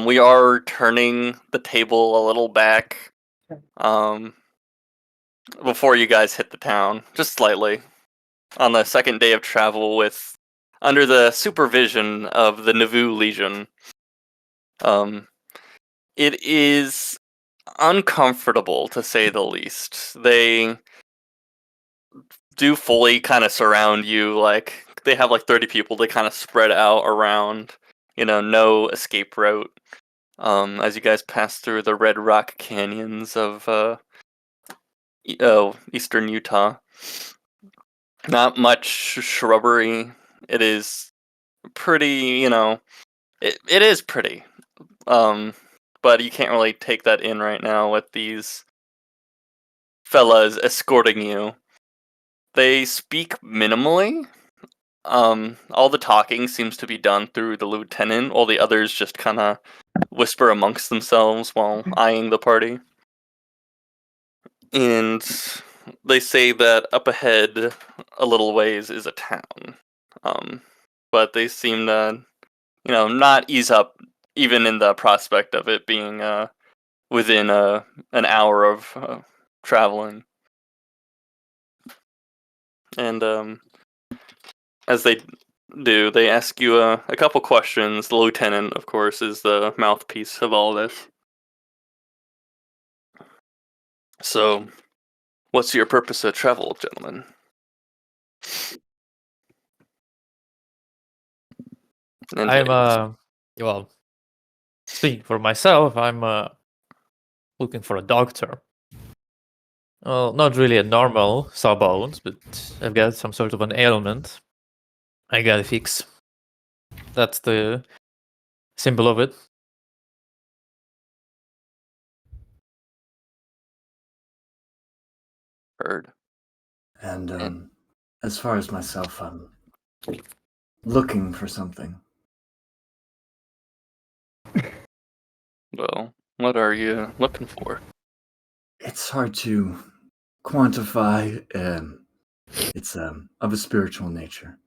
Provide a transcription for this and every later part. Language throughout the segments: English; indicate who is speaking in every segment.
Speaker 1: We are turning the table a little back um, before you guys hit the town, just slightly. On the second day of travel under the supervision of the Nauvoo Legion. It is uncomfortable, to say the least. They do fully kind of surround you, like, they have like 30 people to kind of spread out around, no escape route. As you guys pass through the Red Rock Canyons of eastern Utah. Not much shrubbery. It is pretty, it is pretty. But you can't really take that in right now with these fellas escorting you. They speak minimally. All the talking seems to be done through the lieutenant, while the others just kind of whisper amongst themselves while eyeing the party. And they say that up ahead, a little ways, is a town. But they seem to, not ease up even in the prospect of it being within an hour of traveling. And as they do, they ask you a couple questions. The lieutenant, of course, is the mouthpiece of all this. So, what's your purpose of travel, gentlemen? And
Speaker 2: well, speaking for myself, I'm looking for a doctor. Well, not really a normal sawbones, but I've got some sort of an ailment I gotta fix. That's the symbol of it.
Speaker 1: Heard.
Speaker 3: And as far as myself, I'm looking for something.
Speaker 1: Well, what are you looking for?
Speaker 3: It's hard to quantify. It's of a spiritual nature.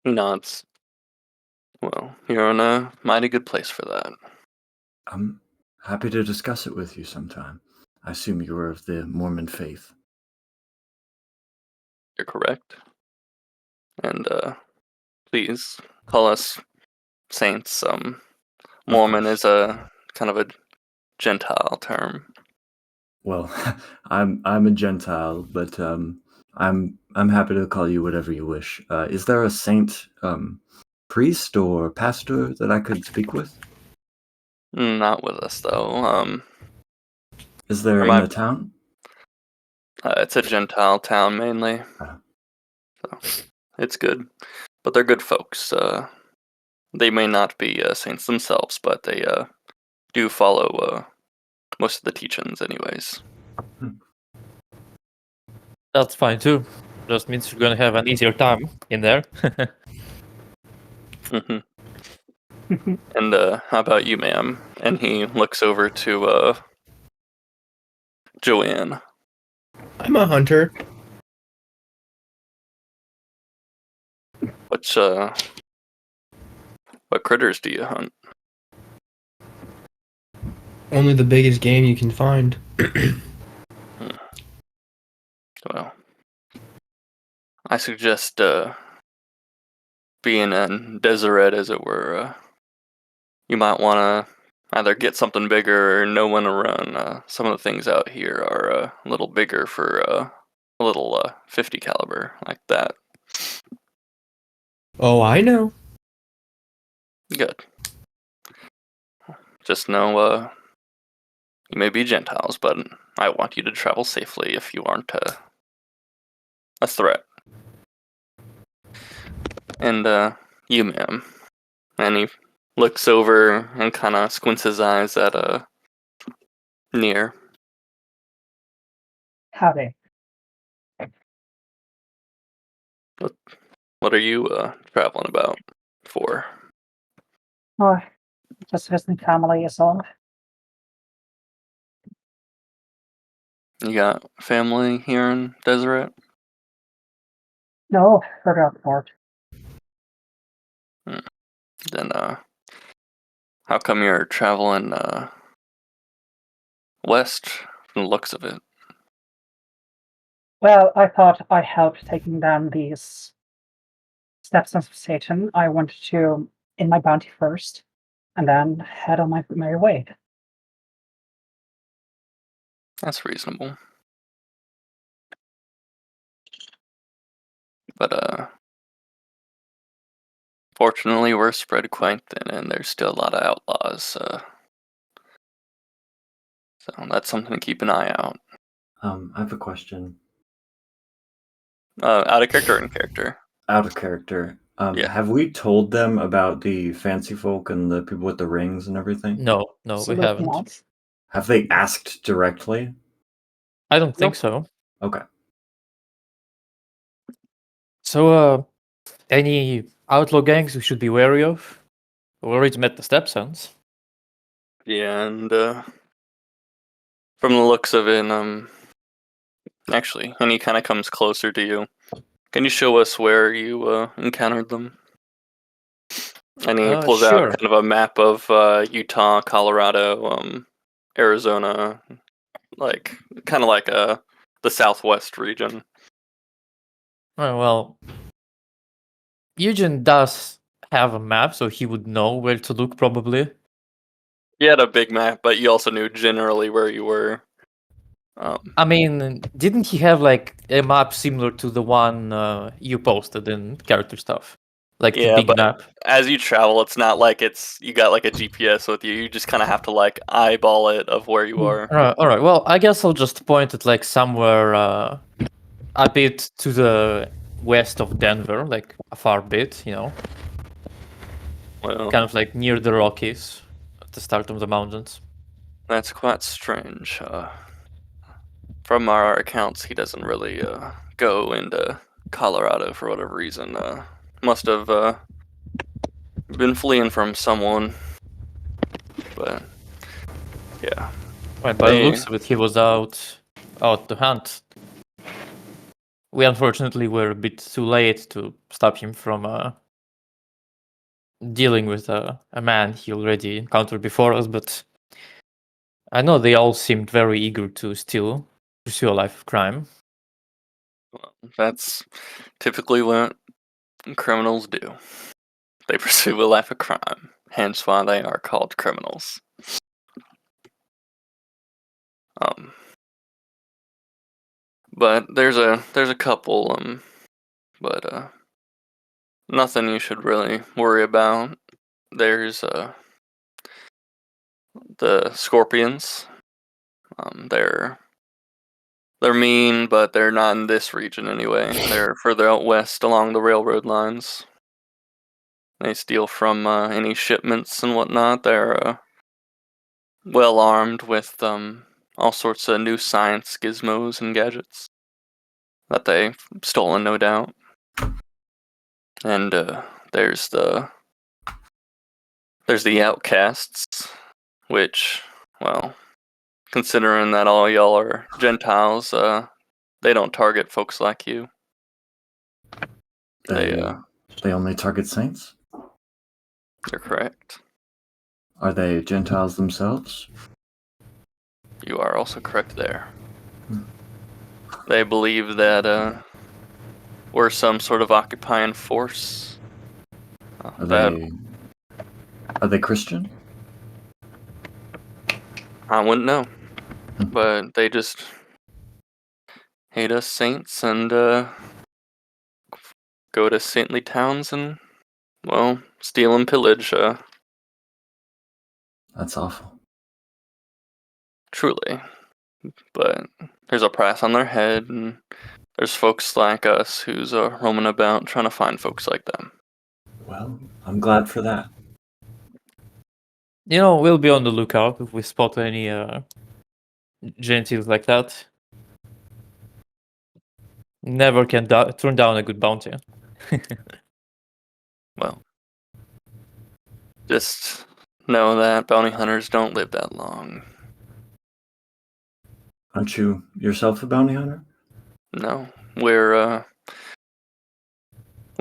Speaker 1: He nods. Well, you're in a mighty good place for that.
Speaker 3: I'm happy to discuss it with you sometime. I assume you are of the Mormon faith.
Speaker 1: You're correct. And please call us saints. Mormon is a kind of a Gentile term.
Speaker 3: Well, I'm a Gentile, but I'm happy to call you whatever you wish. Is there a saint, priest or pastor that I could speak with?
Speaker 1: Not with us though.
Speaker 3: Is there in the town?
Speaker 1: It's a Gentile town mainly, so it's good. But they're good folks. They may not be saints themselves, but they do follow most of the teachings, anyways.
Speaker 2: That's fine too. Just means you're gonna have an easier time in there.
Speaker 1: And how about you, ma'am? And he looks over to Joanne.
Speaker 4: I'm a hunter.
Speaker 1: What critters do you hunt?
Speaker 4: Only the biggest game you can find.
Speaker 1: Well, I suggest being in Deseret, as it were. You might want to either get something bigger or know when to run. Some of the things out here are a little bigger for a little 50 caliber like that.
Speaker 4: Oh, I know.
Speaker 1: Good. Just know you may be Gentiles, but I want you to travel safely if you aren't a threat. And you, ma'am. And he looks over and kind of squints his eyes at Near.
Speaker 5: Howdy.
Speaker 1: What are you traveling about for?
Speaker 5: Oh, just visiting family is all.
Speaker 1: You got family here in Deseret?
Speaker 5: No, further up north.
Speaker 1: Then How come you're traveling west from the looks of it?
Speaker 5: Well, I thought I helped taking down these stepsons of Satan. I wanted to in my bounty first, and then head on my merry way.
Speaker 1: That's reasonable. But fortunately we're spread quite thin and there's still a lot of outlaws, so that's something to keep an eye out.
Speaker 3: I have a question.
Speaker 1: Out of character or in character?
Speaker 3: Out of character.
Speaker 1: Yeah.
Speaker 3: Have we told them about the fancy folk and the people with the rings and everything?
Speaker 2: No, we
Speaker 5: Absolutely
Speaker 2: haven't.
Speaker 5: not.
Speaker 3: Have they asked directly?
Speaker 2: I don't think
Speaker 5: Nope.
Speaker 2: so.
Speaker 3: Okay.
Speaker 2: So, any outlaw gangs we should be wary of? We already met the stepsons.
Speaker 1: Yeah, and from the looks of it, actually, and he kind of comes closer to you. Can you show us where you encountered them? And he pulls out
Speaker 2: Sure.
Speaker 1: kind of a map of Utah, Colorado, Arizona, like kind of like the Southwest region.
Speaker 2: Well, Eugen does have a map, so he would know where to look probably.
Speaker 1: You had a big map, but you also knew generally where you were.
Speaker 2: I mean, didn't he have like a map similar to the one you posted in character stuff? Like the
Speaker 1: Yeah,
Speaker 2: big
Speaker 1: but
Speaker 2: map?
Speaker 1: as you travel, it's not like you got like a GPS with you. You just kind of have to like eyeball it of where you are.
Speaker 2: Alright, well, I guess I'll just point it like somewhere a bit to the west of Denver, like a far bit, you know,
Speaker 1: Well,
Speaker 2: kind of like near the Rockies at the start of the mountains.
Speaker 1: that's quite strange. From our accounts, he doesn't really go into Colorado for whatever reason. Must have been fleeing from someone. But yeah,
Speaker 2: Right, by the
Speaker 1: they
Speaker 2: looks of it, he was out to hunt. We unfortunately were a bit too late to stop him from dealing with a man he already encountered before us, but I know they all seemed very eager to still pursue a life of crime.
Speaker 1: that's typically what criminals do. They pursue a life of crime, hence why they are called criminals. But there's a couple, but nothing you should really worry about. There's the scorpions. They're mean, but they're not in this region anyway. They're further out west along the railroad lines. They steal from any shipments and whatnot. They're well armed with all sorts of new science gizmos and gadgets that they've stolen, no doubt. And there's the outcasts, which, well, considering that all y'all are Gentiles, they don't target folks like you.
Speaker 3: They only target saints?
Speaker 1: You're correct.
Speaker 3: Are they Gentiles themselves?
Speaker 1: You are also correct there. They believe that we're some sort of occupying force.
Speaker 3: Are they Christian?
Speaker 1: I wouldn't know, but they just hate us saints and go to saintly towns and, well, steal and pillage.
Speaker 3: That's awful.
Speaker 1: Truly. But there's a price on their head, and there's folks like us who's roaming about trying to find folks like them.
Speaker 3: Well, I'm glad for that.
Speaker 2: You know, we'll be on the lookout if we spot any Gentiles like that. Never can turn down a good bounty.
Speaker 1: Well, just know that bounty hunters don't live that long.
Speaker 3: Aren't you yourself a bounty hunter?
Speaker 1: No, we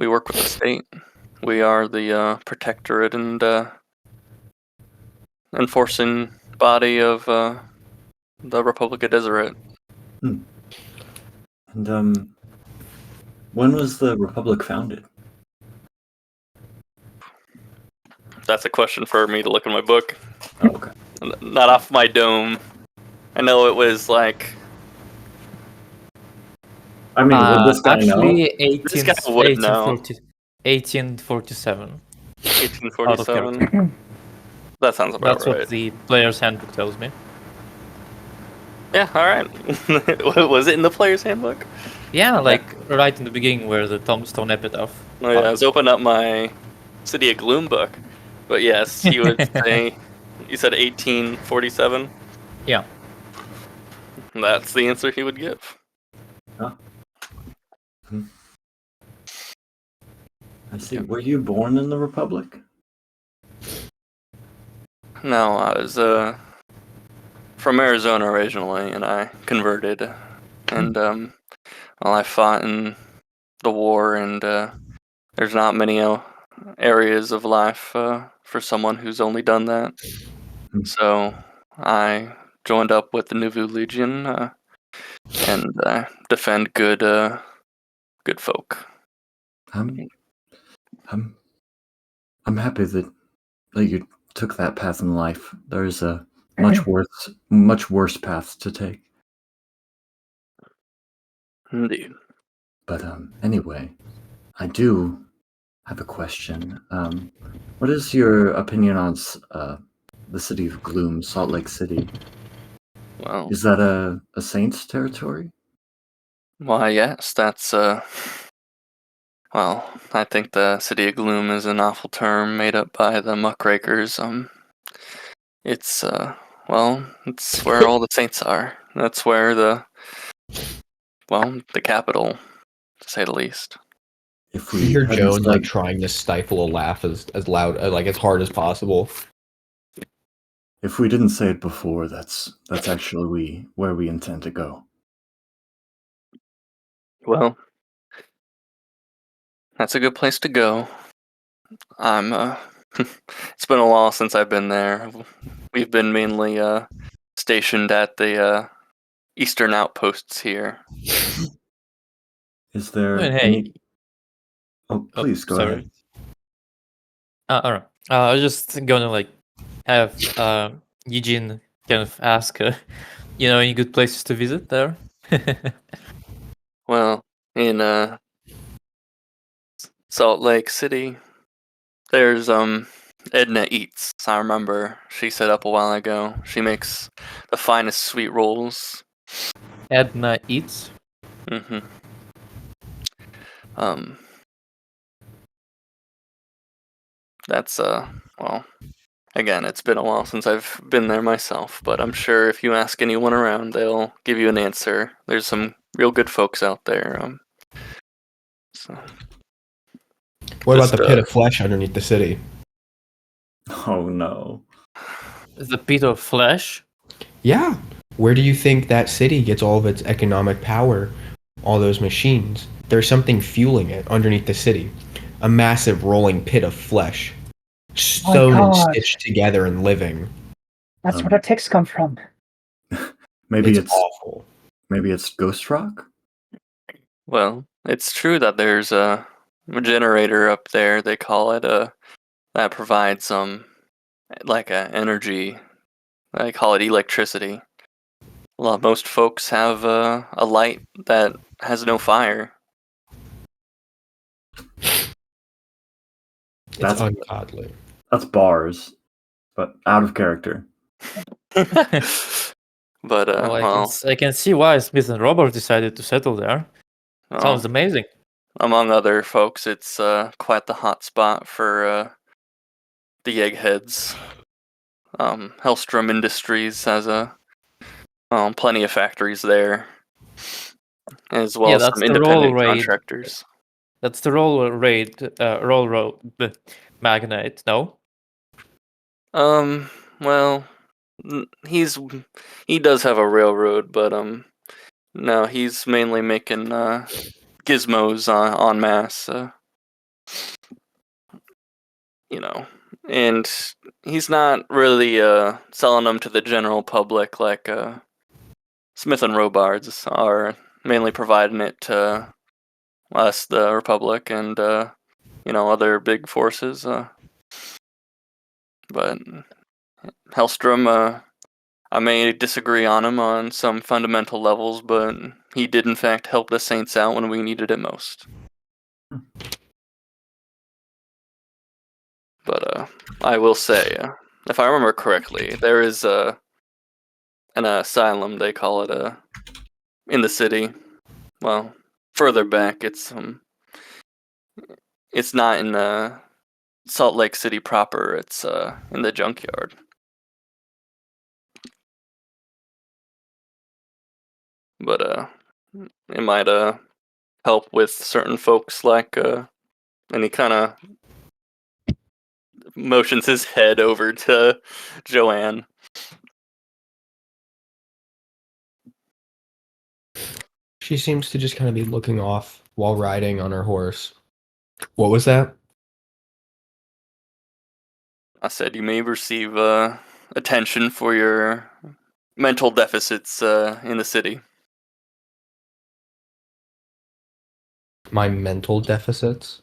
Speaker 1: work with the state. We are the protectorate, and enforcing body of the Republic of Deseret.
Speaker 3: And when was the Republic founded?
Speaker 1: That's a question for me to look in my book.
Speaker 3: Oh, okay.
Speaker 1: Not off my dome. I know it was like.
Speaker 3: I mean, would this guy
Speaker 2: actually,
Speaker 3: know?
Speaker 1: This guy would know.
Speaker 2: 1847.
Speaker 1: 1847. That sounds about
Speaker 2: That's
Speaker 1: right.
Speaker 2: what the player's handbook tells me.
Speaker 1: Yeah, alright. Was it in the player's handbook?
Speaker 2: Yeah, like right in the beginning where the tombstone epitaph.
Speaker 1: Oh yeah, I was opening up my City of Gloom book. But yes, he would say, you said 1847?
Speaker 2: Yeah.
Speaker 1: That's the answer he would give.
Speaker 3: I see. Were you born in the Republic?
Speaker 1: No, I was from Arizona originally, and I converted. And well, I fought in the war, and there's not many areas of life for someone who's only done that. So I joined up with the Nuvu Legion and defend good folk.
Speaker 3: I'm happy that you took that path in life. There's a much worse paths to take.
Speaker 1: Indeed.
Speaker 3: But anyway, I do have a question. What is your opinion on the City of Gloom, Salt Lake City?
Speaker 1: Well,
Speaker 3: Is that a Saints territory?
Speaker 1: why, yes, that's well, I think the City of Gloom is an awful term made up by the muckrakers. It's well, it's where all the saints are. That's where the capital, to say the least.
Speaker 3: If
Speaker 4: You
Speaker 3: we
Speaker 4: hear
Speaker 3: hadn't
Speaker 4: Jones like
Speaker 3: said-
Speaker 4: trying to stifle a laugh as loud, like as hard as possible.
Speaker 3: if we didn't say it before, that's actually where we intend to go.
Speaker 1: Well, that's a good place to go. I'm it's been a while since I've been there. We've been mainly stationed at the eastern outposts here.
Speaker 3: Is there
Speaker 2: I mean, hey.
Speaker 3: any? Oh, please go
Speaker 2: sorry.
Speaker 3: ahead.
Speaker 2: Alright. I was just gonna like have Eugene kind of ask, any good places to visit there?
Speaker 1: Well, in Salt Lake City, there's Edna Eats. I remember she set up a while ago. She makes the finest sweet rolls.
Speaker 2: Edna Eats.
Speaker 1: Mm-hmm. That's well, again, it's been a while since I've been there myself, but I'm sure if you ask anyone around, they'll give you an answer. There's some real good folks out there. So
Speaker 4: What
Speaker 1: Just,
Speaker 4: about the pit of flesh underneath the city?
Speaker 3: Oh no.
Speaker 2: The pit of flesh.
Speaker 4: Yeah. Where do you think that city gets all of its economic power? All those machines. There's something fueling it underneath the city. A massive rolling pit of flesh. Sewn and
Speaker 5: God.
Speaker 4: stitched together and living.
Speaker 5: That's where the ticks come from.
Speaker 3: Maybe
Speaker 4: It's awful.
Speaker 3: maybe it's Ghost Rock.
Speaker 1: well, it's true that there's a generator up there. They call it that provides like a energy. They call it electricity. Well, most folks have a light that has no fire.
Speaker 4: It's
Speaker 3: That's-
Speaker 4: ungodly.
Speaker 3: That's bars, but out of character.
Speaker 1: But
Speaker 2: Well, I can see why Smith and Robert decided to settle there.
Speaker 1: well,
Speaker 2: Sounds amazing.
Speaker 1: among other folks, it's quite the hot spot for the eggheads. Hellstrom Industries has plenty of factories there, as well as
Speaker 2: that's
Speaker 1: some
Speaker 2: the roll
Speaker 1: independent
Speaker 2: raid.
Speaker 1: contractors.
Speaker 2: That's the railroad magnate, no?
Speaker 1: Well, he does have a railroad, but no, he's mainly making gizmos en masse. And he's not really selling them to the general public like Smith and Robards are mainly providing it to us, the Republic, and other big forces. But Hellstrom, I may disagree on him on some fundamental levels, but he did in fact help the Saints out when we needed it most. But I will say, if I remember correctly, there is an asylum, they call it, in the city. Well, further back, it's not in the Salt Lake City proper. It's in the junkyard. But it might help with certain folks, like and he kind of motions his head over to Joanne.
Speaker 4: She seems to just kind of be looking off while riding on her horse. What was that?
Speaker 1: I said you may receive attention for your mental deficits in the city.
Speaker 4: My mental deficits?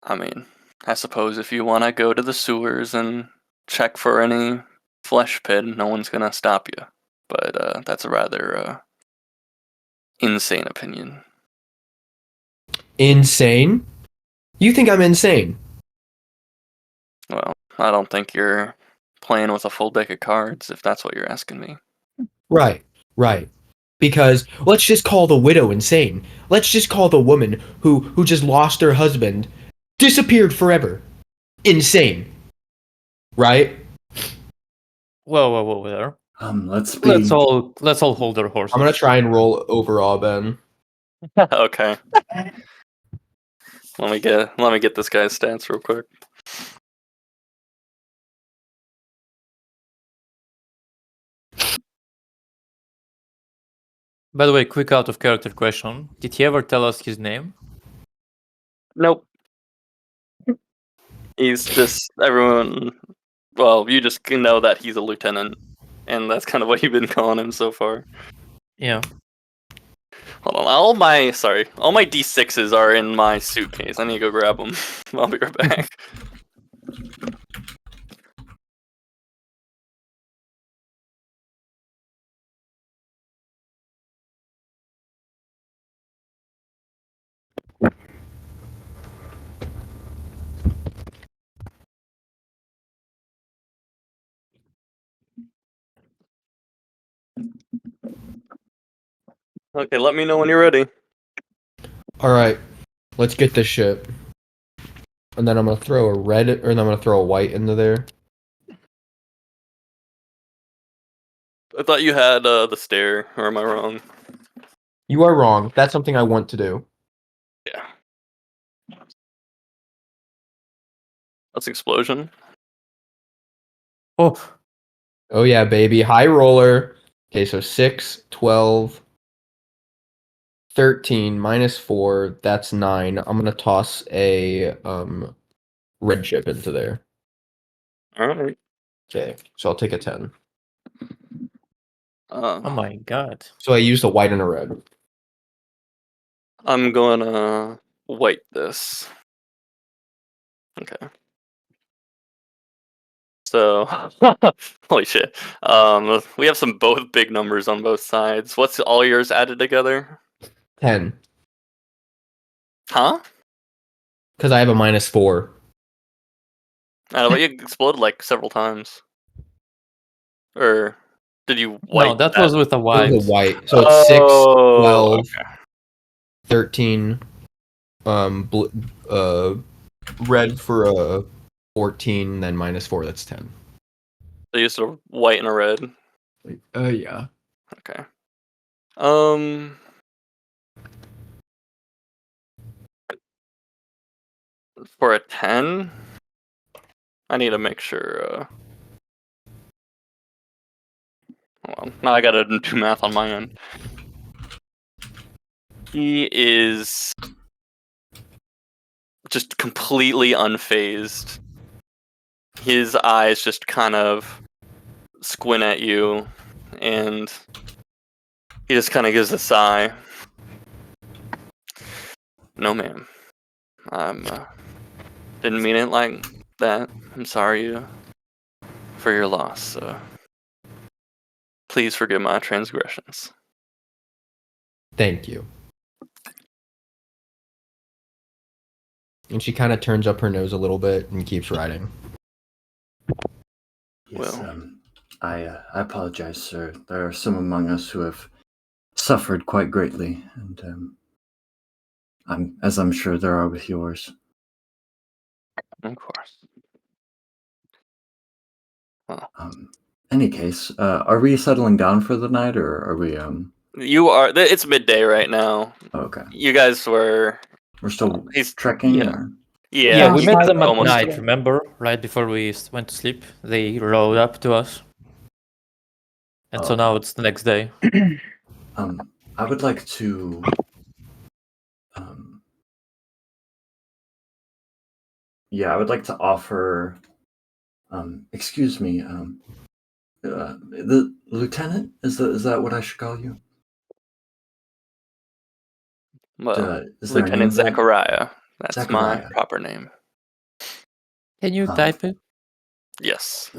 Speaker 1: I mean, I suppose if you want to go to the sewers and check for any flesh pit, no one's gonna stop you. But that's a rather insane opinion.
Speaker 4: Insane? You think I'm insane?
Speaker 1: Well, I don't think you're playing with a full deck of cards, if that's what you're asking me.
Speaker 4: Right, right. Because let's just call the widow insane. Let's just call the woman who just lost her husband, disappeared forever, insane. Right?
Speaker 2: Whoa there.
Speaker 3: Let's be.
Speaker 2: Let's all hold our horses.
Speaker 4: I'm gonna try and roll overall, Ben.
Speaker 1: Okay. Let me get this guy's stats real quick.
Speaker 2: By the way, quick out of character question. Did he ever tell us his name?
Speaker 1: Nope. He's just everyone. Well, you just know that he's a lieutenant, and that's kind of what you've been calling him so far.
Speaker 2: Yeah.
Speaker 1: Hold on, all my D6s are in my suitcase. I need to go grab them. I'll be right back. Okay, let me know when you're ready.
Speaker 4: Alright. Let's get this shit. And then I'm gonna throw a red or then I'm gonna throw a white into there.
Speaker 1: I thought you had the stair, or am I wrong?
Speaker 4: You are wrong. That's something I want to do.
Speaker 1: Yeah. That's explosion.
Speaker 2: Oh,
Speaker 4: Oh yeah, baby. High roller. Okay, so 6, 12, 13 minus 4, that's 9. I'm gonna toss a red chip into there.
Speaker 1: Alright.
Speaker 4: Okay, so I'll take a 10.
Speaker 2: oh my god.
Speaker 4: So I used a white and a red.
Speaker 1: I'm gonna white this. Okay. So, holy shit. We have some both big numbers on both sides. What's all yours added together?
Speaker 4: 10.
Speaker 1: Huh?
Speaker 4: Because I have a minus 4.
Speaker 1: I don't know, you exploded like several times. Or did you white
Speaker 2: No, that was with a
Speaker 4: It
Speaker 2: white.
Speaker 4: was a white. So it's 6, 12, 13, red for a 14, then minus 4, that's 10.
Speaker 1: So you used a white and a red.
Speaker 4: Yeah.
Speaker 1: Okay. For a 10, I need to make sure. Hold on. Now I gotta do math on my end. He is just completely unfazed his eyes just kind of squint at you, and he just kind of gives a sigh. No, ma'am. I'm didn't mean it like that. I'm sorry for your loss. Please forgive my transgressions.
Speaker 4: Thank you. And she kind of turns up her nose a little bit and keeps riding.
Speaker 3: Yes,
Speaker 1: Well.
Speaker 3: I apologize, sir. There are some among us who have suffered quite greatly, and I'm sure there are with yours.
Speaker 1: Of course. Well,
Speaker 3: Any case, are we settling down for the night, or are we?
Speaker 1: you are. It's midday right now.
Speaker 3: Okay,
Speaker 1: You guys were.
Speaker 3: we're still
Speaker 1: He's
Speaker 3: trekking.
Speaker 2: yeah.
Speaker 3: Or?
Speaker 2: Yeah, we
Speaker 1: you
Speaker 2: met
Speaker 1: guys
Speaker 2: them
Speaker 1: are
Speaker 2: at
Speaker 1: almost.
Speaker 2: night, remember? Right before we went to sleep. They rode up to us. And so now it's the next day.
Speaker 3: I would like to. Yeah, I would like to offer. Excuse me. The lieutenant is that what I should call you?
Speaker 1: Well,
Speaker 3: Is there a name
Speaker 1: Lieutenant
Speaker 3: that
Speaker 1: Zachariah. That's my
Speaker 3: Zachariah.
Speaker 1: proper name.
Speaker 2: Can you type it?
Speaker 1: Yes.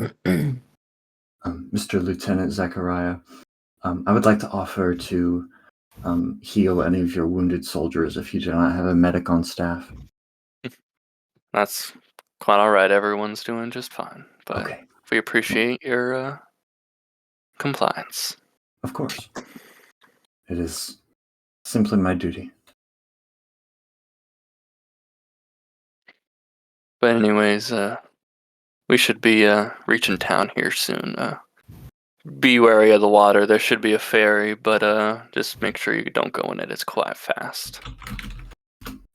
Speaker 3: Mr. Lieutenant Zachariah, I would like to offer to heal any of your wounded soldiers if you do not have a medic on staff.
Speaker 1: That's quite all right. Everyone's doing just fine. But
Speaker 3: Okay,
Speaker 1: we appreciate your compliance.
Speaker 3: of course. It is simply my duty.
Speaker 1: But anyways, we should be reaching town here soon. Be wary of the water. There should be a ferry, but just make sure you don't go in it. It's quite fast.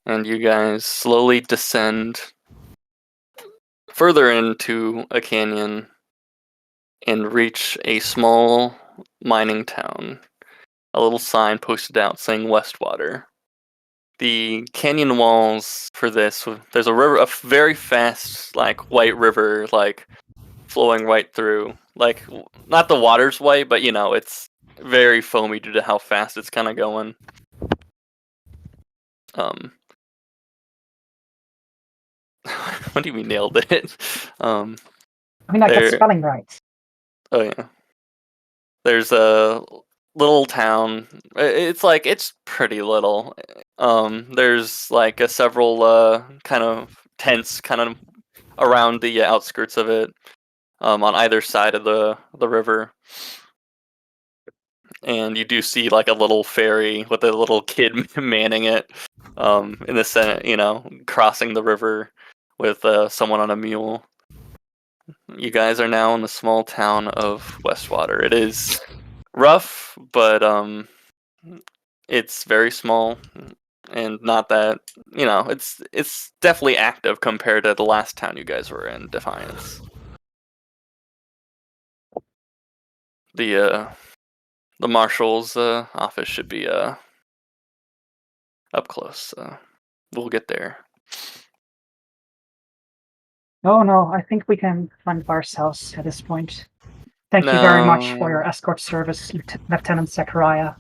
Speaker 1: And you guys slowly descend further into a canyon and reach a small mining town. A little sign posted out saying Westwater. The canyon walls for this, there's a river, a very fast, like, white river, like, flowing right through. Like, not the water's white, but, it's very foamy due to how fast it's kind of going. What do you mean nailed it?
Speaker 5: I mean, I got spelling right.
Speaker 1: Oh, yeah. There's a little town. It's pretty little. There's like several kind of tents kind of around the outskirts of it, on either side of the river. And you do see like a little ferry with a little kid manning it, in the center, crossing the river with someone on a mule. You guys are now in the small town of Westwater. It is rough, but it's very small and not that, it's definitely active compared to the last town you guys were in, Defiance. The marshal's office should be up close. We'll get there.
Speaker 5: Oh no, I think we can fend by ourselves at this point. Thank you very much for your escort service, Lieutenant Zachariah.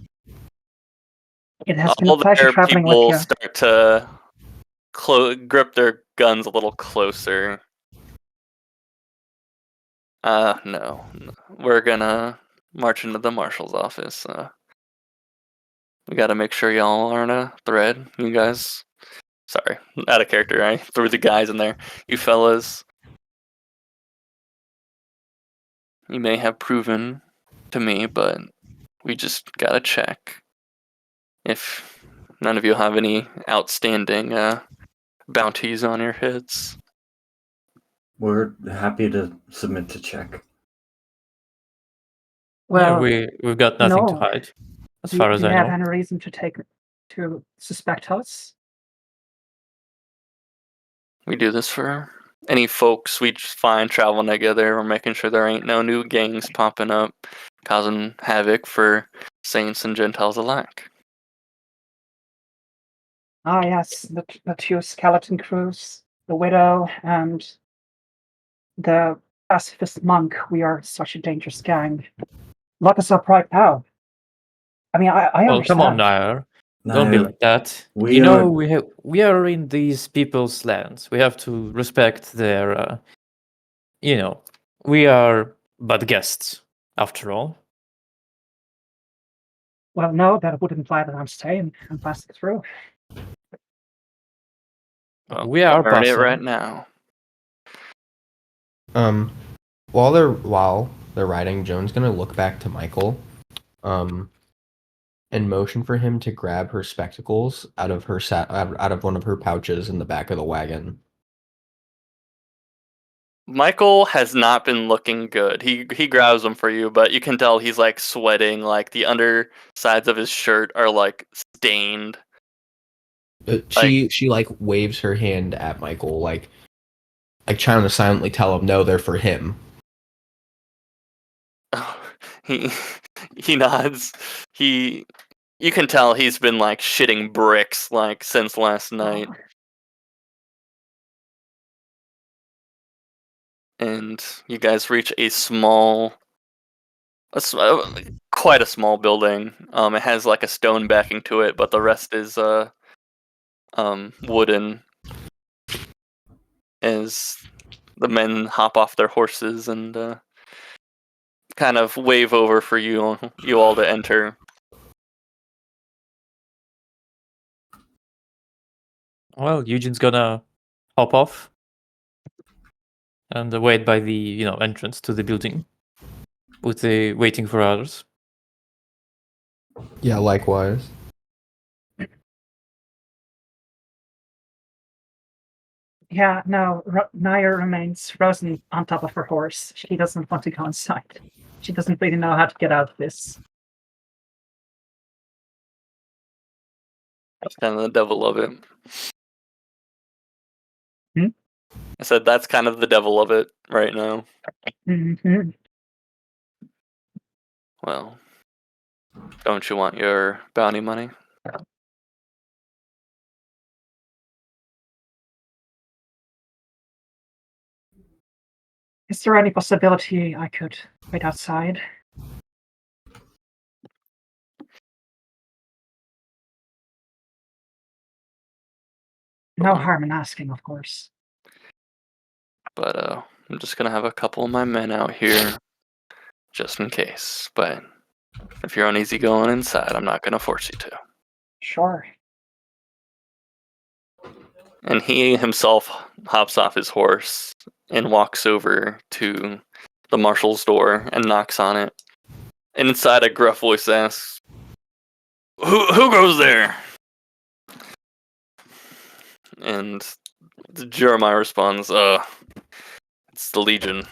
Speaker 5: It has been a
Speaker 1: All
Speaker 5: pleasure
Speaker 1: their
Speaker 5: traveling with
Speaker 1: people
Speaker 5: you.
Speaker 1: start to grip their guns a little closer. No. We're gonna march into the marshal's office. We gotta make sure y'all aren't a threat. You guys... Sorry, out of character. I threw the guys in there. You fellas, you may have proven to me, but we just gotta check if none of you have any outstanding bounties on your heads.
Speaker 3: We're happy to submit to check.
Speaker 5: Well,
Speaker 2: we've got nothing to
Speaker 5: no.
Speaker 2: hide, as
Speaker 5: Do
Speaker 2: far as
Speaker 5: you
Speaker 2: I
Speaker 5: have
Speaker 2: know.
Speaker 5: any reason to suspect us?
Speaker 1: We do this for any folks we find traveling together. We're making sure there ain't no new gangs popping up, causing havoc for saints and Gentiles alike.
Speaker 5: Ah, yes, the two skeleton crews, the widow, and the pacifist monk, we are such a dangerous gang. Lock us up right now. I mean, I
Speaker 2: Well, come on,
Speaker 5: understand.
Speaker 2: Nair. Don't be
Speaker 3: Nair,
Speaker 2: like that.
Speaker 3: we
Speaker 2: You know,
Speaker 3: are-
Speaker 2: we are in these people's lands. We have to respect their. We are but guests, after all.
Speaker 5: Well, no, that would imply that I'm staying and passing through.
Speaker 1: Well,
Speaker 2: We are
Speaker 1: burn it
Speaker 2: passing.
Speaker 1: right now.
Speaker 4: While they're riding, Joan's gonna look back to Michael, and motion for him to grab her spectacles out of out of one of her pouches in the back of the wagon.
Speaker 1: Michael has not been looking good. He grabs them for you, but you can tell he's like sweating. Like the undersides of his shirt are like stained.
Speaker 4: She like waves her hand at Michael, like trying to silently tell him no, they're for him.
Speaker 1: He he nods. You can tell he's been like shitting bricks like since last night. And you guys reach a quite a small building. It has like a stone backing to it, but the rest is wooden. As the men hop off their horses and kind of wave over for you all to enter.
Speaker 2: Well, Eugene's gonna hop off and wait by the entrance to the building, with the waiting for others.
Speaker 4: Yeah, likewise.
Speaker 5: Yeah, no, Nair remains frozen on top of her horse. She doesn't want to go inside. She doesn't really know how to get out of this.
Speaker 1: That's kind of the devil of it.
Speaker 5: Hmm?
Speaker 1: I said that's kind of the devil of it right now.
Speaker 5: Mm-hmm.
Speaker 1: Well, don't you want your bounty money?
Speaker 5: Is there any possibility I could wait outside? No harm in asking, of course.
Speaker 1: But I'm just gonna have a couple of my men out here, just in case. But if you're uneasy going inside, I'm not gonna force you to.
Speaker 5: Sure.
Speaker 1: And he himself hops off his horse and walks over to the marshal's door and knocks on it. And inside, a gruff voice asks, "Who goes there?" And Jeremiah responds, "It's the Legion."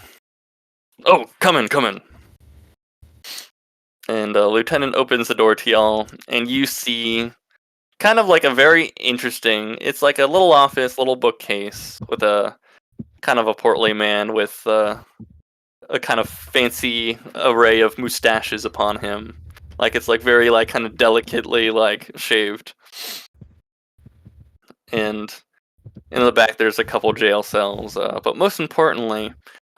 Speaker 1: "Oh, come in." And Lieutenant opens the door to y'all, and you see kind of like a very interesting. It's like a little office, little bookcase with a kind of a portly man with a kind of fancy array of mustaches upon him. Like it's like very like kind of delicately like shaved. And in the back there's a couple jail cells, but most importantly,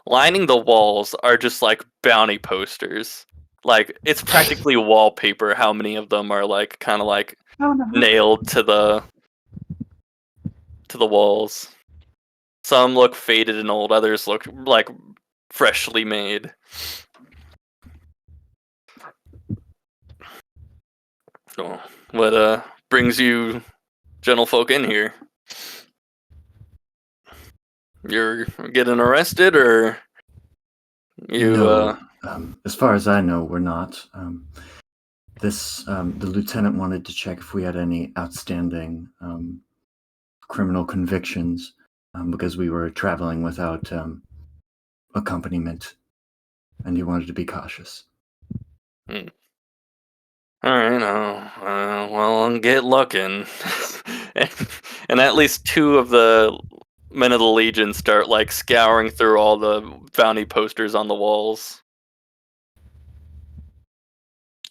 Speaker 1: lining the walls are just like bounty posters. Like it's practically wallpaper how many of them are like kind of like
Speaker 5: Oh no.
Speaker 1: nailed to the walls. Some look faded and old, others look like freshly made. Oh, what brings you gentlefolk in here? You're getting arrested, or you?
Speaker 3: No, as far as I know, we're not. The lieutenant wanted to check if we had any outstanding criminal convictions because we were traveling without accompaniment, and he wanted to be cautious.
Speaker 1: All right, well, get looking. And at least two of the men of the Legion start like scouring through all the bounty posters on the walls.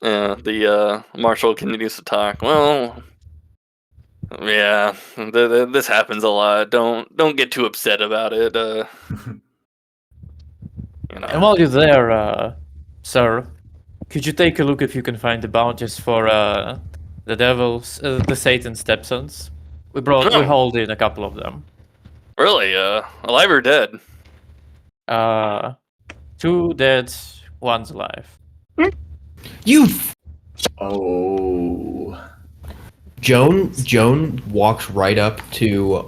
Speaker 1: The marshal continues to talk. Well, yeah, this happens a lot. Don't get too upset about it. You know.
Speaker 2: And while you're there, sir, could you take a look if you can find the bounties for the devils, the Satan stepsons? We hauled in a couple of them.
Speaker 1: Really? Alive or dead?
Speaker 2: 2 dead, 1's alive.
Speaker 4: You
Speaker 3: Oh.
Speaker 4: Joan walks right up to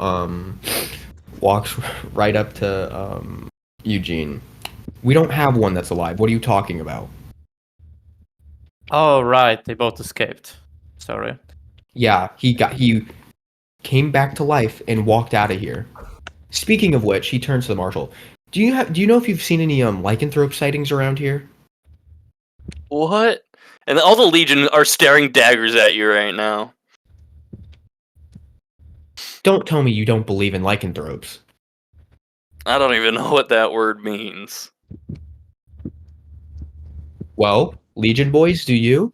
Speaker 4: Eugene. We don't have one that's alive. What are you talking about?
Speaker 2: Oh right, they both escaped. Sorry.
Speaker 4: Yeah, he came back to life and walked out of here. Speaking of which, he turns to the marshal. Do you know if you've seen any lycanthrope sightings around here?
Speaker 1: What? And all the Legion are staring daggers at you right now.
Speaker 4: Don't tell me you don't believe in lycanthropes.
Speaker 1: I don't even know what that word means.
Speaker 4: Well, Legion boys, do you?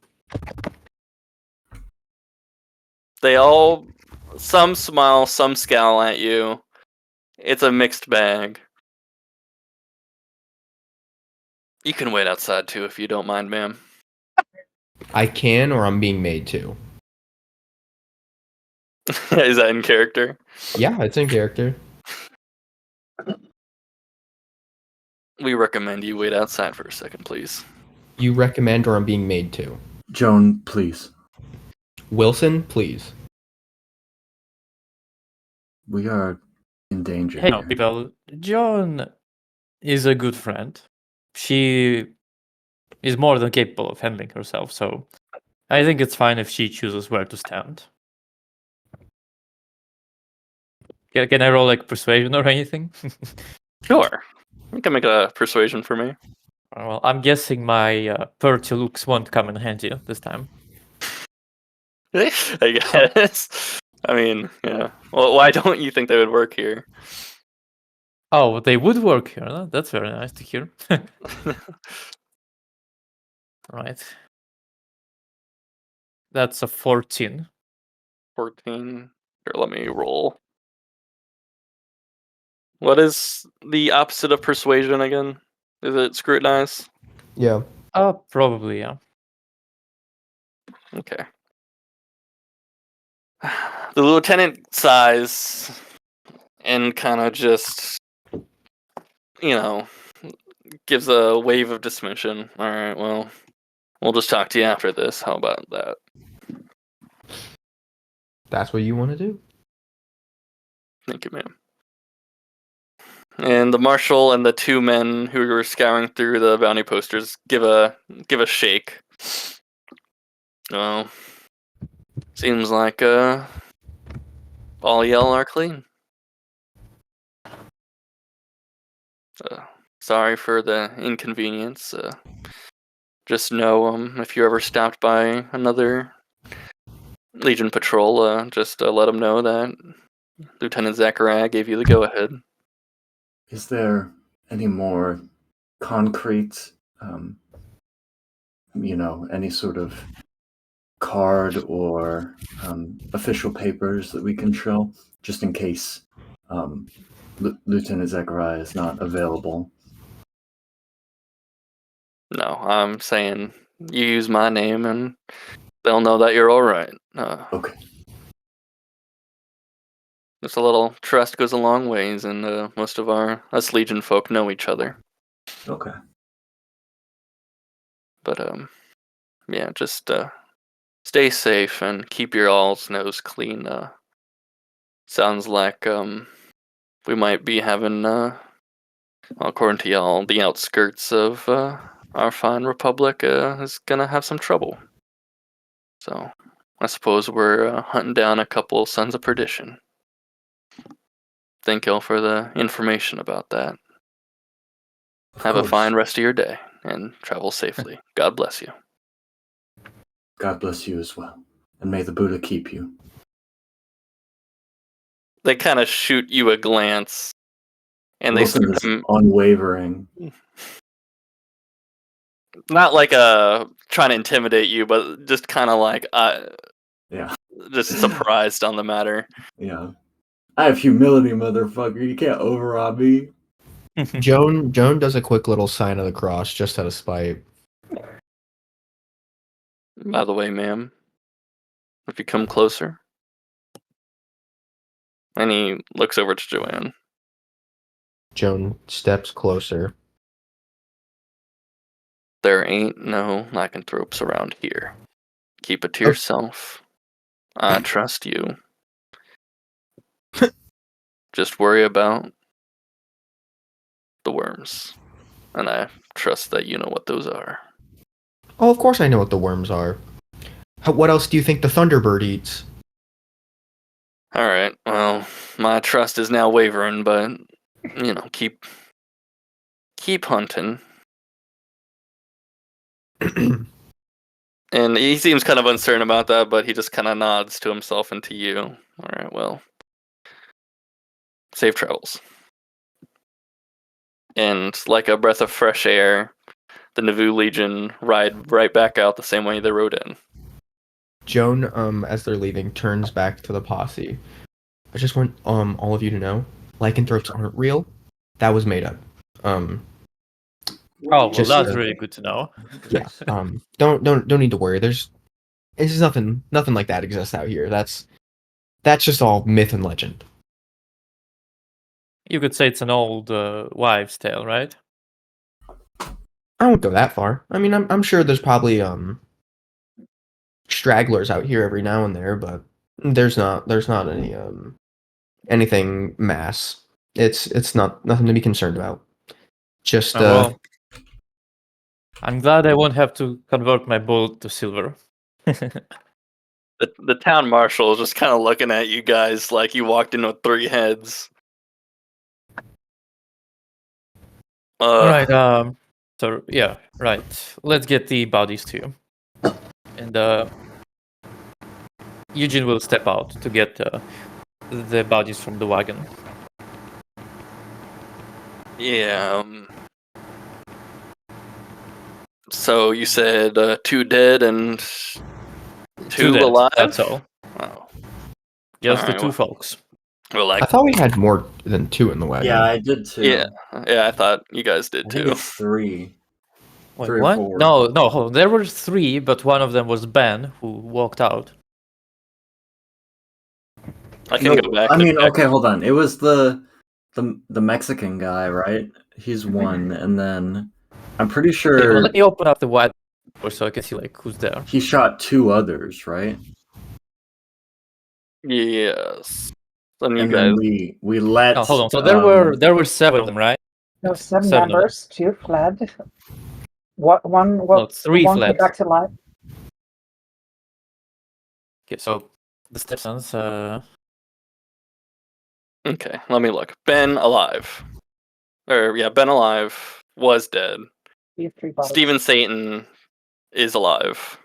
Speaker 1: They all, some smile, some scowl at you. It's a mixed bag. You can wait outside too if you don't mind, ma'am.
Speaker 4: I can, or I'm being made to.
Speaker 1: Is that in character?
Speaker 4: Yeah, it's in character.
Speaker 1: We recommend you wait outside for a second, please.
Speaker 4: You recommend, or I'm being made to.
Speaker 3: Joan, please.
Speaker 4: Wilson, please.
Speaker 3: We are in danger.
Speaker 2: Hey,
Speaker 3: here.
Speaker 2: people. Joan is a good friend. She is more than capable of handling herself, so I think it's fine if she chooses where to stand. Can I roll like persuasion or anything?
Speaker 1: Sure. You can make a persuasion for me.
Speaker 2: Well, I'm guessing my perky looks won't come in handy this time.
Speaker 1: I guess. I mean, yeah. Well, why don't you think they would work here?
Speaker 2: Oh, they would work here. Huh? That's very nice to hear. Right. That's a 14.
Speaker 1: 14. Here, let me roll. What is the opposite of persuasion again? Is it scrutinize?
Speaker 4: Yeah.
Speaker 2: Probably, yeah.
Speaker 1: Okay. The lieutenant sighs and kind of just, gives a wave of dismission. All right, well, we'll just talk to you after this. How about that?
Speaker 4: That's what you want to do?
Speaker 1: Thank you, ma'am. And the marshal and the 2 men who were scouring through the bounty posters give a shake. Well, seems like all y'all are clean. Sorry for the inconvenience. Just know if you ever stopped by another Legion patrol, just let them know that Lieutenant Zachariah gave you the go-ahead.
Speaker 3: Is there any more concrete, any sort of card or official papers that we can show, just in case Lieutenant Zachariah is not available?
Speaker 1: No, I'm saying you use my name and they'll know that you're all right.
Speaker 3: Okay.
Speaker 1: Just a little trust goes a long ways, and most of us Legion folk know each other.
Speaker 3: Okay.
Speaker 1: But yeah, just stay safe and keep your all's nose clean. Sounds like we might be having, according to y'all, the outskirts of our fine republic is gonna have some trouble. So I suppose we're hunting down a couple Sons of Perdition. Thank y'all for the information about that. Have a fine rest of your day and travel safely. God bless you.
Speaker 3: God bless you as well. And may the Buddha keep you.
Speaker 1: They kind of shoot you a glance, and
Speaker 3: Wilson
Speaker 1: they
Speaker 3: is
Speaker 1: start
Speaker 3: unwavering.
Speaker 1: not like trying to intimidate you, but just kind of like
Speaker 3: Yeah.
Speaker 1: just surprised on the matter.
Speaker 3: Yeah. I have humility, motherfucker. You can't override me.
Speaker 4: Joan does a quick little sign of the cross just out of spite.
Speaker 1: By the way, ma'am, if you come closer, and he looks over to Joanne.
Speaker 4: Joan steps closer.
Speaker 1: There ain't no lycanthropes around here. Keep it to
Speaker 4: Oh.
Speaker 1: yourself. I trust you. Just worry about the worms. And I trust that you know what those are.
Speaker 4: Oh, of course I know what the worms are. What else do you think the Thunderbird eats?
Speaker 1: Alright, well, my trust is now wavering, but, you know, keep hunting. And he seems kind of uncertain about that, but he just kind of nods to himself and to you. Alright, well, safe travels. And like a breath of fresh air, the Nauvoo Legion ride right back out the same way they rode in.
Speaker 4: Joan, as they're leaving, turns back to the posse. I just want all of you to know, lycanthropes aren't real. That was made up.
Speaker 2: Oh, well,
Speaker 4: Just,
Speaker 2: that's really good to know.
Speaker 4: Yeah. Don't need to worry. There's nothing like that exists out here. That's just all myth and legend.
Speaker 2: You could say it's an old wives' tale, right?
Speaker 4: I won't go that far. I mean, I'm sure there's probably stragglers out here every now and there, but there's not any anything mass. It's nothing to be concerned about. Just
Speaker 2: Well, I'm glad I won't have to convert my bullet to silver.
Speaker 1: The town marshal is just kind of looking at you guys like you walked in with 3 heads.
Speaker 2: All right. So yeah, right. Let's get the bodies to you, and Eugene will step out to get the bodies from the wagon.
Speaker 1: Yeah. So you said 2 dead and 2
Speaker 2: dead,
Speaker 1: alive?
Speaker 2: that's all.
Speaker 1: Oh.
Speaker 2: Just
Speaker 1: All
Speaker 2: the
Speaker 1: right,
Speaker 2: 2
Speaker 1: well-
Speaker 2: folks.
Speaker 1: Well,
Speaker 4: I thought we had more than 2 in the wagon.
Speaker 3: Yeah, I did too.
Speaker 1: yeah, I thought you guys did
Speaker 3: I think
Speaker 1: too.
Speaker 3: it's 3.
Speaker 2: Wait,
Speaker 3: 3 or
Speaker 2: what?
Speaker 3: 4.
Speaker 2: No, hold on. There were 3, but one of them was Ben, who walked out.
Speaker 1: I can go back.
Speaker 3: I
Speaker 1: to
Speaker 3: mean,
Speaker 1: check.
Speaker 3: okay, hold on. It was the Mexican guy, right? He's one, and then I'm pretty
Speaker 2: Okay,
Speaker 3: sure
Speaker 2: well, let me open up the white door so I can see like who's there.
Speaker 3: he shot 2 others, right?
Speaker 1: Yes. And you
Speaker 3: And
Speaker 1: guys.
Speaker 3: then we let.
Speaker 2: Oh, hold on. So there were 7 of them, right?
Speaker 5: There were 7
Speaker 2: 7 of them.
Speaker 5: members, 2 fled. One
Speaker 2: No, 3
Speaker 5: one
Speaker 2: fled.
Speaker 5: came back to life.
Speaker 2: Okay, so the Stepsons.
Speaker 1: Okay, let me look. Ben alive. Ben alive was dead.
Speaker 5: We have 3 bodies.
Speaker 1: Steven Satan is alive.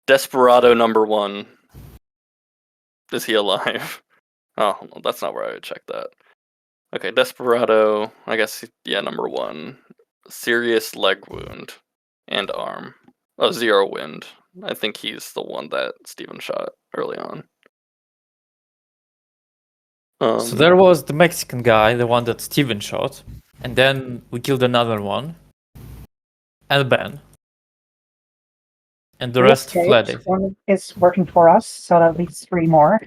Speaker 1: Desperado number 1. Is he alive? Oh, well, that's not where I would check that. Okay, Desperado, I guess, yeah, number 1. Serious leg wound and arm. Oh, 0 wind. I think he's the one that Steven shot early on.
Speaker 2: So there was the Mexican guy, the one that Steven shot, and then we killed another one, and Ben, and the
Speaker 5: We
Speaker 2: rest
Speaker 5: escaped.
Speaker 2: fled.
Speaker 5: One is working for us, so that leaves 3 more.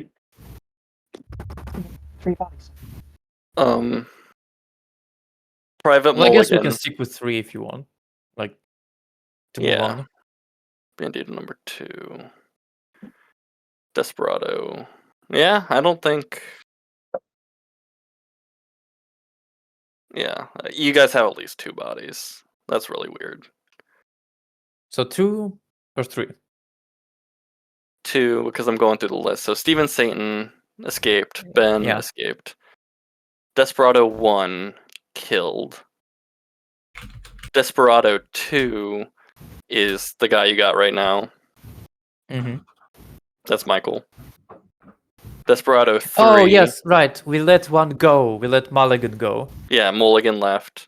Speaker 5: 3 bodies.
Speaker 1: Private
Speaker 2: Well, I guess we
Speaker 1: Mulligan.
Speaker 2: can stick with 3 if you want, like to
Speaker 1: Yeah.
Speaker 2: move on.
Speaker 1: Bandito number 2. Desperado. Yeah, I don't think. Yeah, you guys have at least 2 bodies. That's really weird.
Speaker 2: So 2 or 3?
Speaker 1: 2, because I'm going through the list. So Steven Satan escaped. Ben
Speaker 2: Yeah.
Speaker 1: escaped. Desperado 1 killed. Desperado 2 is the guy you got right now.
Speaker 2: Mm-hmm.
Speaker 1: That's Michael. Desperado 3.
Speaker 2: Oh yes, right. We let one go. We let Mulligan go.
Speaker 1: Yeah, Mulligan left.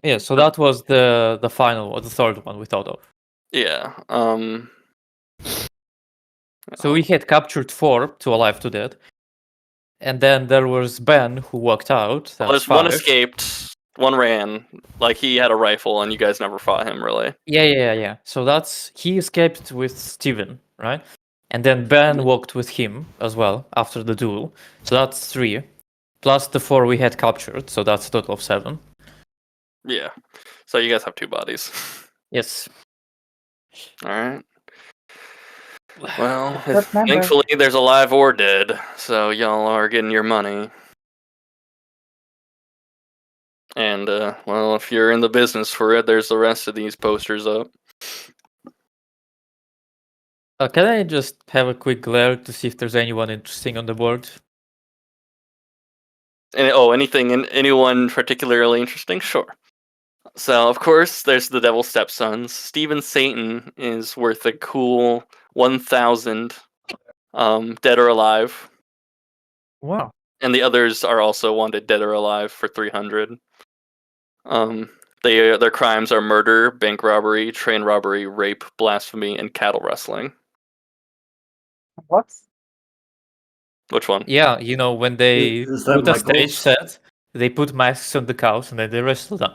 Speaker 2: Yeah, so that was the final one, the third one we thought of.
Speaker 1: Yeah.
Speaker 2: So we had captured 4, 2 alive, 2 dead, And then there was Ben who walked out. That's
Speaker 1: There's one
Speaker 2: 5.
Speaker 1: escaped, one ran. Like he had a rifle, and you guys never fought him really.
Speaker 2: Yeah. So he escaped with Steven, right? And then Ben walked with him as well after the duel. So that's 3. Plus the 4 we had captured, so that's a total of 7.
Speaker 1: Yeah. So you guys have 2 bodies.
Speaker 2: Yes.
Speaker 1: All right. Well,
Speaker 5: Good number.
Speaker 1: thankfully there's alive or dead, so y'all are getting your money. And well, if you're in the business for it, there's the rest of these posters up.
Speaker 2: Can I just have a quick glare to see if there's anyone interesting on the board?
Speaker 1: And anyone particularly interesting? Sure. So of course there's the Devil's Stepsons. Steven Satan is worth a cool 1,000, dead or alive,
Speaker 2: Wow.
Speaker 1: and the others are also wanted dead or alive for 300. Their crimes are murder, bank robbery, train robbery, rape, blasphemy, and cattle rustling.
Speaker 5: What?
Speaker 1: Which one?
Speaker 2: Yeah, when they
Speaker 3: Is that
Speaker 2: put a stage
Speaker 3: Michael's?
Speaker 2: set, they put masks on the cows and then they wrestle them.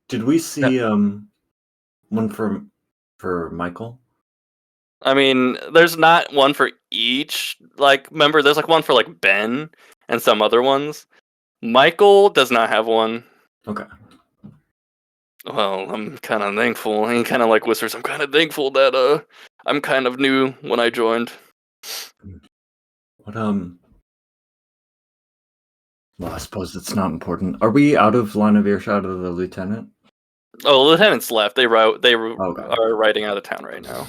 Speaker 3: Did we see one for Michael?
Speaker 1: I mean, there's not one for each. Like, remember, there's like one for like Ben and some other ones. Michael does not have one.
Speaker 3: Okay.
Speaker 1: Well, I'm kind of thankful. He kind of like whispers, I'm kind of thankful that I'm kind of new when I joined.
Speaker 3: What Well, I suppose it's not important. Are we out of line of earshot of the lieutenant?
Speaker 1: Oh, the lieutenant's left. They
Speaker 3: Okay.
Speaker 1: are riding out of town right now.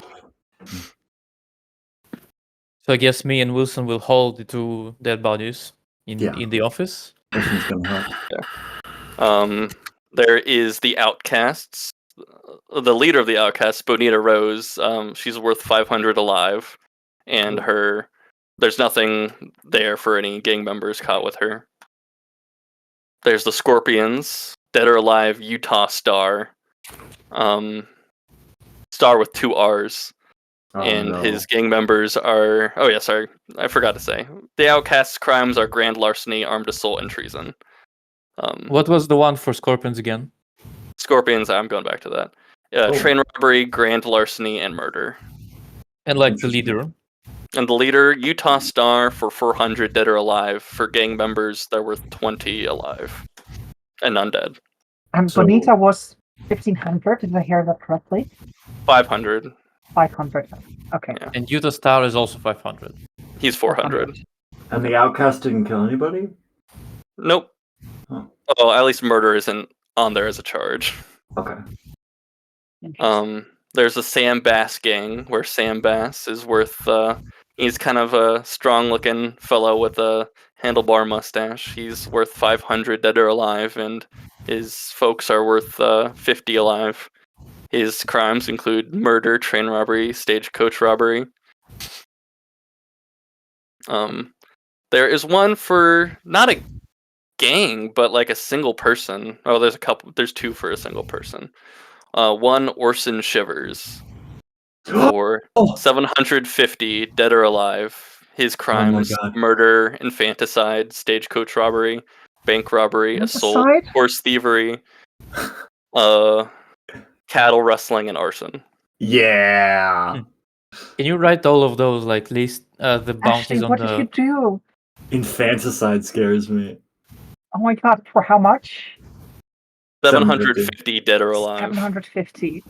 Speaker 2: So I guess me and Wilson will hold the 2 dead bodies in the office.
Speaker 3: Wilson's gonna help.
Speaker 1: There is the Outcasts. The leader of the Outcasts, Bonita Rose. She's worth 500 alive, and there's nothing there for any gang members caught with her. There's the Scorpions, dead or alive Utah Star. Star with 2 R's. And his gang members are... Oh yeah, sorry. I forgot to say. The Outcasts' crimes are grand larceny, armed assault, and treason.
Speaker 2: What was the one for Scorpions again?
Speaker 1: Scorpions, I'm going back to that. Train robbery, grand larceny, and murder.
Speaker 2: And like the leader?
Speaker 1: And the leader, Utah Star, for 400 dead or alive. For gang members, they're worth 20 alive. And undead.
Speaker 5: And Bonita was 1,500, did I hear that correctly?
Speaker 1: 500.
Speaker 5: 500. Okay.
Speaker 1: Yeah.
Speaker 2: And Utah Star is also 500.
Speaker 1: He's 400.
Speaker 3: And the outcast didn't kill anybody?
Speaker 1: Nope.
Speaker 3: Huh.
Speaker 1: Oh, at least murder isn't on there as a charge.
Speaker 3: Okay.
Speaker 1: There's a Sam Bass gang where Sam Bass is worth... he's kind of a strong-looking fellow with a handlebar mustache. He's worth 500 dead or alive, and his folks are worth 50 alive. His crimes include murder, train robbery, stagecoach robbery. There is one for not a gang, but like a single person. Oh, there's a couple. There's 2 for a single person. One Orson Shivers for 750 dead or alive. His crimes: murder, infanticide, stagecoach robbery, bank robbery, assault, horse thievery, cattle rustling, and arson.
Speaker 3: Yeah.
Speaker 2: Can you write all of those, like list the bounties
Speaker 5: Ashley,
Speaker 2: on
Speaker 5: what
Speaker 2: the...
Speaker 5: did you do?
Speaker 3: Infanticide scares me.
Speaker 5: Oh my god, for how much?
Speaker 1: 750 dead or alive.
Speaker 5: 750.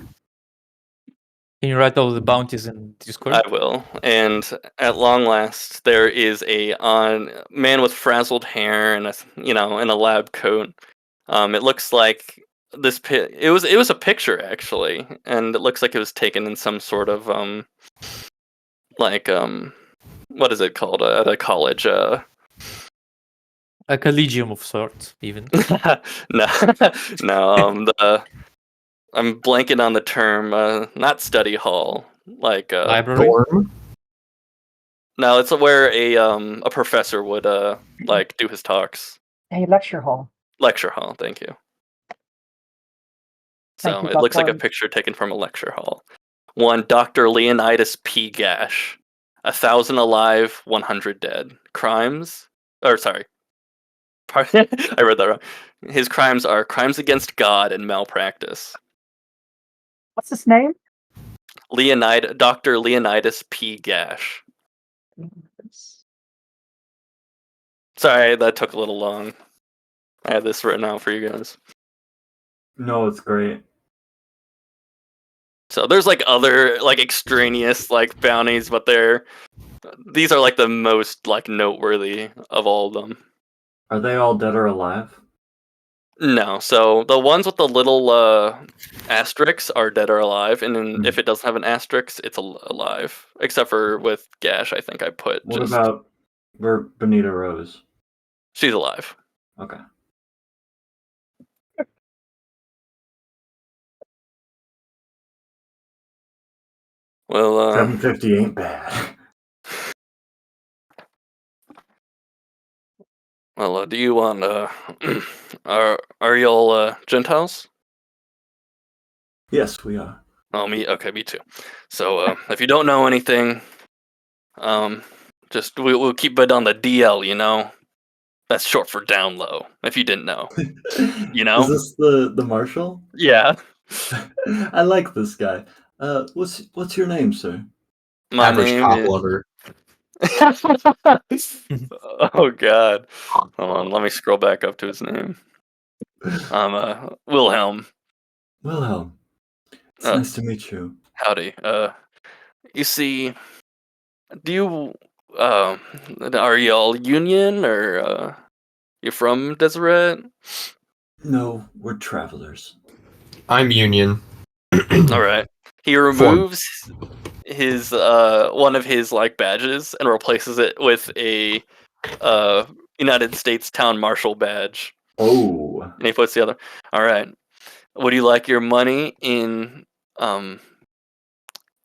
Speaker 2: Can you write all the bounties in Discord?
Speaker 1: I will. And at long last, there is a man with frazzled hair and in a lab coat. It looks like it was a picture actually, and it looks like it was taken in some sort of what is it called at a college?
Speaker 2: A collegium of sorts, even.
Speaker 1: No. I'm blanking on the term. Not study hall, like
Speaker 2: library.
Speaker 4: Dorm?
Speaker 1: No, it's where a professor would like do his talks.
Speaker 5: A lecture hall.
Speaker 1: Lecture hall, thank you. So it looks like a picture taken from a lecture hall. One Dr. Leonidas P. Gash. 1,000 alive, 100 dead. Crimes, or sorry, I read that wrong. His crimes are crimes against God and malpractice.
Speaker 5: What's his name?
Speaker 1: Dr. Leonidas P. Gash. Sorry, that took a little long. I had this written out for you guys.
Speaker 3: No, it's great.
Speaker 1: So there's like other like extraneous like bounties, but these are like the most like noteworthy of all of them.
Speaker 3: Are they all dead or alive?
Speaker 1: No, so the ones with the little asterisks are dead or alive, and then if it doesn't have an asterisk, it's alive. Except for with Gash, I think I put
Speaker 3: What
Speaker 1: just
Speaker 3: about Benita Rose?
Speaker 1: she's alive.
Speaker 3: Okay.
Speaker 1: Well,
Speaker 3: 750 ain't bad.
Speaker 1: well, do you want are y'all Gentiles?
Speaker 3: Yes, we are.
Speaker 1: Oh, me too. So, if you don't know anything, just we'll keep it on the DL, you know? That's short for down low, if you didn't know. You know?
Speaker 3: Is this the marshal?
Speaker 1: Yeah.
Speaker 3: I like this guy. What's your name, sir?
Speaker 1: My
Speaker 4: Average
Speaker 1: name
Speaker 4: cop
Speaker 1: is
Speaker 4: lover.
Speaker 1: Oh god. Hold on, let me scroll back up to his name. I'm Wilhelm.
Speaker 3: Wilhelm. It's
Speaker 1: Uh,
Speaker 3: nice to meet you.
Speaker 1: Howdy. You see, do you are y'all Union or you from Deseret?
Speaker 3: No, we're travelers.
Speaker 4: I'm Union.
Speaker 1: All right. He removes his one of his like badges and replaces it with a United States Town Marshal badge.
Speaker 3: Oh.
Speaker 1: And he puts the other. All right. Would you like your money in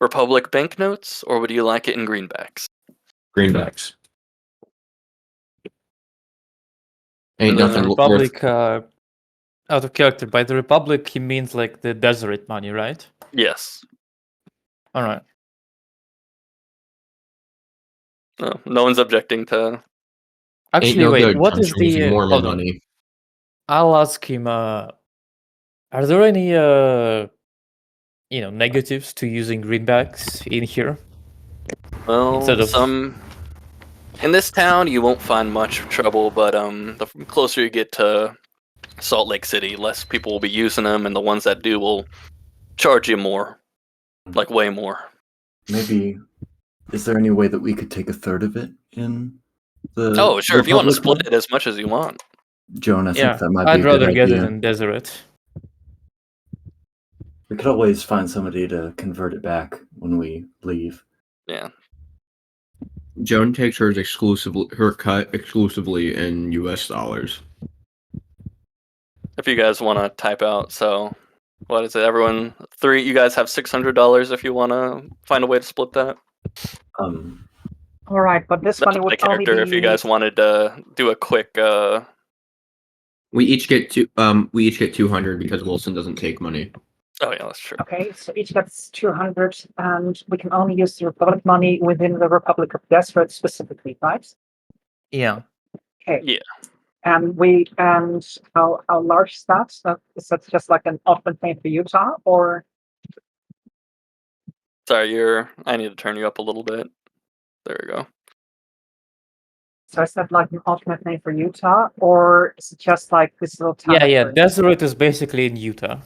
Speaker 1: Republic banknotes, or would you like it in greenbacks?
Speaker 4: Greenbacks. Ain't
Speaker 1: The
Speaker 4: nothing worth.
Speaker 2: Republic, out of character. By the Republic, he means like the Deseret money, right?
Speaker 1: Yes.
Speaker 2: All right.
Speaker 1: No one's objecting to.
Speaker 4: Ain't
Speaker 2: Actually,
Speaker 4: no
Speaker 2: wait.
Speaker 4: good
Speaker 2: What is
Speaker 4: countries
Speaker 2: the?
Speaker 4: Mormon
Speaker 2: Hold on.
Speaker 4: money.
Speaker 2: I'll ask him. Are there any negatives to using greenbacks in here?
Speaker 1: Well,
Speaker 2: Instead of
Speaker 1: some in this town you won't find much trouble, but the closer you get to Salt Lake City, less people will be using them, and the ones that do will charge you more, like way more.
Speaker 3: Maybe. Is there any way that we could take a third of it in the?
Speaker 1: Oh, sure. If you want to
Speaker 3: Republic
Speaker 1: split it as much as you want.
Speaker 3: Joan, I
Speaker 2: yeah,
Speaker 3: think that might
Speaker 2: I'd
Speaker 3: be a good
Speaker 2: rather get it
Speaker 3: idea.
Speaker 2: in Deseret.
Speaker 3: We could always find somebody to convert it back when we leave.
Speaker 1: Yeah.
Speaker 4: Joan takes her cut exclusively in U.S. dollars.
Speaker 1: If you guys want to type out, so what is it? Everyone, you guys have $600 if you want to find a way to split that.
Speaker 5: All right, but this
Speaker 1: That's
Speaker 5: money
Speaker 1: my
Speaker 5: would only
Speaker 1: character.
Speaker 5: be.
Speaker 1: If you guys wanted to do a quick,
Speaker 4: We each get 200 because Wilson doesn't take money.
Speaker 1: oh yeah, that's true.
Speaker 5: Okay, so each gets 200, and we can only use the Republic money within the Republic of Deseret specifically, right?
Speaker 2: Yeah.
Speaker 5: Okay.
Speaker 1: Yeah.
Speaker 5: And how large is that? Is that just like an ultimate thing for Utah, or?
Speaker 1: Sorry, I need to turn you up a little bit. There we go.
Speaker 5: So is that like an ultimate thing for Utah, or is it just like this little town?
Speaker 2: Yeah. Deseret is basically in Utah.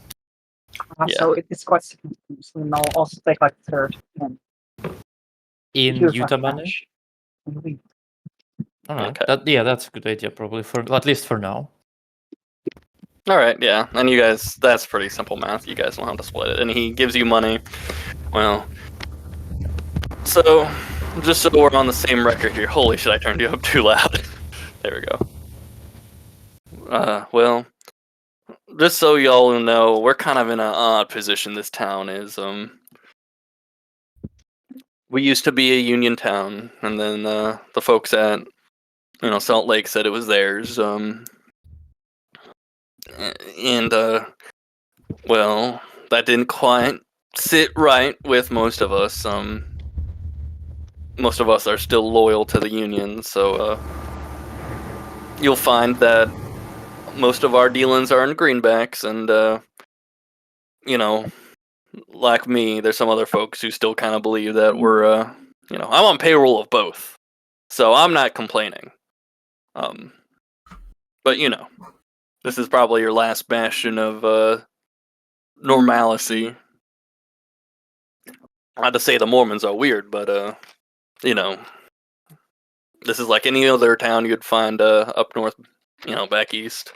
Speaker 5: So it's quite significant. So I'll also take like a third.
Speaker 2: In Utah money?
Speaker 5: money.
Speaker 2: All right.
Speaker 1: Okay.
Speaker 2: That's a good idea, probably for at least for now.
Speaker 1: All right, yeah, and you guys, that's pretty simple math. You guys know how to split it, and he gives you money. Well, so just so we're on the same record here. Holy shit, I turned you up too loud. There we go. Well, just so y'all know, we're kind of in an odd position. This town is. We used to be a union town, and then the folks at Salt Lake said it was theirs. And well, that didn't quite sit right with most of us. most of us are still loyal to the Union, so you'll find that most of our dealings are in greenbacks, and like me, there's some other folks who still kind of believe that we're, I'm on payroll of both, so I'm not complaining. But this is probably your last bastion of normalcy. Not to say the Mormons are weird, but this is like any other town you'd find up north, back east.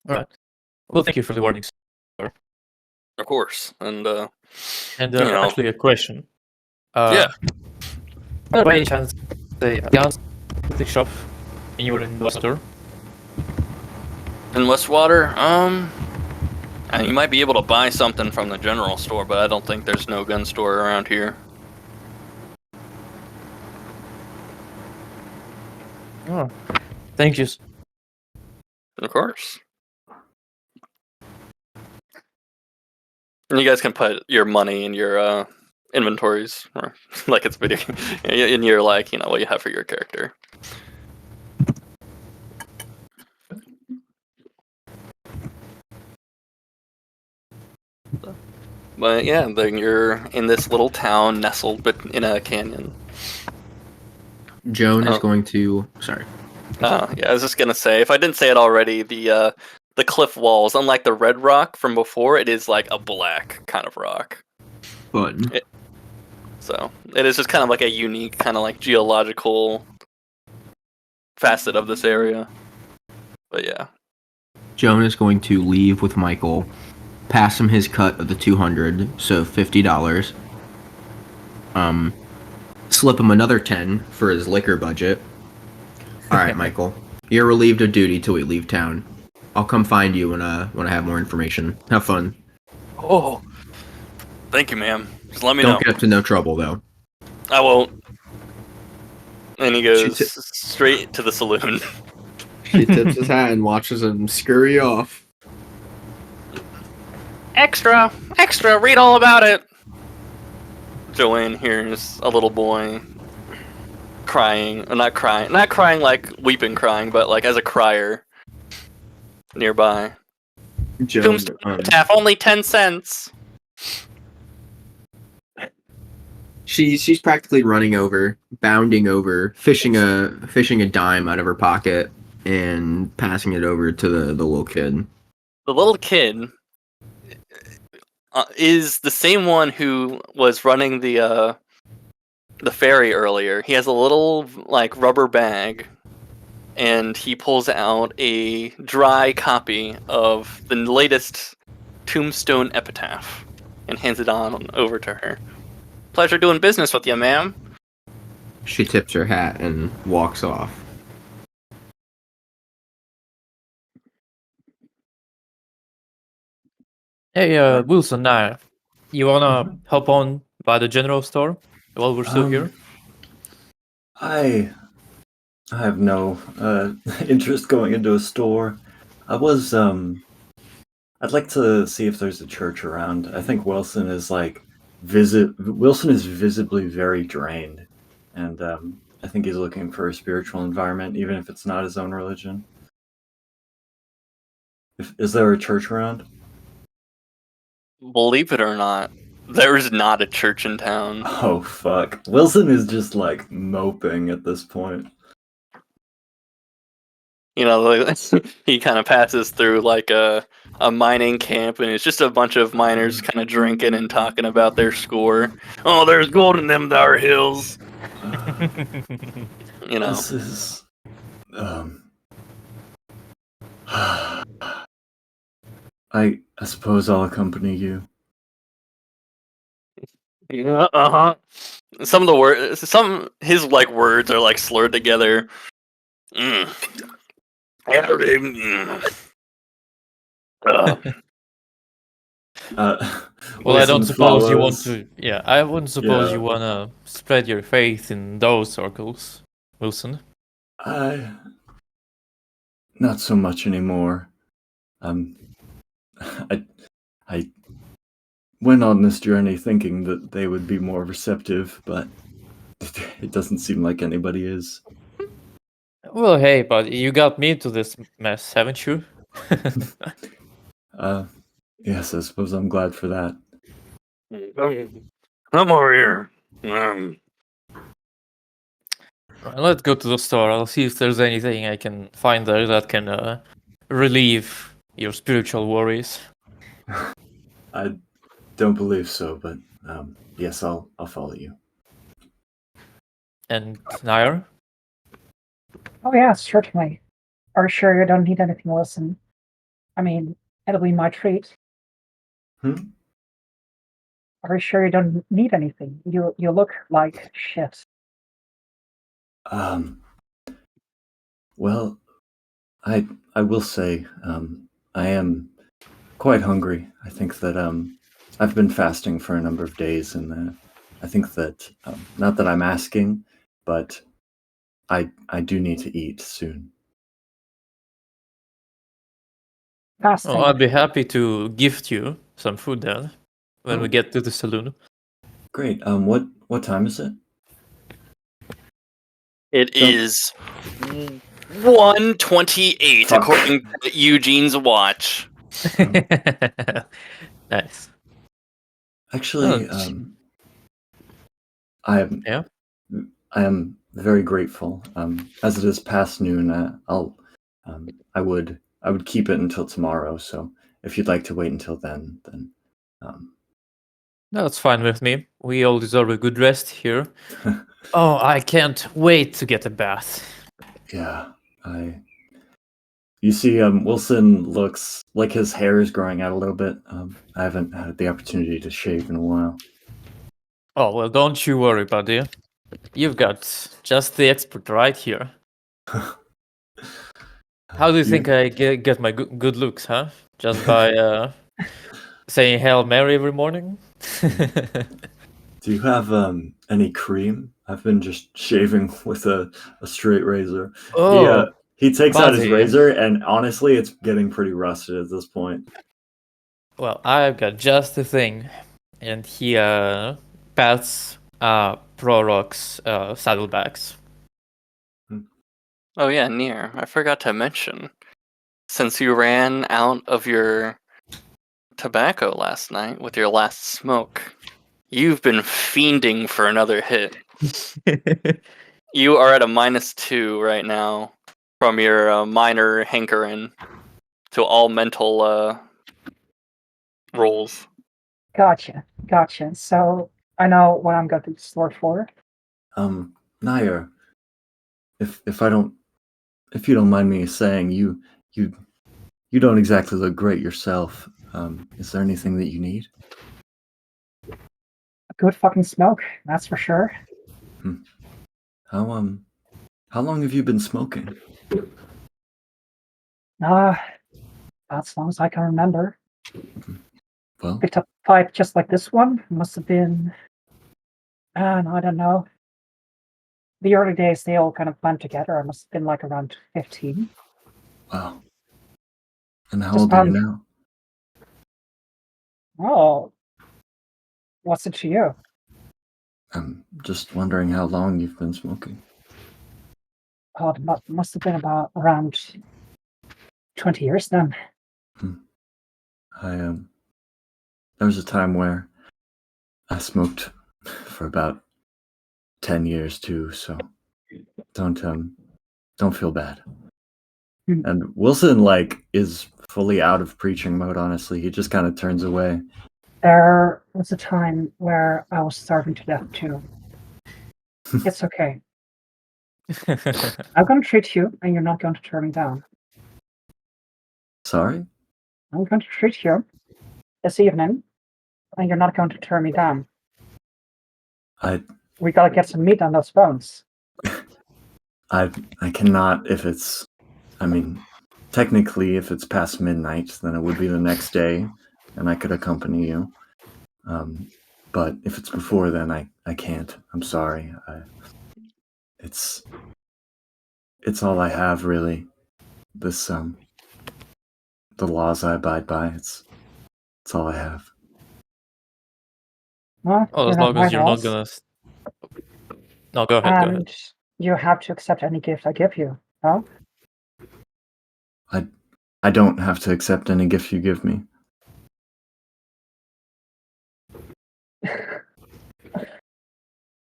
Speaker 2: All right. Well, thank you for the warnings.
Speaker 1: Of course, and
Speaker 2: actually, a question.
Speaker 1: yeah.
Speaker 2: By any chance, the diagnostic shop in your investor?
Speaker 1: In Westwater, you might be able to buy something from the general store, but I don't think there's no gun store around here.
Speaker 2: Oh, thank you.
Speaker 1: Of course. And you guys can put your money in your inventories, or like it's video, in your what you have for your character. But yeah, then you're in this little town nestled in a canyon.
Speaker 4: Joan is going to. Sorry.
Speaker 1: Yeah, I was just gonna say, if I didn't say it already, the cliff walls, unlike the red rock from before, it is like a black kind of rock.
Speaker 4: Fun.
Speaker 1: So it is just kind of like a unique kind of like geological facet of this area. But yeah.
Speaker 4: Joan is going to leave with Michael, pass him his cut of the 200, so $50. Slip him another 10 for his liquor budget. All right, Michael, you're relieved of duty till we leave town. I'll come find you when I have more information. Have fun.
Speaker 1: Oh, thank you, ma'am. Just let me know.
Speaker 4: Don't get up to no trouble though.
Speaker 1: I won't. And he goes straight to the saloon.
Speaker 4: She tips his hat and watches him scurry off.
Speaker 1: Extra! Extra! Read all about it! Joanne hears a little boy crying. Not crying like weeping crying, but like as a crier nearby.
Speaker 4: Joan,
Speaker 1: Epitaph, only 10 cents!
Speaker 4: She's practically running over, bounding over, fishing a dime out of her pocket and passing it over to the little kid.
Speaker 1: The little kid is the same one who was running the ferry earlier. He has a little like rubber bag, and he pulls out a dry copy of the latest Tombstone Epitaph and hands it on over to her. Pleasure doing business with you, ma'am.
Speaker 4: She tips her hat and walks off.
Speaker 2: Hey, Wilson, now, you wanna hop on by the general store while we're still here?
Speaker 3: I have no interest going into a store. I'd like to see if there's a church around. I think Wilson is visibly very drained, and I think he's looking for a spiritual environment, even if it's not his own religion. Is there a church around?
Speaker 1: Believe it or not, there's not a church in town.
Speaker 3: Oh fuck! Wilson is just like moping at this point.
Speaker 1: He kind of passes through like a mining camp, and it's just a bunch of miners kind of drinking and talking about their score. Oh, there's gold in them there hills.
Speaker 3: This is I suppose I'll accompany you.
Speaker 1: Yeah, Some of the words, his like words are like slurred together. Mm.
Speaker 2: Well, I don't
Speaker 3: Wilson
Speaker 2: suppose you want
Speaker 3: follows.
Speaker 2: to. Yeah, I wouldn't suppose
Speaker 3: Yeah.
Speaker 2: you wanna spread your faith in those circles, Wilson.
Speaker 3: Not so much anymore. I went on this journey thinking that they would be more receptive, but it doesn't seem like anybody is.
Speaker 2: Well, hey, but you got me to this mess, haven't you?
Speaker 3: Yes, I suppose I'm glad for that.
Speaker 1: Come over here.
Speaker 2: Right, let's go to the store. I'll see if there's anything I can find there that can relieve your spiritual worries.
Speaker 3: I don't believe so, but yes, I'll follow you.
Speaker 2: And Nair?
Speaker 5: Oh yeah, certainly. Are you sure you don't need anything, Wilson? I mean, it'll be my treat.
Speaker 3: Hmm?
Speaker 5: Are you sure you don't need anything? You look like shit.
Speaker 3: Well, I will say, I am quite hungry. I think that I've been fasting for a number of days, and I think that not that I'm asking, but I do need to eat soon.
Speaker 5: Fasting.
Speaker 2: Oh, I'd be happy to gift you some food then when we
Speaker 3: Oh.
Speaker 2: get to the saloon.
Speaker 3: Great. What time is it?
Speaker 1: It
Speaker 3: Don't-
Speaker 1: is 1:28
Speaker 3: Fuck.
Speaker 1: according to Eugene's watch.
Speaker 2: Nice.
Speaker 3: Actually,
Speaker 2: Oh,
Speaker 3: I am
Speaker 2: yeah.
Speaker 3: I am very grateful. As it is past noon, I would keep it until tomorrow. So if you'd like to wait until then,
Speaker 2: That's fine with me. We all deserve a good rest here. Oh, I can't wait to get a bath.
Speaker 3: yeah, You see, Wilson looks like his hair is growing out a little bit. I haven't had the opportunity to shave in a while.
Speaker 2: Oh, well, don't you worry, buddy. You've got just the expert right here. How do you think I get my good looks, huh? Just by saying Hail Mary every morning?
Speaker 3: Do you have any cream? I've been just shaving with a straight razor.
Speaker 2: Oh,
Speaker 3: He takes out his
Speaker 2: buddy.
Speaker 3: razor, and honestly, it's getting pretty rusted at this point.
Speaker 2: Well, I've got just the thing. And he pats Prorok's saddlebags.
Speaker 1: Oh yeah, Near. I forgot to mention. Since you ran out of your tobacco last night with your last smoke, you've been fiending for another hit. You are at a -2 right now from your minor hankering to all mental rolls.
Speaker 5: Gotcha. So I know what I'm going to the store for.
Speaker 3: Nair, if you don't mind me saying, you don't exactly look great yourself. Is there anything that you need?
Speaker 5: A good fucking smoke, that's for sure.
Speaker 3: How long have you been smoking?
Speaker 5: About as long as I can remember.
Speaker 3: Well,
Speaker 5: Picked up a pipe just like this one. Must have been, I don't know. The early days, they all kind of blend together. I must have been like around 15.
Speaker 3: wow. And how
Speaker 5: Just
Speaker 3: old are you now?
Speaker 5: Oh, what's it to you?
Speaker 3: I'm just wondering how long you've been smoking.
Speaker 5: Oh, it must have been about around 20 years then.
Speaker 3: There was a time where I smoked for about 10 years too, so don't feel bad. And Wilson is fully out of preaching mode, honestly. He just kind of turns away.
Speaker 5: There was a time where I was starving to death too. It's okay. I'm going to treat you, and you're not going to turn me down.
Speaker 3: Sorry?
Speaker 5: I'm going to treat you this evening, and you're not going to turn me down. We gotta get some meat on those bones.
Speaker 3: I cannot if it's, I mean, technically if it's past midnight, then it would be the next day, and I could accompany you. But if it's before then, I can't. I'm sorry. It's all I have, really. This the laws I abide by. It's all I have.
Speaker 5: Well,
Speaker 2: Well,
Speaker 5: you're
Speaker 2: as
Speaker 5: not
Speaker 2: long
Speaker 5: my
Speaker 2: as you're not
Speaker 5: boss,
Speaker 2: gonna. No, go ahead. Go ahead.
Speaker 5: and you have to accept any gift I give you. No?
Speaker 3: I don't have to accept any gift you give me.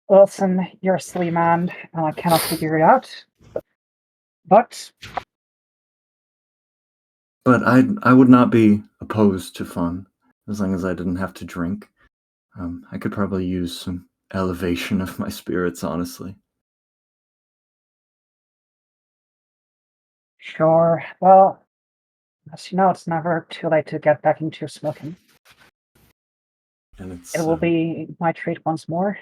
Speaker 5: Wilson, you're a silly man, and I cannot figure it out. But
Speaker 3: I would not be opposed to fun as long as I didn't have to drink. I could probably use some elevation of my spirits, honestly.
Speaker 5: sure, well, as you know, it's never too late to get back into smoking.
Speaker 3: And it's
Speaker 5: It will be my treat once more.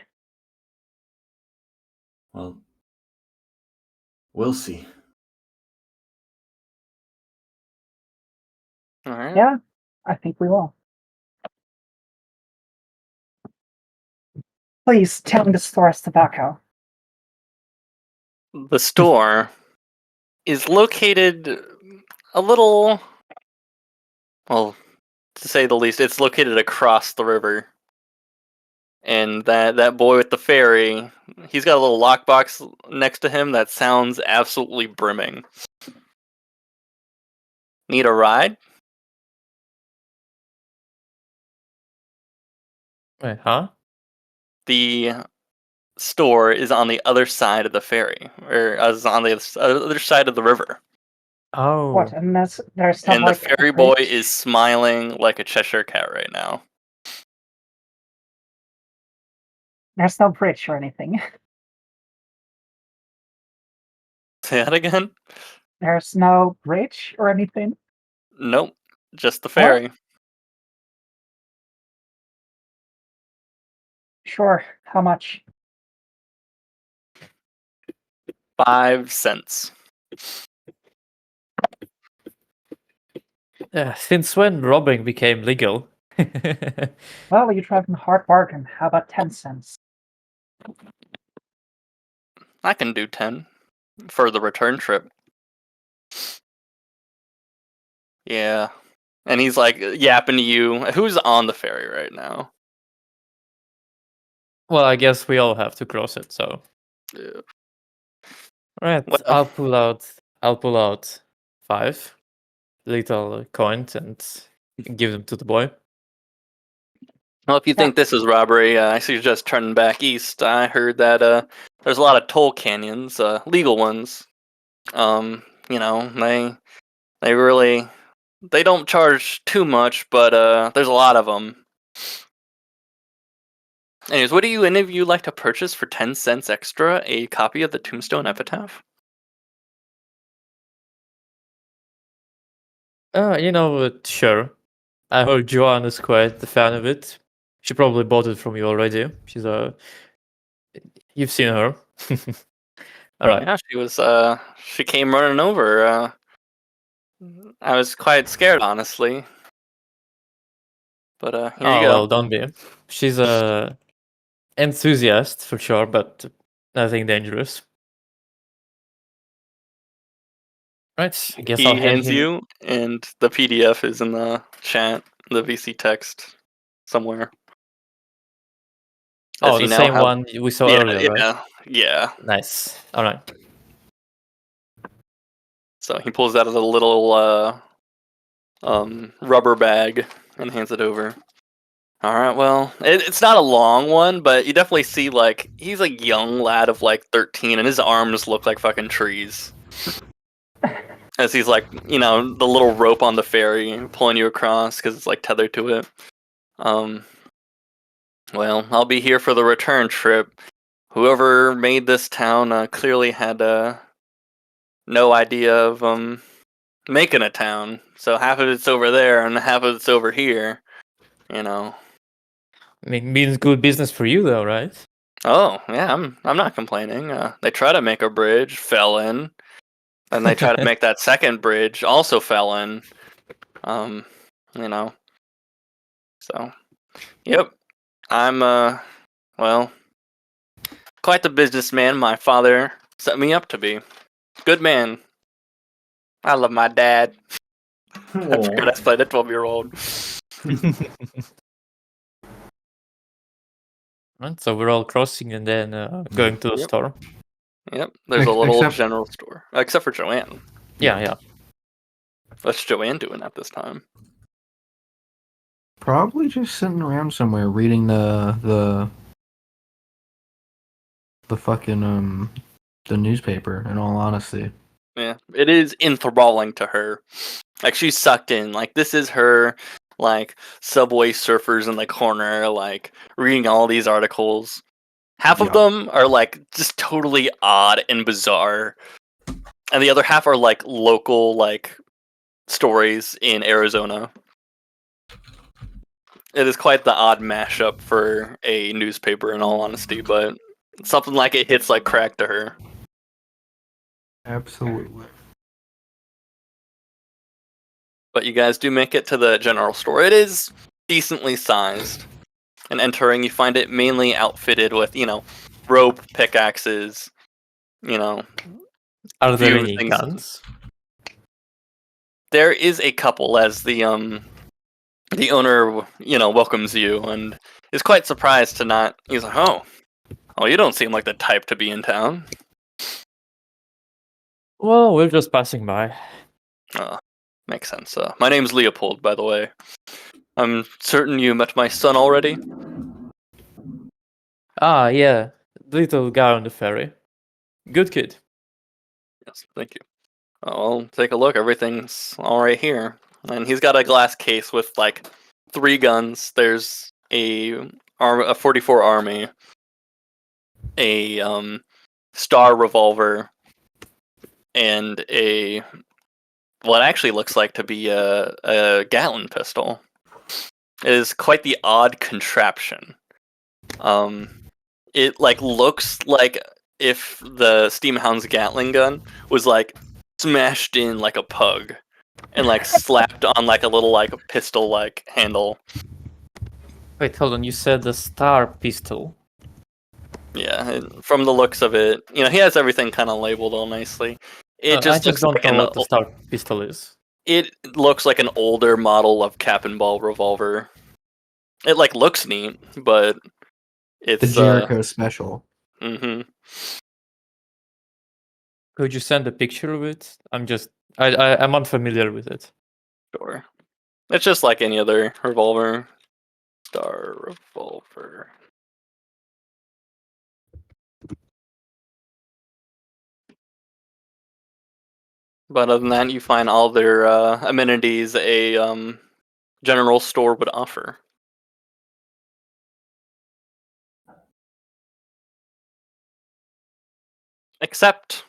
Speaker 3: well, we'll see.
Speaker 1: All right.
Speaker 5: Yeah, I think we will. Please tell me the store's tobacco.
Speaker 1: The store is located a little, well, to say the least, it's located across the river. And that boy with the ferry, he's got a little lockbox next to him that sounds absolutely brimming. Need a ride?
Speaker 2: Wait, huh?
Speaker 1: The store is on the other side of the ferry, or is on the other side of the river.
Speaker 2: Oh.
Speaker 5: What? And there's not
Speaker 1: And the
Speaker 5: like a
Speaker 1: ferry boy
Speaker 5: bridge?
Speaker 1: is smiling like a Cheshire cat right now.
Speaker 5: There's no bridge or anything.
Speaker 1: Say that again?
Speaker 5: There's no bridge or anything.
Speaker 1: Nope, just the ferry.
Speaker 5: Sure. How much?
Speaker 1: 5 cents.
Speaker 2: Since when robbing became legal?
Speaker 5: Well, you're driving a hard bargain. How about 10 cents?
Speaker 1: I can do 10 for the return trip. Yeah. And he's like yapping to you. Who's on the ferry right now?
Speaker 2: Well, I guess we all have to cross it, so.
Speaker 1: Yeah.
Speaker 2: Right,
Speaker 1: Well,
Speaker 2: I'll pull out 5 little coins and give them to the boy.
Speaker 1: well, if you think this is robbery, I suggest turning back east. I heard that there's a lot of toll canyons, legal ones. You know, they really they don't charge too much, but there's a lot of them. Anyways, what do any of you like to purchase for 10 cents extra? A copy of the Tombstone Epitaph?
Speaker 2: Sure. I heard Joanne is quite a fan of it. She probably bought it from you already. You've seen her. All right.
Speaker 1: Yeah, she came running over. I was quite scared, honestly. But here you
Speaker 2: Oh
Speaker 1: go.
Speaker 2: well, don't be. She's a enthusiast for sure, but nothing dangerous. Right. I guess
Speaker 1: He
Speaker 2: I'll hand
Speaker 1: hands
Speaker 2: him.
Speaker 1: you, and the PDF is in the chat, the VC text somewhere.
Speaker 2: Oh,
Speaker 1: As you
Speaker 2: the
Speaker 1: now
Speaker 2: same
Speaker 1: have,
Speaker 2: one we saw
Speaker 1: yeah,
Speaker 2: earlier, right?
Speaker 1: yeah.
Speaker 2: Nice. All right.
Speaker 1: So he pulls out a little rubber bag and hands it over. All right, well, it's not a long one, but you definitely see like he's a young lad of like 13, and his arms look like fucking trees. As he's like, the little rope on the ferry pulling you across because it's like tethered to it. Well, I'll be here for the return trip. Whoever made this town clearly had no idea of making a town. So half of it's over there and half of it's over here. You know.
Speaker 2: I mean, means good business for you, though, right?
Speaker 1: Oh yeah, I'm not complaining. They tried to make a bridge, fell in, and they tried to make that second bridge, also fell in. You know. So, yep, I'm well, quite the businessman my father set me up to be. Good man. I love my dad. I forgot I played a 12-year-old.
Speaker 2: Right, so we're all crossing and then going to the
Speaker 1: Yep.
Speaker 2: store.
Speaker 1: Yep, there's a little
Speaker 4: Except-
Speaker 1: general store. Except for Joanne.
Speaker 2: Yeah.
Speaker 1: What's Joanne doing at this time?
Speaker 4: Probably just sitting around somewhere reading the fucking the newspaper. In all honesty,
Speaker 1: Yeah, it is enthralling to her. Like, she's sucked in. Like, this is her, like, Subway Surfers in the corner, like, reading all these articles. Half of
Speaker 4: Yeah.
Speaker 1: them are, like, just totally odd and bizarre. And the other half are, like, local, like, stories in Arizona. It is quite the odd mashup for a newspaper, in all honesty, but something like it hits like crack to her.
Speaker 4: absolutely.
Speaker 1: But you guys do make it to the general store. It is decently sized. And entering, you find it mainly outfitted with, rope, pickaxes,
Speaker 2: Are there
Speaker 1: few
Speaker 2: any
Speaker 1: things.
Speaker 2: guns?
Speaker 1: There is a couple as the owner, welcomes you and is quite surprised to not. He's like, oh, you don't seem like the type to be in town.
Speaker 2: Well, we're just passing by.
Speaker 1: Makes sense. My name's Leopold, by the way. I'm certain you met my son already.
Speaker 2: Ah, yeah, the little guy on the ferry. Good kid.
Speaker 1: Yes, thank you. Well, take a look. Everything's all right here. And he's got a glass case with like 3 guns. There's a 44 Army, a Star revolver, and a what actually looks like to be a Gatlin pistol. It is quite the odd contraption. It like looks like if the Steamhound's Gatling gun was like smashed in like a pug and like slapped on like a little like pistol like handle.
Speaker 2: Wait, hold on. You said the Star pistol.
Speaker 1: Yeah, from the looks of it, he has everything kind of labeled all nicely. It
Speaker 2: I
Speaker 1: just
Speaker 2: just
Speaker 1: looks
Speaker 2: don't
Speaker 1: like
Speaker 2: know what the Star pistol is.
Speaker 1: it looks like an older model of cap and ball revolver. It like looks neat, but
Speaker 4: The
Speaker 1: it's
Speaker 4: Jericho special.
Speaker 1: Mm-hmm.
Speaker 2: Could you send a picture of it? I'm unfamiliar with it.
Speaker 1: Sure. It's just like any other revolver. Star revolver. But other than that, you find all their amenities a general store would offer. Except,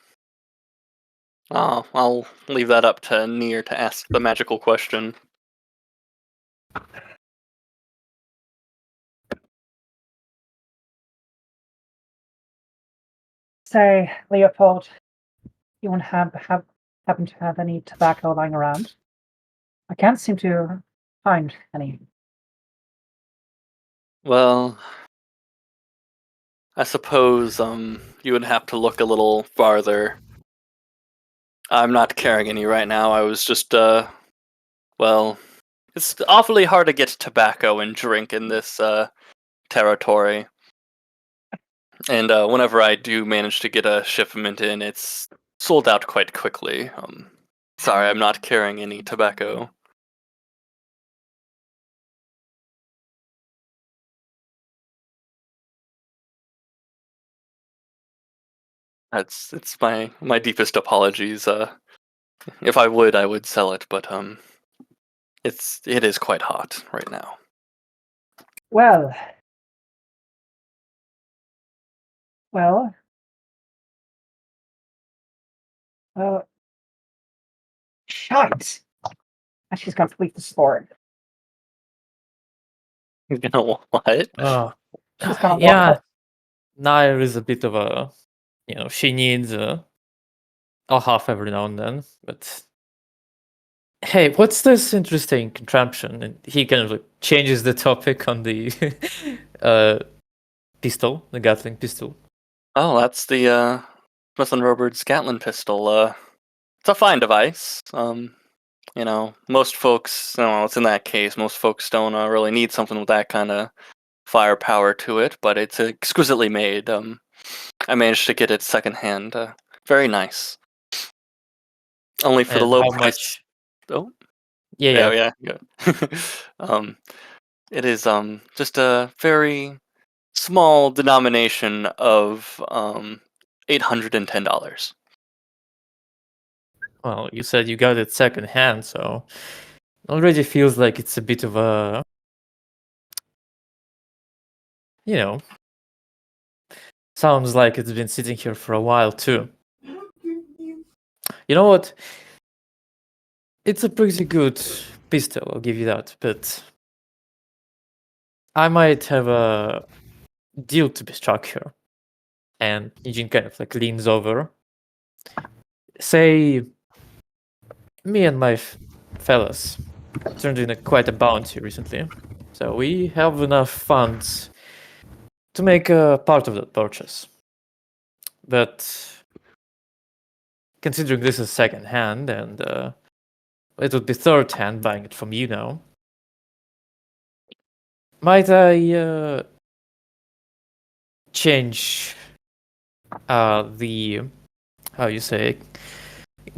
Speaker 1: I'll leave that up to Nier to ask the magical question.
Speaker 5: Say, Leopold, you won't happen to have any tobacco lying around? I can't seem to find any.
Speaker 1: Well, I suppose you would have to look a little farther. I'm not carrying any right now. I was just well, it's awfully hard to get tobacco and drink in this territory. And whenever I do manage to get a shipment in, it's sold out quite quickly. Sorry, I'm not carrying any tobacco. It's my deepest apologies. If I would sell it, but it is quite hot right now.
Speaker 5: Well, uh, shite. And she's going to leave the store.
Speaker 1: You know what?
Speaker 2: Oh,
Speaker 5: She's gonna walk
Speaker 2: yeah.
Speaker 5: out.
Speaker 2: Nair is a bit of a, she needs a half every now and then. But hey, what's this interesting contraption? And he kind of like changes the topic on the pistol, the Gatling pistol.
Speaker 1: Oh, that's the Smith & Roberts Gatlin pistol. It's a fine device. Most folks, it's in that case, most folks don't really need something with that kind of firepower to it, but it's exquisitely made. I managed to get it secondhand. Very nice. Only for the
Speaker 2: And
Speaker 1: low
Speaker 2: how
Speaker 1: price.
Speaker 2: much?
Speaker 1: Oh,
Speaker 2: Yeah.
Speaker 1: yeah. It is just a very small denomination of $810.
Speaker 2: Well, you said you got it secondhand, so it already feels like it's a bit of a, sounds like it's been sitting here for a while too. You know what? It's a pretty good pistol, I'll give you that, but I might have a deal to be struck here. And Eugene kind of like leans over. Say, me and my fellas turned in quite a bounty recently, so we have enough funds to make a part of that purchase. But considering this is second hand and it would be third hand buying it from you now, might I change the, how you say,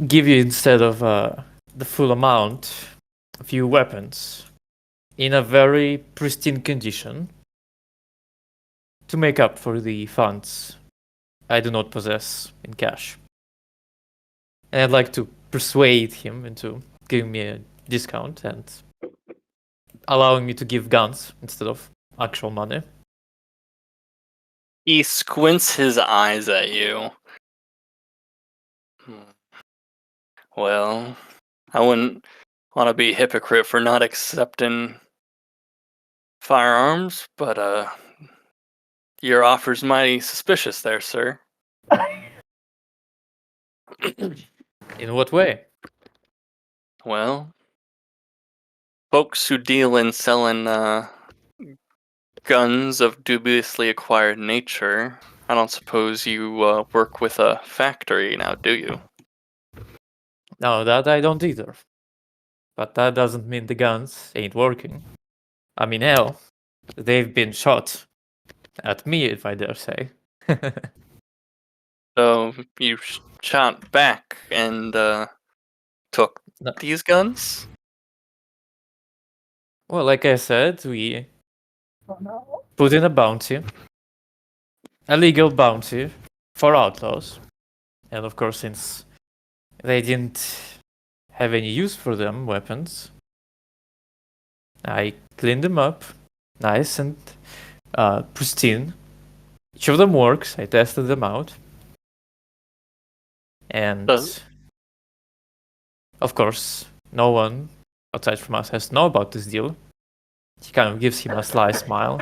Speaker 2: give you instead of the full amount a few weapons in a very pristine condition to make up for the funds I do not possess in cash. And I'd like to persuade him into giving me a discount and allowing me to give guns instead of actual money.
Speaker 1: He squints his eyes at you. Well, I wouldn't want to be a hypocrite for not accepting firearms, but your offer's mighty suspicious there, sir.
Speaker 2: In what way?
Speaker 1: Well, folks who deal in selling guns of dubiously acquired nature, I don't suppose you work with a factory now, do you?
Speaker 2: No, that I don't either. But that doesn't mean the guns ain't working. I mean, hell, they've been shot at me, if I dare say.
Speaker 1: So you shot back and took
Speaker 2: No.
Speaker 1: these guns?
Speaker 2: Well, like I said, we
Speaker 5: Oh no.
Speaker 2: put in a bounty, a legal bounty for outlaws. And of course, since they didn't have any use for them weapons, I cleaned them up, nice and pristine. Each of them works. I tested them out. And of course, no one outside from us has to know about this deal. He kind of gives him a sly smile.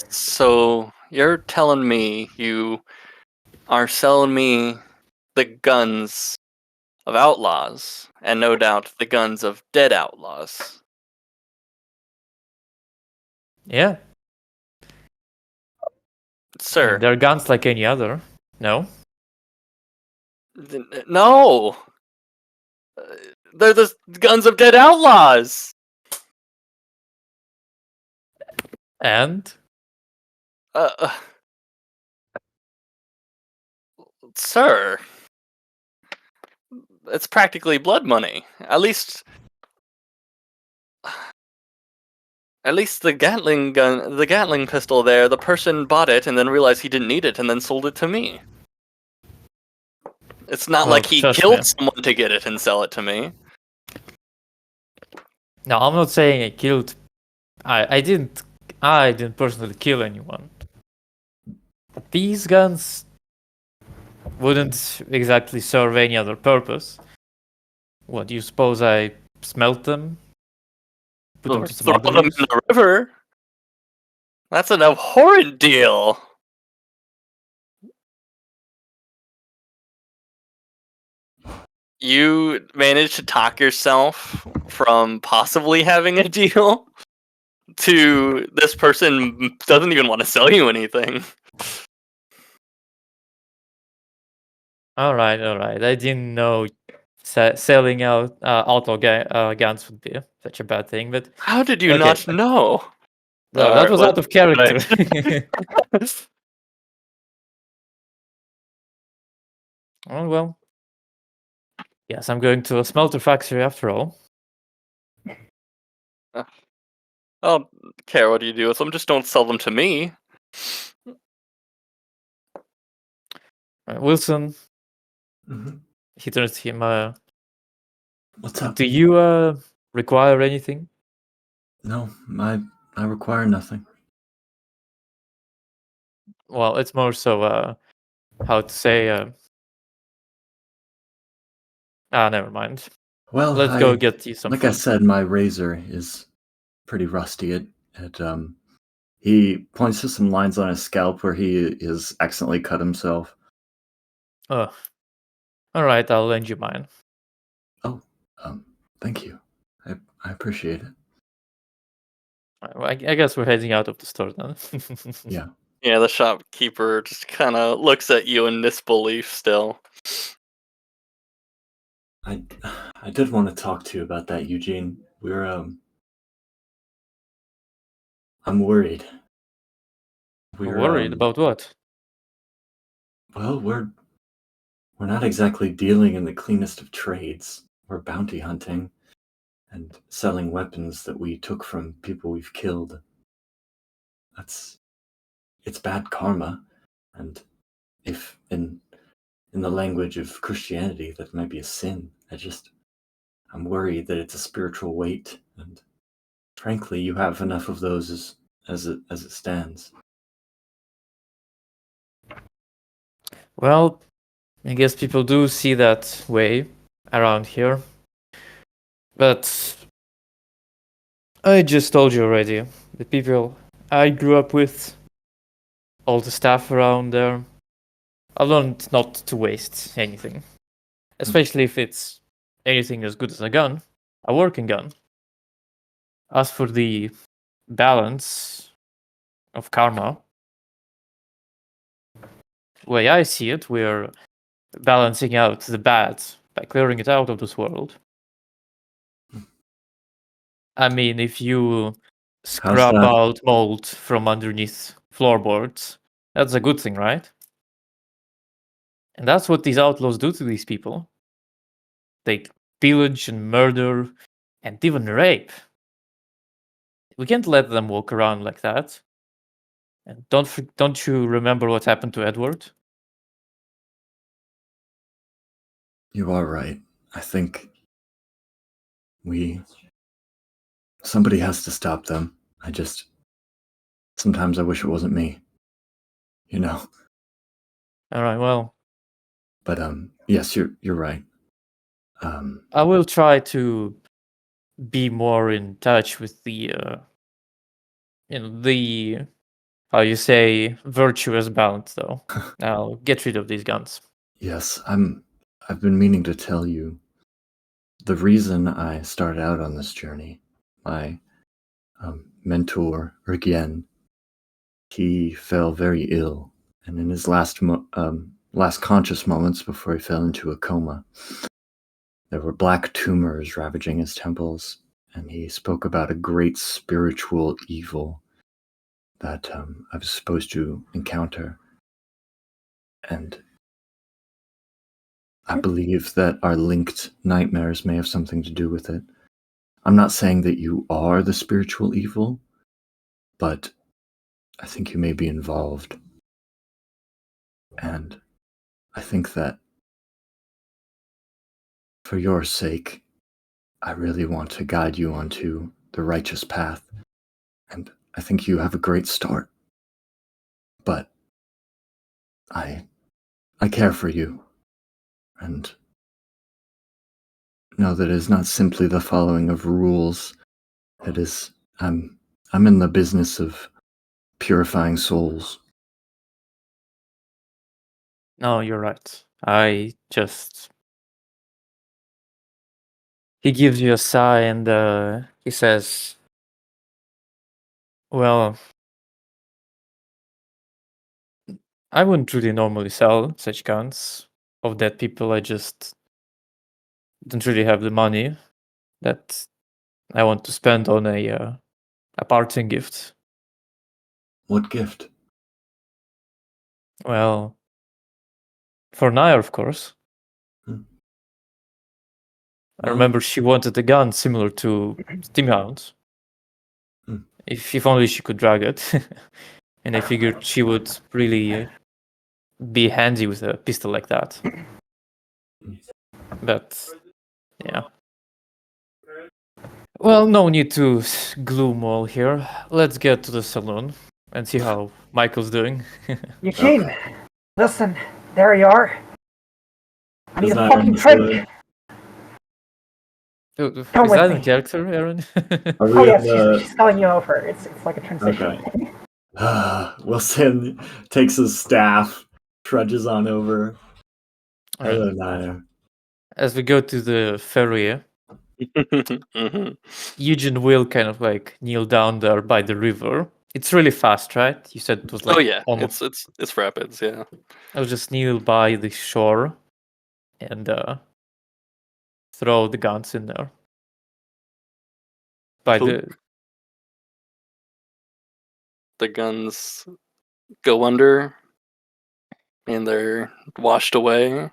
Speaker 1: So you're telling me you are selling me the guns of outlaws, and no doubt the guns of dead outlaws.
Speaker 2: Yeah,
Speaker 1: Sir.
Speaker 2: they're guns like any other. No?
Speaker 1: No! They're the guns of dead outlaws!
Speaker 2: And?
Speaker 1: Sir. It's practically blood money. At least the Gatling gun, the Gatling pistol there, the person bought it and then realized he didn't need it and then sold it to me. It's not
Speaker 2: Well,
Speaker 1: like he
Speaker 2: trust
Speaker 1: killed
Speaker 2: me.
Speaker 1: someone to get it and sell it to me.
Speaker 2: No, I'm not saying I killed. I didn't personally kill anyone. These guns wouldn't exactly serve any other purpose. What, do you suppose I smelt them? Put them
Speaker 1: Or
Speaker 2: to some
Speaker 1: throw
Speaker 2: other
Speaker 1: them in
Speaker 2: use?
Speaker 1: the river. That's an abhorrent deal. You managed to talk yourself from possibly having a deal to this person doesn't even want to sell you anything.
Speaker 2: Alright. I didn't know selling out outlaw guns would be such a bad thing, but
Speaker 1: How did you
Speaker 2: okay.
Speaker 1: not know?
Speaker 2: No,
Speaker 1: All
Speaker 2: that
Speaker 1: right,
Speaker 2: was
Speaker 1: what-
Speaker 2: out of character. Oh, well. Yes, I'm going to a smelter factory after all.
Speaker 1: I don't care what you do with them. Just don't sell them to me.
Speaker 2: Wilson,
Speaker 3: Mhm.
Speaker 2: he turns to him.
Speaker 3: What's up?
Speaker 2: Do you require anything?
Speaker 3: No, I require nothing.
Speaker 2: Well, it's more so, how to say, never mind.
Speaker 3: Well,
Speaker 2: Let's go get you some
Speaker 3: like I
Speaker 2: food.
Speaker 3: said, my razor is pretty rusty. He points to some lines on his scalp where he is accidentally cut himself.
Speaker 2: Oh, all right, I'll lend you mine.
Speaker 3: Oh, thank you. I appreciate it.
Speaker 2: I guess we're heading out of the store then.
Speaker 3: Yeah.
Speaker 1: Yeah, the shopkeeper just kind of looks at you in disbelief still.
Speaker 3: I did want to talk to you about that, Eugene. I'm worried.
Speaker 2: Worried about what?
Speaker 3: Well, we're not exactly dealing in the cleanest of trades. We're bounty hunting and selling weapons that we took from people we've killed. It's bad karma, and if in the language of Christianity that might be a sin. I'm worried that it's a spiritual weight, and frankly, you have enough of those as it stands.
Speaker 2: Well, I guess people do see that way around here. But I just told you already, the people I grew up with, all the staff around there, I learned not to waste anything. Especially if it's anything as good as a gun, a working gun. As for the balance of karma, the way I see it, we're balancing out the bad by clearing it out of this world. I mean, if you scrub
Speaker 3: that?
Speaker 2: out mold from underneath floorboards, that's a good thing, right? And that's what these outlaws do to these people. They pillage and murder and even rape. We can't let them walk around like that. And don't you remember what happened to Edward?
Speaker 3: You are right. I think somebody has to stop them. Sometimes I wish it wasn't me. You know.
Speaker 2: All right, well,
Speaker 3: But yes, you're right.
Speaker 2: I will try to be more in touch with the the how you say virtuous balance though. I'll get rid of these guns.
Speaker 3: Yes, I've been meaning to tell you the reason I started out on this journey. My mentor, again, he fell very ill, and in his last conscious moments before he fell into a coma, there were black tumors ravaging his temples, and he spoke about a great spiritual evil that I was supposed to encounter. And I believe that our linked nightmares may have something to do with it. I'm not saying that you are the spiritual evil, but I think you may be involved. And I think that for your sake, I really want to guide you onto the righteous path. And I think you have a great start. But I care for you. And know that it is not simply the following of rules. It is I'm in the business of purifying souls.
Speaker 2: No, you're right. He gives you a sigh and he says, well, I wouldn't really normally sell such guns of dead people. I just don't really have the money that I want to spend on a parting gift.
Speaker 3: What gift?
Speaker 2: Well, for Naya, of course.
Speaker 3: Hmm.
Speaker 2: I remember she wanted a gun similar to Steam Hound's.
Speaker 3: Hmm.
Speaker 2: If only she could drag it. And I figured she would really be handy with a pistol like that. But, yeah. Well, no need to gloom all here. Let's get to the saloon and see how Michael's doing.
Speaker 5: Eugene, listen, there you are. I need
Speaker 3: Is
Speaker 5: a
Speaker 3: that
Speaker 5: fucking
Speaker 3: in the
Speaker 5: drink.
Speaker 3: saloon?
Speaker 5: Come
Speaker 2: Is
Speaker 5: with
Speaker 2: that
Speaker 5: me.
Speaker 2: in character, Aaron?
Speaker 3: Are
Speaker 5: Oh
Speaker 3: we
Speaker 5: yes,
Speaker 3: in
Speaker 5: she's calling you over. It's like a transition.
Speaker 3: Okay. Wilson takes his staff, trudges on over.
Speaker 2: Alright.
Speaker 3: Hello, Naya.
Speaker 2: As we go to the ferry,
Speaker 1: Mhm.
Speaker 2: Eugene will kind of like kneel down there by the river. It's really fast, right? You said it was like
Speaker 1: Oh yeah,
Speaker 2: almost.
Speaker 1: it's rapids. Yeah.
Speaker 2: I'll just kneel by the shore and throw the guns in there. By
Speaker 1: Cool. The guns go under, and they're washed away,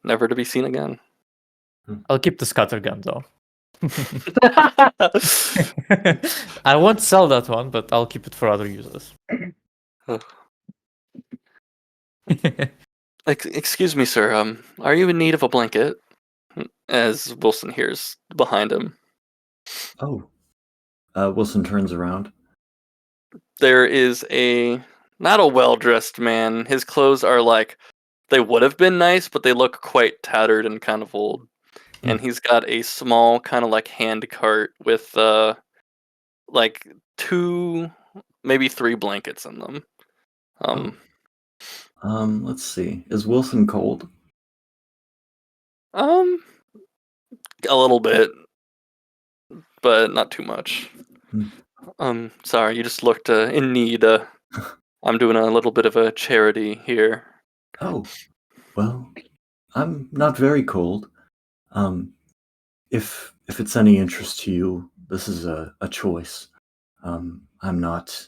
Speaker 1: never to be seen again.
Speaker 2: I'll keep the scatter gun though. I won't sell that one, but I'll keep it for other users.
Speaker 1: Excuse me, sir. Are you in need of a blanket? As Wilson hears behind him,
Speaker 3: Oh. Wilson turns around.
Speaker 1: there is not a well-dressed man. His clothes are like they would have been nice, but they look quite tattered and kind of old. And he's got a small kind of like hand cart with like 2, maybe 3 blankets in them.
Speaker 3: Let's see. Is Wilson cold?
Speaker 1: A little bit, but not too much.
Speaker 3: Hmm.
Speaker 1: Sorry, you just looked in need. I'm doing a little bit of a charity here.
Speaker 3: Oh. Well, I'm not very cold. If it's any interest to you, this is a choice. I'm not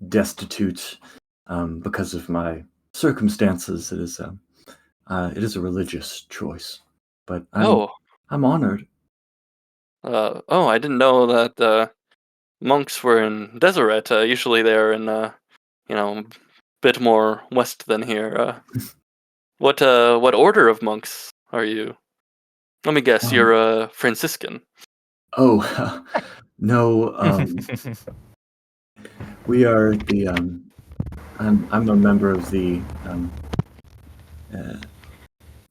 Speaker 3: destitute because of my circumstances. It is a religious choice, but I'm honored.
Speaker 1: I didn't know that monks were in Deseret. Usually they're in, bit more west than here. What order of monks are you? Let me guess, you're a Franciscan.
Speaker 3: Oh, no. We are the. I'm a member of the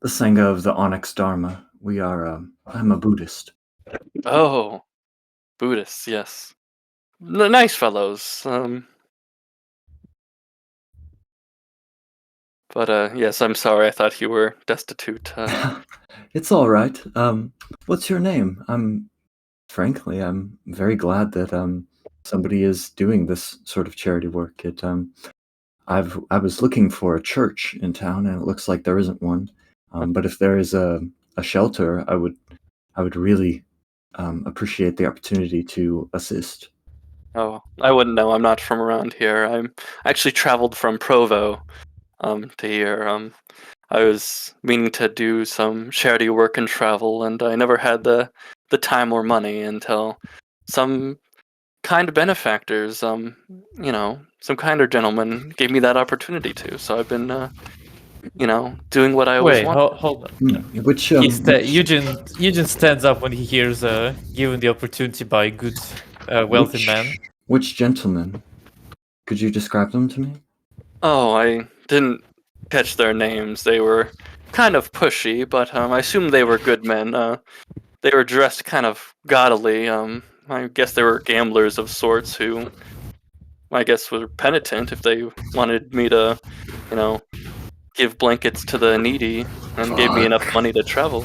Speaker 3: Sangha of the Onyx Dharma. We are. I'm a Buddhist.
Speaker 1: Oh, Buddhists, yes. Nice fellows. But yes, I'm sorry. I thought you were destitute.
Speaker 3: It's all right. What's your name? Frankly, I'm very glad that somebody is doing this sort of charity work. I was looking for a church in town, and it looks like there isn't one. But if there is a shelter, I would really appreciate the opportunity to assist.
Speaker 1: Oh, I wouldn't know. I'm not from around here. I actually traveled from Provo, to here. I was meaning to do some charity work and travel, and I never had the time or money until some kind benefactors, some kinder gentleman gave me that opportunity to. So I've been, doing what I always
Speaker 2: Wait,
Speaker 1: wanted.
Speaker 2: hold on.
Speaker 3: Which
Speaker 2: Eugene stands up when he hears given the opportunity by good wealthy man.
Speaker 3: Which gentlemen? Could you describe them to me?
Speaker 1: Oh, I didn't catch their names. They were kind of pushy, but I assume they were good men. They were dressed kind of gaudily. I guess they were gamblers of sorts who, I guess, were penitent if they wanted me to, give blankets to the needy and gave me enough money to travel.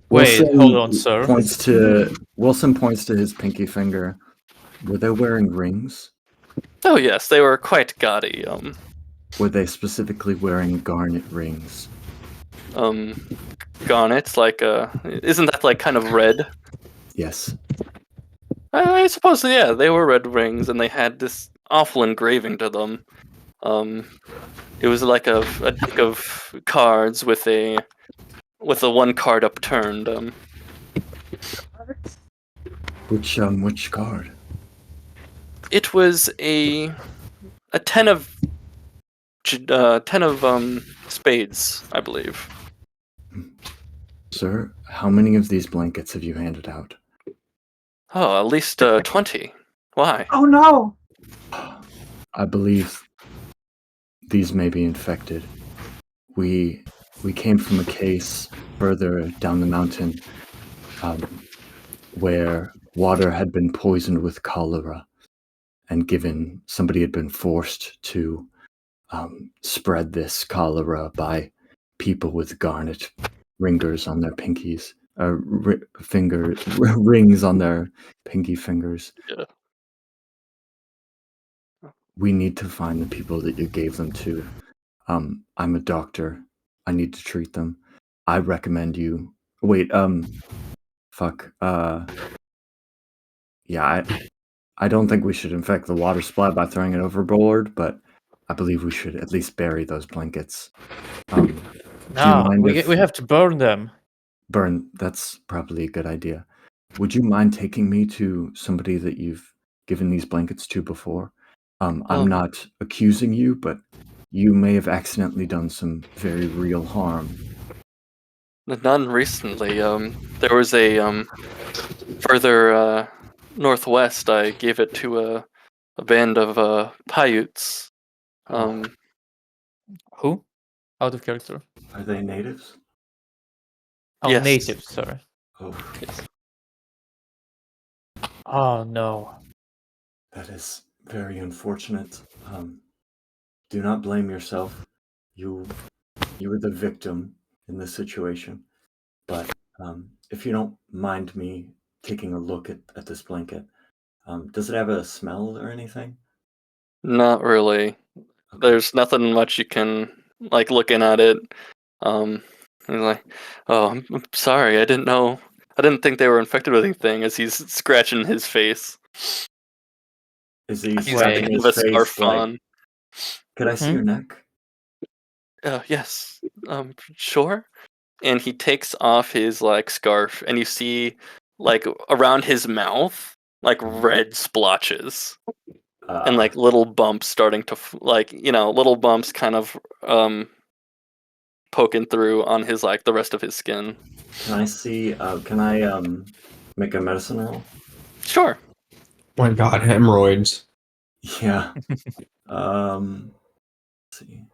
Speaker 2: Wait,
Speaker 3: Wilson
Speaker 2: hold on, sir.
Speaker 3: Wilson points to his pinky finger. Were they wearing rings?
Speaker 1: Oh yes, they were quite gaudy.
Speaker 3: Were they specifically wearing garnet rings?
Speaker 1: Garnets, like isn't that like kind of red?
Speaker 3: Yes.
Speaker 1: I suppose, yeah, they were red rings, and they had this awful engraving to them. It was like a deck of cards with a one card upturned.
Speaker 3: Which card?
Speaker 1: It was a 10 of spades, I believe.
Speaker 3: Sir, how many of these blankets have you handed out?
Speaker 1: Oh, at least 20. Why?
Speaker 5: Oh no!
Speaker 3: I believe these may be infected. We came from a case further down the mountain where water had been poisoned with cholera, and somebody had been forced to spread this cholera by people with garnet ringers on their pinkies, rings on their pinky fingers.
Speaker 1: Yeah.
Speaker 3: We need to find the people that you gave them to. I'm a doctor. I need to treat them. I recommend you. Wait, fuck. Yeah, I don't think we should infect the water supply by throwing it overboard, but I believe we should at least bury those blankets. Do you
Speaker 2: No,
Speaker 3: mind
Speaker 2: we
Speaker 3: if
Speaker 2: we have to burn them.
Speaker 3: burn? That's probably a good idea. Would you mind taking me to somebody that you've given these blankets to before? I'm not accusing you, but you may have accidentally done some very real harm.
Speaker 1: None recently. There was a further northwest. I gave it to a band of Paiutes.
Speaker 2: Who? Out of character.
Speaker 3: Are they natives?
Speaker 2: Oh,
Speaker 1: Yes.
Speaker 2: natives, sorry.
Speaker 3: Oh,
Speaker 2: Oh, no.
Speaker 3: that is very unfortunate. Do not blame yourself. You were the victim in this situation. But if you don't mind me taking a look at this blanket, does it have a smell or anything?
Speaker 1: Not really. There's nothing much you can like looking at it. He's like, "Oh, I'm sorry. I didn't know. I didn't think they were infected with anything." As he's scratching his face,
Speaker 3: Is he
Speaker 1: he's
Speaker 3: slapping
Speaker 1: got
Speaker 3: his
Speaker 1: a
Speaker 3: face
Speaker 1: scarf
Speaker 3: like,
Speaker 1: on.
Speaker 3: could I see your neck?
Speaker 1: Yes. Sure. And he takes off his like scarf, and you see like around his mouth like red splotches and like little bumps starting to little bumps kind of poking through on his like the rest of his skin.
Speaker 3: Can I see, can I make a medicine roll?
Speaker 1: Sure.
Speaker 4: My God, hemorrhoids.
Speaker 3: Yeah. Let's see.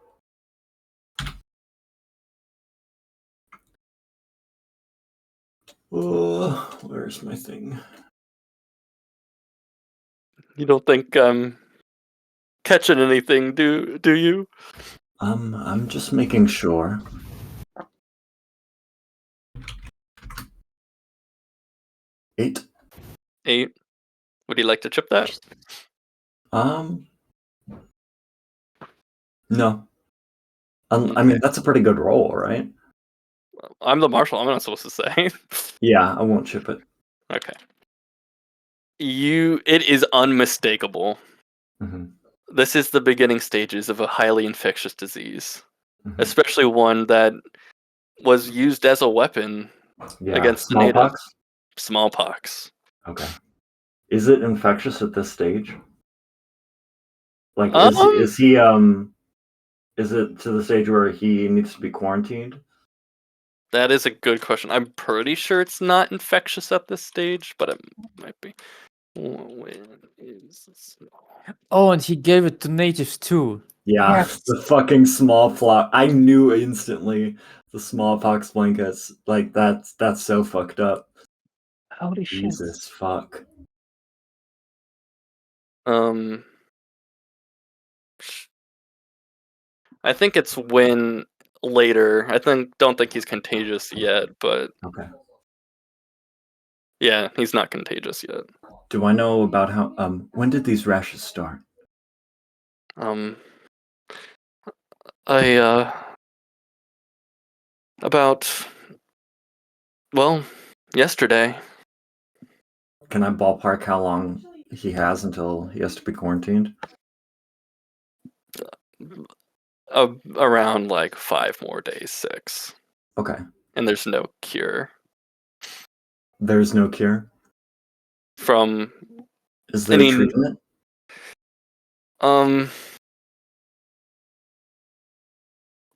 Speaker 3: Oh, where's my thing?
Speaker 1: You don't think I'm catching anything, do you?
Speaker 3: I'm just making sure. 8.
Speaker 1: 8. Would you like to chip that?
Speaker 3: No. I mean, that's a pretty good roll, right?
Speaker 1: I'm the marshal. I'm not supposed to say.
Speaker 3: Yeah, I won't chip it.
Speaker 1: Okay. It is unmistakable.
Speaker 3: Mm-hmm.
Speaker 1: This is the beginning stages of a highly infectious disease,
Speaker 3: Mm-hmm.
Speaker 1: especially one that was used as a weapon against the natives.
Speaker 3: Smallpox?
Speaker 1: Smallpox.
Speaker 3: Okay. Is it infectious at this stage? Like, is he is it to the stage where he needs to be quarantined?
Speaker 1: That is a good question. I'm pretty sure it's not infectious at this stage, but it might be. When is small?
Speaker 2: Oh, and he gave it to natives too.
Speaker 3: Yeah,
Speaker 5: Yes.
Speaker 3: the fucking smallpox. I knew instantly the smallpox blankets. Like that's so fucked up.
Speaker 5: Holy shit.
Speaker 3: Jesus fuck.
Speaker 1: I think it's when later. Don't think he's contagious yet, but
Speaker 3: Okay.
Speaker 1: yeah, he's not contagious yet.
Speaker 3: Do I know about how when did these rashes start?
Speaker 1: I about yesterday.
Speaker 3: can I ballpark how long he has until he has to be quarantined?
Speaker 1: Around like 5 more days, 6.
Speaker 3: Okay.
Speaker 1: And there's no cure.
Speaker 3: There's no cure?
Speaker 1: From
Speaker 3: Is there
Speaker 1: any
Speaker 3: treatment?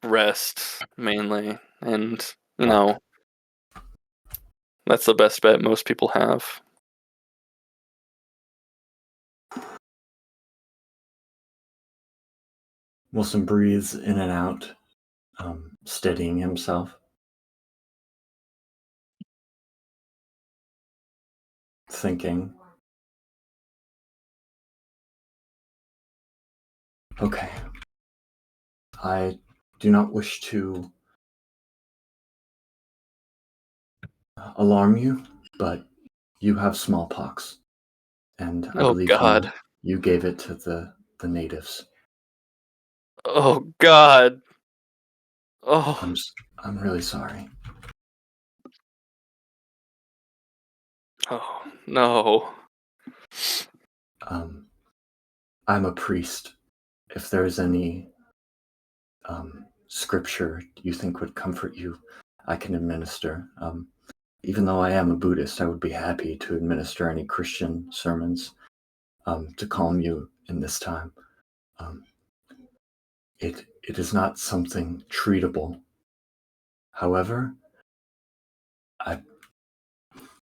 Speaker 1: rest mainly, and that's the best bet most people have.
Speaker 3: Wilson breathes in and out, steadying himself. Thinking. Okay. I do not wish to alarm you, but you have smallpox. And I
Speaker 1: Oh
Speaker 3: believe
Speaker 1: God.
Speaker 3: you gave it to the natives.
Speaker 1: Oh God. Oh.
Speaker 3: I'm really sorry.
Speaker 1: Oh no.
Speaker 3: I'm a priest. If there's any scripture you think would comfort you, I can administer. Even though I am a Buddhist, I would be happy to administer any Christian sermons to calm you in this time. It is not something treatable. However,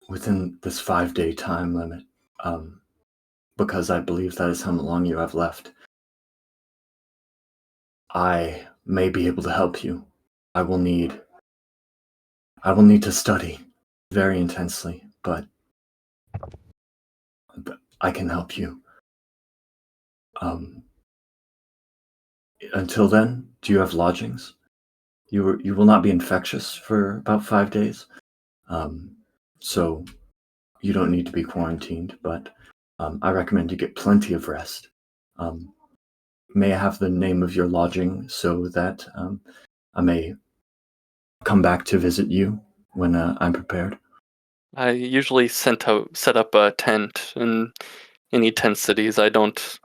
Speaker 3: within this 5-day time limit, because I believe that is how long you have left, I may be able to help you. I will need to study very intensely, but I can help you. Until then, do you have lodgings? You will not be infectious for about 5 days, so you don't need to be quarantined. But I recommend you get plenty of rest. May I have the name of your lodging so that I may come back to visit you when I'm prepared?
Speaker 1: I usually set up a tent in any 10 cities. I don't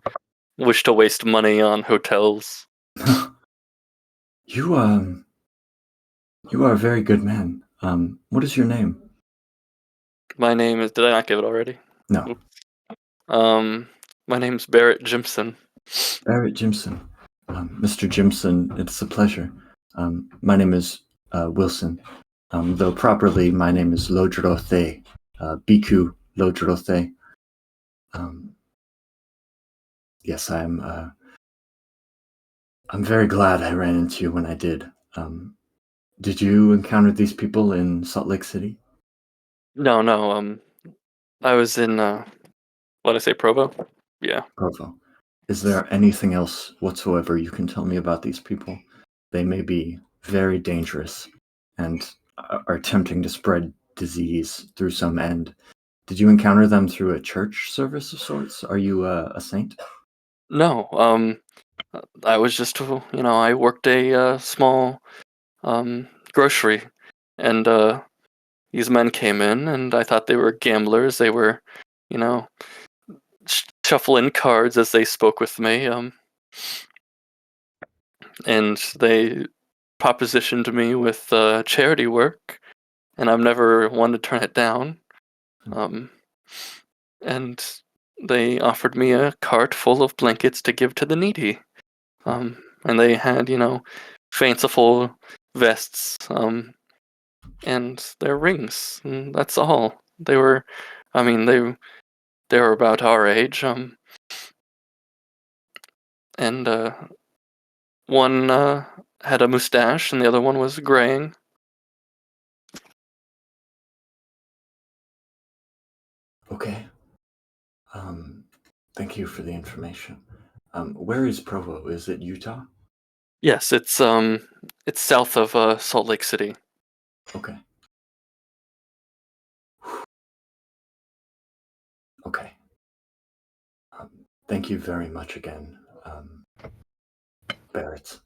Speaker 1: wish to waste money on hotels.
Speaker 3: You are a very good man. What is your name?
Speaker 1: My name is. Did I not give it already?
Speaker 3: No.
Speaker 1: Oops. My name's Barrett Jimson.
Speaker 3: Barrett Jimson. Mr. Jimson, it's a pleasure. My name is Wilson. Though properly, my name is Lodrothe. Biku Lodrothe. Yes, I'm very glad I ran into you when I did. Did you encounter these people in Salt Lake City?
Speaker 1: No. I was in. What did I say, Provo? Yeah.
Speaker 3: Provo. Is there anything else whatsoever you can tell me about these people? They may be very dangerous and are attempting to spread disease through some end. Did you encounter them through a church service of sorts? Are you a saint?
Speaker 1: No. I was just. I worked a small grocery, and these men came in, and I thought they were gamblers. They were, you know, shuffling cards as they spoke with me. And they propositioned me with charity work, and I've never wanted to turn it down. And they offered me a cart full of blankets to give to the needy. And they had, fanciful vests, and their rings. And that's all. They were, they were about our age. And one had a mustache, and the other one was graying.
Speaker 3: Okay. Thank you for the information. Where is Provo? Is it Utah?
Speaker 1: Yes, it's south of Salt Lake City.
Speaker 3: Okay. Okay. Thank you very much again, Barrett.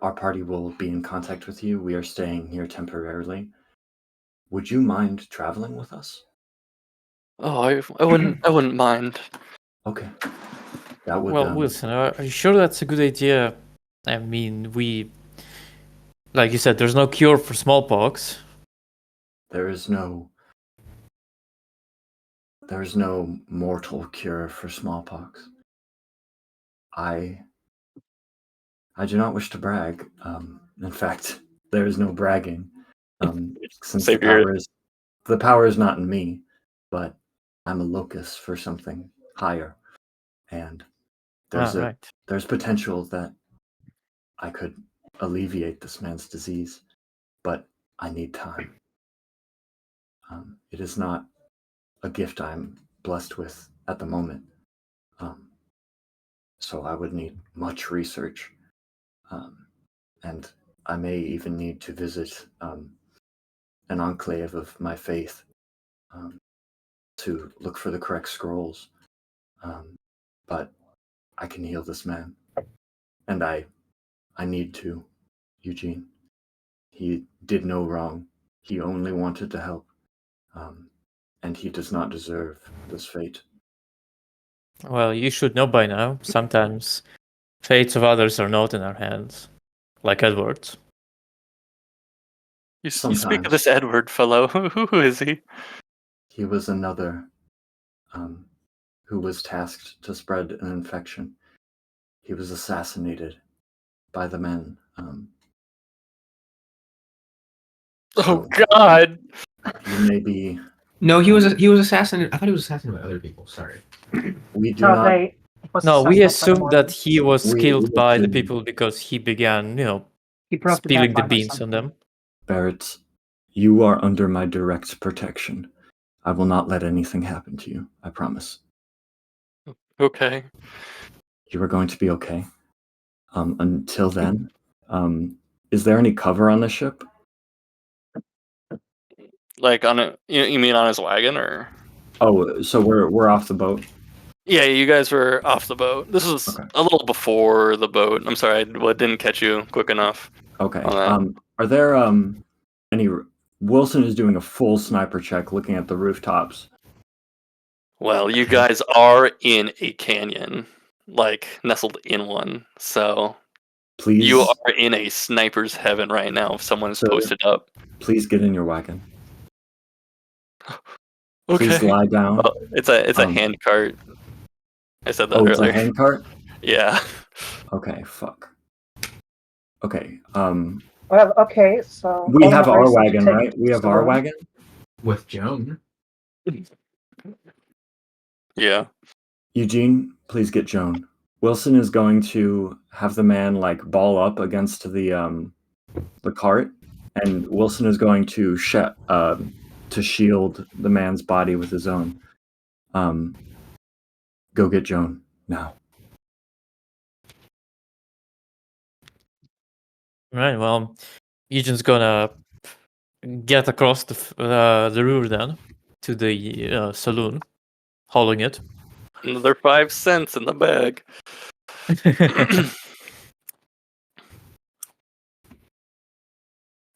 Speaker 3: Our party will be in contact with you. We are staying here temporarily. would you mind traveling with us?
Speaker 1: Oh, I wouldn't mind.
Speaker 3: Okay. That would.
Speaker 2: Well, Wilson, are you sure that's a good idea? I mean, like you said, there's no cure for smallpox.
Speaker 3: There is no mortal cure for smallpox. I do not wish to brag. In fact, there is no bragging. Since
Speaker 1: Save your.
Speaker 3: the power is not in me, but I'm a locus for something higher, and
Speaker 2: Right.
Speaker 3: there's potential that I could alleviate this man's disease, but I need time. It is not a gift I'm blessed with at the moment. So I would need much research, and I may even need to visit an enclave of my faith to look for the correct scrolls. But I can heal this man, and I need to, Eugene. He did no wrong. He only wanted to help, and he does not deserve this fate.
Speaker 2: Well, you should know by now. Sometimes fates of others are not in our hands, like Edward's.
Speaker 1: You speak of
Speaker 3: Sometimes.
Speaker 1: this Edward fellow. Who is he?
Speaker 3: He was another who was tasked to spread an infection. He was assassinated by the men.
Speaker 1: Oh God!
Speaker 3: You may be.
Speaker 4: No, he was assassinated. I thought he was assassinated by other people. Sorry.
Speaker 3: We do
Speaker 5: No,
Speaker 3: not.
Speaker 5: it was
Speaker 2: No, we
Speaker 5: assassinated by
Speaker 2: assumed
Speaker 5: the
Speaker 2: that he was
Speaker 3: We
Speaker 2: killed by the
Speaker 3: assumed-
Speaker 2: people because he began,
Speaker 5: He broke the
Speaker 2: spilling the
Speaker 5: deadline or
Speaker 2: beans on
Speaker 5: something.
Speaker 2: them.
Speaker 3: Barrett, you are under my direct protection. I will not let anything happen to you. I promise.
Speaker 1: Okay.
Speaker 3: You are going to be okay. Until then, is there any cover on the ship?
Speaker 1: Like on a, you mean on his wagon or?
Speaker 3: Oh, so we're off the boat.
Speaker 1: Yeah, you guys were off the boat. This was
Speaker 3: Okay.
Speaker 1: a little before the boat. I'm sorry, I didn't catch you quick enough.
Speaker 3: Okay.
Speaker 1: On that.
Speaker 3: Are there any? Wilson is doing a full sniper check, looking at the rooftops.
Speaker 1: Well, you guys are in a canyon, like nestled in one. So
Speaker 3: Please,
Speaker 1: you are in a sniper's heaven right now. If someone's
Speaker 3: Sir.
Speaker 1: posted up.
Speaker 3: please get in your wagon.
Speaker 1: Okay.
Speaker 3: Please lie down.
Speaker 1: Oh, it's a hand cart. I said that
Speaker 3: Oh, it's
Speaker 1: earlier.
Speaker 3: a handcart.
Speaker 1: Yeah.
Speaker 3: Okay, fuck. Okay.
Speaker 5: Well, okay, so
Speaker 3: We
Speaker 5: all
Speaker 3: have
Speaker 5: the
Speaker 3: our
Speaker 5: racing to
Speaker 3: wagon,
Speaker 5: take
Speaker 3: right? We have our
Speaker 5: Stallone.
Speaker 3: wagon.
Speaker 4: With Joan.
Speaker 1: Yeah.
Speaker 3: Eugene, please get Joan. Wilson is going to have the man like ball up against the cart, and Wilson is going to shield the man's body with his own. Go get Joan now.
Speaker 2: Right, well, Eugene's gonna get across the river then to the saloon, hauling it.
Speaker 1: Another 5 cents in the bag.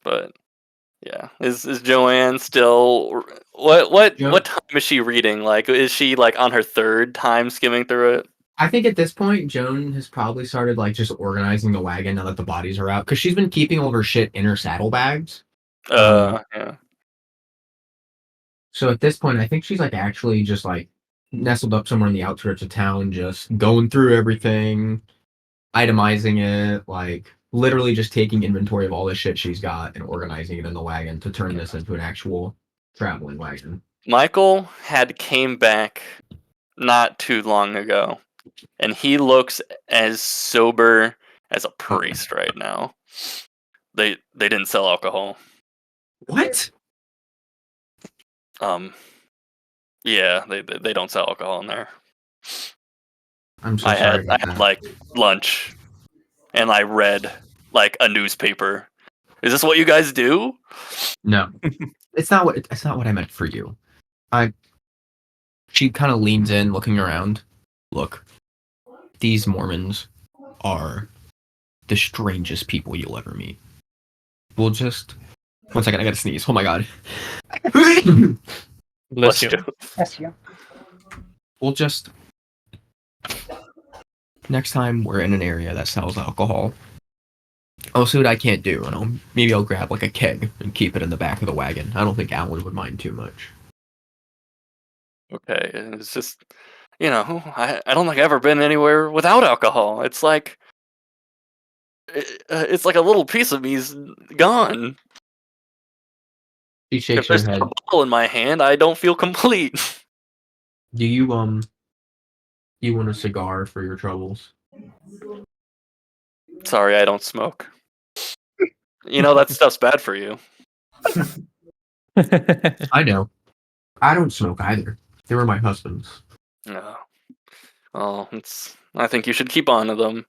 Speaker 1: But yeah, is Joanne still? What time is she reading? Like, is she like on her 3rd time skimming through it?
Speaker 4: I think at this point, Joan has probably started like just organizing the wagon now that the bodies are out because she's been keeping all of her shit in her saddlebags.
Speaker 1: Yeah.
Speaker 4: So at this point, I think she's like actually just like nestled up somewhere in the outskirts of town, just going through everything, itemizing it, like literally just taking inventory of all the shit she's got and organizing it in the wagon to turn this into an actual traveling wagon.
Speaker 1: Michael had came back not too long ago, and he looks as sober as a priest right now. They didn't sell alcohol.
Speaker 4: What?
Speaker 1: Yeah, they don't sell alcohol in there.
Speaker 4: I'm so
Speaker 1: I
Speaker 4: sorry.
Speaker 1: had like lunch, and I read like a newspaper. Is this what you guys do?
Speaker 4: No, it's not what I meant for you. She kind of leans in, looking around. Look, these Mormons are the strangest people you'll ever meet. We'll just 1 second, I gotta sneeze. Oh my god.
Speaker 2: Bless you.
Speaker 5: Yes, you.
Speaker 4: We'll just next time we're in an area that sells alcohol, I'll see what I can't do, and maybe I'll grab like a keg and keep it in the back of the wagon. I don't think Alan would mind too much.
Speaker 1: Okay, and it's just, I don't think I've ever been anywhere without alcohol. It's like it's like a little piece of me's gone.
Speaker 4: She
Speaker 1: If
Speaker 4: shakes her
Speaker 1: there's not
Speaker 4: head.
Speaker 1: a bottle in my hand, I don't feel complete.
Speaker 4: Do you want a cigar for your troubles?
Speaker 1: Sorry, I don't smoke. That stuff's bad for you.
Speaker 4: I know. I don't smoke either. They were my husband's.
Speaker 1: No. Well, I think you should keep on to them.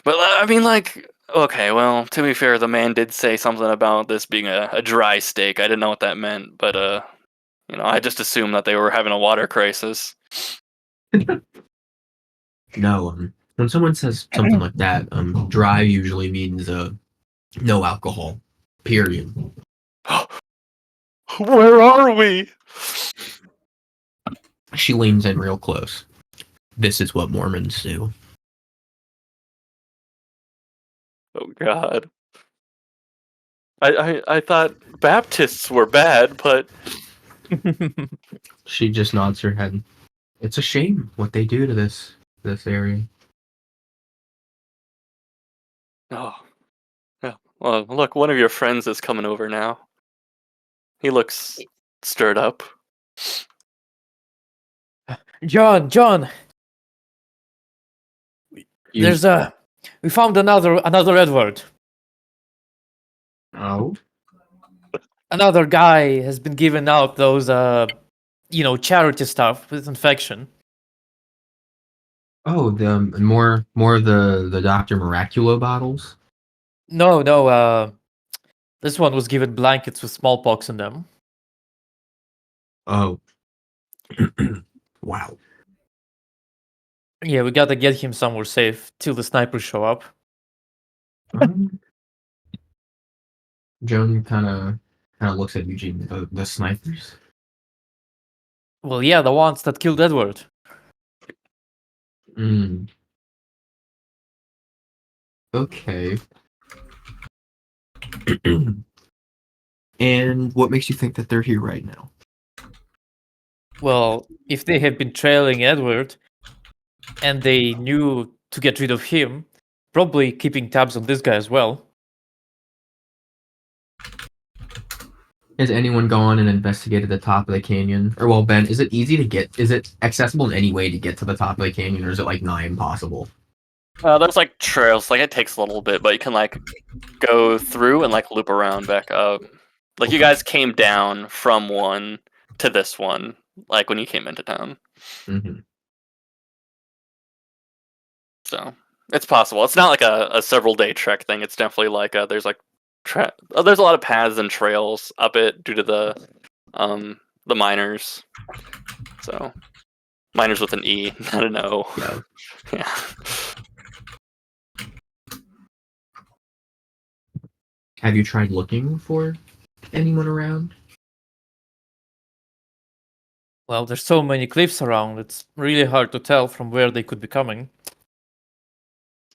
Speaker 1: But I mean, like, okay, well, to be fair, the man did say something about this being a dry steak. I didn't know what that meant, but I just assumed that they were having a water crisis.
Speaker 4: No, when someone says something like that, dry usually means no alcohol. Period.
Speaker 1: Where are we?
Speaker 4: She leans in real close. This is what Mormons do.
Speaker 1: Oh God. I thought Baptists were bad, but
Speaker 4: She just nods her head. It's a shame what they do to this area.
Speaker 1: oh, yeah. Well, look, one of your friends is coming over now. He looks stirred up.
Speaker 2: John, there's we found another Edward.
Speaker 4: Oh?
Speaker 2: Another guy has been giving out those charity stuff with infection.
Speaker 4: Oh, the more of the Dr. Miraculo bottles?
Speaker 2: No, this one was given blankets with smallpox in them.
Speaker 4: Oh. Wow.
Speaker 2: Yeah, we gotta get him somewhere safe till the snipers show up.
Speaker 4: Joan kind of looks at Eugene. The snipers?
Speaker 2: Well, yeah, the ones that killed Edward.
Speaker 4: Okay. And what makes you think that they're here right now?
Speaker 2: Well, if they have been trailing Edward and they knew to get rid of him, probably keeping tabs on this guy as well.
Speaker 4: Has anyone gone and investigated the top of the canyon? Or, well, Ben, is it easy to get? Is it accessible in any way to get to the top of the canyon, or is it like nigh impossible?
Speaker 1: There's like trails. Like it takes a little bit, but you can like go through and like loop around back up. Like you guys came down from one to this one, like when you came into town.
Speaker 4: Mm-hmm.
Speaker 1: So it's possible. It's not like a several day trek thing. It's definitely like there's like there's a lot of paths and trails up it due to the miners. So miners with an E, not an O.
Speaker 4: Yeah.
Speaker 1: Yeah.
Speaker 4: Have you tried looking for anyone around?
Speaker 2: Well, there's so many cliffs around, it's really hard to tell from where they could be coming.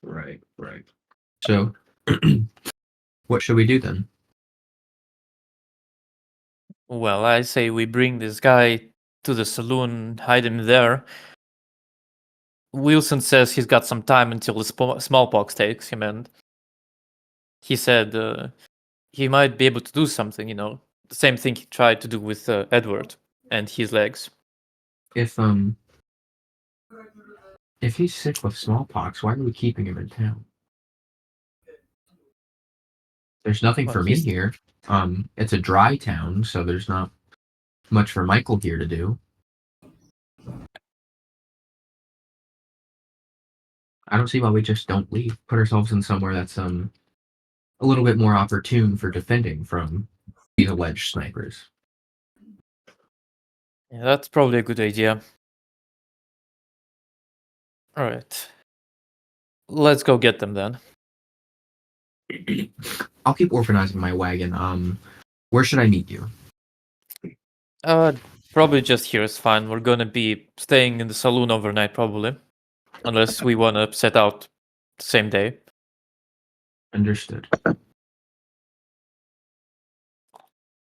Speaker 4: Right. So, what should we do then?
Speaker 2: Well, I say we bring this guy to the saloon, hide him there. Wilson says he's got some time until the smallpox takes him, and he said he might be able to do something, the same thing he tried to do with Edward and his legs.
Speaker 4: If he's sick with smallpox, why are we keeping him in town? There's nothing for me here. It's a dry town, so there's not much for Michael here to do. I don't see why we just don't leave. Put ourselves in somewhere that's a little bit more opportune for defending from these alleged snipers.
Speaker 2: Yeah, that's probably a good idea. All right. Let's go get them then.
Speaker 4: I'll keep organizing my wagon. Where should I meet you?
Speaker 2: Probably just here is fine. We're gonna be staying in the saloon overnight, probably, unless we wanna set out the same day.
Speaker 4: Understood.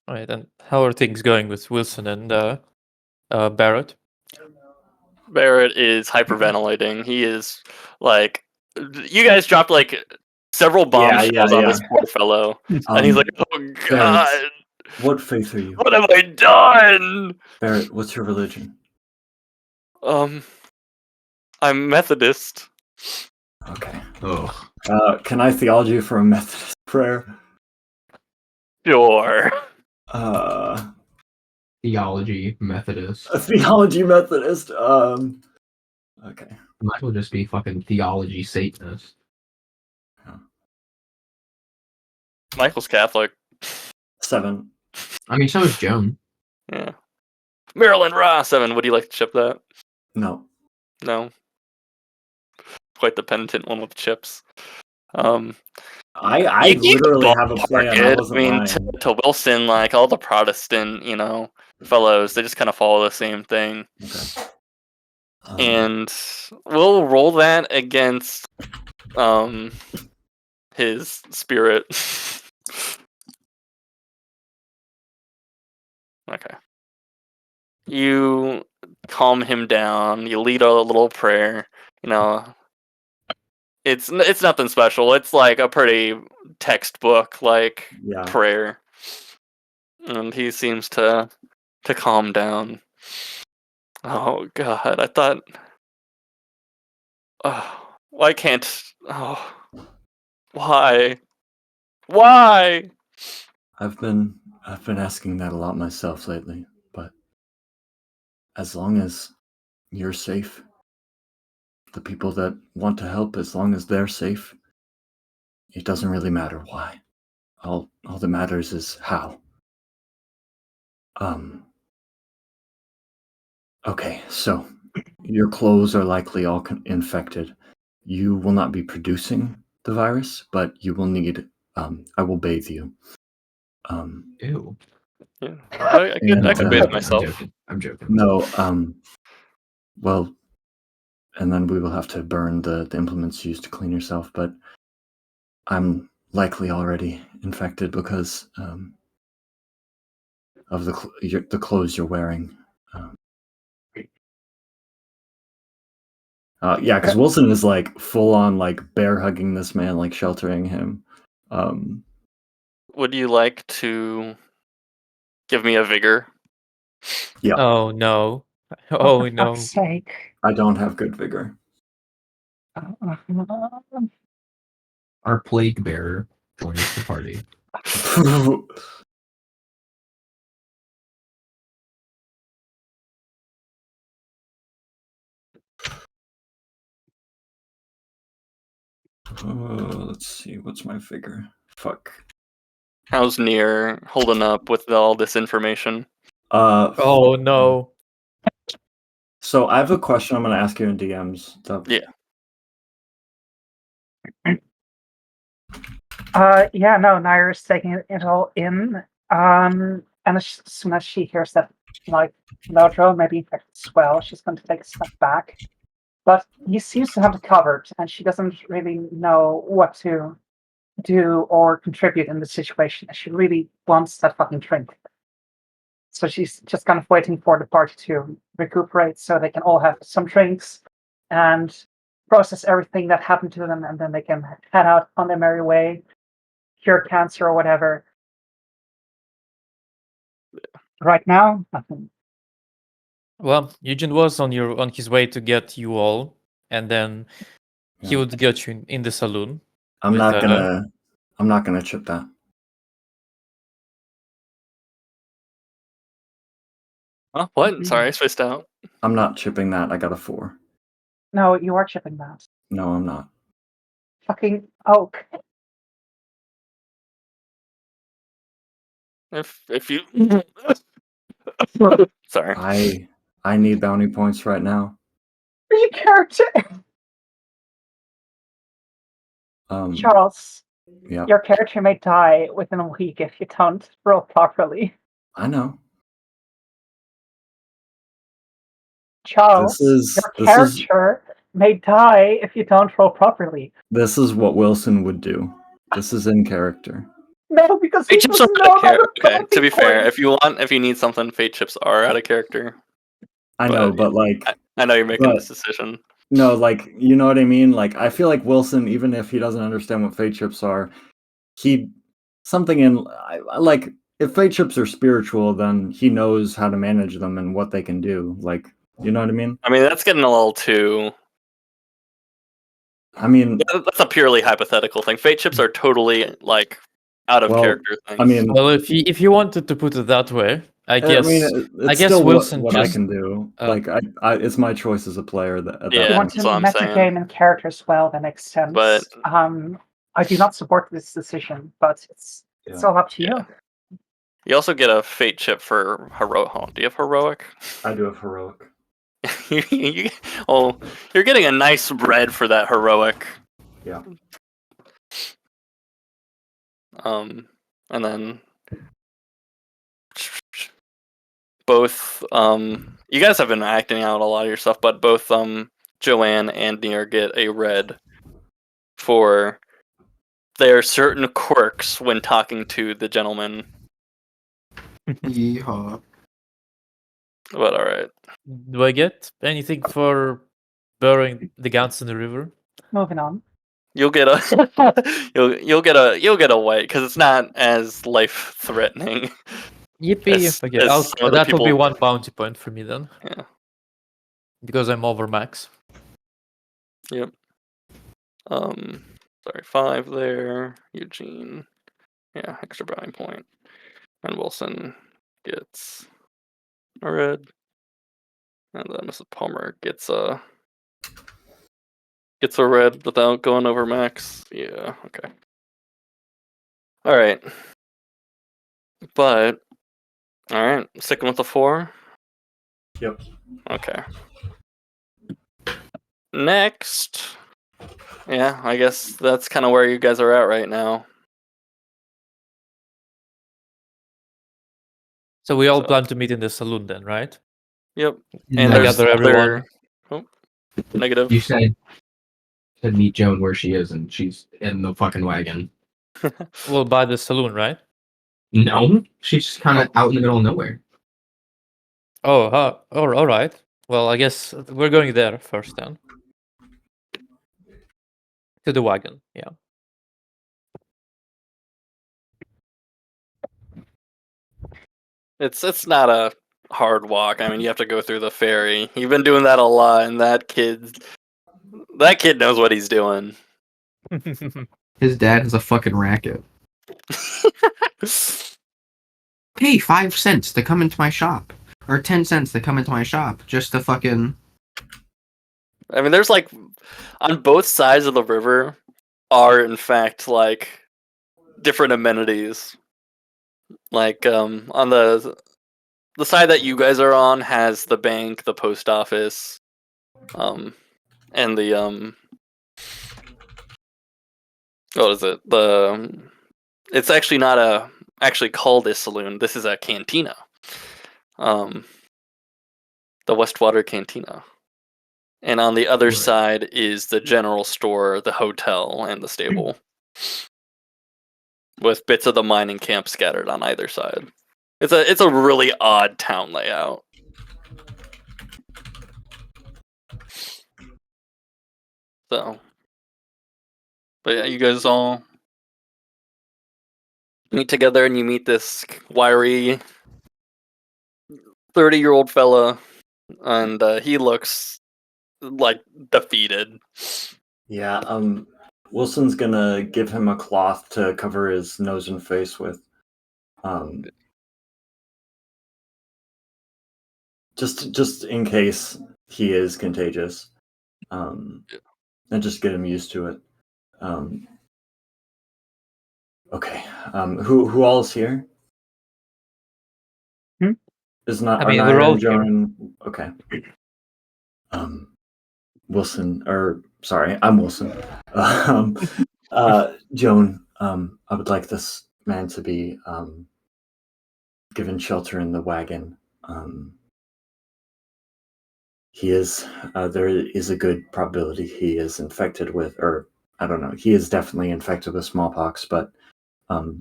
Speaker 2: All right, and how are things going with Wilson and Barrett?
Speaker 1: Barrett is hyperventilating. He is like, you guys dropped like several bombshells on this poor fellow, and he's like, "Oh God,
Speaker 3: What faith are you?
Speaker 1: what have I done?"
Speaker 3: Barrett, what's your religion?
Speaker 1: I'm Methodist.
Speaker 3: Okay.
Speaker 4: Oh,
Speaker 3: Can I theology for a Methodist prayer?
Speaker 1: Sure.
Speaker 4: theology Methodist.
Speaker 3: A theology Methodist. Okay.
Speaker 4: Might as well just be fucking theology Satanist.
Speaker 1: Michael's Catholic.
Speaker 3: 7.
Speaker 4: I mean, so is Joan.
Speaker 1: Yeah. Marilyn Raw 7. Would you like to chip that?
Speaker 3: No.
Speaker 1: No. Quite the penitent one with chips.
Speaker 3: I
Speaker 1: You can
Speaker 3: literally have a
Speaker 1: ballpark
Speaker 3: plan. I
Speaker 1: it.
Speaker 3: wasn't
Speaker 1: I mean,
Speaker 3: lying.
Speaker 1: to Wilson, like all the Protestant, fellows, they just kind of follow the same thing.
Speaker 3: Okay.
Speaker 1: And we'll roll that against his spirit. Okay. You calm him down. You lead a little prayer. It's nothing special. It's like a pretty textbook like
Speaker 3: Yeah.
Speaker 1: prayer, and he seems to calm down. Oh God, I thought. Oh, why can't? Oh, why? Why?
Speaker 3: I've been asking that a lot myself lately, but as long as you're safe, the people that want to help, as long as they're safe, it doesn't really matter why. All that matters is how. Okay, so your clothes are likely all infected. You will not be producing the virus, but you will need. I will bathe you.
Speaker 4: Ew.
Speaker 1: Yeah, I could bathe myself.
Speaker 4: I'm joking.
Speaker 3: No. Well, and then we will have to burn the implements used to clean yourself. But I'm likely already infected because of the clothes you're wearing. Yeah, because Wilson is like full on like bear hugging this man, like sheltering him.
Speaker 1: Would you like to give me a vigor?
Speaker 3: Yeah.
Speaker 2: Oh no!
Speaker 5: Oh,
Speaker 2: Oh
Speaker 5: for
Speaker 2: no!
Speaker 5: fuck's sake.
Speaker 3: I don't have good vigor.
Speaker 4: Our plague bearer joins the party.
Speaker 3: Let's see, what's my vigor? Fuck.
Speaker 1: How's Near holding up with all this information?
Speaker 2: Oh no!
Speaker 3: So I have a question I'm going to ask you in DMs.
Speaker 1: Yeah.
Speaker 5: Yeah, no, Naira's taking it all in. And as soon as she hears that, like, Lodro may be infected as well, she's going to take a step back. But he seems to have it covered, and she doesn't really know what to do or contribute in the situation. She really wants that fucking drink. So she's just kind of waiting for the party to recuperate so they can all have some drinks and process everything that happened to them, and then they can head out on their merry way, cure cancer or whatever. Right now, nothing.
Speaker 2: Well, Eugene was on his way to get you all, and then he
Speaker 3: Yeah.
Speaker 2: would get you in the saloon.
Speaker 3: I'm
Speaker 2: with,
Speaker 3: not gonna chip that.
Speaker 1: Oh, what? Sorry, I spaced out.
Speaker 3: I'm not chipping that. I got a 4.
Speaker 5: No, you are chipping that.
Speaker 3: No, I'm not.
Speaker 5: Fucking oak.
Speaker 1: If you sorry.
Speaker 3: I need bounty points right now.
Speaker 5: Are you character? Charles,
Speaker 3: Yeah,
Speaker 5: Your character may die within a week if you don't roll properly.
Speaker 3: I know.
Speaker 5: Charles,
Speaker 3: This
Speaker 5: your
Speaker 3: is
Speaker 5: character may die if you don't roll properly.
Speaker 3: this is what Wilson would do. This is in character.
Speaker 5: No, because he
Speaker 1: Fate chips are
Speaker 5: doesn't
Speaker 1: out of
Speaker 5: know how
Speaker 1: character.
Speaker 5: to
Speaker 1: Okay, to be
Speaker 5: play
Speaker 1: fair,
Speaker 5: points.
Speaker 1: if you need something, fate chips are out of character.
Speaker 3: I
Speaker 1: But
Speaker 3: know, but like,
Speaker 1: I know you're making
Speaker 3: but
Speaker 1: this decision.
Speaker 3: no, like, you know what I mean? Like, I feel like Wilson, even if he doesn't understand what fate chips are, he something in like if fate chips are spiritual, then he knows how to manage them and what they can do. Like, you know what I mean?
Speaker 1: I mean, that's getting a little too.
Speaker 3: I mean,
Speaker 1: That's a purely hypothetical thing. Fate chips are totally like out of
Speaker 3: well,
Speaker 1: character things.
Speaker 3: I mean,
Speaker 2: Well, if you wanted to put it that way, I
Speaker 3: I
Speaker 2: guess
Speaker 3: mean, it's
Speaker 2: guess
Speaker 3: still
Speaker 2: Wilson
Speaker 3: what I
Speaker 2: just
Speaker 3: can do.
Speaker 2: uh,
Speaker 3: Like, it's my choice as a player that at
Speaker 1: Yeah,
Speaker 5: If you
Speaker 3: that
Speaker 5: want
Speaker 3: point.
Speaker 5: to
Speaker 1: that's what I'm saying.
Speaker 5: metagame and characters well, that makes sense.
Speaker 1: But-
Speaker 5: I do not support this decision, but it's
Speaker 3: Yeah.
Speaker 5: all up to
Speaker 1: Yeah.
Speaker 5: you.
Speaker 1: You also get a fate chip for heroic. Oh, do you have heroic?
Speaker 3: I do have heroic.
Speaker 1: Oh, you're getting a nice red for that heroic.
Speaker 3: Yeah.
Speaker 1: And then both you guys have been acting out a lot of your stuff, but both Joanne and Near get a red for their certain quirks when talking to the gentleman.
Speaker 4: Yeehaw.
Speaker 1: But all right.
Speaker 2: do I get anything for burying the guns in the river?
Speaker 5: Moving on.
Speaker 1: You'll get a you'll get a white because it's not as life threatening.
Speaker 2: Yippee!
Speaker 1: As-
Speaker 2: Okay,
Speaker 1: as some other
Speaker 2: that will be
Speaker 1: people-
Speaker 2: 1 bounty point for me then.
Speaker 1: Yeah.
Speaker 2: Because I'm over max.
Speaker 1: Yep. Sorry, 5 there. Eugene. Yeah, extra bounty point. And Wilson gets a red. And then Mrs. Palmer gets a red without going over max. Yeah, okay. Alright. But alright, sticking with the 4.
Speaker 3: Yep.
Speaker 1: Okay. Next. Yeah, I guess that's kind of where you guys are at right now.
Speaker 2: So we all
Speaker 1: So-
Speaker 2: plan to meet in the saloon then, right?
Speaker 1: Yep.
Speaker 4: And
Speaker 1: And
Speaker 2: I
Speaker 1: there's
Speaker 2: gather everyone.
Speaker 1: Oh, negative.
Speaker 6: You said meet Joan where she is, and she's in the fucking wagon.
Speaker 2: Well, by the saloon, right?
Speaker 6: No, she's just kind of out in the middle of nowhere.
Speaker 2: Oh, all right. Well, I guess we're going there first then. To the wagon, yeah.
Speaker 1: It's not a hard walk. I mean, you have to go through the ferry. You've been doing that a lot, and that kid knows what he's doing.
Speaker 6: His dad has a fucking racket. Pay 5 cents to come into my shop, or 10 cents to come into my shop, just to fucking.
Speaker 1: I mean, there's like on both sides of the river are in fact like different amenities. Like on the side that you guys are on has the bank, the post office, and the what is it? It's actually not actually called a saloon. This is a cantina. The Westwater Cantina. And on the other
Speaker 6: Right.
Speaker 1: side is the general store, the hotel, and the stable. With bits of the mining camp scattered on either side. It's a really odd town layout. So, but yeah, you guys all meet together, and you meet this wiry 30-year-old fella, and he looks like defeated.
Speaker 3: Yeah, Wilson's gonna give him a cloth to cover his nose and face with. Just in case he is contagious. And just get him used to it. Okay. Who all is here? Is not
Speaker 2: I mean,
Speaker 3: Arnaya
Speaker 2: we're all
Speaker 3: and
Speaker 2: here.
Speaker 3: Joan. Okay. Wilson, or sorry, I'm Wilson. Joan, I would like this man to be given shelter in the wagon. He is. There is a good probability he is infected with, or I don't know. He is definitely infected with smallpox, but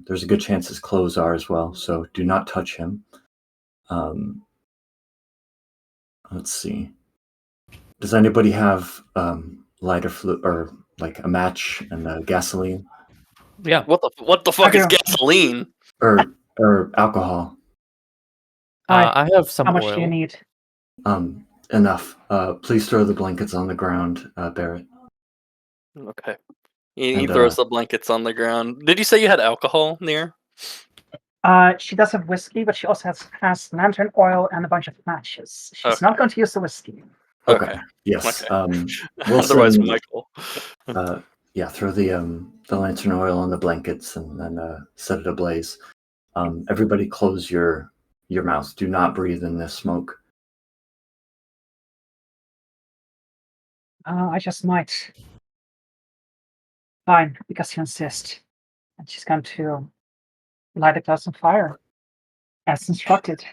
Speaker 3: there's a good chance his clothes are as well. So do not touch him. Let's see. Does anybody have lighter fluid or like a match and gasoline
Speaker 2: Yeah.
Speaker 1: What the fuck
Speaker 5: I
Speaker 1: is
Speaker 5: do.
Speaker 1: gasoline?
Speaker 3: or alcohol?
Speaker 2: I have some
Speaker 5: How much do you
Speaker 2: oil.
Speaker 5: need?
Speaker 3: Enough. Please throw the blankets on the ground, Barrett.
Speaker 1: Okay. He
Speaker 3: And
Speaker 1: throws the blankets on the ground. Did you say you had alcohol near?
Speaker 5: She does have whiskey, but she also has lantern oil and a bunch of matches. She's not going to use the whiskey.
Speaker 3: okay. Yes.
Speaker 1: Okay.
Speaker 3: Wilson,
Speaker 1: Otherwise, Michael.
Speaker 3: yeah, throw the lantern oil on the blankets and then set it ablaze. Everybody, close your mouth. Do not breathe in this smoke.
Speaker 5: I just might. Fine, because you insist. And she's going to light it on fire, as instructed.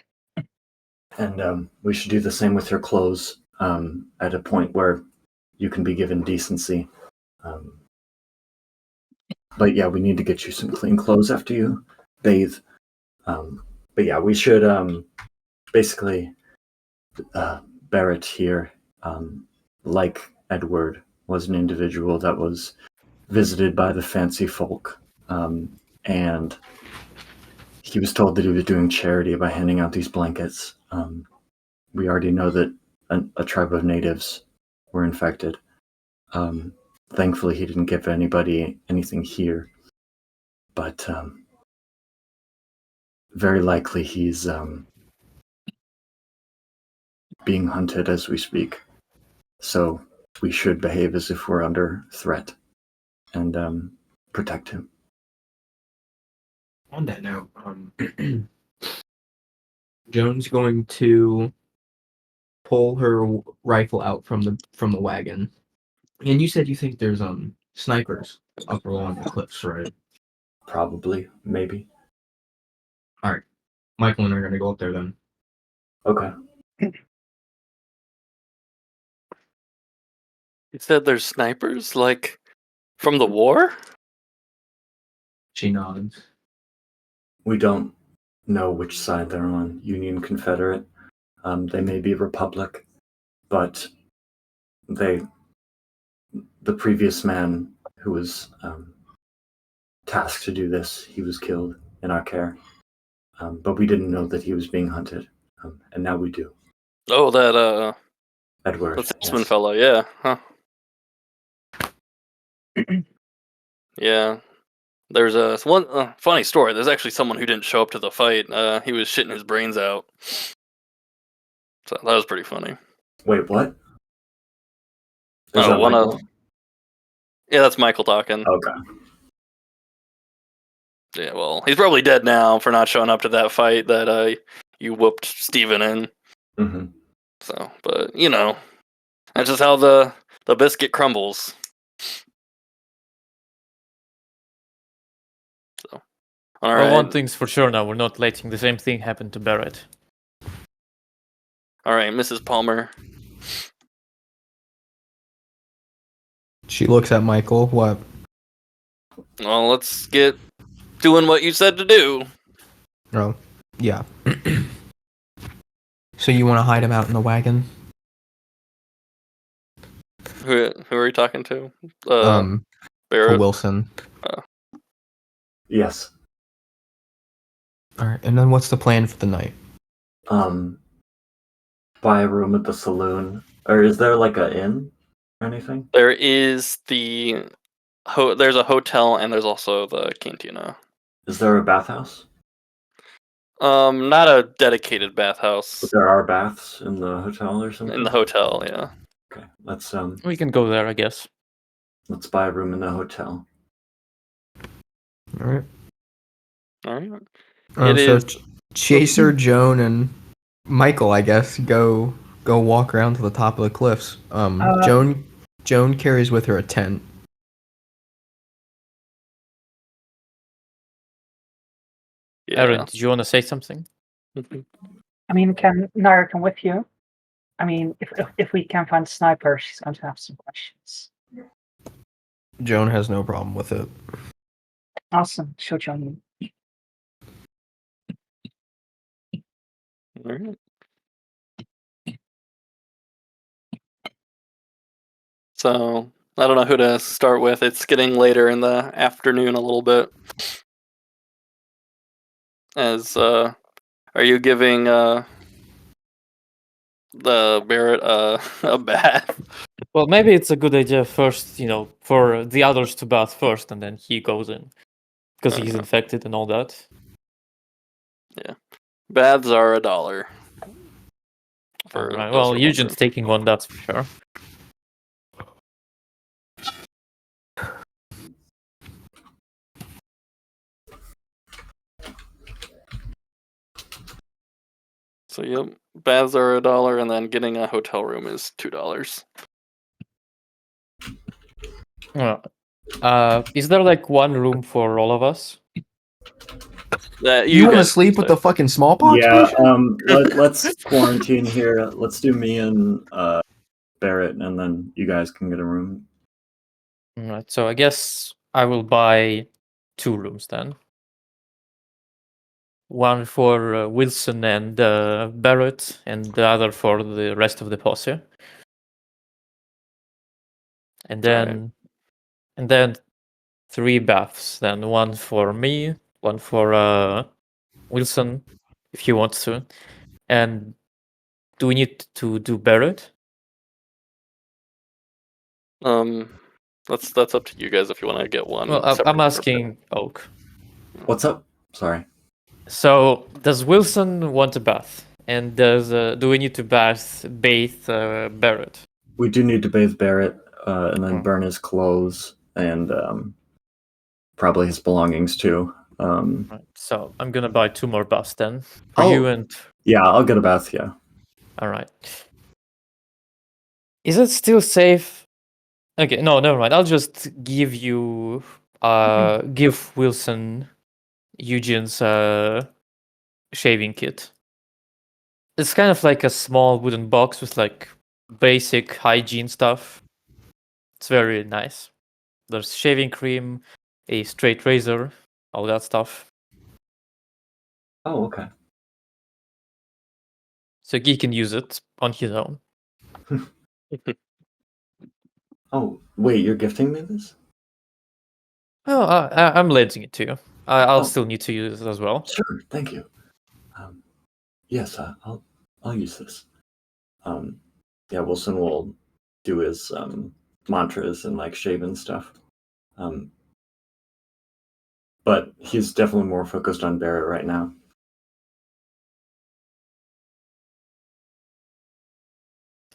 Speaker 3: And we should do the same with your clothes at a point where you can be given decency. But yeah, we need to get you some clean clothes after you bathe. But yeah, we should basically Barrett here, like Edward, was an individual that was visited by the fancy folk, and he was told that he was doing charity by handing out these blankets. We already know that a tribe of natives were infected. Thankfully, he didn't give anybody anything here, but very likely he's being hunted as we speak. So we should behave as if we're under threat and protect him.
Speaker 4: On that note, Joan's going to pull her rifle out from the wagon. And you said you think there's snipers up along the cliffs, right?
Speaker 3: Probably, maybe.
Speaker 4: All right, Michael and I are gonna go up there then.
Speaker 3: Okay.
Speaker 1: You said there's snipers, like from the war?
Speaker 4: She nods.
Speaker 3: We don't know which side they're on, Union, Confederate. They may be Republic, but the previous man who was tasked to do this, he was killed in our care. But we didn't know that he was being hunted, and now we do.
Speaker 1: Oh, that
Speaker 3: Edward.
Speaker 1: the Sensman
Speaker 3: Yes.
Speaker 1: fellow, yeah, huh? Yeah. There's a one funny story. There's actually someone who didn't show up to the fight. He was shitting his brains out. So that was pretty funny.
Speaker 3: Wait, what? Is
Speaker 1: Oh,
Speaker 3: that
Speaker 1: one
Speaker 3: Michael?
Speaker 1: of yeah, that's Michael talking.
Speaker 3: Okay.
Speaker 1: Yeah, well, he's probably dead now for not showing up to that fight that you whooped Steven in.
Speaker 3: Mm-hmm.
Speaker 1: So, but you know, that's just how the biscuit crumbles. So, all right,
Speaker 2: Well, one thing's for sure now, we're not letting the same thing happen to Barrett.
Speaker 1: all right, Mrs. Palmer.
Speaker 4: She looks at Michael. What?
Speaker 1: Well, let's get doing what you said to do.
Speaker 4: Oh, yeah. So you want to hide him out in the wagon?
Speaker 1: Who are you talking to?
Speaker 4: To
Speaker 1: Barrett.
Speaker 4: Wilson.
Speaker 3: Yes.
Speaker 4: All right, and then what's the plan for the night?
Speaker 3: Buy a room at the saloon, or is there like a inn or anything?
Speaker 1: There is there's a hotel and there's also the cantina.
Speaker 3: Is there a bathhouse?
Speaker 1: Not a dedicated bathhouse.
Speaker 3: But there are baths in the hotel or something.
Speaker 1: In the hotel, yeah.
Speaker 3: Okay, let's
Speaker 2: We can go there, I guess.
Speaker 3: buy a room in the hotel.
Speaker 4: All right.
Speaker 1: All right.
Speaker 4: So
Speaker 1: is-
Speaker 4: Chaser, Joan, and Michael, I guess, go walk around to the top of the cliffs. Joan carries with her a tent.
Speaker 2: Aaron, did you want to say something?
Speaker 5: I mean, can Naira come with you? I mean, if we can find a sniper, she's going to have some questions.
Speaker 4: Joan has no problem with it.
Speaker 5: Awesome. She'll join you.
Speaker 1: Alright. So I don't know who to start with. It's getting later in the afternoon a little bit. As are you giving the Barrett a bath?
Speaker 2: Well, maybe it's a good idea first, for the others to bath first, and then he goes in because he's infected and all that.
Speaker 1: Yeah, baths are $1.
Speaker 2: Right. Well, Eugen's taking one, that's for sure.
Speaker 1: So yep, baths are $1, and then getting a hotel room is $2.
Speaker 2: Is there like one room for all of us?
Speaker 4: You want to sleep with the fucking smallpox patient?
Speaker 3: Let's quarantine here. Let's do me and Barrett, and then you guys can get a room.
Speaker 2: Alright, so I guess I will buy 2 rooms then. One for Wilson and Barrett, and the other for the rest of the posse. And then 3 baths. Then one for me, one for Wilson, if he wants to. And do we need to do Barrett?
Speaker 1: That's up to you guys if you want to get one.
Speaker 2: Well, I'm asking Oak.
Speaker 3: What's up? Sorry.
Speaker 2: So, does Wilson want a bath? And do we need to bathe Barrett?
Speaker 3: We do need to bathe Barrett, and then burn his clothes and probably his belongings too.
Speaker 2: Right, so I'm gonna buy 2 more baths then for you and.
Speaker 3: Yeah, I'll get a bath. Yeah.
Speaker 2: All right. Is it still safe? Okay, no, never mind. I'll just give you, give Wilson Eugene's shaving kit. It's kind of like a small wooden box with like basic hygiene stuff. It's very nice. There's shaving cream, a straight razor, all that stuff.
Speaker 3: Oh, okay.
Speaker 2: So he can use it on his own.
Speaker 3: Oh, wait, you're gifting me this?
Speaker 2: Oh, I'm lending it to you. I'll still need to use it as well.
Speaker 3: Sure, thank you. Yes, I'll use this. Yeah, Wilson will do his mantras and like shaven stuff. But he's definitely more focused on Barrett right now.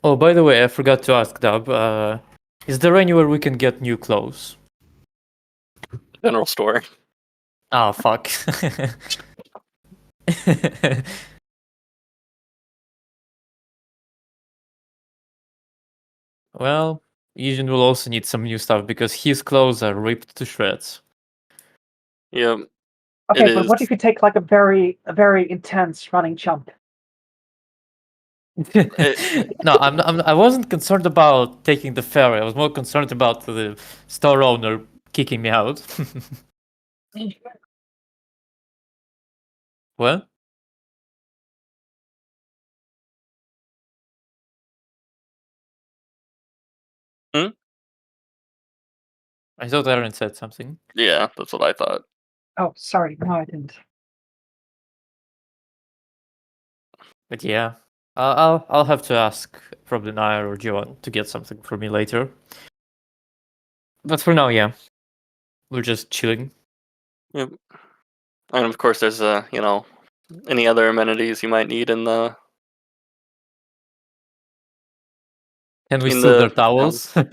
Speaker 2: Oh, by the way, I forgot to ask Dub. Is there anywhere we can get new clothes?
Speaker 1: General store.
Speaker 2: Ah, fuck. Well, Eugen will also need some new stuff because his clothes are ripped to shreds.
Speaker 1: Yep.
Speaker 5: Okay, but what if you take like a very intense running jump?
Speaker 2: No, I wasn't concerned about taking the ferry. I was more concerned about the store owner kicking me out. What? I thought Aaron said something.
Speaker 1: Yeah, that's what I thought.
Speaker 5: Oh, sorry. No, I didn't.
Speaker 2: But yeah, I'll have to ask probably Nair or Joan to get something for me later. But for now, yeah, we're just chilling.
Speaker 1: Yep. And of course, there's any other amenities you might need in the.
Speaker 2: Can we steal their towels?
Speaker 1: Can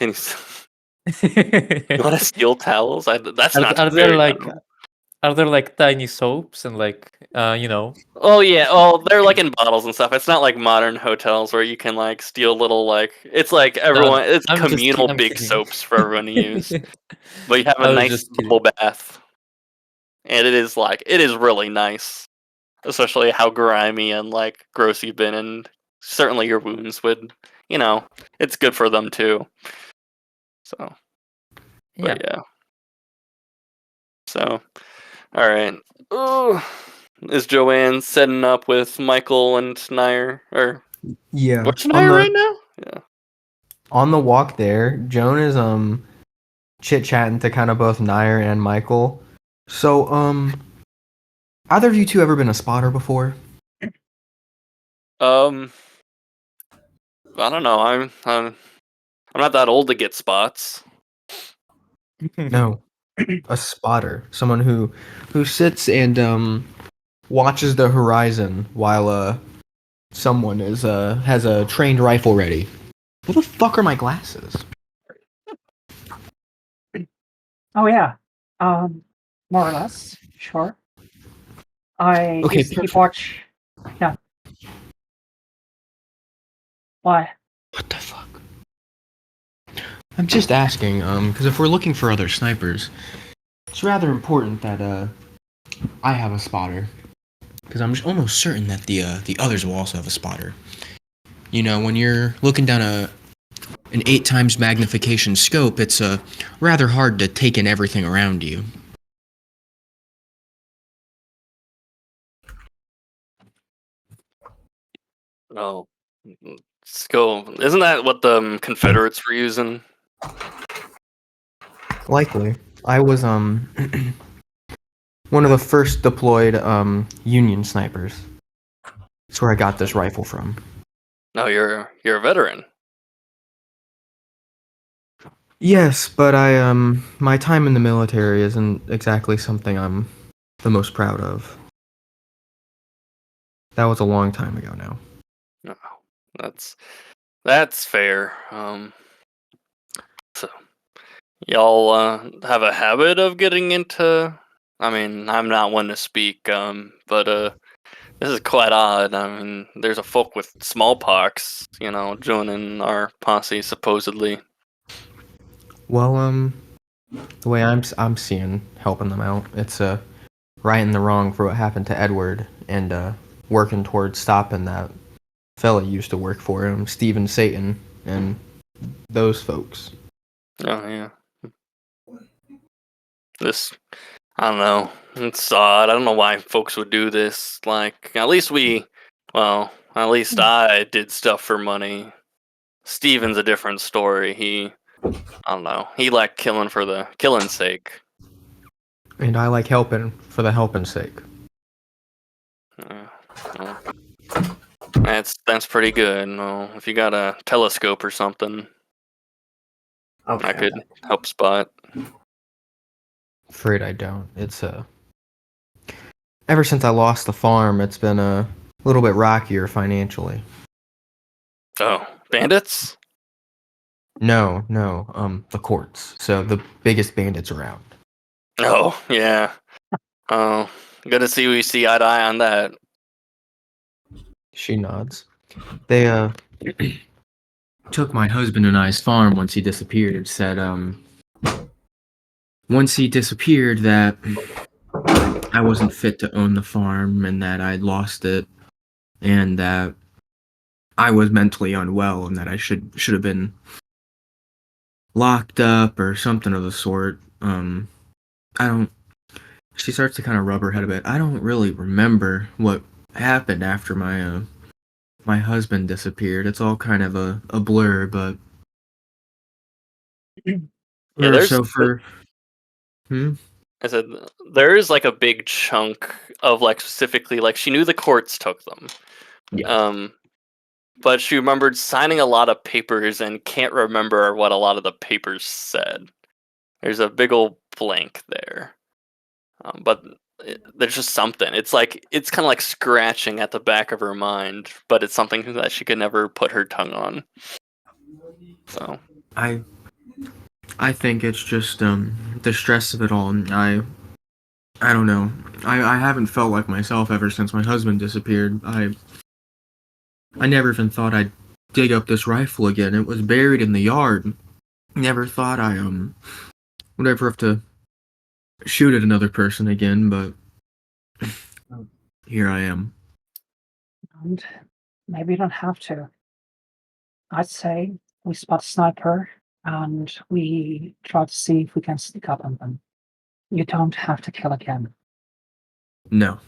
Speaker 1: you want to steal towels? That's not
Speaker 2: are
Speaker 1: very
Speaker 2: there like
Speaker 1: general.
Speaker 2: are there like tiny soaps and like
Speaker 1: Oh yeah, they're like in bottles and stuff. It's not like modern hotels where you can like steal little like it's like everyone. It's
Speaker 2: I'm
Speaker 1: communal
Speaker 2: I'm
Speaker 1: big
Speaker 2: kidding.
Speaker 1: soaps for everyone to use. But you have
Speaker 2: I
Speaker 1: a
Speaker 2: was
Speaker 1: nice
Speaker 2: just kidding.
Speaker 1: bubble bath. and it is really nice, especially how grimy and like gross you've been, and certainly your wounds would, it's good for them too. So,
Speaker 2: Yeah.
Speaker 1: but yeah. So, all right. Ooh, is Joanne setting up with Michael and Nair, or
Speaker 4: Yeah.
Speaker 1: what's Nair right now? Yeah.
Speaker 4: On the walk there, Joan is chit chatting to kind of both Nair and Michael. So either of you two ever been a spotter before?
Speaker 1: I don't know. I'm not that old to get spots.
Speaker 4: No. A spotter, someone who sits and watches the horizon while someone has a trained rifle ready. Where the fuck are my glasses?
Speaker 5: Oh yeah, more or less, sure. I
Speaker 4: Okay,
Speaker 5: used to keep
Speaker 4: perfect.
Speaker 5: watch. Yeah. Why?
Speaker 4: What the fuck? I'm just asking, because if we're looking for other snipers, it's rather important that I have a spotter. Because I'm almost certain that the others will also have a spotter. You know, when you're looking down an 8 times magnification scope, it's rather hard to take in everything around you.
Speaker 1: Oh, let's go. Isn't that what the Confederates were using?
Speaker 4: Likely. I was one of the first deployed Union snipers. That's where I got this rifle from.
Speaker 1: No, you're a veteran.
Speaker 4: Yes, but my time in the military isn't exactly something I'm the most proud of. That was a long time ago now.
Speaker 1: No, that's fair. So y'all have a habit of getting into. I mean, I'm not one to speak. But this is quite odd. I mean, there's a folk with smallpox, joining our posse supposedly.
Speaker 4: Well, the way I'm seeing helping them out, it's right and the wrong for what happened to Edward, and working towards stopping that fella used to work for him, Steven Satan, and those folks.
Speaker 1: Oh yeah. This, I don't know. It's odd. I don't know why folks would do this. Like, at least I did stuff for money. Steven's a different story. I don't know. He liked killing for the killing's sake.
Speaker 4: And I like helping for the helping sake.
Speaker 1: Well, that's pretty good. Well, if you got a telescope or something,
Speaker 3: Okay.
Speaker 1: I could help spot.
Speaker 4: Afraid I don't. It's ever since I lost the farm, it's been a little bit rockier financially.
Speaker 1: Oh, bandits?
Speaker 4: No, the courts. So the biggest bandits around.
Speaker 1: Oh, yeah. Oh, good to see we see eye to eye on that.
Speaker 4: She nods. They took my husband and I's farm once he disappeared. It said once he disappeared that I wasn't fit to own the farm and that I'd lost it and that I was mentally unwell and that I should have been locked up or something of the sort. I don't. She starts to kind of rub her head a bit. I don't really remember what happened after my husband disappeared. It's all kind of a blur, but
Speaker 1: Yeah, there's. I said there is like a big chunk of like specifically like she knew the courts took them.
Speaker 4: Yeah.
Speaker 1: But she remembered signing a lot of papers and can't remember what a lot of the papers said. There's a big old blank there. But there's just something. It's kind of like scratching at the back of her mind, but it's something that she could never put her tongue on. So
Speaker 4: I think it's just the stress of it all. I don't know. I haven't felt like myself ever since my husband disappeared. I never even thought I'd dig up this rifle again. It was buried in the yard. Never thought I would ever have to
Speaker 6: shoot at another person again, but here I am.
Speaker 5: And maybe you don't have to. I'd say we spot a sniper and we try to see if we can sneak up on them. You don't have to kill again.
Speaker 6: No.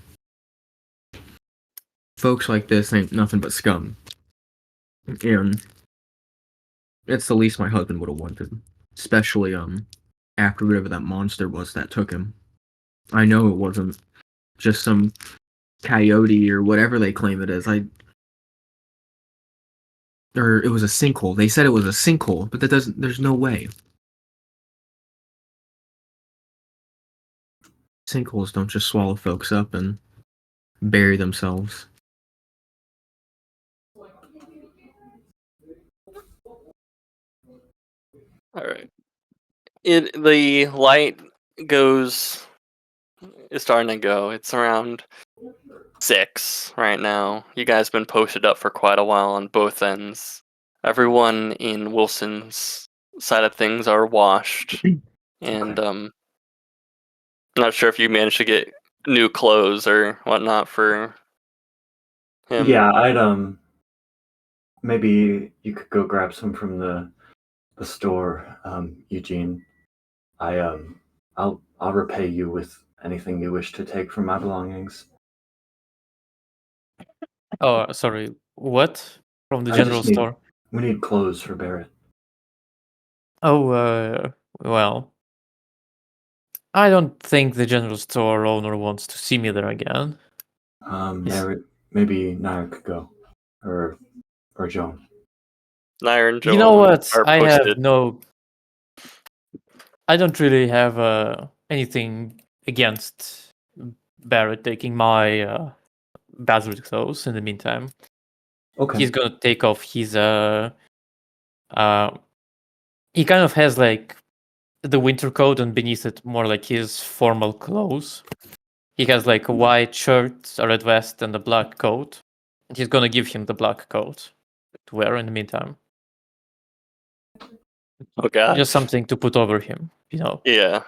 Speaker 6: Folks like this ain't nothing but scum. And it's the least my husband would have wanted. Especially, after whatever that monster was that took him. I know it wasn't just some coyote or whatever they claim it is. Or it was a sinkhole. They said it was a sinkhole, but there's no way. Sinkholes don't just swallow folks up and bury themselves.
Speaker 1: All right. The light is starting to go. It's around 6 right now. You guys been posted up for quite a while on both ends. Everyone in Wilson's side of things are washed, and not sure if you managed to get new clothes or whatnot for him.
Speaker 3: Yeah, I'd maybe you could go grab some from the store, Eugene. I'll repay you with anything you wish to take from my belongings.
Speaker 2: Oh, sorry. What? From the
Speaker 3: I
Speaker 2: general
Speaker 3: just need
Speaker 2: store?
Speaker 3: we need clothes for Barrett.
Speaker 2: Oh, well. I don't think the general store owner wants to see me there again.
Speaker 3: Maybe Nair could go, or Joan.
Speaker 1: Nair and
Speaker 2: You know
Speaker 1: Joel
Speaker 2: what?
Speaker 1: are
Speaker 2: I
Speaker 1: posted.
Speaker 2: don't really have anything against Barrett taking my bathroom clothes in the meantime.
Speaker 3: Okay.
Speaker 2: He's gonna take off his he kind of has like the winter coat and beneath it more like his formal clothes. He has like a white shirt, a red vest, and a black coat. And he's gonna give him the black coat to wear in the meantime.
Speaker 1: Oh god.
Speaker 2: Just something to put over him, you know.
Speaker 1: Yeah.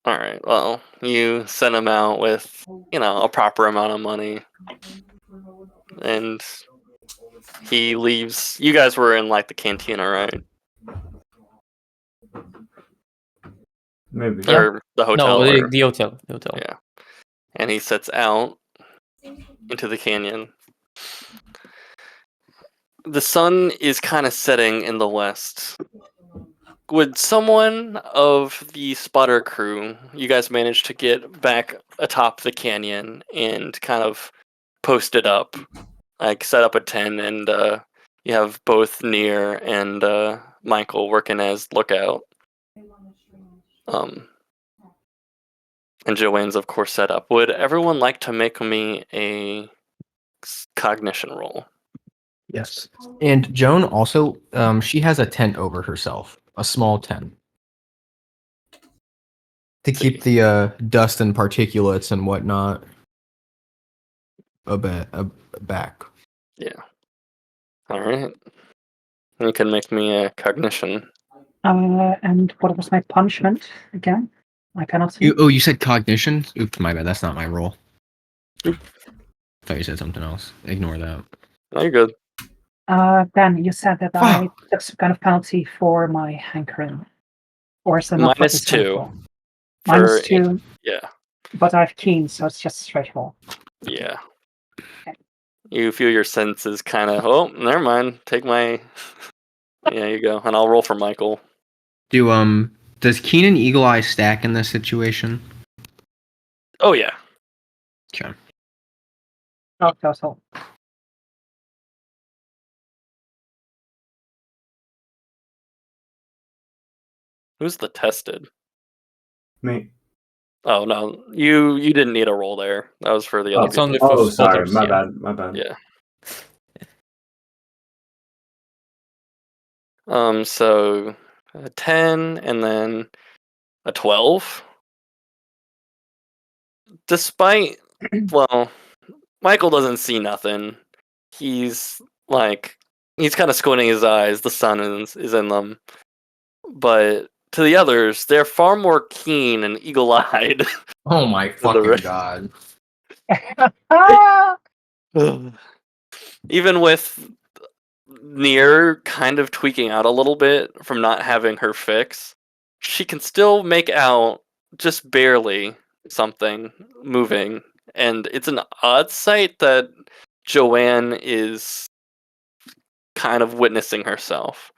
Speaker 1: All right. Well, you send him out with, a proper amount of money, and he leaves. You guys were in like the cantina, right?
Speaker 3: Maybe.
Speaker 2: Yeah.
Speaker 1: Or the hotel,
Speaker 2: No,
Speaker 1: or
Speaker 2: the hotel. The hotel.
Speaker 1: yeah. And he sets out into the canyon. The sun is kind of setting in the west. Would someone of the spotter crew, you guys manage to get back atop the canyon and kind of post it up, like set up a tent, and you have both Near and Michael working as lookout. And Joanne's of course set up. Would everyone like to make me a cognition roll?
Speaker 4: Yes. And Joan also, she has a tent over herself, a small tent, to keep the dust and particulates and whatnot back.
Speaker 1: Yeah. All right. You can make me a cognition.
Speaker 5: And what was my punishment again? My penalty?
Speaker 6: You said cognition? Oops, my bad. That's not my role.
Speaker 1: Oop.
Speaker 6: Thought you said something else. Ignore that.
Speaker 1: No, you're good.
Speaker 5: Ben, you said that I took some kind of penalty for my hankering. Or is that not what you said
Speaker 1: -2.
Speaker 5: for? -2,
Speaker 1: Yeah.
Speaker 5: but I have keen, so it's just straight roll.
Speaker 1: Yeah.
Speaker 5: Okay.
Speaker 1: You feel your senses kind of, oh, never mind. Take my. Yeah, you go. And I'll roll for Michael.
Speaker 6: Does Keenan Eagle Eye stack in this situation?
Speaker 1: Oh, yeah.
Speaker 6: Okay.
Speaker 5: Oh, total.
Speaker 1: Who's the tested?
Speaker 3: Me.
Speaker 1: Oh, no. You didn't need a roll there. That was for the other
Speaker 2: It's
Speaker 1: people.
Speaker 2: only for
Speaker 3: Oh, sorry.
Speaker 2: spotters,
Speaker 3: My
Speaker 2: yeah.
Speaker 3: bad. My bad.
Speaker 1: Yeah. So a 10 and then a 12. Despite, well, Michael doesn't see nothing. He's kind of squinting his eyes. The sun is in them. But to the others, they're far more keen and eagle-eyed.
Speaker 6: Oh my
Speaker 1: the
Speaker 6: fucking
Speaker 1: rest.
Speaker 6: god.
Speaker 5: Ah!
Speaker 1: Even with Nier kind of tweaking out a little bit from not having her fix, she can still make out just barely something moving. And it's an odd sight that Joanne is kind of witnessing herself.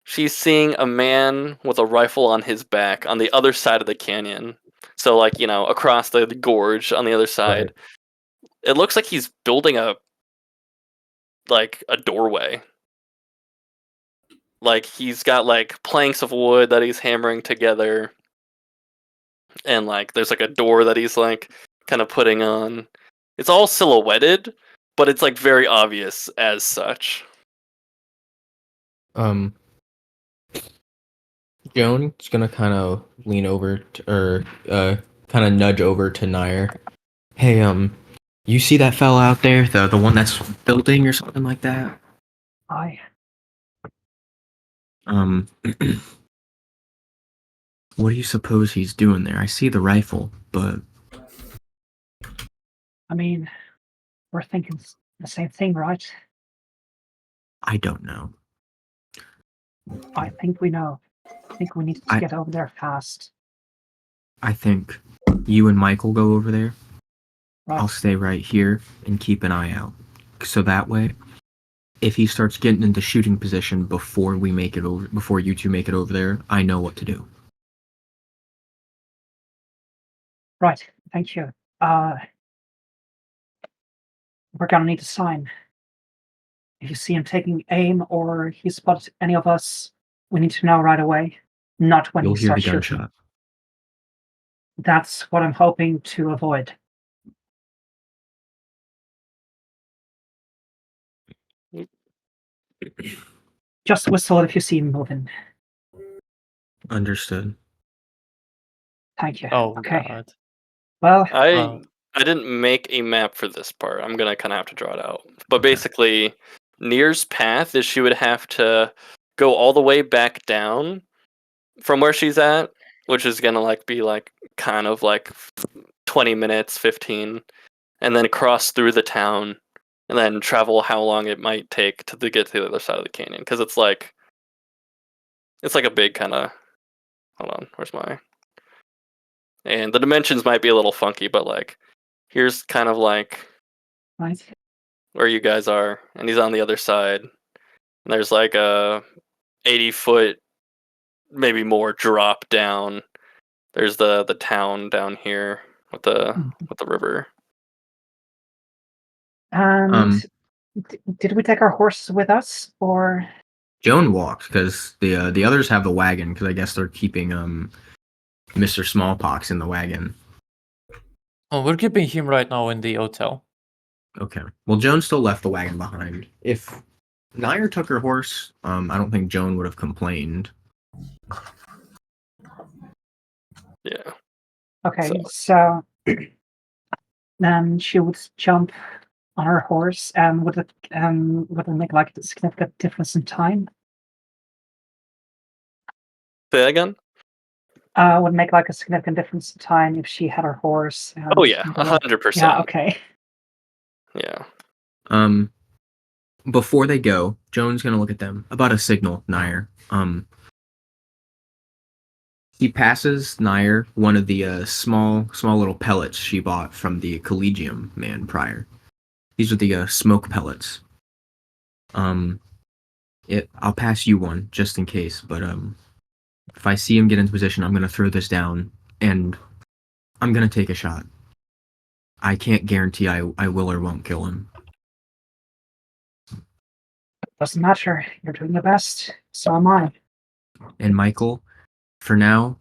Speaker 1: She's seeing a man with a rifle on his back on the other side of the canyon. So, like, across the gorge on the other side.
Speaker 4: Right.
Speaker 1: It looks like he's building a doorway. Like, he's got, like, planks of wood that he's hammering together. And, like, there's, like, a door that he's, like, kind of putting on. It's all silhouetted, but it's, like, very obvious as such.
Speaker 4: Joan's gonna kind of lean over or kind of nudge over to Nair. Hey, you see that fella out there, the one that's building or something like that?
Speaker 5: I
Speaker 6: What do you suppose he's doing there? I see the rifle, but
Speaker 5: mean, we're thinking the same thing, right?
Speaker 6: I don't know.
Speaker 5: I think we know. I think we need to get over there fast.
Speaker 6: I think you and Michael go over there.
Speaker 5: Right.
Speaker 6: I'll stay right here and keep an eye out. So that way, if he starts getting into shooting position before we make it over, before you two make it over there, I know what to do.
Speaker 5: Right. Thank you. We're gonna need a sign. If you see him taking aim or he spots any of us, we need to know right away. Not when
Speaker 6: You'll
Speaker 5: he
Speaker 6: hear the
Speaker 5: starts shooting.
Speaker 6: gunshot.
Speaker 5: That's what I'm hoping to avoid. Just whistle if you see him moving.
Speaker 6: Understood.
Speaker 5: Thank you.
Speaker 2: Oh
Speaker 5: Okay.
Speaker 2: god.
Speaker 5: Well,
Speaker 1: I didn't make a map for this part. I'm gonna kind of have to draw it out. But
Speaker 6: Okay.
Speaker 1: basically, Nier's path is she would have to go all the way back down from where she's at, which is gonna be kind of 20 minutes, 15, and then cross through the town, and then travel how long it might take to get to the other side of the canyon. Because it's like a big kind of. Hold on, where's my? And the dimensions might be a little funky, but here's kind of
Speaker 5: right.
Speaker 1: where you guys are, and he's on the other side. And there's a 80-foot, maybe more, drop down. There's the town down here with the river.
Speaker 5: And did we take our horses with us, or?
Speaker 6: Joan walked because the others have the wagon because I guess they're keeping Mr. Smallpox in the wagon.
Speaker 2: Oh, we're keeping him right now in the hotel.
Speaker 6: Okay. Well, Joan still left the wagon behind. If Nair took her horse, I don't think Joan would have complained.
Speaker 1: Yeah.
Speaker 5: Okay, so then she would jump on her horse, and would it make a significant difference in time?
Speaker 1: Say that again?
Speaker 5: Would make a significant difference in time if she had her horse. And,
Speaker 1: Oh yeah, 100%.
Speaker 5: Yeah. Okay.
Speaker 1: Yeah.
Speaker 6: Before they go, Joan's gonna look at them about a signal, Nair. He passes Nair one of the small little pellets she bought from the Collegium man prior. These are the smoke pellets. I'll pass you one just in case, but if I see him get into position, I'm gonna throw this down and I'm gonna take a shot. I can't guarantee I will or won't kill him.
Speaker 5: Doesn't matter. You're doing the best. So am I.
Speaker 6: And Michael, for now,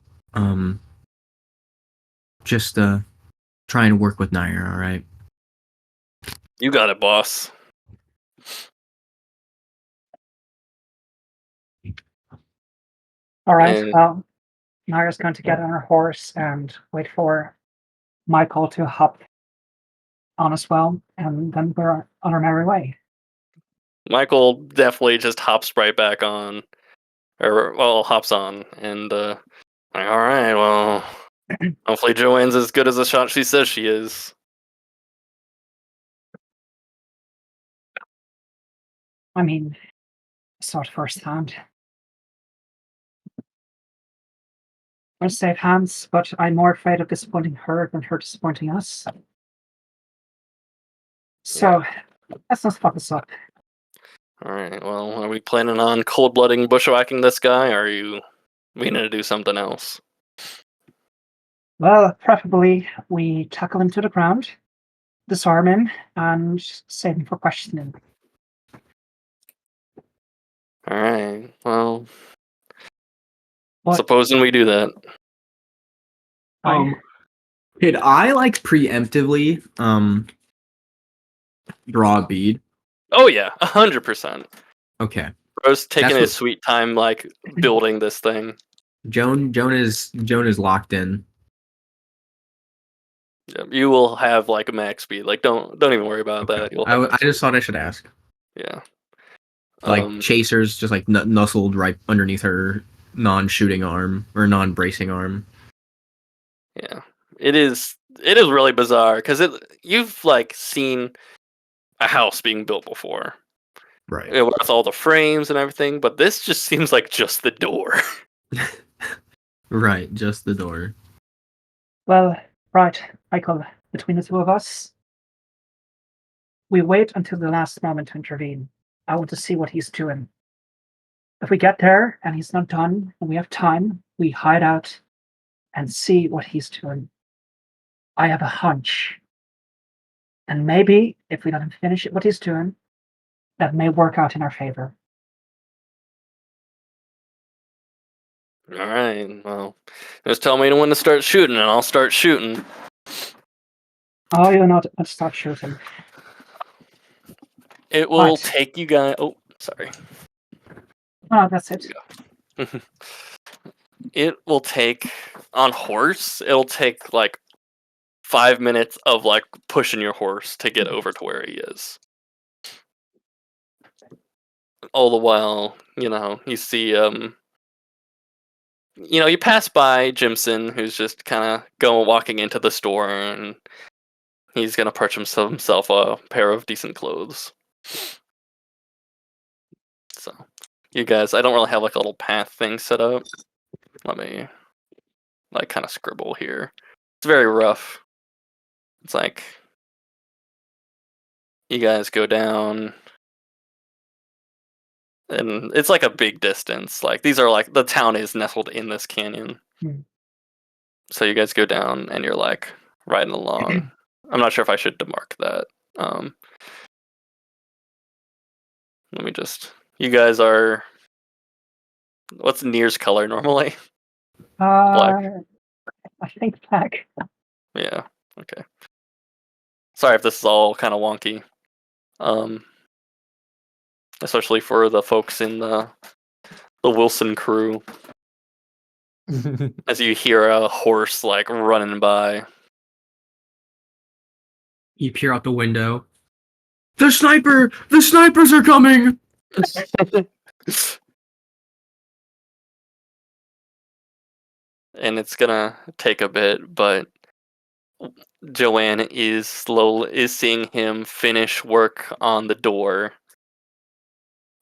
Speaker 6: just try and work with Nair, all right?
Speaker 1: You got it, boss.
Speaker 5: All right.
Speaker 1: And
Speaker 5: Well, Naira's going to get on her horse and wait for Michael to hop on as well, and then we're on our merry way.
Speaker 1: Michael definitely just hops right back on. or well, hops on, and like, all right, well, hopefully Joanne's as good as a shot she says she is.
Speaker 5: I mean, it's not firsthand. We're safe hands, but I'm more afraid of disappointing her than her disappointing us. So, let's not fuck this up.
Speaker 1: All right, well, are we planning on cold-blooding bushwhacking this guy, or are you meaning to do something else?
Speaker 5: Well, preferably we tackle him to the ground, disarm him, and save him for questioning.
Speaker 1: All right, well,
Speaker 5: But
Speaker 1: supposing we do that.
Speaker 6: Could I like preemptively draw a bead?
Speaker 1: Oh yeah, 100%.
Speaker 6: Okay.
Speaker 1: Bro's taking
Speaker 6: That's
Speaker 1: his
Speaker 6: what-
Speaker 1: sweet time, like building this thing.
Speaker 6: Joan is locked in.
Speaker 1: Yeah, you will have like a max speed. Like, don't even worry about
Speaker 6: Okay.
Speaker 1: that. You'll
Speaker 6: I
Speaker 1: have,
Speaker 6: just thought I should ask.
Speaker 1: yeah.
Speaker 6: Like Chaser's just like nuzzled right underneath her non-shooting arm or non-bracing arm.
Speaker 1: Yeah, it is really bizarre because you've like seen a house being built before,
Speaker 6: Right.
Speaker 1: with all the frames and everything, but this just seems like just the door.
Speaker 6: Right, just the door.
Speaker 5: well, right, Michael, between the two of us, we wait until the last moment to intervene. I want to see what he's doing. If we get there and he's not done and we have time, we hide out and see what he's doing. I have a hunch. And maybe if we let him finish what he's doing, that may work out in our favor.
Speaker 1: All right, well, just tell me when to start shooting, and I'll start shooting.
Speaker 5: Oh, you're not. Let's start shooting.
Speaker 1: It will
Speaker 5: Right.
Speaker 1: take you guys. Oh, sorry.
Speaker 5: Oh, that's it.
Speaker 1: It will take on horse. It'll take like 5 minutes of like pushing your horse to get over to where he is. All the while, you see you pass by Jimson, who's just kind of walking into the store, and he's gonna purchase himself a pair of decent clothes. So, you guys, I don't really have like a little path thing set up. Let me like kind of scribble here. It's very rough. It's like you guys go down, and it's like a big distance. Like these are like the town is nestled in this canyon. So you guys go down, and you're like riding along. I'm not sure if I should demark that. Let me just. You guys are. What's Nier's color normally? Black.
Speaker 5: I think black.
Speaker 1: Yeah. Okay. Sorry if this is all kind of wonky. Especially for the folks in the Wilson crew. As you hear a horse like running by.
Speaker 6: You peer out the window. The sniper! The snipers are coming!
Speaker 1: And it's gonna take a bit, but Joanne is seeing him finish work on the door,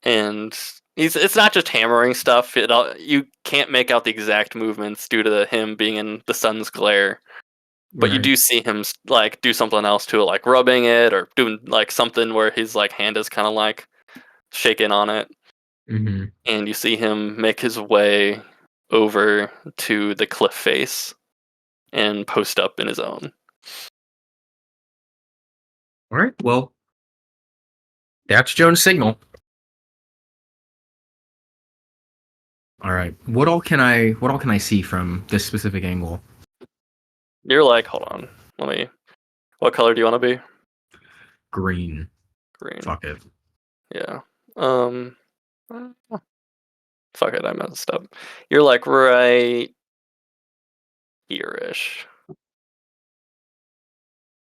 Speaker 1: and it's not just hammering stuff. You can't make out the exact movements due to him being in the sun's glare, but you do see him like do something else to it, like rubbing it or doing like something where his like hand is kind of like shaking on it,
Speaker 6: Mm-hmm.
Speaker 1: and you see him make his way over to the cliff face and post up in his own.
Speaker 6: All right. Well, that's Joan's signal. All right. What all can I see from this specific angle?
Speaker 1: You're like, hold on, what color do you want to be?
Speaker 6: Green.
Speaker 1: Green.
Speaker 6: Fuck it.
Speaker 1: Yeah. Fuck it, I messed up. You're like right here-ish.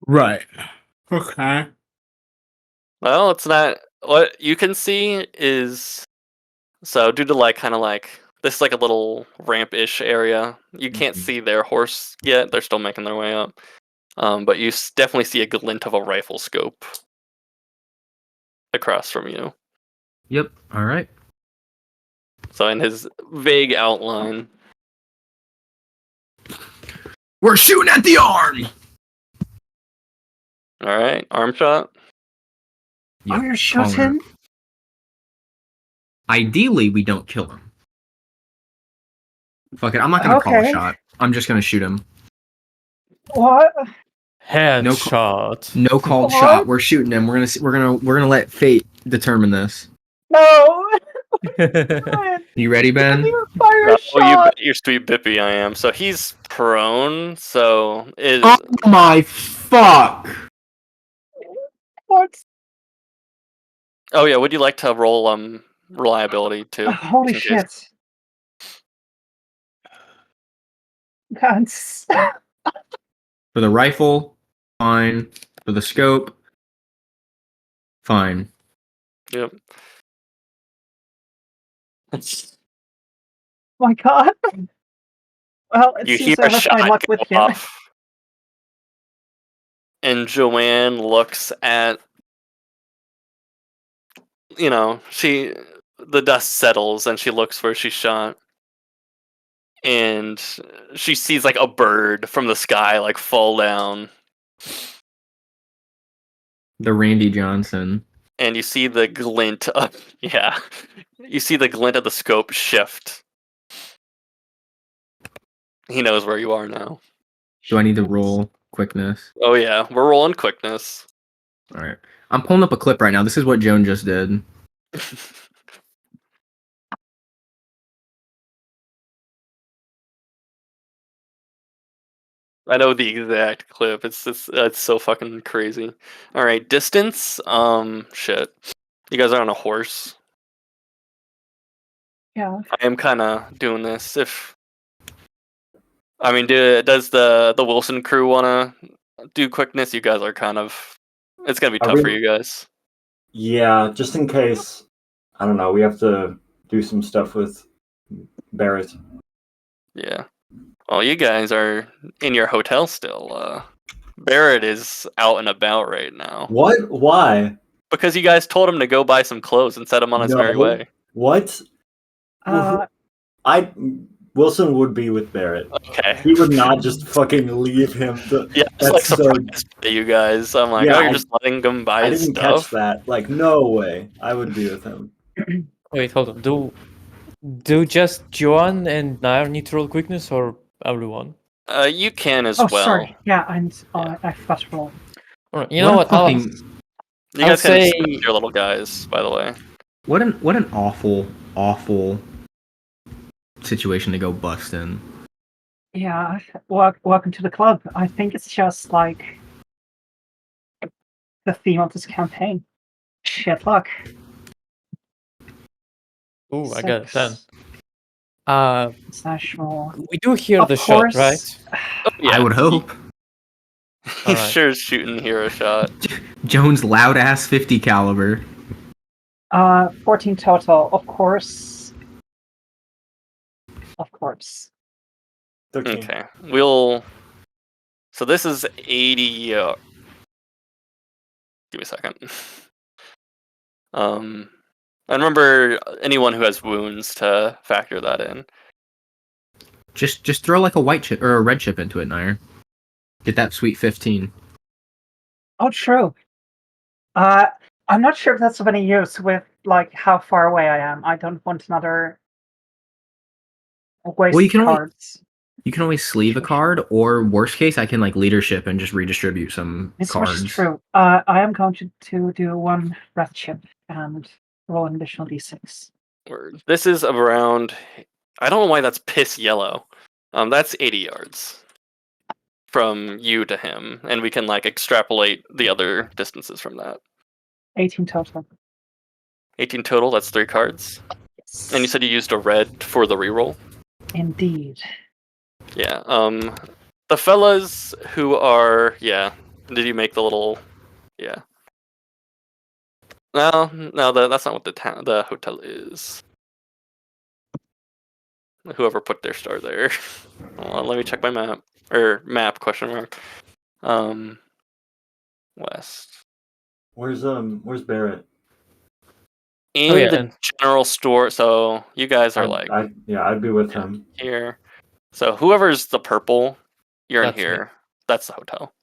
Speaker 6: Right. Okay.
Speaker 1: Well, it's not. What you can see is So due to like kind of like this is like a little ramp-ish area. You can't
Speaker 6: Mhm.
Speaker 1: see their horse yet. They're still making their way up. But you definitely see a glint of a rifle scope across from you.
Speaker 6: Yep. All right.
Speaker 1: So in his vague outline,
Speaker 6: We're shooting at the arm.
Speaker 1: all right, arm shot.
Speaker 6: Yep.
Speaker 5: Oh, you shoot
Speaker 6: calling it.
Speaker 5: him?
Speaker 6: Ideally, we don't kill him. Fuck it. I'm not gonna call a
Speaker 5: Okay.
Speaker 6: shot. I'm just gonna shoot him.
Speaker 5: What?
Speaker 2: Headshot.
Speaker 6: No called
Speaker 5: What?
Speaker 6: shot. We're shooting him. We're gonna let fate determine this.
Speaker 5: No!
Speaker 6: You ready,
Speaker 5: You didn't
Speaker 6: Ben?
Speaker 5: even fire a
Speaker 1: Oh,
Speaker 5: shot!
Speaker 1: you're sweet Bippy, I am. So he's prone. So is
Speaker 6: Oh my fuck!
Speaker 5: What?
Speaker 1: oh yeah. Would you like to roll reliability too?
Speaker 5: Holy
Speaker 1: just in case?
Speaker 5: shit. Guns.
Speaker 6: For the rifle, fine. For the scope, fine.
Speaker 1: Yep.
Speaker 5: My god. Well, it
Speaker 1: You
Speaker 5: seems
Speaker 1: hear
Speaker 5: I
Speaker 1: a
Speaker 5: left my
Speaker 1: shot
Speaker 5: luck
Speaker 1: go
Speaker 5: with him.
Speaker 1: off, and Joanne looks at the dust settles and she looks where she shot, and she sees like a bird from the sky like fall down,
Speaker 6: The Randy Johnson.
Speaker 1: and you see the glint of you see the glint of the scope shift. He knows where you are now.
Speaker 6: Do I need to roll quickness?
Speaker 1: Oh yeah, we're rolling quickness.
Speaker 6: All right. I'm pulling up a clip right now. This is what Joan just did.
Speaker 1: I know the exact clip. It's so fucking crazy. All right, distance. Shit. You guys are on a horse.
Speaker 5: Yeah.
Speaker 1: I am kind of doing this. Does the Wilson crew want to do quickness? You guys are kind of. It's gonna be
Speaker 3: Are
Speaker 1: tough for
Speaker 3: we-
Speaker 1: you guys.
Speaker 3: Yeah, just in case. I don't know. We have to do some stuff with Barrett.
Speaker 1: Yeah. Well, you guys are in your hotel still. Barrett is out and about right now
Speaker 3: What? Why?
Speaker 1: because you guys told him to go buy some clothes and set him on his merry
Speaker 3: No.
Speaker 1: way.
Speaker 3: What?
Speaker 5: Uh,
Speaker 3: Wilson would be with Barrett.
Speaker 1: Okay.
Speaker 3: He would not just fucking leave him.
Speaker 1: Yeah, it's like
Speaker 3: That's so.
Speaker 1: surprised by you guys. I'm like,
Speaker 3: Yeah,
Speaker 1: oh, you're just letting him buy
Speaker 3: I
Speaker 1: his
Speaker 3: didn't
Speaker 1: stuff.
Speaker 3: catch that. Like, no way. I would be with him.
Speaker 2: Wait, hold on. Do just Joan and Nair need to roll quickness, or everyone?
Speaker 1: You can as
Speaker 5: oh,
Speaker 1: well.
Speaker 5: sorry. Yeah,
Speaker 1: Yeah.
Speaker 5: I forgot to roll.
Speaker 2: Alright, you know what?
Speaker 6: Fucking,
Speaker 1: You
Speaker 2: I'll
Speaker 1: guys can
Speaker 2: say-
Speaker 1: switch your little guys, by the way.
Speaker 6: what an awful situation to go bust in.
Speaker 5: Yeah, welcome to the club. I think it's just like the theme of this campaign. Shit luck.
Speaker 2: Ooh, I got a 10.
Speaker 5: Six.
Speaker 2: Uh,
Speaker 5: International.
Speaker 2: we do hear
Speaker 5: Of
Speaker 2: the
Speaker 5: course.
Speaker 2: shot, right?
Speaker 1: Yeah,
Speaker 6: I would hope.
Speaker 1: He
Speaker 2: Alright.
Speaker 1: sure is shooting hero shot.
Speaker 6: Joan's loud ass 50 caliber.
Speaker 5: 14 total. Of course. Of course.
Speaker 3: 13.
Speaker 1: Okay, so this is 80. Give me a second. And remember anyone who has wounds to factor that in.
Speaker 6: Just throw like a white chip or a red chip into it, Nair. Get that sweet 15.
Speaker 5: Oh, true. I'm not sure if that's of any use with like how far away I am. I don't want another waste
Speaker 6: you can only-
Speaker 5: cards.
Speaker 6: You can always sleeve a card, or worst case, I can like leadership and just redistribute some
Speaker 5: This
Speaker 6: cards.
Speaker 5: is true. I am going to do one breath chip and roll an additional d6.
Speaker 1: Word. This is around. I don't know why that's piss yellow. That's 80 yards from you to him, and we can like extrapolate the other distances from that.
Speaker 5: 18 total.
Speaker 1: 18 total. That's 3 cards.
Speaker 5: Yes.
Speaker 1: And you said you used a red for the reroll.
Speaker 5: Indeed.
Speaker 1: Yeah. The fellas who are Did you make the little? Yeah. No, that's not what the hotel is. whoever put their star there. Hold on, let me check my map. Or map, question mark. West.
Speaker 3: Where's Barrett?
Speaker 1: In
Speaker 2: yeah,
Speaker 1: the
Speaker 2: and
Speaker 1: general store, so you guys are like
Speaker 3: I'd be with
Speaker 1: Yeah.
Speaker 3: him.
Speaker 1: here. So whoever's the purple, you're in
Speaker 2: That's me.
Speaker 1: here. That's the hotel.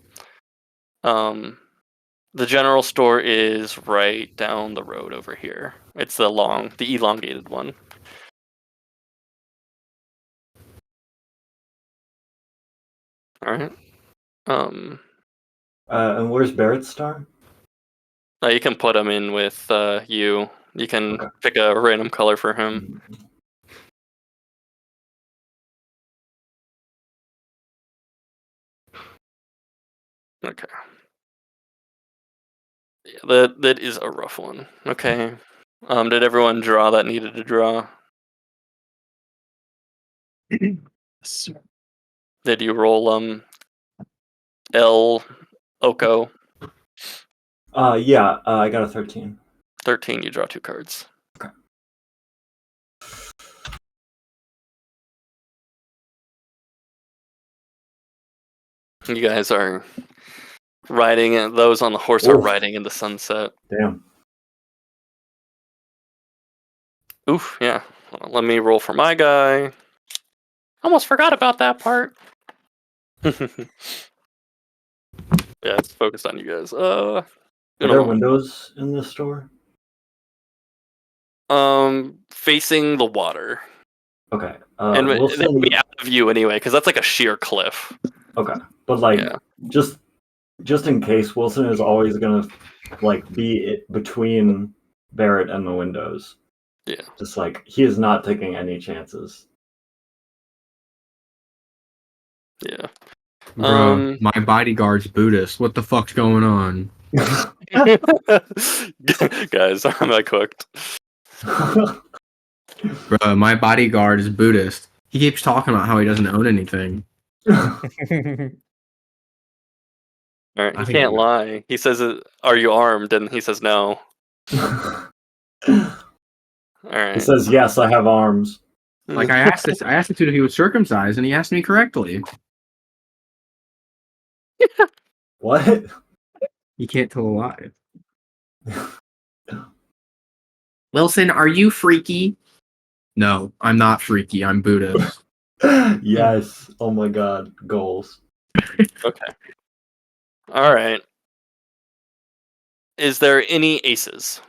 Speaker 1: The general store is right down the road over here. It's the elongated one. All right.
Speaker 3: And where's Barrett's star?
Speaker 1: You can put him in with you. You can
Speaker 3: Okay.
Speaker 1: pick a random color for him. Okay. Yeah, that is a rough one. Okay. Did everyone draw that needed to draw?
Speaker 5: So,
Speaker 1: Did you roll L Oko?
Speaker 3: Yeah, I got a 13.
Speaker 1: 13, you draw 2 cards.
Speaker 3: Okay.
Speaker 1: You guys are riding, and those on the horse are
Speaker 3: Oof.
Speaker 1: riding in the sunset.
Speaker 3: Damn.
Speaker 1: Oof, yeah. Hold on, let me roll for my guy. Almost forgot about that part. Yeah, it's focused on you guys.
Speaker 3: Are there windows in this store?
Speaker 1: Facing the water.
Speaker 3: Okay.
Speaker 1: And they
Speaker 3: Wilson.
Speaker 1: would be out of view anyway, because that's like a sheer cliff.
Speaker 3: Okay, but like,
Speaker 1: Yeah.
Speaker 3: just in case, Wilson is always gonna like be between Barrett and the windows.
Speaker 1: Yeah.
Speaker 3: Just like he is not taking any chances.
Speaker 1: Yeah.
Speaker 6: Bruh, my bodyguard's Buddhist. What the fuck's going on?
Speaker 1: Guys, am I cooked?
Speaker 6: Bruh, my bodyguard is Buddhist. He keeps talking about how he doesn't own anything.
Speaker 1: All right,
Speaker 6: I
Speaker 1: he
Speaker 6: think
Speaker 1: can't
Speaker 6: you-
Speaker 1: lie. He says, "Are you armed?" And he says, "No." All right.
Speaker 3: He says, "Yes, I have arms."
Speaker 6: Like I asked this dude if he was circumcised, and he asked me correctly.
Speaker 3: What?
Speaker 6: You can't tell a lie. Wilson, are you freaky? No, I'm not freaky. I'm Buddhist.
Speaker 3: Yes. Oh my God. Goals.
Speaker 1: Okay. All right. Is there any aces?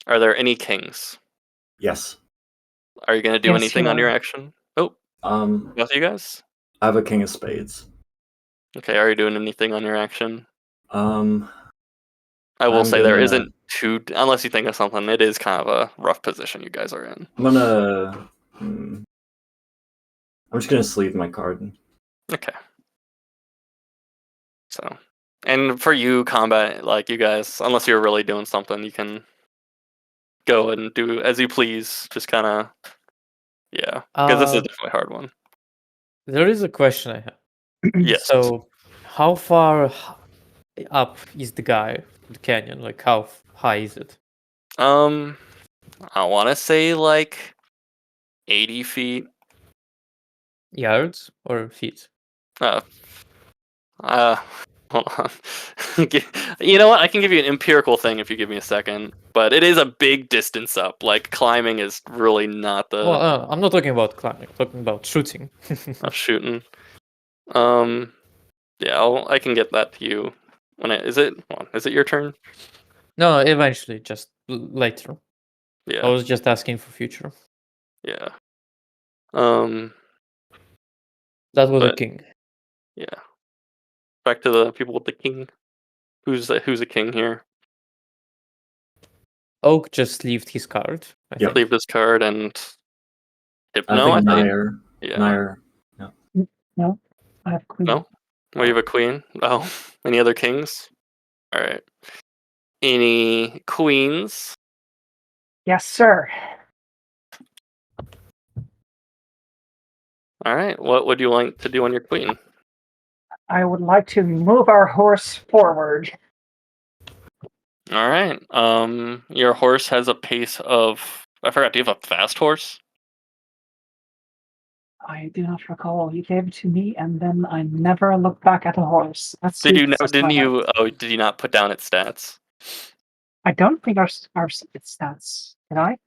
Speaker 1: Are there any kings?
Speaker 3: Yes.
Speaker 1: Are you going to do
Speaker 5: Yes,
Speaker 1: anything
Speaker 5: you
Speaker 1: on your
Speaker 5: are.
Speaker 1: action? Oh, both of you guys?
Speaker 3: I have a king of spades.
Speaker 1: Okay, are you doing anything on your action?
Speaker 3: I
Speaker 1: I will
Speaker 3: I'm
Speaker 1: say there
Speaker 3: gonna-
Speaker 1: isn't too, unless you think of something, it is kind of a rough position you guys are in.
Speaker 3: I'm gonna. I'm just gonna sleeve my card.
Speaker 1: Okay. So, and for you, combat, like you guys, unless you're really doing something, you can go and do as you please. Just kind of, yeah, because this is definitely a hard one.
Speaker 2: There is a question I have.
Speaker 1: Yes.
Speaker 2: So, how far up is the guy, the canyon? Like, how high is it?
Speaker 1: I want to say like 80 feet.
Speaker 2: Yards or feet?
Speaker 1: Uh, hold on. You know what? I can give you an empirical thing if you give me a second. But it is a big distance up. Like climbing is really not the
Speaker 2: Well, I'm not talking about climbing. I'm talking about shooting.
Speaker 1: shooting. Yeah, I can get that to you when is it? Hold on, is it your turn?
Speaker 2: No, eventually, just later. I
Speaker 1: Yeah,
Speaker 2: was just asking for future.
Speaker 1: yeah.
Speaker 2: That was a
Speaker 1: But
Speaker 2: king.
Speaker 1: yeah. Back to the people with the king. Who's a king here?
Speaker 2: Oak just left his card. I
Speaker 3: Yep.
Speaker 2: think.
Speaker 1: Leave this card and Hypno.
Speaker 3: I think
Speaker 1: thought you-
Speaker 3: Nair.
Speaker 1: Yeah.
Speaker 3: Nair.
Speaker 5: No, I have queen.
Speaker 1: No? Oh, you have a queen? Oh, any other kings? All right. Any queens?
Speaker 5: Yes, sir.
Speaker 1: All right. What would you like to do on your queen?
Speaker 5: I would like to move our horse forward.
Speaker 1: All right. Your horse has a pace of. I forgot. Do you have a fast horse?
Speaker 5: I do not recall. You gave it to me, and then I never looked back at the horse. Let's see.
Speaker 1: Did you
Speaker 5: if
Speaker 1: know?
Speaker 5: this is
Speaker 1: Didn't
Speaker 5: my note.
Speaker 1: you? Oh, did you not put down its stats?
Speaker 5: I don't think our stats. Did I?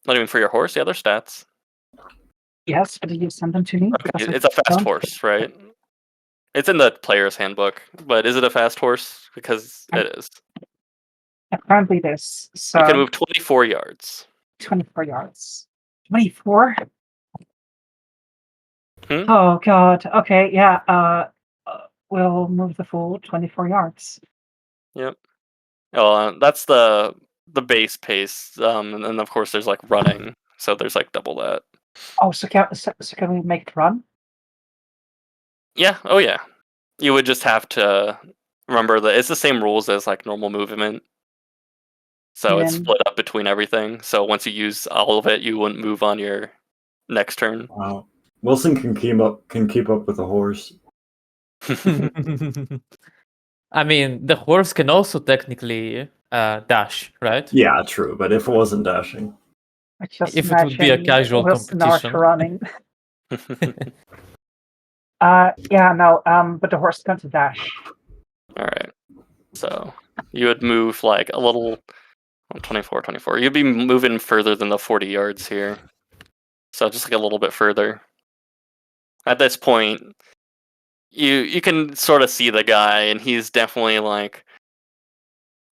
Speaker 1: Not even for your horse. The other stats.
Speaker 5: Yes, but did you send them to me?
Speaker 1: Okay,
Speaker 5: Because I
Speaker 1: it's a fast
Speaker 5: don't-
Speaker 1: horse, right? It's in the player's handbook, but is it a fast horse? Because it is.
Speaker 5: Apparently, this. So
Speaker 1: You can move 24 yards.
Speaker 5: 24 yards. 24.
Speaker 1: Hmm?
Speaker 5: Oh God. Okay. Yeah. We'll move the full 24 yards.
Speaker 1: Yep. Oh, that's the base pace. And then of course there's like running, so there's like double that.
Speaker 5: Oh, so can we make it run?
Speaker 1: Yeah. Oh yeah. You would just have to remember that it's the same rules as like normal movement. So it's
Speaker 5: And-
Speaker 1: split up between everything. So once you use all of it, you wouldn't move on your next turn.
Speaker 3: Wow. Wilson can keep up with a horse.
Speaker 2: I mean, the horse can also technically dash, right?
Speaker 3: Yeah, true. But if it wasn't dashing,
Speaker 5: I just
Speaker 2: If it would be a
Speaker 5: imagine
Speaker 2: casual
Speaker 5: Wilson not
Speaker 2: competition.
Speaker 5: running. Yeah, no. But the horse is going to dash.
Speaker 1: All right. So you would move like a little 24. You'd be moving further than the 40 yards here. So just like a little bit further. At this point, you can sort of see the guy, and he's definitely like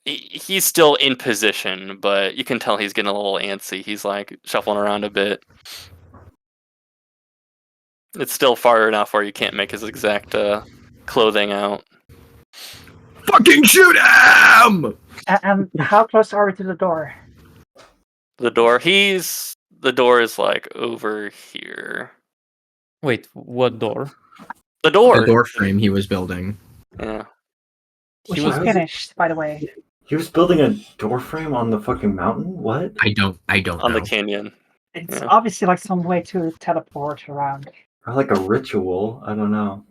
Speaker 1: he's still in position, but you can tell he's getting a little antsy. He's like shuffling around a bit. It's still far enough where you can't make his exact clothing out.
Speaker 6: Fucking shoot him!
Speaker 5: And how close are we to the door?
Speaker 1: The door is like over here.
Speaker 2: Wait, what door?
Speaker 1: The door.
Speaker 6: The door frame he was building.
Speaker 1: Yeah.
Speaker 5: Which
Speaker 2: He
Speaker 5: is
Speaker 2: was-
Speaker 5: finished, by the way.
Speaker 3: he was building a door frame on the fucking mountain. What?
Speaker 6: I don't
Speaker 1: On
Speaker 6: know.
Speaker 1: the canyon.
Speaker 5: It's
Speaker 1: Yeah.
Speaker 5: obviously like some way to teleport around.
Speaker 3: Or like a ritual? I don't know.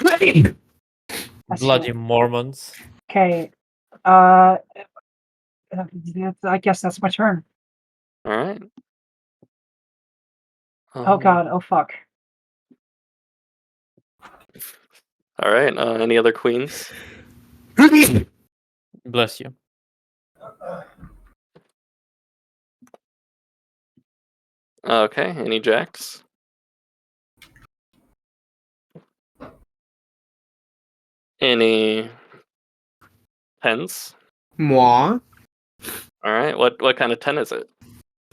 Speaker 5: That's
Speaker 2: Bloody Mormons.
Speaker 5: Okay. I guess that's my turn.
Speaker 1: All right.
Speaker 5: Oh God. Oh fuck.
Speaker 1: All right. Any other queens?
Speaker 2: Bless you.
Speaker 1: Okay. Any jacks? Any tens?
Speaker 6: Moi.
Speaker 1: All right. What kind of 10 is it?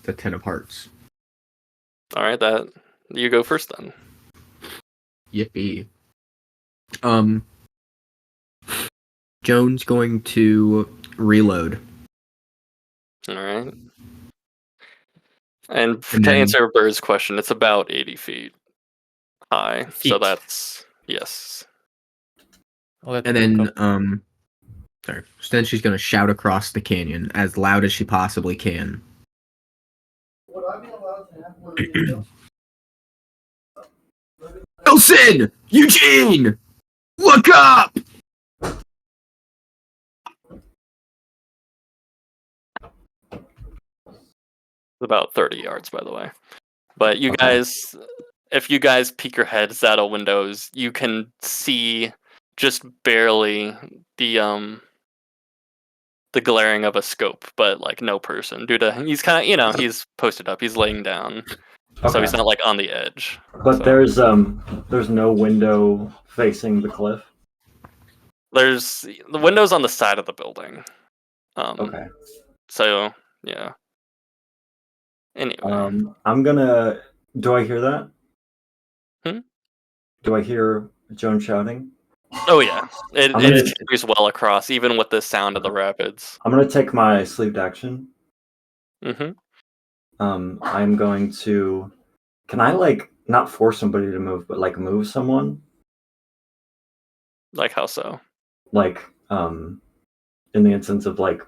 Speaker 6: The 10 of hearts.
Speaker 1: All right. That you go first then.
Speaker 6: Yippee. Joan's going to reload.
Speaker 1: All right. And to
Speaker 6: then-
Speaker 1: answer Bird's question, it's about 80 feet high. So
Speaker 2: Feet.
Speaker 1: that's yes.
Speaker 2: Let
Speaker 6: And
Speaker 2: me
Speaker 6: then,
Speaker 2: look up.
Speaker 6: sorry. So then she's going to shout across the canyon as loud as she possibly can. Wilson! Eugene! Look up!
Speaker 1: About 30 yards, by the way. But you guys, if you guys peek your heads out of windows, you can see just barely the glaring of a scope, but like no person. Due to he's kind of he's posted up, he's laying down, so
Speaker 3: Okay.
Speaker 1: he's not like on the edge.
Speaker 3: But
Speaker 1: so-
Speaker 3: there's no window facing the cliff.
Speaker 1: There's the windows on the side of the building.
Speaker 3: Okay.
Speaker 1: So yeah. Anyway,
Speaker 3: I'm gonna. Do I hear that?
Speaker 1: Hmm?
Speaker 3: Do I hear Joan shouting?
Speaker 1: oh yeah, it
Speaker 3: I'm gonna-
Speaker 1: carries well across, even with the sound of the rapids.
Speaker 3: I'm gonna take my sleeved action.
Speaker 1: hmm
Speaker 3: I'm going to. Can I like not force somebody to move, but like move someone?
Speaker 1: Like how so?
Speaker 3: Like in the instance of like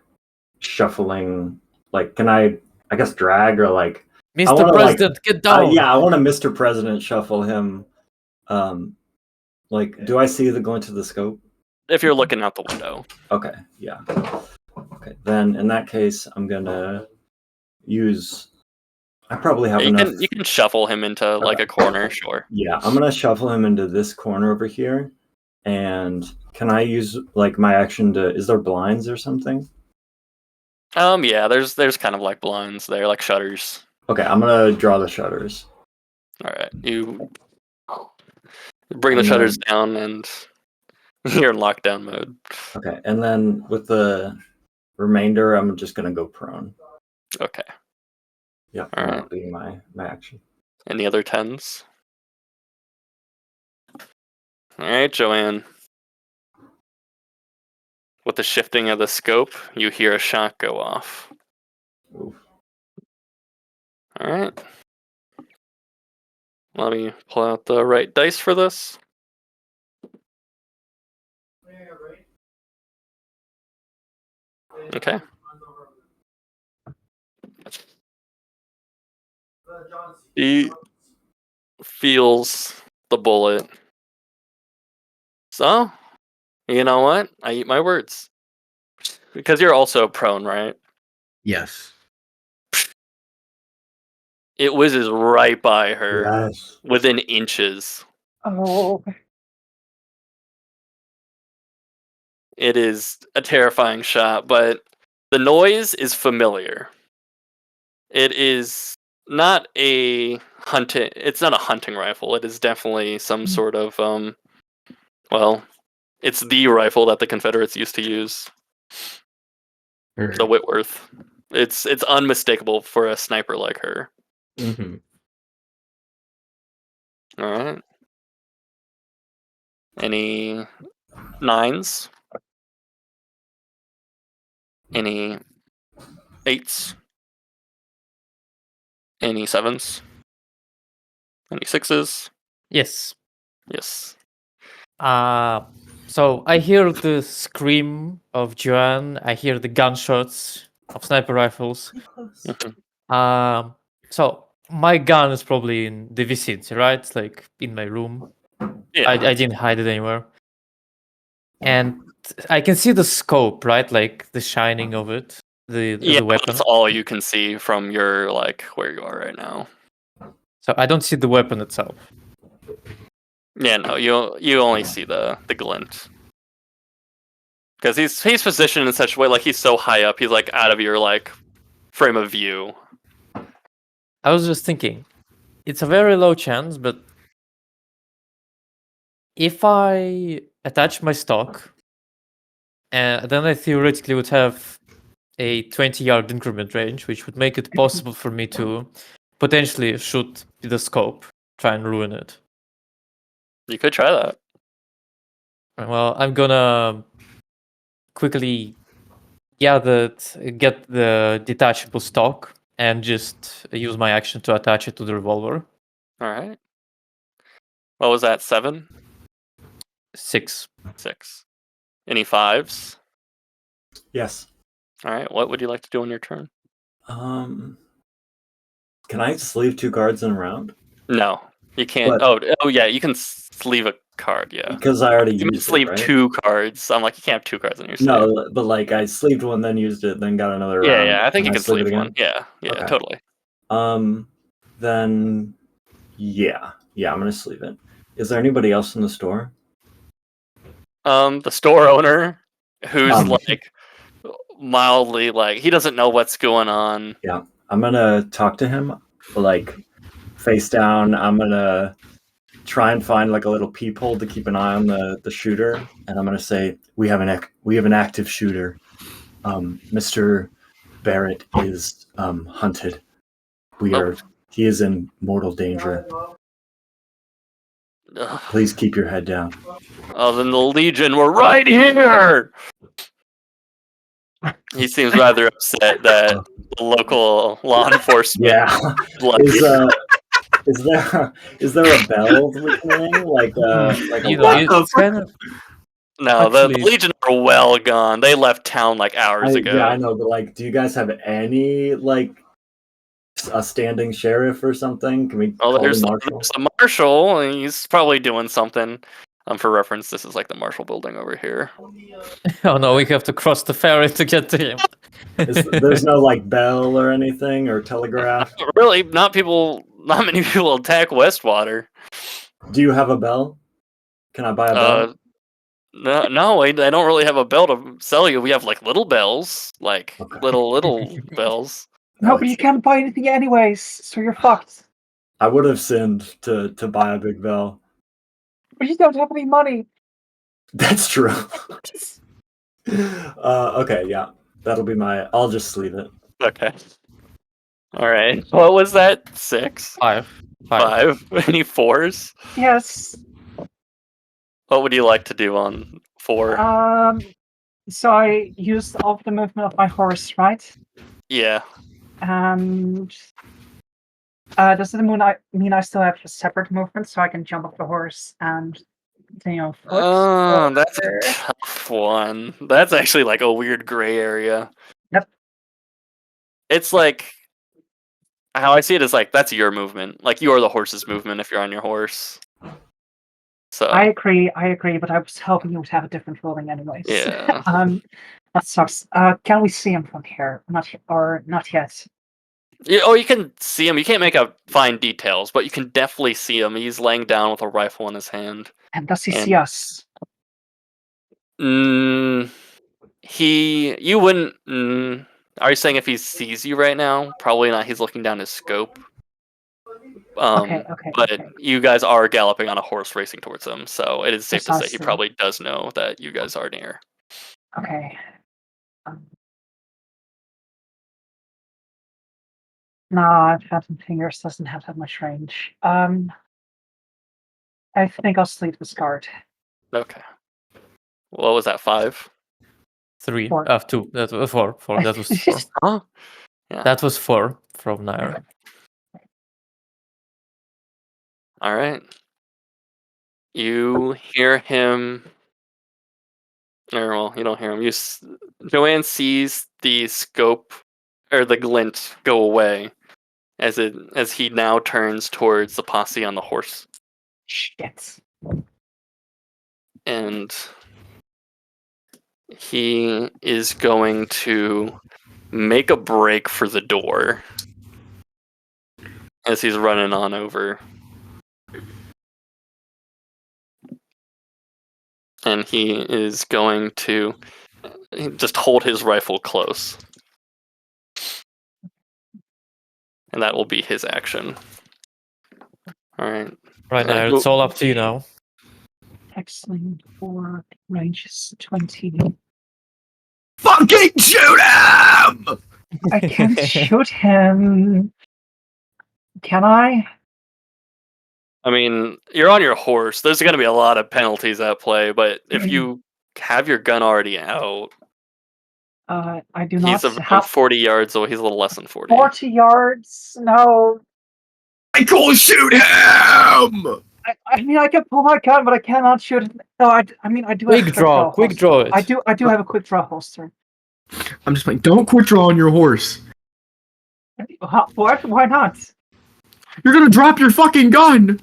Speaker 3: shuffling. Like, can I guess drag or like?
Speaker 2: Mr.
Speaker 3: wanna, like,
Speaker 2: President, get down!
Speaker 3: Yeah, I want to Mr. President shuffle him. Like, do I see the glint of the scope?
Speaker 1: If you're looking out the window.
Speaker 3: Okay, yeah. Okay, then in that case, I'm gonna use I probably have
Speaker 1: You
Speaker 3: enough.
Speaker 1: can shuffle him into like a corner, sure.
Speaker 3: Yeah, I'm gonna shuffle him into this corner over here. And can I use like my action to? Is there blinds or something?
Speaker 1: Yeah, there's kind of like blinds there, like shutters.
Speaker 3: Okay, I'm gonna draw the shutters.
Speaker 1: All right, you bring the
Speaker 3: And
Speaker 1: shutters
Speaker 3: then-
Speaker 1: down, and you're in lockdown mode.
Speaker 3: Okay, and then with the remainder, I'm just gonna go prone.
Speaker 1: Okay.
Speaker 3: Yep,
Speaker 1: All
Speaker 3: and
Speaker 1: right.
Speaker 3: that'll be my action.
Speaker 1: Any other 10s? All right, Joanne. With the shifting of the scope, you hear a shot go off.
Speaker 3: Oof.
Speaker 1: All right. Let me pull out the right dice for this. Okay. He feels the bullet. So, you know what? I eat my words. Because you're also prone, right?
Speaker 6: Yes.
Speaker 1: It whizzes right by her,
Speaker 3: Yes.
Speaker 1: within inches.
Speaker 5: Oh,
Speaker 1: It is a terrifying shot, but the noise is familiar. It is not a hunting. It's not a hunting rifle. It is definitely some sort of well, it's the rifle that the Confederates used to use, the Whitworth. It's unmistakable for a sniper like her.
Speaker 6: Mm-hmm.
Speaker 1: All right. Any 9s? Any 8s? Any 7s? Any 6s?
Speaker 2: Yes.
Speaker 1: Yes.
Speaker 2: So I hear the scream of Joanne. I hear the gunshots of sniper rifles.
Speaker 1: Mhm.
Speaker 2: So my gun is probably in the vicinity, right? Like in my room.
Speaker 1: Yeah.
Speaker 2: I didn't hide it anywhere. And I can see the scope, right? Like the shining of it,
Speaker 1: Yeah,
Speaker 2: the weapon.
Speaker 1: that's all you can see from your like where you are right now.
Speaker 2: So I don't see the weapon itself.
Speaker 1: Yeah, no, you only see the glint. Because he's positioned in such a way like he's so high up, he's like out of your like frame of view.
Speaker 2: I was just thinking, it's a very low chance, but if I attach my stock, and then I theoretically would have a 20-yard increment range, which would make it possible for me to potentially shoot the scope, try and ruin it.
Speaker 1: You could try that.
Speaker 2: Well, I'm gonna quickly get the detachable stock and just use my action to attach it to the revolver.
Speaker 1: All right. What was that? 7?
Speaker 2: 6.
Speaker 1: 6. Any 5s?
Speaker 3: Yes.
Speaker 1: All right. What would you like to do on your turn?
Speaker 3: Can I just leave 2 cards in a round?
Speaker 1: No, you can't.
Speaker 3: But-
Speaker 1: Oh yeah, you can sleeve a card. Yeah,
Speaker 3: Because I already
Speaker 1: you can
Speaker 3: used
Speaker 1: sleeve
Speaker 3: it, right?
Speaker 1: 2 cards. I'm like, you can't have 2 cards on your sleeve.
Speaker 3: No, but like I sleeved one, then used it, then got another
Speaker 1: Yeah,
Speaker 3: round.
Speaker 1: yeah. I think you
Speaker 3: Can
Speaker 1: can
Speaker 3: sleeve it
Speaker 1: sleeve one.
Speaker 3: again?
Speaker 1: Yeah,
Speaker 3: Okay.
Speaker 1: totally.
Speaker 3: Then yeah, I'm gonna sleeve it. Is there anybody else in the store?
Speaker 1: The store owner, who's
Speaker 3: Um.
Speaker 1: like mildly like he doesn't know what's going on.
Speaker 3: Yeah, I'm gonna talk to him, like face down. I'm gonna try and find like a little peephole to keep an eye on the shooter, and I'm gonna say we have an active shooter. Mr. Barrett is hunted. He is in mortal danger.
Speaker 1: Ugh.
Speaker 3: Please keep your head down.
Speaker 1: Oh, then the Legion were right here. He seems rather upset that the local law enforcement.
Speaker 3: Yeah,
Speaker 1: Like,
Speaker 3: is there a bell we can ring? Like a
Speaker 2: You know,
Speaker 3: rock?
Speaker 2: it's kind of
Speaker 1: no, the
Speaker 2: actually-
Speaker 1: Legion are well gone. They left town like hours ago.
Speaker 3: Yeah, I know, but like, do you guys have any like a standing sheriff or something? Can we
Speaker 1: Oh,
Speaker 3: call
Speaker 1: there's
Speaker 3: the marshal?
Speaker 1: a marshal, and he's probably doing something. For reference, this is like the Marshall building over here.
Speaker 2: Oh no, we have to cross the ferry to get to him.
Speaker 3: There's no like bell or anything or telegraph.
Speaker 1: Really, not many people attack Westwater.
Speaker 3: Do you have a bell? Can I buy a bell?
Speaker 1: No, I don't really have a bell to sell you. We have like little bells, like
Speaker 3: Okay.
Speaker 1: little bells.
Speaker 5: No, but you can't buy anything anyways, so you're fucked.
Speaker 3: I would have sinned to buy a big bell.
Speaker 5: But you don't have any money.
Speaker 3: That's true. Okay, yeah. That'll be my... I'll just leave it.
Speaker 1: Okay. All right. What was that? 6?
Speaker 2: 5.
Speaker 1: 5? Any 4s?
Speaker 5: Yes.
Speaker 1: What would you like to do on 4?
Speaker 5: So I used all of the movement of my horse, right?
Speaker 1: Yeah.
Speaker 5: And does it mean I still have a separate movement so I can jump off the horse and continue on foot?
Speaker 1: Oh, that's a
Speaker 5: Or-
Speaker 1: tough one. That's actually like a weird gray area.
Speaker 5: Yep.
Speaker 1: It's like how I see it is like that's your movement. Like you are the horse's movement if you're on your horse. So
Speaker 5: I agree, but I was hoping you would have a different ruling anyways.
Speaker 1: yeah.
Speaker 5: That sucks. Can we see him from here? Not yet.
Speaker 1: You can see him. You can't make out fine details, but you can definitely see him. He's laying down with a rifle in his hand.
Speaker 5: And does he
Speaker 1: And-
Speaker 5: see us?
Speaker 1: You wouldn't. Are you saying if he sees you right now? Probably not. He's looking down his scope.
Speaker 5: Okay.
Speaker 1: But
Speaker 5: Okay.
Speaker 1: you guys are galloping on a horse racing towards him, so it is safe to say he
Speaker 5: Precisely.
Speaker 1: probably does know that you guys are near.
Speaker 5: Okay. Nah, Phantom Fingers doesn't have that much range. I think I'll sleep with guard.
Speaker 1: Okay. What was that? 5?
Speaker 2: 3.
Speaker 5: 4.
Speaker 2: 2. That was 4. 4. That was 4.
Speaker 1: Huh? Yeah.
Speaker 2: That was 4 from Nair.
Speaker 1: All right. You hear him. Or well, you don't hear him. Joanne sees the scope or the glint go away as he now turns towards the posse on the horse,
Speaker 5: Shit.
Speaker 1: and he is going to make a break for the door as he's running on over. And he is going to just hold his rifle close. And that will be his action. Alright.
Speaker 2: Right, Nair, it's all up to you now.
Speaker 5: Excellent. 4 ranges 20.
Speaker 6: Fucking shoot him!
Speaker 5: I can't shoot him. Can I?
Speaker 1: I mean, you're on your horse. There's going to be a lot of penalties at play, but if you have your gun already out,
Speaker 5: I do
Speaker 1: he's
Speaker 5: not
Speaker 1: about
Speaker 5: have
Speaker 1: 40 yards away. He's a little less than 40.
Speaker 5: 40 yards. No.
Speaker 6: I can shoot him!
Speaker 5: I mean, I can pull my gun, but I cannot shoot him. No, I mean, I do have a
Speaker 2: Quick draw it.
Speaker 5: I do have a quick draw holster.
Speaker 6: I'm just like, don't quick draw on your horse.
Speaker 5: What? Why not?
Speaker 6: You're gonna drop your fucking gun!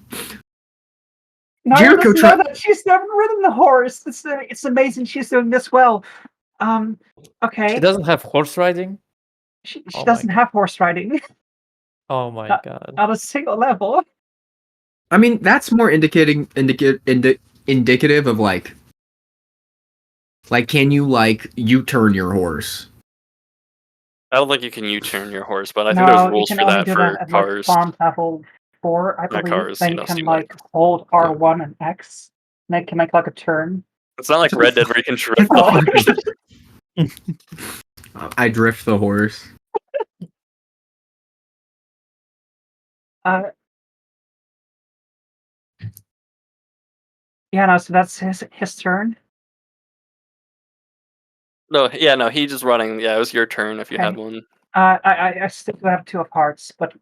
Speaker 5: No,
Speaker 6: Jericho
Speaker 5: doesn't know that. She's never ridden the horse. It's amazing she's doing this well. Okay.
Speaker 2: She doesn't have horse riding?
Speaker 5: She
Speaker 2: Oh my
Speaker 5: doesn't have horse riding.
Speaker 2: Oh my god.
Speaker 5: At a single level.
Speaker 6: I mean, that's more indicative of like, can you like U-turn your horse?
Speaker 1: I don't think you can U-turn your horse, but I think
Speaker 5: No,
Speaker 1: there's
Speaker 5: you
Speaker 1: rules
Speaker 5: can
Speaker 1: for
Speaker 5: only
Speaker 1: that
Speaker 5: do
Speaker 1: for
Speaker 5: that at
Speaker 1: cars.
Speaker 5: like farm level 4, I
Speaker 1: Not
Speaker 5: believe.
Speaker 1: cars,
Speaker 5: Then
Speaker 1: you know,
Speaker 5: you can
Speaker 1: steam
Speaker 5: like hold R1 and X. And they can make like a turn.
Speaker 1: It's not like Red Dead where you can drift
Speaker 5: Oh.
Speaker 1: the horse.
Speaker 6: I drift the horse.
Speaker 5: Yeah, no, so that's his turn.
Speaker 1: No, he's just running. Yeah, it was your turn if you had
Speaker 5: Okay.
Speaker 1: one.
Speaker 5: I still have 2 of hearts, but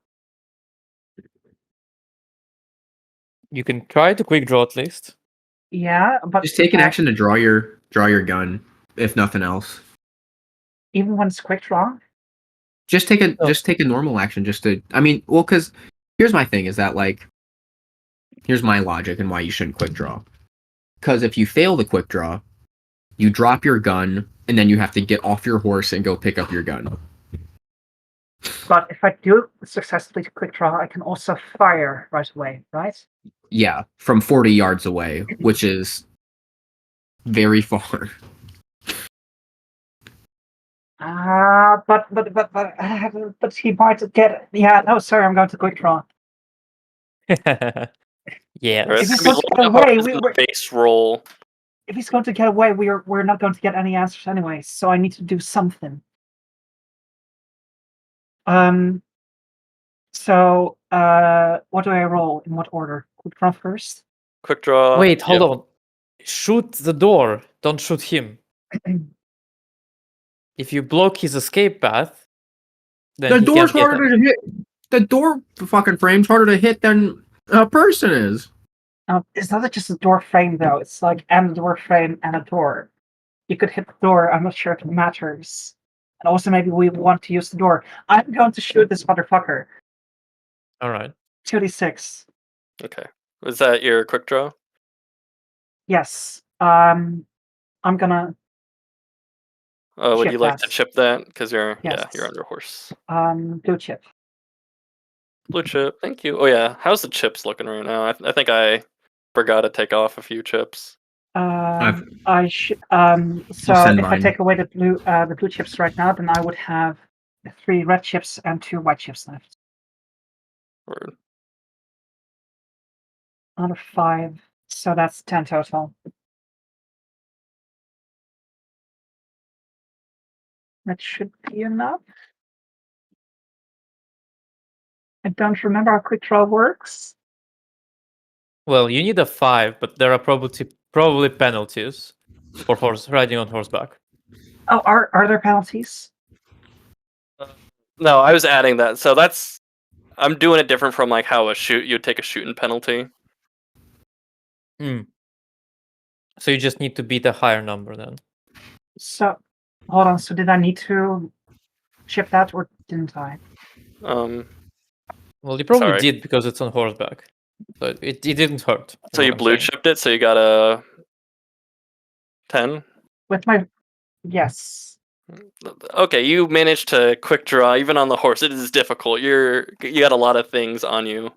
Speaker 2: You can try to quick draw at least.
Speaker 5: yeah, but
Speaker 6: Just take an action to draw your gun, if nothing else.
Speaker 5: even when it's quick draw.
Speaker 6: Just take a normal action just to. I mean, well, because here's my thing: is that like, here's my logic and why you shouldn't quick draw. Because if you fail the quick draw, you drop your gun and then you have to get off your horse and go pick up your gun.
Speaker 5: But if I do successfully quick draw, I can also fire right away, right?
Speaker 6: Yeah, from 40 yards away, which is very far.
Speaker 5: But he might get. Yeah, no, sorry, I'm going to quick draw.
Speaker 2: Yes.
Speaker 1: Or it's
Speaker 5: If
Speaker 1: gonna
Speaker 5: he's
Speaker 1: be a
Speaker 5: going to
Speaker 1: little bit
Speaker 5: get away,
Speaker 1: harder than the base roll.
Speaker 5: if he's going to get away, we're not going to get any answers anyway. So I need to do something. So what do I roll? In what order? Quick draw first.
Speaker 1: Quick draw.
Speaker 2: Wait, hold
Speaker 1: yeah.
Speaker 2: on. Shoot the door. Don't shoot him. If you block his escape path, then
Speaker 6: The
Speaker 2: he
Speaker 6: door's
Speaker 2: can't get
Speaker 6: harder
Speaker 2: it.
Speaker 6: to hit. The door fucking frame's harder to hit than a person is.
Speaker 5: It's not just a door frame though. It's like and a door frame and a door. You could hit the door. I'm not sure if it matters. And also maybe we want to use the door. I'm going to shoot this motherfucker.
Speaker 2: All right.
Speaker 5: 2d6.
Speaker 1: Okay. Was that your quick draw?
Speaker 5: Yes. I'm gonna
Speaker 1: Would
Speaker 5: chip
Speaker 1: you like to
Speaker 5: that.
Speaker 1: chip that? Because you're
Speaker 5: Yes.
Speaker 1: you're under horse.
Speaker 5: blue chip.
Speaker 1: Blue chip. Thank you. Oh yeah. How's the chips looking right now? I think I forgot to take off a few chips.
Speaker 5: I should. So
Speaker 6: send
Speaker 5: if I
Speaker 6: mine.
Speaker 5: take away the blue chips right now, then I would have 3 red chips and 2 white chips left.
Speaker 1: Word.
Speaker 5: Out of 5, so that's 10 total. That should be enough. I don't remember how quick draw works.
Speaker 2: Well, you need a 5, but there are probably penalties for riding on horseback.
Speaker 5: Oh, are there penalties?
Speaker 1: No, I was adding that. So that's I'm doing it different from like how a shoot you'd take a shooting penalty.
Speaker 2: So you just need to beat a higher number then.
Speaker 5: So, hold on. So did I need to chip that or didn't I?
Speaker 2: Well, you probably
Speaker 1: Sorry.
Speaker 2: did because it's on horseback. So it didn't hurt. is
Speaker 1: So
Speaker 2: what
Speaker 1: you
Speaker 2: I'm
Speaker 1: blue
Speaker 2: saying.
Speaker 1: chipped it, so you got a 10.
Speaker 5: With my yes.
Speaker 1: Okay, you managed to quick draw even on the horse. It is difficult. You got a lot of things on you.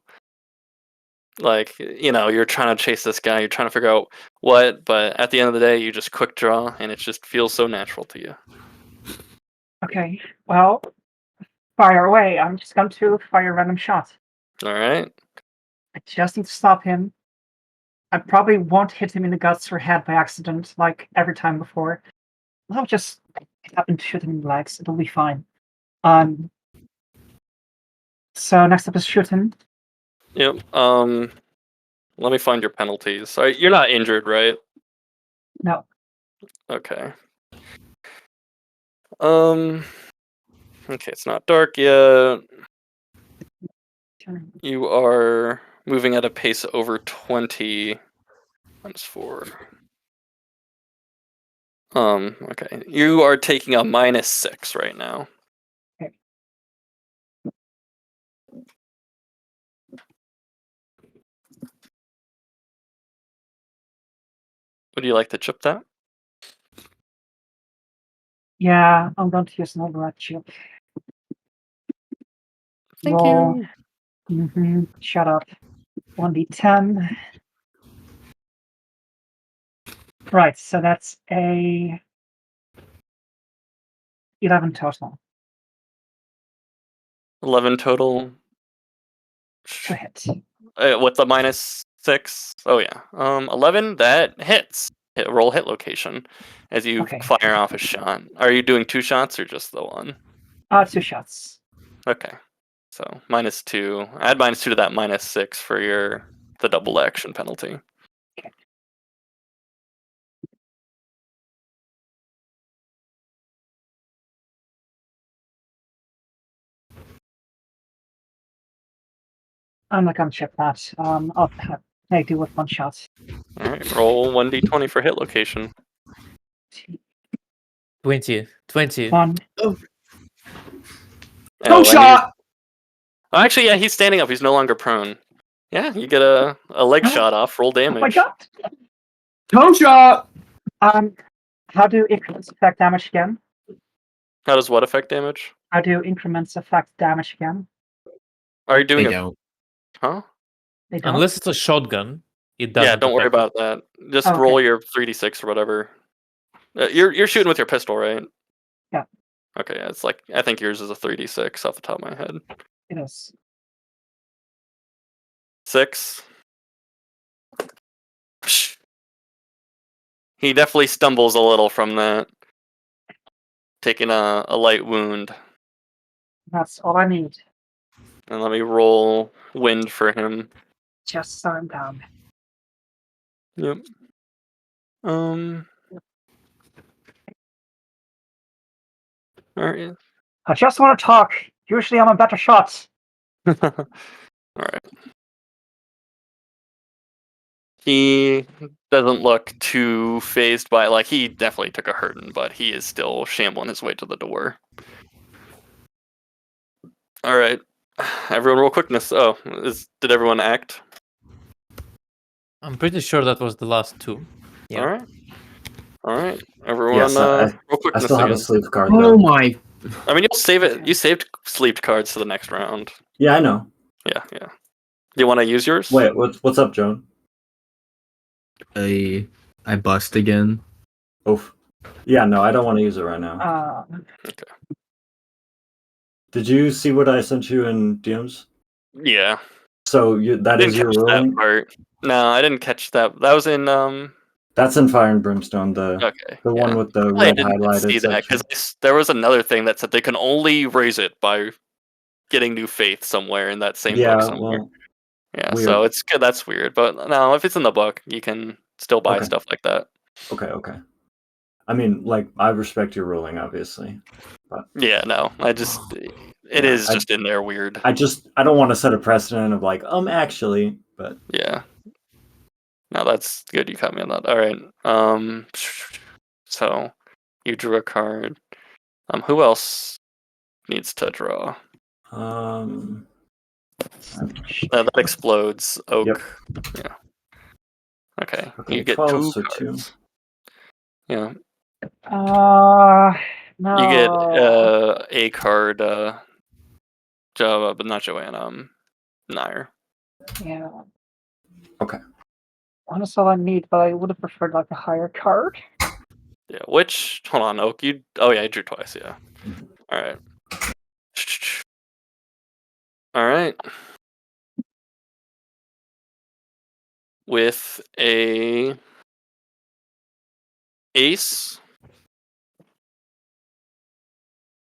Speaker 1: Like, you're trying to chase this guy, you're trying to figure out what, but at the end of the day, you just quick draw and it just feels so natural to you.
Speaker 5: Okay. Well, fire away. I'm just going to fire a random shot.
Speaker 1: All right.
Speaker 5: I just need to stop him. I probably won't hit him in the guts or head by accident, like every time before. I'll just happen to shoot him in the legs. It'll be fine. So next up is shooting.
Speaker 1: Yep. Let me find your penalties. Sorry, you're not injured, right?
Speaker 5: No.
Speaker 1: Okay. Okay, it's not dark yet. You are moving at a pace over 20 times 4. Okay. You are taking a -6 right now.
Speaker 5: Okay.
Speaker 1: Would you like to chip that?
Speaker 5: Yeah, I'm going to use another red chip.
Speaker 1: Thank
Speaker 5: Roll.
Speaker 1: you.
Speaker 5: Shut up. 1d10. Right, so that's a 11 total
Speaker 1: 11 total.
Speaker 5: to hit.
Speaker 1: With the -6. Oh yeah. 11. That hits. Roll hit location as you
Speaker 5: Okay.
Speaker 1: fire off a shot. Are you doing 2 shots or just the 1?
Speaker 5: 2 shots.
Speaker 1: Okay. So -2. Add -2 to that -6 for the double action penalty.
Speaker 5: Okay. I'm not going to chip that. I'll make do with 1 shot.
Speaker 1: All right. Roll 1d20 for hit location.
Speaker 2: 20.
Speaker 5: 1.
Speaker 6: No shot!
Speaker 1: Oh, actually, yeah, he's standing up. He's no longer prone. Yeah, you get a leg shot off. Roll damage.
Speaker 5: Oh my god!
Speaker 6: Toe shot!
Speaker 5: How do increments affect damage again?
Speaker 1: How does what affect damage?
Speaker 5: How do increments affect damage again?
Speaker 1: Are you doing
Speaker 6: They
Speaker 1: a
Speaker 6: don't.
Speaker 1: huh?
Speaker 5: They don't.
Speaker 2: Unless it's a shotgun, it
Speaker 1: Yeah,
Speaker 2: doesn't.
Speaker 1: don't worry
Speaker 2: affect it.
Speaker 1: about that. Just
Speaker 5: Okay.
Speaker 1: roll your 3d6 or whatever. You're shooting with your pistol, right?
Speaker 5: Yeah.
Speaker 1: Okay, yeah, it's like I think yours is a 3d6 off the top of my head.
Speaker 5: It is.
Speaker 1: 6. He definitely stumbles a little from that, taking a light wound.
Speaker 5: That's all I need.
Speaker 1: And let me roll wind for him.
Speaker 5: Just so I'm down.
Speaker 1: Yep. Alright.
Speaker 5: I just want to talk. Usually I'm a better shot.
Speaker 1: Alright. He doesn't look too phased by like he definitely took a hurting, but he is still shambling his way to the door. Alright. Everyone roll quickness. Oh, did everyone act?
Speaker 2: I'm pretty sure that was the last two. Yeah.
Speaker 1: Alright. Alright. Everyone
Speaker 3: Yes,
Speaker 1: roll
Speaker 3: I
Speaker 1: quickness
Speaker 3: still have a
Speaker 1: again.
Speaker 3: sleep card
Speaker 6: Oh
Speaker 3: though.
Speaker 6: my!
Speaker 1: I mean you'll save it. You saved sleep cards to the next round.
Speaker 3: Yeah, I know.
Speaker 1: Yeah. Do you want to use yours?
Speaker 3: Wait, what's up, Joan?
Speaker 6: I bust again.
Speaker 3: Oof. Yeah, no, I don't want to use it right now.
Speaker 1: Okay.
Speaker 3: Did you see what I sent you in DMs?
Speaker 1: Yeah.
Speaker 3: So that
Speaker 1: Didn't
Speaker 3: is your
Speaker 1: catch that
Speaker 3: rolling?
Speaker 1: part. No, I didn't catch that. That was in
Speaker 3: That's in Fire and Brimstone, the
Speaker 1: okay.
Speaker 3: one with the
Speaker 1: I
Speaker 3: red
Speaker 1: didn't
Speaker 3: highlighted
Speaker 1: see that
Speaker 3: section.
Speaker 1: because there was another thing that said they can only raise it by getting new faith somewhere in that same book somewhere.
Speaker 3: Well,
Speaker 1: Yeah,
Speaker 3: weird.
Speaker 1: so it's good. That's weird, but no, if it's in the book, you can still buy
Speaker 3: Okay.
Speaker 1: stuff like that.
Speaker 3: Okay. I mean, like, I respect your ruling, obviously. But
Speaker 1: Yeah, no, it is just in there weird.
Speaker 3: I don't want to set a precedent of like, actually, but
Speaker 1: Yeah. No, that's good. You caught me on that. All right. So you drew a card. Who else needs to draw? That explodes. Oak.
Speaker 3: Yep.
Speaker 1: Yeah. Okay.
Speaker 3: Okay,
Speaker 1: You get
Speaker 3: 12,
Speaker 1: 2
Speaker 3: so
Speaker 1: cards.
Speaker 3: 2.
Speaker 1: Yeah.
Speaker 5: No.
Speaker 1: You get a card. But not Joanne. Nair.
Speaker 5: Yeah.
Speaker 3: Okay.
Speaker 5: Honestly, all I need, but I would have preferred like a higher card.
Speaker 1: Yeah. Which? Hold on, Oak. Oh yeah, you drew twice. Yeah. All right. All right. With a ace.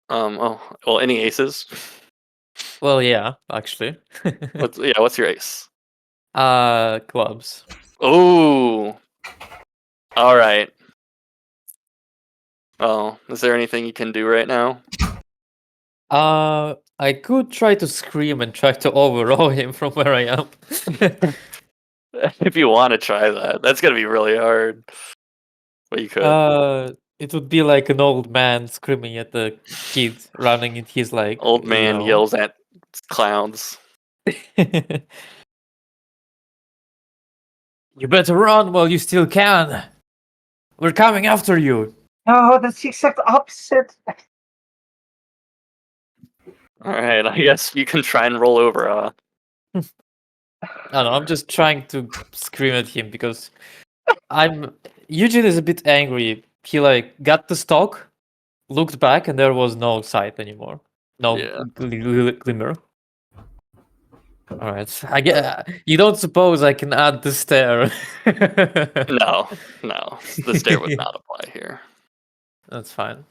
Speaker 1: Well, any aces?
Speaker 2: Well, yeah, actually.
Speaker 1: What's your ace?
Speaker 2: Clubs.
Speaker 1: Oh. All right. Oh, is there anything you can do right now?
Speaker 2: I could try to scream and try to overroll him from where I am.
Speaker 1: If you want to try that, that's gonna be really hard. But you could.
Speaker 2: It would be like an old man screaming at the kid running in his like
Speaker 1: Old man yells at clowns.
Speaker 2: You better run while you still can. We're coming after you.
Speaker 5: No, that's the exact opposite.
Speaker 1: All right, I guess you can try and roll over.
Speaker 2: I don't know, I'm just trying to scream at him because Eugene is a bit angry. He like got the stock, looked back, and there was no sight anymore. No glimmer. All right, I get. You don't suppose I can add the stair?
Speaker 1: No, the stair would not apply here.
Speaker 2: That's fine.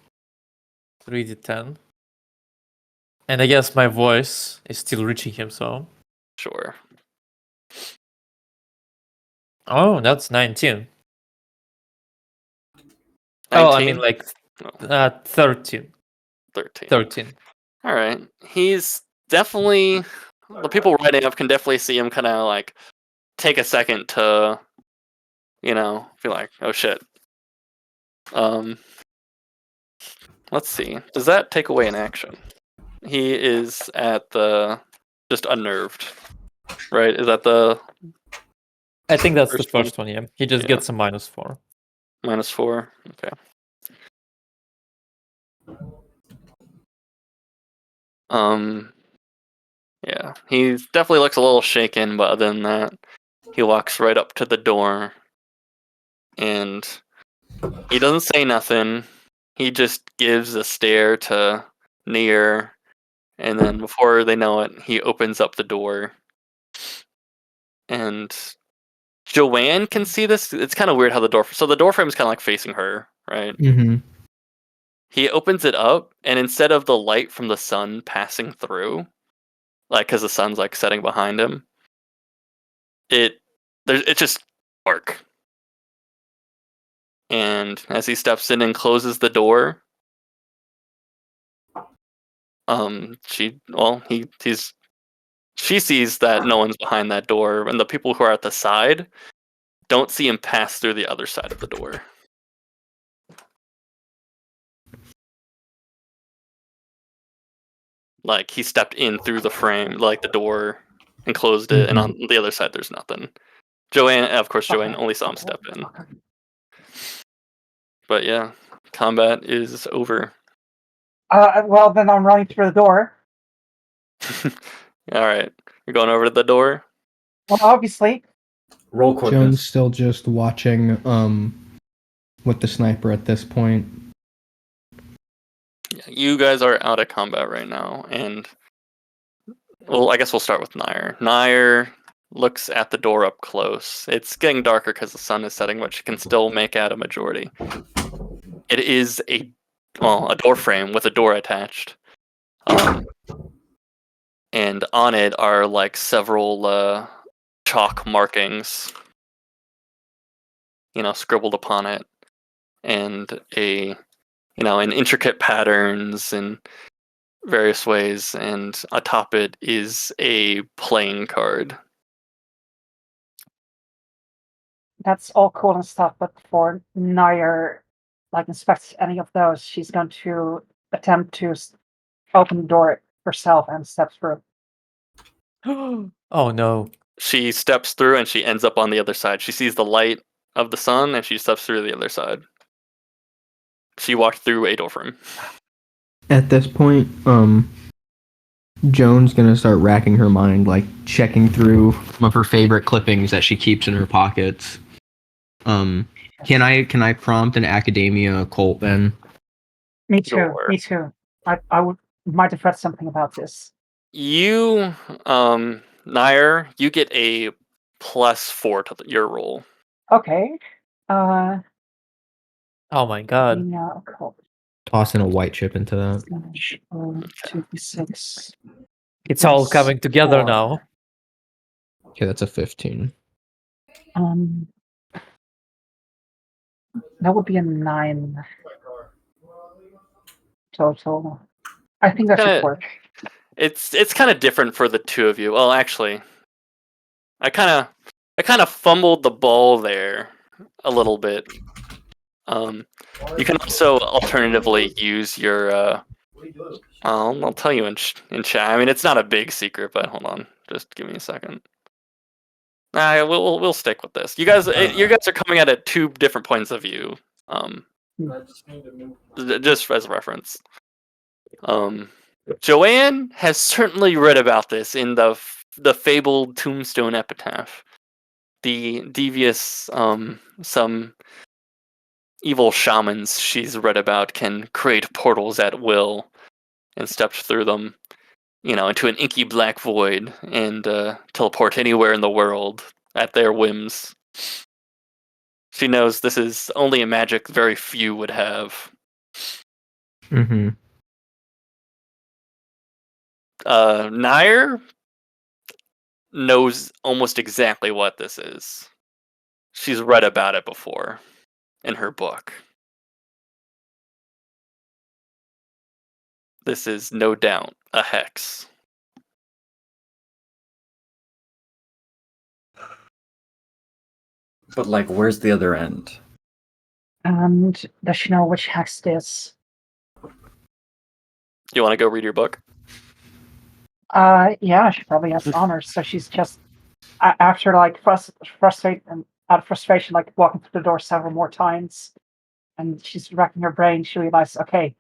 Speaker 2: 3d10. And I guess my voice is still reaching him, so.
Speaker 1: Sure.
Speaker 2: Oh, that's 19.
Speaker 1: 19?
Speaker 2: Oh, I mean like 13.
Speaker 1: 13.
Speaker 2: 13.
Speaker 1: All right. He's definitely the people writing up can definitely see him kind of like take a second to, be like, oh shit. Let's see. Does that take away an action? He is at the just unnerved, right? Is that the?
Speaker 2: I think that's the
Speaker 1: First one?
Speaker 2: first one, yeah. He just
Speaker 1: Yeah.
Speaker 2: gets a -4.
Speaker 1: -4. Okay. Yeah, he definitely looks a little shaken, but other than that, he walks right up to the door, and he doesn't say nothing. He just gives a stare to Nier, and then before they know it, he opens up the door, and Joanne can see this. It's kind of weird how the door. So the door frame is kind of like facing her, right?
Speaker 4: Mm-hmm.
Speaker 1: He opens it up, and instead of the light from the sun passing through, like because the sun's like setting behind him, it's just dark. And as he steps in and closes the door, she sees that no one's behind that door, and the people who are at the side don't see him pass through the other side of the door. Like he stepped in through the frame, like the door, and closed it, and on the other side there's nothing. Joanne, of course, Joanne only saw him step in. But yeah, combat is over.
Speaker 5: Well, then I'm running through the door.
Speaker 1: All right, you're going over to the door.
Speaker 5: Well, obviously.
Speaker 3: Roll quickness.
Speaker 4: Joan's still just watching with the sniper at this point.
Speaker 1: Yeah, you guys are out of combat right now, and well, I guess we'll start with Nair. Nair looks at the door up close. It's getting darker because the sun is setting, but she can still make out a majority. It is a door frame with a door attached. And on it are like several chalk markings, scribbled upon it, and in intricate patterns and various ways, and atop it is a playing card.
Speaker 5: That's all cool and stuff, but before Nair inspects any of those, she's going to attempt to open the door herself and step through.
Speaker 2: Oh no.
Speaker 1: She steps through and she ends up on the other side. She sees the light of the sun and she steps through the other side. She walked through a door frame.
Speaker 4: At this point, Joan's gonna start racking her mind, checking through some of her favorite clippings that she keeps in her pockets. Can I prompt an academia occult then?
Speaker 5: Me too.
Speaker 1: Sure.
Speaker 5: Me too. I might have read something about this.
Speaker 1: You, Nair, you get a +4 to your roll.
Speaker 5: Okay.
Speaker 2: Oh my god.
Speaker 5: Academia occult.
Speaker 4: Tossing a white chip into that.
Speaker 5: 2d6.
Speaker 2: It's all
Speaker 5: Plus
Speaker 2: coming together
Speaker 5: 4.
Speaker 2: now.
Speaker 4: Okay, that's a 15.
Speaker 5: That would be a 9 total. I think that should work.
Speaker 1: It's kind of different for the two of you. Well, actually, I kind of fumbled the ball there a little bit. You can also alternatively use your. I'll tell you in chat. I mean, it's not a big secret, but hold on, just give me a second. We'll stick with this. You guys are coming at it 2 different points of view. Just as reference. Joanne has certainly read about this in the fabled Tombstone Epitaph. The devious, some evil shamans she's read about can create portals at will and step through them, into an inky black void and teleport anywhere in the world at their whims. She knows this is only a magic very few would have.
Speaker 4: Mm-hmm.
Speaker 1: Nair knows almost exactly what this is. She's read about it before in her book. This is no doubt a hex.
Speaker 3: But where's the other end?
Speaker 5: And does she know which hex it is?
Speaker 1: You want to go read your book?
Speaker 5: Yeah, she probably has honors, so she's just after frustrated and out of frustration, walking through the door several more times, and she's racking her brain. She realizes, okay,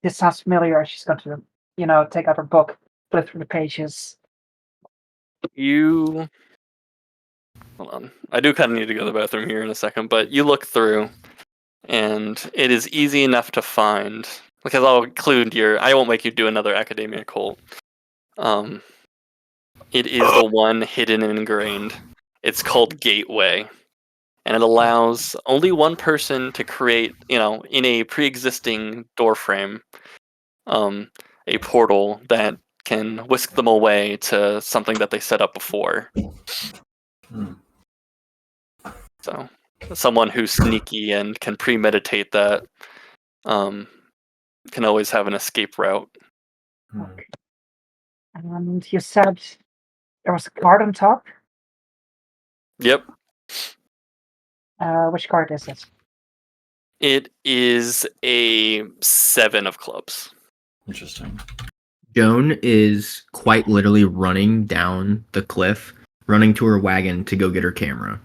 Speaker 5: this sounds familiar. She's going to, take out her book, flip through the pages.
Speaker 1: Hold on. I do kind of need to go to the bathroom here in a second, but you look through, and it is easy enough to find. Because I'll include I won't make you do another academia cult. It is the one hidden and ingrained. It's called Gateway. And it allows only one person to create, in a pre-existing door frame, a portal that can whisk them away to something that they set up before.
Speaker 3: Hmm.
Speaker 1: So, someone who's sneaky and can premeditate that can always have an escape route.
Speaker 3: Hmm.
Speaker 5: And you said there was a card on top.
Speaker 1: Yep.
Speaker 5: Which card is it?
Speaker 1: It is a 7 of clubs.
Speaker 3: Interesting.
Speaker 6: Joan is quite literally running down the cliff, running to her wagon to go get her camera.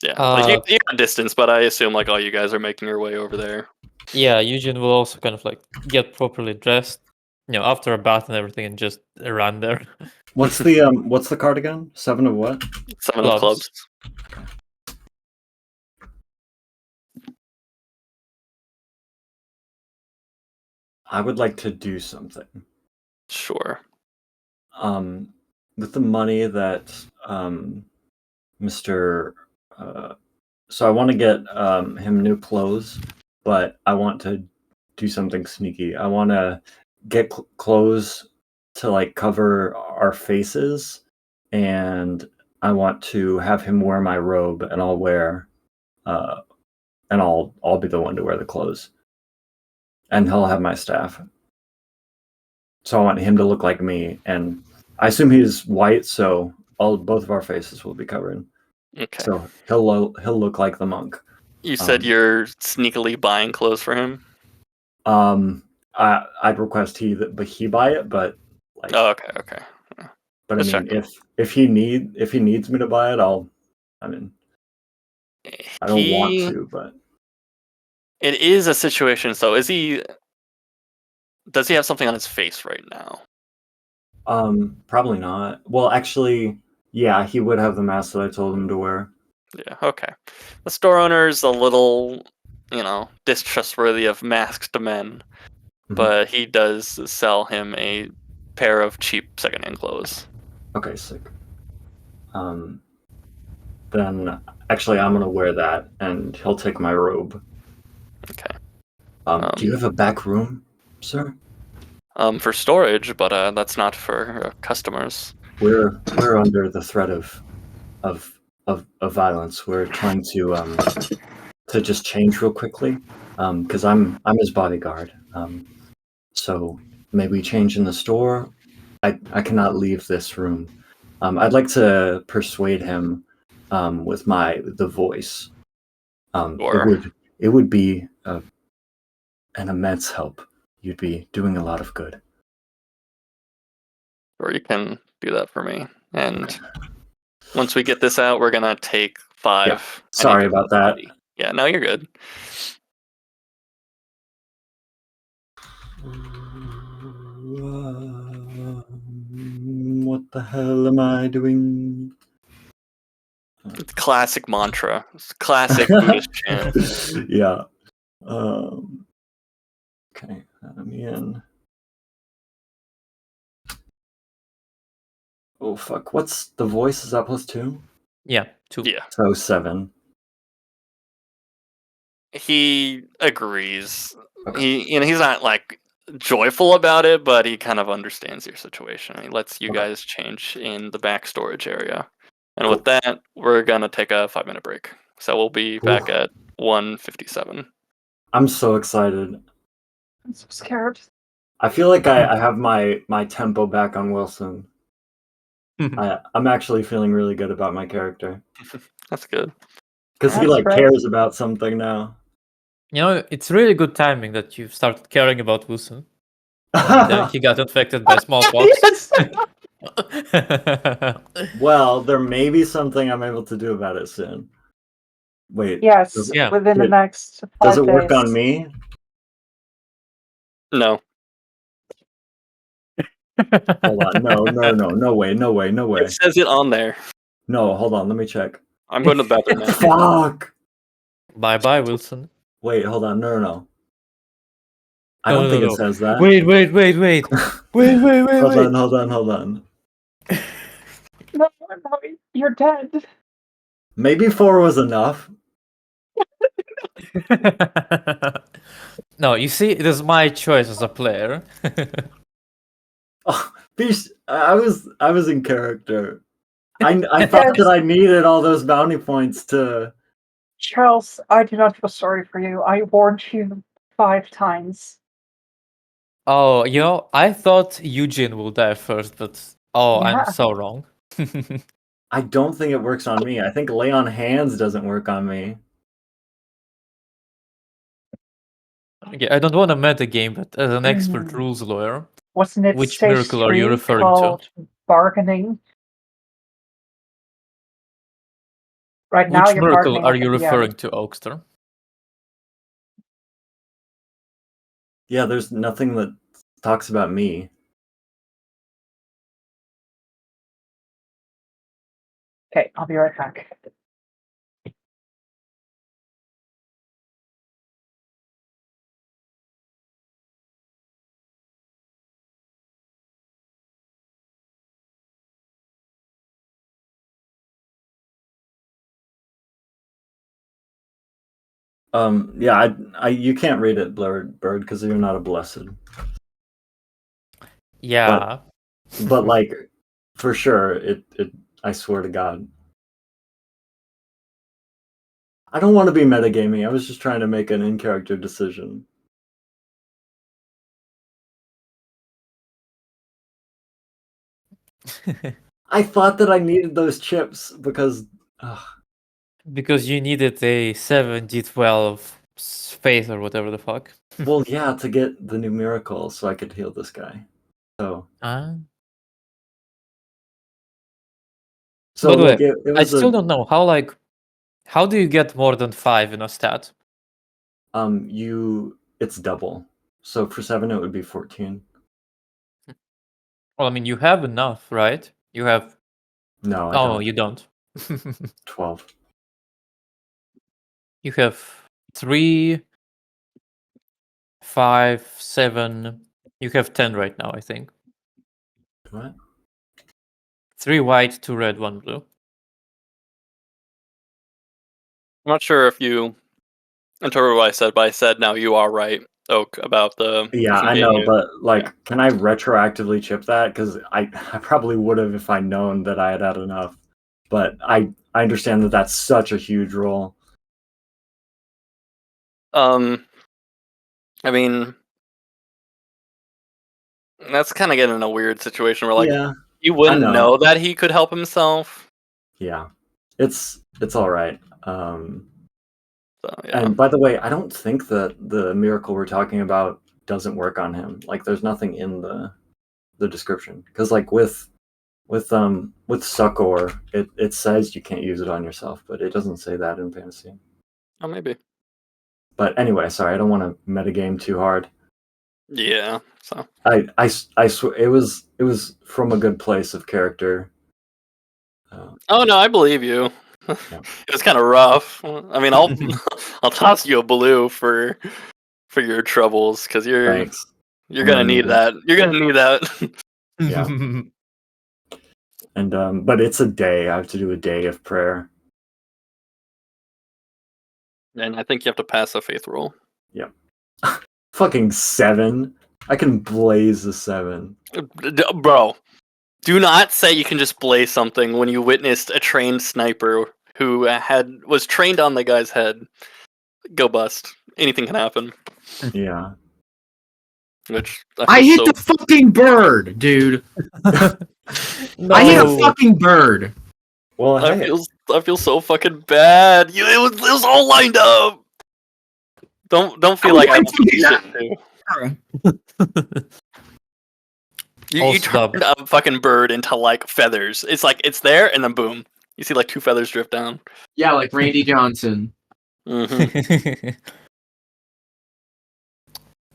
Speaker 1: Yeah, like you got distance, but I assume like all you guys are making your way over there.
Speaker 2: Yeah, Eugene will also kind of like get properly dressed, after a bath and everything, and just run there.
Speaker 3: What's the card again? 7 of what?
Speaker 1: 7 of clubs.
Speaker 3: I would like to do something.
Speaker 1: Sure.
Speaker 3: With the money that Mr. So I want to get him new clothes, but I want to do something sneaky. I want to get clothes to like cover our faces, and I want to have him wear my robe, and I'll wear, and I'll be the one to wear the clothes, and he'll have my staff. So I want him to look like me, and I assume he's white, so both of our faces will be covered.
Speaker 1: Okay.
Speaker 3: So he'll look like the monk.
Speaker 1: You said you're sneakily buying clothes for him?
Speaker 3: I'd request he buy it, but like.
Speaker 1: Oh, okay.
Speaker 3: But
Speaker 1: Just
Speaker 3: I mean,
Speaker 1: checking.
Speaker 3: if he needs me to buy it, I don't want to, but
Speaker 1: It is a situation. So does he have something on his face right now?
Speaker 3: probably not. Well, actually, yeah, he would have the mask that I told him to wear.
Speaker 1: Yeah, okay. The store owner's a little, distrustworthy of masked men, but he does sell him a pair of cheap secondhand clothes.
Speaker 3: Okay, sick. Then actually, I'm gonna wear that, and he'll take my robe.
Speaker 1: Okay.
Speaker 3: Do you have a back room, sir?
Speaker 1: For storage, but that's not for customers.
Speaker 3: We're under the threat of violence. We're trying to just change real quickly, because I'm his bodyguard. So maybe change in the store. I cannot leave this room. I'd like to persuade him with the voice.
Speaker 1: Sure.
Speaker 3: It would be an immense help. You'd be doing a lot of good.
Speaker 1: Or you can do that for me. And once we get this out, we're gonna take 5.
Speaker 3: Yeah. Sorry about that.
Speaker 1: Yeah, no, you're good.
Speaker 3: What the hell am I doing?
Speaker 1: It's classic mantra. It's classic Buddhist chant.
Speaker 3: Yeah. Okay, let me in. Oh fuck! What's the voice? Is that +2?
Speaker 2: Yeah, 2.
Speaker 1: Yeah.
Speaker 3: So 7.
Speaker 1: He agrees.
Speaker 3: Okay.
Speaker 1: He's not like joyful about it, but he kind of understands your situation. He lets you guys change in the back storage area. And with that, we're gonna take a 5-minute break. So we'll be back at 1:57.
Speaker 3: I'm so excited.
Speaker 5: I'm so scared.
Speaker 3: I feel like I have my tempo back on Wilson. I'm actually feeling really good about my character.
Speaker 1: That's good.
Speaker 3: Because he
Speaker 5: That's right.
Speaker 3: cares about something now.
Speaker 2: It's really good timing that you started caring about Wilson. And then he got infected by smallpox.
Speaker 3: Well, there may be something I'm able to do about it soon. Wait.
Speaker 5: Yes,
Speaker 3: Does
Speaker 2: Yeah.
Speaker 5: within the next 5
Speaker 3: does it work
Speaker 5: days.
Speaker 3: on me?
Speaker 1: No.
Speaker 3: Hold on. No way.
Speaker 1: It says it on there.
Speaker 3: No, hold on. Let me check.
Speaker 1: I'm going to the bathroom now.
Speaker 3: Fuck.
Speaker 2: Bye, Wilson.
Speaker 3: Wait, hold on. No. I don't think it says that.
Speaker 2: Wait. Wait.
Speaker 3: Hold on.
Speaker 5: No, you're dead.
Speaker 3: Maybe 4 was enough.
Speaker 2: No, you see, it is my choice as a player.
Speaker 3: Oh, I was in character. I thought that I needed all those bounty points to.
Speaker 5: Charles, I do not feel sorry for you. I warned you 5 times.
Speaker 2: Oh, I thought Eugene will die first, but I'm
Speaker 5: Yeah.
Speaker 2: so wrong.
Speaker 3: I don't think it works on me. I think lay on hands doesn't work on me.
Speaker 2: Okay, I don't want to meta game, but as an expert rules lawyer,
Speaker 5: Wasn't it
Speaker 2: which
Speaker 5: stage
Speaker 2: miracle are you
Speaker 5: 3
Speaker 2: referring to?
Speaker 5: called bargaining? Right now
Speaker 2: Which
Speaker 5: you're
Speaker 2: miracle
Speaker 5: bargaining
Speaker 2: are
Speaker 5: at
Speaker 2: you
Speaker 5: the
Speaker 2: referring
Speaker 5: end.
Speaker 2: to, Oakster?
Speaker 3: Yeah, there's nothing that talks about me.
Speaker 5: Okay, I'll be right back.
Speaker 3: Yeah, you can't read it, Blurred Bird, because you're not a blessed.
Speaker 2: Yeah.
Speaker 3: But like, for sure, it I swear to God. I don't want to be metagaming. I was just trying to make an in-character decision. I thought that I needed those chips because.
Speaker 2: Because you needed a 7d12 faith or whatever the fuck.
Speaker 3: Well, yeah, to get the new miracle so I could heal this guy. So. So
Speaker 2: By the
Speaker 3: like
Speaker 2: way,
Speaker 3: it
Speaker 2: I
Speaker 3: was
Speaker 2: still don't know how do you get more than 5 in a stat?
Speaker 3: It's double. So for 7 it would be 14.
Speaker 2: Well, I mean, you have enough, right? You have.
Speaker 3: No, I
Speaker 2: Oh,
Speaker 3: don't.
Speaker 2: you don't.
Speaker 3: 12.
Speaker 2: You have 3, 5, 7. You have 10 right now, I think.
Speaker 3: What?
Speaker 2: 3 white, 2 red, 1 blue.
Speaker 1: I'm not sure if you interpreted what I said, but I said now you are right, Oak, about the
Speaker 3: Yeah,
Speaker 1: person
Speaker 3: I
Speaker 1: getting
Speaker 3: know,
Speaker 1: you.
Speaker 3: but like, can I retroactively chip that? Because I probably would have if I'd known that I had had enough. But I understand that that's such a huge role.
Speaker 1: I mean, that's kind of getting in a weird situation where, like,
Speaker 3: Yeah,
Speaker 1: you wouldn't
Speaker 3: know.
Speaker 1: know that he could help himself.
Speaker 3: Yeah, it's all right.
Speaker 1: So, yeah.
Speaker 3: And by the way, I don't think that the miracle we're talking about doesn't work on him. Like, there's nothing in the description because, like, with Succor, it says you can't use it on yourself, but it doesn't say that in fantasy.
Speaker 1: Oh, maybe.
Speaker 3: But anyway, sorry, I don't want to metagame too hard.
Speaker 1: Yeah. So
Speaker 3: I swear it was from a good place of character.
Speaker 1: Oh no, I believe you.
Speaker 3: Yeah.
Speaker 1: It was kind of rough. I mean, I'll toss you a blue for your troubles because
Speaker 3: Thanks.
Speaker 1: you're gonna need that. You're gonna need that.
Speaker 3: Yeah. And but it's a day. I have to do a day of prayer.
Speaker 1: And I think you have to pass a faith roll.
Speaker 3: Yeah. Fucking 7. I can blaze a 7.
Speaker 1: Bro, do not say you can just blaze something when you witnessed a trained sniper who was trained on the guy's head go bust. Anything can happen.
Speaker 3: Yeah.
Speaker 1: Which
Speaker 6: I hit the fucking bird, dude.
Speaker 2: No.
Speaker 6: I hit a fucking bird.
Speaker 3: Well,
Speaker 1: I feel so fucking bad. It was all lined up. Don't feel like I don't do shit too. You turned a fucking bird into like feathers. It's like it's there and then boom, you see like 2 feathers drift down.
Speaker 6: Yeah, like Randy Johnson.
Speaker 1: Mm-hmm.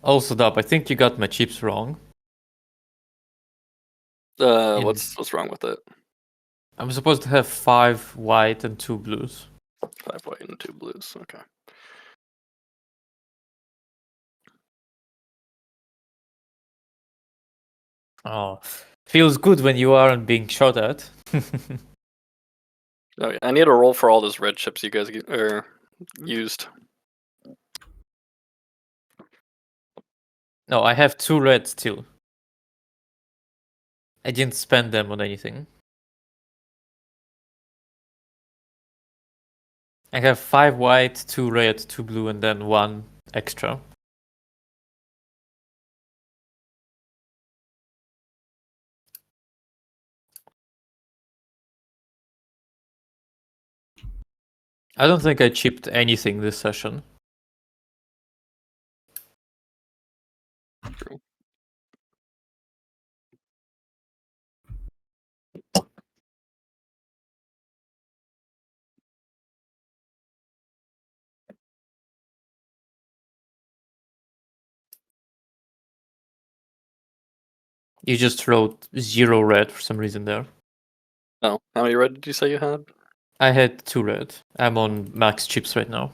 Speaker 2: Also, Dub, I think you got my chips wrong.
Speaker 1: What's wrong with it?
Speaker 2: I'm supposed to have 5 white and 2 blues.
Speaker 1: 5 white and 2 blues. Okay.
Speaker 2: Oh, feels good when you aren't being shot at.
Speaker 1: Oh, yeah. I need a roll for all those red chips you guys used.
Speaker 2: No, I have 2 red still. I didn't spend them on anything. I have 5 white, 2 red, 2 blue, and then 1 extra. I don't think I chipped anything this session.
Speaker 1: True.
Speaker 2: You just wrote 0 red for some reason there.
Speaker 1: Oh, how many red did you say you had?
Speaker 2: I had 2 red. I'm on max chips right now.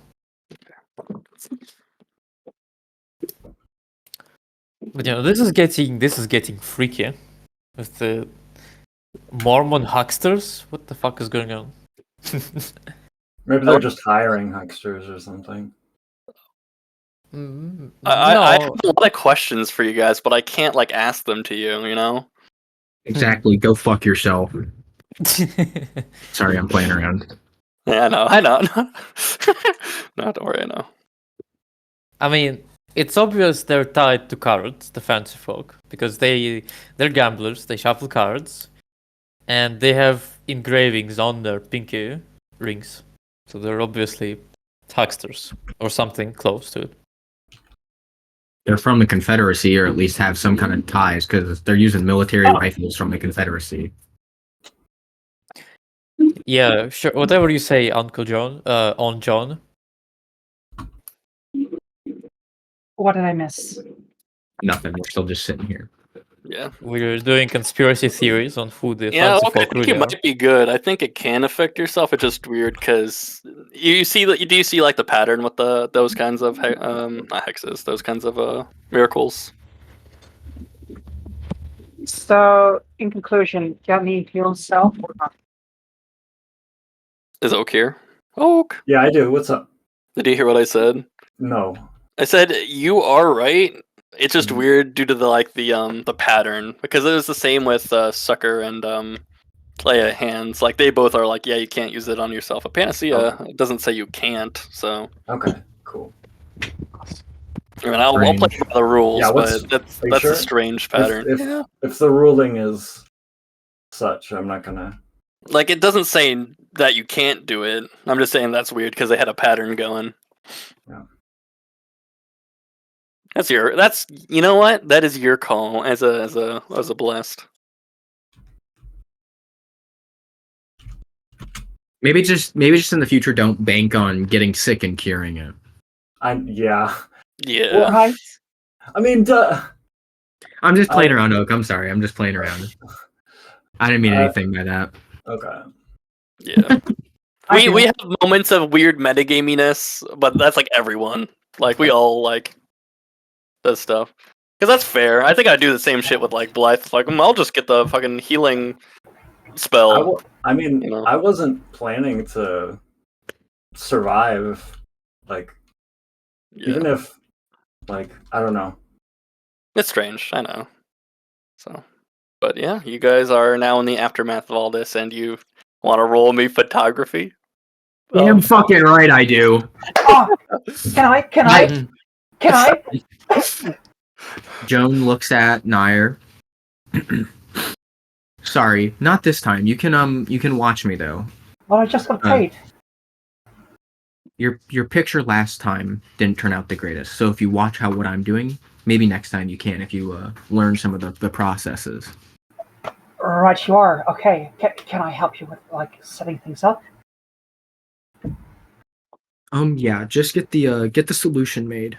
Speaker 2: But this is getting freaky. With the Mormon hucksters? What the fuck is going on?
Speaker 3: Maybe they're just hiring hucksters or something.
Speaker 1: I have
Speaker 2: No.
Speaker 1: a lot of questions for you guys, but I can't like ask them to you. You know?
Speaker 6: Exactly. Go fuck yourself. Sorry, I'm playing around.
Speaker 1: Yeah, I know. No, don't worry. I know.
Speaker 2: I mean, it's obvious they're tied to cards, the fancy folk, because they're gamblers, they shuffle cards, and they have engravings on their pinky rings. So they're obviously hucksters, or something close to it.
Speaker 6: They're from the Confederacy, or at least have some kind of ties, because they're using military rifles from the Confederacy.
Speaker 2: Yeah, sure. Whatever you say, Uncle John. On John.
Speaker 5: What did I miss?
Speaker 6: Nothing. We're still just sitting here.
Speaker 1: Yeah.
Speaker 2: We're doing conspiracy theories on who the
Speaker 1: Yeah,
Speaker 2: fancy
Speaker 1: look, I
Speaker 2: folk
Speaker 1: think
Speaker 2: really
Speaker 1: it
Speaker 2: are.
Speaker 1: might be good. I think it can affect yourself. It's just weird because you see that. Do you see like the pattern with those kinds of not hexes, those kinds of miracles?
Speaker 5: So, in conclusion, got any heal self or not?
Speaker 1: Is Oak here? Oak,
Speaker 3: Yeah, I do. What's up?
Speaker 1: did you hear what I said?
Speaker 3: No.
Speaker 1: I said you are right. It's just
Speaker 3: Mhm.
Speaker 1: weird due to the pattern because it was the same with Sucker and Leia hands. Like they both are like, yeah, you can't use it on yourself. A Panacea it doesn't say you can't. So
Speaker 3: Okay, cool.
Speaker 1: I mean, I'll play
Speaker 6: Strange.
Speaker 1: by the rules,
Speaker 3: Yeah,
Speaker 1: but that's
Speaker 3: are you sure?
Speaker 1: a strange pattern.
Speaker 3: If the ruling is such, I'm not gonna.
Speaker 1: Like it doesn't say that you can't do it. I'm just saying that's weird because they had a pattern going.
Speaker 3: Yeah.
Speaker 1: That's you know what? That is your call as a blessed.
Speaker 6: Maybe just in the future, don't bank on getting sick and curing it.
Speaker 3: Yeah.
Speaker 1: Yeah.
Speaker 5: Right.
Speaker 3: I mean,
Speaker 6: I'm just playing around, Oak. I'm sorry. I'm just playing around. I didn't mean
Speaker 3: Uh,
Speaker 6: anything by that.
Speaker 3: okay.
Speaker 1: Yeah.
Speaker 5: I
Speaker 1: we
Speaker 5: do.
Speaker 1: have moments of weird metagaminess, but that's like everyone. Like we all like does stuff. Because that's fair. I think I do the same shit with like Blythe. Like I'll just get the fucking healing spell.
Speaker 3: I mean,
Speaker 1: You know.
Speaker 3: I wasn't planning to survive. Like,
Speaker 1: Yeah.
Speaker 3: even if, like, I don't know.
Speaker 1: It's strange, I know. So, but yeah, you guys are now in the aftermath of all this, and you want to roll me photography?
Speaker 6: Damn fucking right I do.
Speaker 5: Oh, can I?
Speaker 6: Joan looks at Nair. Sorry, not this time. You can watch me though.
Speaker 5: Well, I just got paid.
Speaker 6: Your picture last time didn't turn out the greatest. So if you watch what I'm doing, maybe next time you can if you learn some of the processes.
Speaker 5: Right, you are. Okay. Can I help you with like setting things up?
Speaker 6: Yeah, just get the solution made.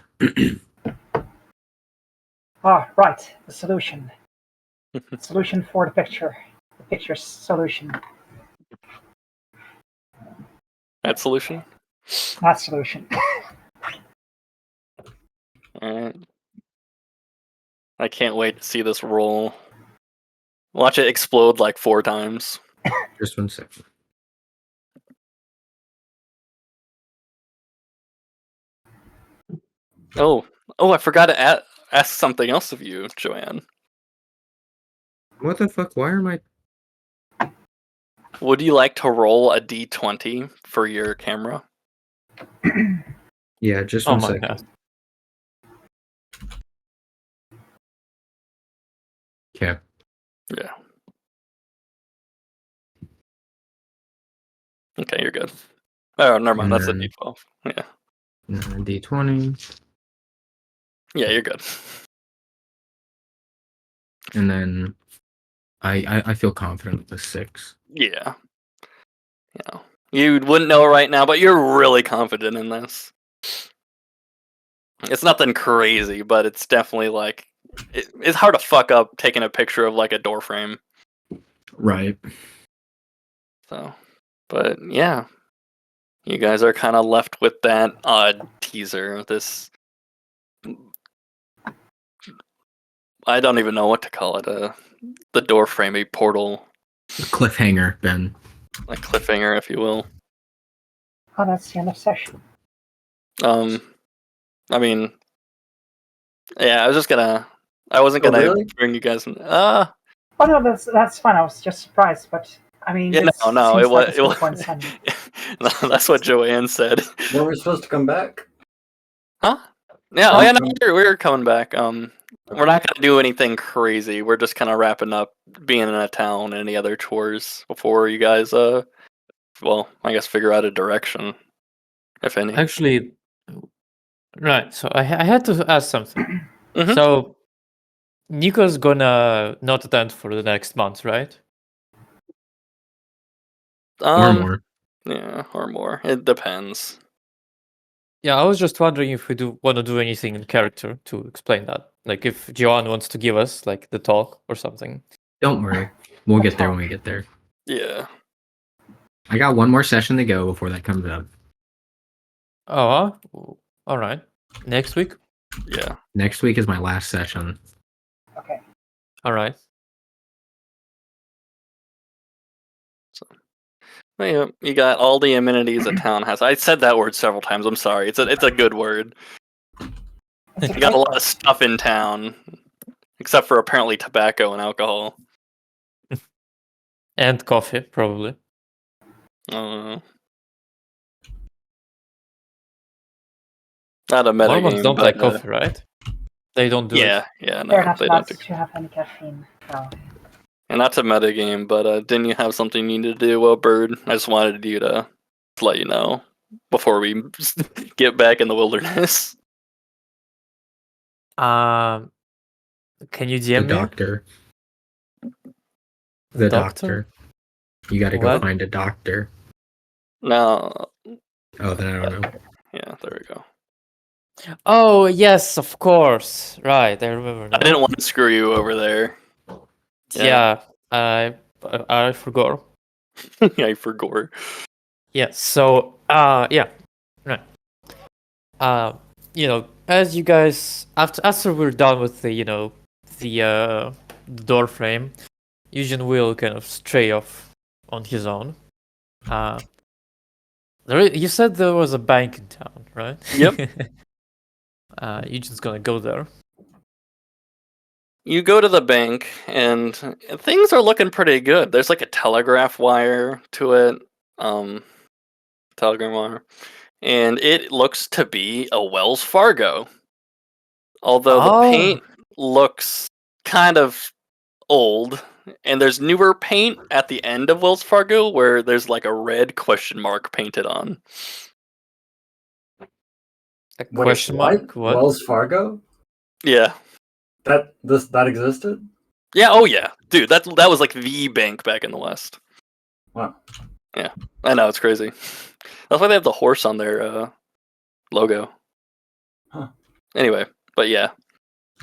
Speaker 5: Ah, right. The solution. Solution for the picture. The picture solution.
Speaker 1: That solution.
Speaker 5: Not solution.
Speaker 1: Alright. I can't wait to see this roll. Watch it explode like 4 times.
Speaker 6: Just 1 second.
Speaker 1: Oh, I forgot to ask something else of you, Joanne.
Speaker 6: What the fuck? Why am I?
Speaker 1: Would you like to roll a d20 for your camera?
Speaker 6: Yeah, just
Speaker 2: Oh
Speaker 6: 1
Speaker 2: my
Speaker 6: second.
Speaker 2: god.
Speaker 6: Okay.
Speaker 1: Yeah. Okay, you're good. Oh, never mind.
Speaker 6: And
Speaker 1: That's a
Speaker 6: then-
Speaker 1: d12. Yeah.
Speaker 6: D20,
Speaker 1: Yeah, you're good.
Speaker 6: and then I feel confident with the 6.
Speaker 1: Yeah. You wouldn't know right now, but you're really confident in this. It's nothing crazy, but it's definitely like it's hard to fuck up taking a picture of like a door frame.
Speaker 6: Right.
Speaker 1: So, but yeah, you guys are kind of left with that odd teaser. This, I don't even know what to call it. The door frame, a portal,
Speaker 6: Cliffhanger, Ben.
Speaker 1: a cliffhanger, if you will.
Speaker 5: Oh, that's the end of session.
Speaker 1: I mean, yeah, I wasn't
Speaker 3: Oh,
Speaker 1: gonna
Speaker 3: really?
Speaker 1: bring you guys.
Speaker 5: Oh no, that's fine. I was just surprised, but I mean,
Speaker 1: Yeah,
Speaker 5: this
Speaker 1: no,
Speaker 5: seems
Speaker 1: it
Speaker 5: like
Speaker 1: was.
Speaker 5: it's good for Sunday.
Speaker 1: That's what Joanne said.
Speaker 3: Were we supposed to come back?
Speaker 1: Huh? Yeah,
Speaker 5: Huh?
Speaker 1: yeah, no, we're coming back. We're not gonna do anything crazy. We're just kind of wrapping up being in a town and any other chores before you guys, well, I guess figure out a direction, if any.
Speaker 2: Actually, right. So I had to ask something.
Speaker 1: Mhm.
Speaker 2: So Nico's gonna not attend for the next month, right?
Speaker 6: Or more.
Speaker 1: Yeah, or more. It depends.
Speaker 2: Yeah, I was just wondering if we do want to do anything in character to explain that. Like if Joanne wants to give us like the talk or something.
Speaker 6: Don't worry. We'll get there when we get there.
Speaker 1: Yeah.
Speaker 6: I got 1 more session to go before that comes up.
Speaker 2: Oh, all right. Next week.
Speaker 1: Yeah.
Speaker 6: Next week is my last session.
Speaker 5: Okay.
Speaker 2: All right.
Speaker 1: Well, yeah, you got all the amenities a town has. I said that word several times. I'm sorry. It's a good word.
Speaker 5: It's
Speaker 1: You got a
Speaker 5: okay.
Speaker 1: lot of stuff in town, except for apparently tobacco and alcohol.
Speaker 2: And coffee, probably.
Speaker 1: Not a
Speaker 2: Mormons
Speaker 1: metagame,
Speaker 2: don't
Speaker 1: but
Speaker 2: like coffee, right? They don't do
Speaker 1: yeah,
Speaker 2: it.
Speaker 1: yeah,
Speaker 5: They're
Speaker 1: no,
Speaker 5: not
Speaker 1: they
Speaker 5: allowed
Speaker 1: don't do.
Speaker 5: to have any caffeine. No.
Speaker 1: And that's a metagame, but didn't you have something you needed to do, Bird? I just wanted you to let you know before we get back in the wilderness.
Speaker 2: Can you
Speaker 6: The
Speaker 2: DM me?
Speaker 6: doctor. The
Speaker 2: Doctor?
Speaker 6: doctor. You gotta go
Speaker 2: What?
Speaker 6: find a doctor.
Speaker 1: No,
Speaker 6: Oh, then I don't know.
Speaker 1: yeah, there we go.
Speaker 2: Oh yes, of course. Right, I remember now.
Speaker 1: I didn't want to screw you over there.
Speaker 2: Yeah, I forgot.
Speaker 1: I forgot.
Speaker 2: Yeah. So, yeah, right. As you guys after we're done with the door frame, Eugene will kind of stray off on his own. You said there was a bank in town, right?
Speaker 1: Yep.
Speaker 2: Eugene's gonna go there.
Speaker 1: You go to the bank, and things are looking pretty good. There's like a telegraph wire to it, telegram wire, and it looks to be a Wells Fargo. Although the paint looks kind of old, and there's newer paint at the end of Wells Fargo where there's like a red question mark painted on.
Speaker 2: A
Speaker 3: Wait,
Speaker 2: question mark? What?
Speaker 3: Wells Fargo?
Speaker 1: Yeah.
Speaker 3: That existed?
Speaker 1: Yeah, oh yeah. Dude, that was like the bank back in the West.
Speaker 3: Wow.
Speaker 1: Yeah. I know, it's crazy. That's why they have the horse on their logo.
Speaker 3: Huh.
Speaker 1: Anyway, but yeah.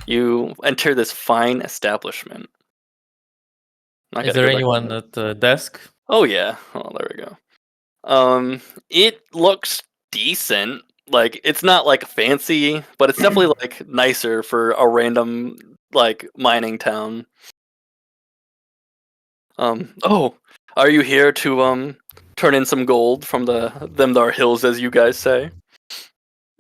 Speaker 1: You enter this fine establishment. Not
Speaker 2: Is
Speaker 1: gonna
Speaker 2: there
Speaker 1: go back
Speaker 2: anyone
Speaker 1: to-
Speaker 2: at the desk?
Speaker 1: Oh yeah. Oh, there we go. It looks decent. Like it's not like fancy, but it's definitely like nicer for a random like mining town. Oh, are you here to turn in some gold from them there hills, as you guys say?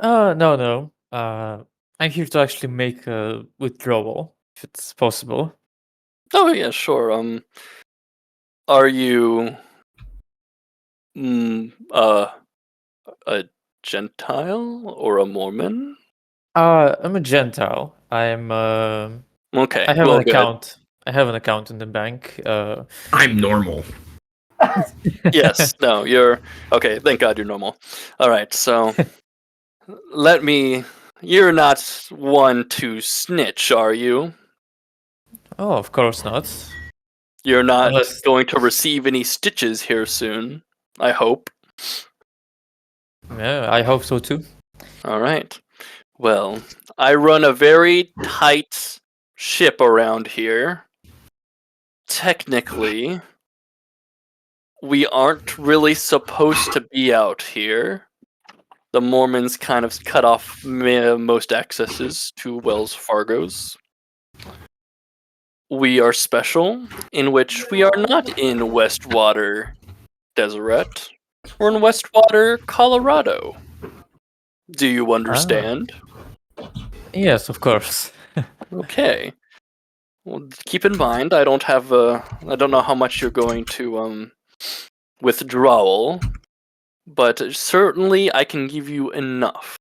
Speaker 2: No. I'm here to actually make a withdrawal, if it's possible.
Speaker 1: Oh yeah, sure. Are you a Gentile or a Mormon?
Speaker 2: I'm a Gentile.
Speaker 1: Okay,
Speaker 2: I have
Speaker 1: well,
Speaker 2: an
Speaker 1: good.
Speaker 2: account. I have an account in the bank.
Speaker 6: I'm normal.
Speaker 1: Yes, no, you're okay. Thank God you're normal. All right, so let me. You're not one to snitch, are you?
Speaker 2: Oh, of course not.
Speaker 1: You're not
Speaker 2: Unless
Speaker 1: going to receive any stitches here soon. I hope.
Speaker 2: yeah, I hope so too.
Speaker 1: All right. Well, I run a very tight ship around here. Technically, we aren't really supposed to be out here. The Mormons kind of cut off most accesses to Wells Fargo's. We are special, in which we are not in Westwater Deseret. We're in Westwater, Colorado. Do you understand?
Speaker 2: Yes, of course.
Speaker 1: Okay. Well, keep in mind, I don't know how much you're going to withdrawal, but certainly I can give you enough.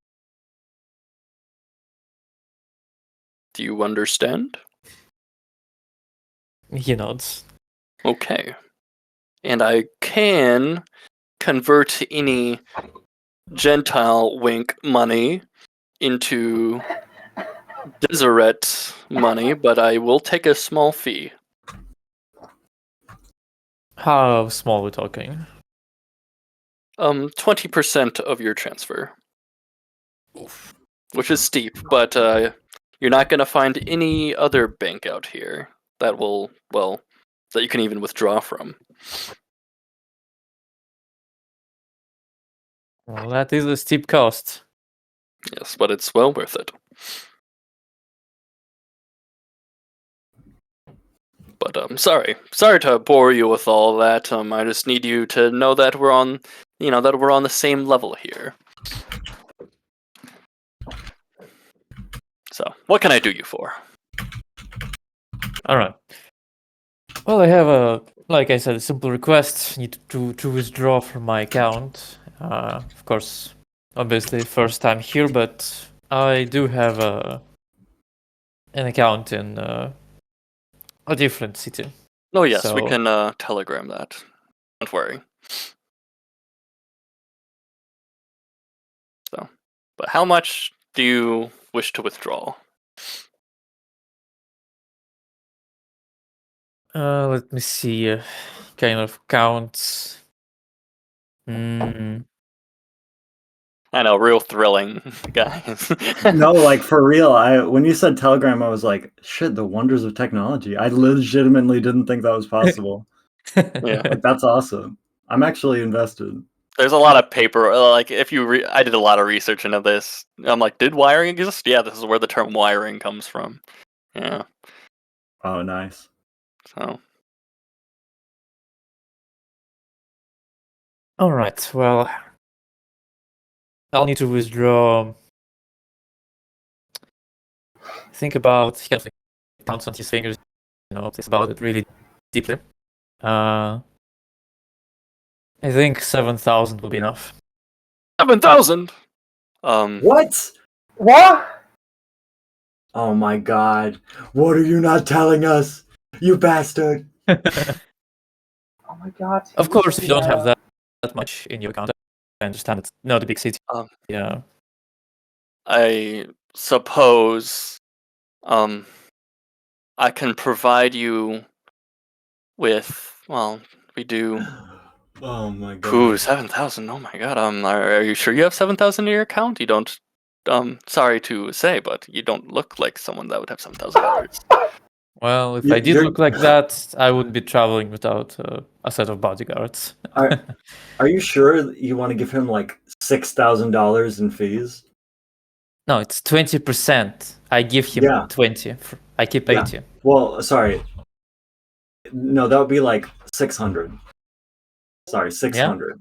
Speaker 1: Do you understand?
Speaker 2: He nods.
Speaker 1: Okay. And I can convert any Gentile wink money into Deseret money, but I will take a small fee.
Speaker 2: How small we're talking?
Speaker 1: 20% of your transfer. Which is steep, but you're not gonna find any other bank out here that will, well, that you can even withdraw from.
Speaker 2: Well, that is a steep cost.
Speaker 1: Yes, but it's well worth it. But sorry to bore you with all that. I just need you to know that we're on the same level here. So, what can I do you for?
Speaker 2: All right. Well, I have like I said, a simple request. Need to withdraw from my account. Of course, obviously, first time here, but I do have an account in a different city.
Speaker 1: Oh yes, we
Speaker 2: So-
Speaker 1: can telegram that. Don't worry. So, but how much do you wish to withdraw?
Speaker 2: Let me see. Kind of counts.
Speaker 1: I know, real thrilling, guys.
Speaker 3: No, like for real. When you said Telegram, I was like, shit, the wonders of technology. I legitimately didn't think that was possible.
Speaker 1: Yeah.
Speaker 3: Like that's awesome. I'm actually invested.
Speaker 1: There's a lot of paper. Like, if you, I did a lot of research into this. I'm like, did wiring exist? Yeah, this is where the term wiring comes from. Yeah.
Speaker 3: Oh, nice.
Speaker 1: So,
Speaker 2: All right. Well, I'll need to withdraw. Think about. He kind of counts on his fingers. Thinks about it really deeply. I think 7,000 will be enough.
Speaker 1: 7,000.
Speaker 3: What?
Speaker 5: What?
Speaker 3: Oh my god. What are you not telling us? You bastard.
Speaker 5: Oh my god.
Speaker 2: Of course, if you don't have that much in your account, I understand it's not a big city. Yeah.
Speaker 1: I suppose, I can provide you with. Well, we do.
Speaker 3: Oh my god.
Speaker 1: Ooh, 7,000. Oh my god. Are you sure you have 7,000 in your account? You don't. sorry to say, but you don't look like someone that would have $7,000.
Speaker 2: Well, if
Speaker 3: You-
Speaker 2: I did
Speaker 3: you're-
Speaker 2: look like that, I wouldn't be traveling without a set of bodyguards.
Speaker 3: Are you sure you want to give him like $6,000 in fees?
Speaker 2: No, it's 20%. I give him
Speaker 3: Yeah.
Speaker 2: 20. I keep
Speaker 3: Yeah.
Speaker 2: 80.
Speaker 3: Well, sorry. No, that would be like 600. Sorry, 600.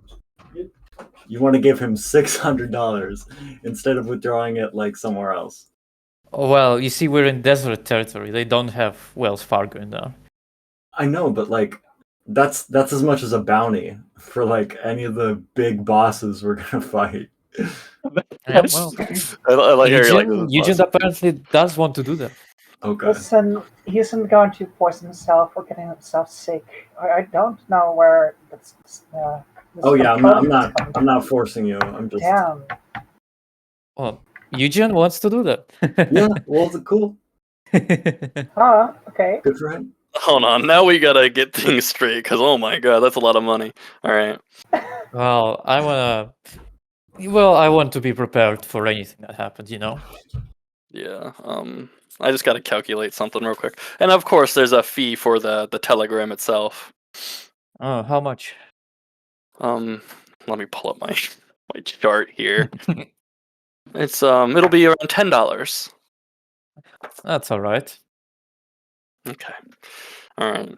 Speaker 3: You want to give him $600 instead of withdrawing it like somewhere else.
Speaker 2: Well, you see, we're in desert territory. They don't have Wells Fargo in there.
Speaker 3: I know, but like that's as much as a bounty for like any of the big bosses we're gonna fight.
Speaker 2: Yeah, well,
Speaker 1: I like how you're like,
Speaker 2: Eugene apparently does want to do that.
Speaker 3: Okay.
Speaker 5: Listen, he isn't going to poison himself or getting himself sick. I don't know where this
Speaker 3: Oh yeah, I'm
Speaker 5: coming
Speaker 3: not forcing you. I'm just
Speaker 5: Damn.
Speaker 2: Well, Eugene wants to do that.
Speaker 3: Yeah, well cool.
Speaker 5: Okay.
Speaker 3: Good for him.
Speaker 1: hold on, now we gotta get things straight, because oh my god, that's a lot of money. Alright.
Speaker 2: Well, I want to be prepared for anything that happens, you know?
Speaker 1: Yeah, I just gotta calculate something real quick. And of course, there's a fee for the telegram itself.
Speaker 2: Oh, how much?
Speaker 1: Let me pull up my chart here. It's it'll be around $10.
Speaker 2: That's all right.
Speaker 1: Okay. All right.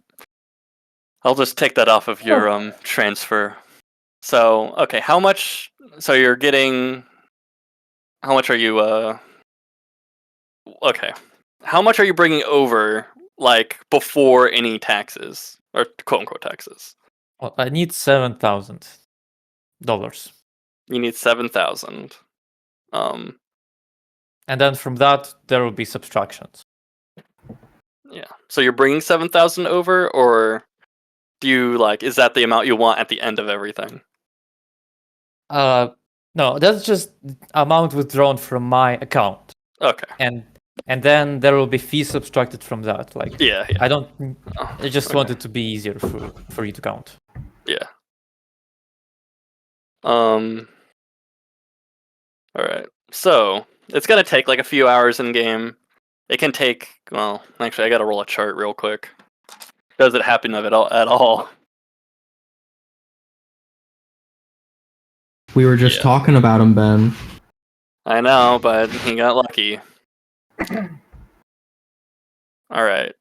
Speaker 1: I'll just take that off of your transfer. So, okay, how much so you're getting how much are you okay. How much are you bringing over like before any taxes or quote unquote taxes?
Speaker 2: Well, I need $7,000.
Speaker 1: You need 7,000.
Speaker 2: And then from that, there will be subtractions.
Speaker 1: Yeah. So you're bringing 7,000 over, or do you like? Is that the amount you want at the end of everything?
Speaker 2: No, that's just amount withdrawn from my account,
Speaker 1: Okay.
Speaker 2: and then there will be fees subtracted from that. Like,
Speaker 1: Yeah.
Speaker 2: I don't.
Speaker 1: Oh,
Speaker 2: I just
Speaker 1: okay.
Speaker 2: want it to be easier for you to count.
Speaker 1: Yeah. All right. So it's gonna take like a few hours in game. It can take. Well, actually, I gotta roll a chart real quick. Does it happen of it all at all?
Speaker 6: We were just
Speaker 1: Yeah.
Speaker 6: talking about him, Ben.
Speaker 1: I know, but he got lucky. All right.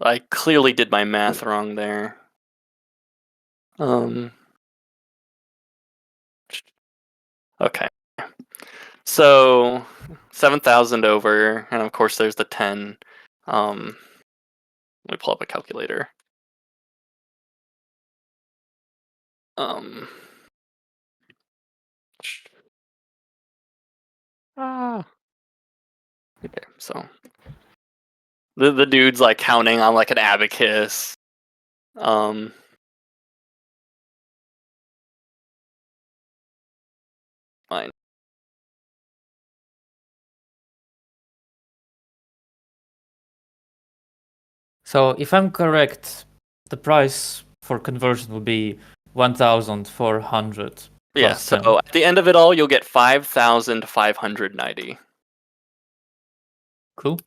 Speaker 1: I clearly did my math wrong there. Okay. So 7,000 over, and of course there's the 10. Let me pull up a calculator. Okay, so the dude's like counting on like an abacus. Fine.
Speaker 2: So if I'm correct, the price for conversion will be 1,400.
Speaker 1: Yeah,
Speaker 2: plus
Speaker 1: so
Speaker 2: 10.
Speaker 1: at the end of it all, you'll get 5,590.
Speaker 2: Cool.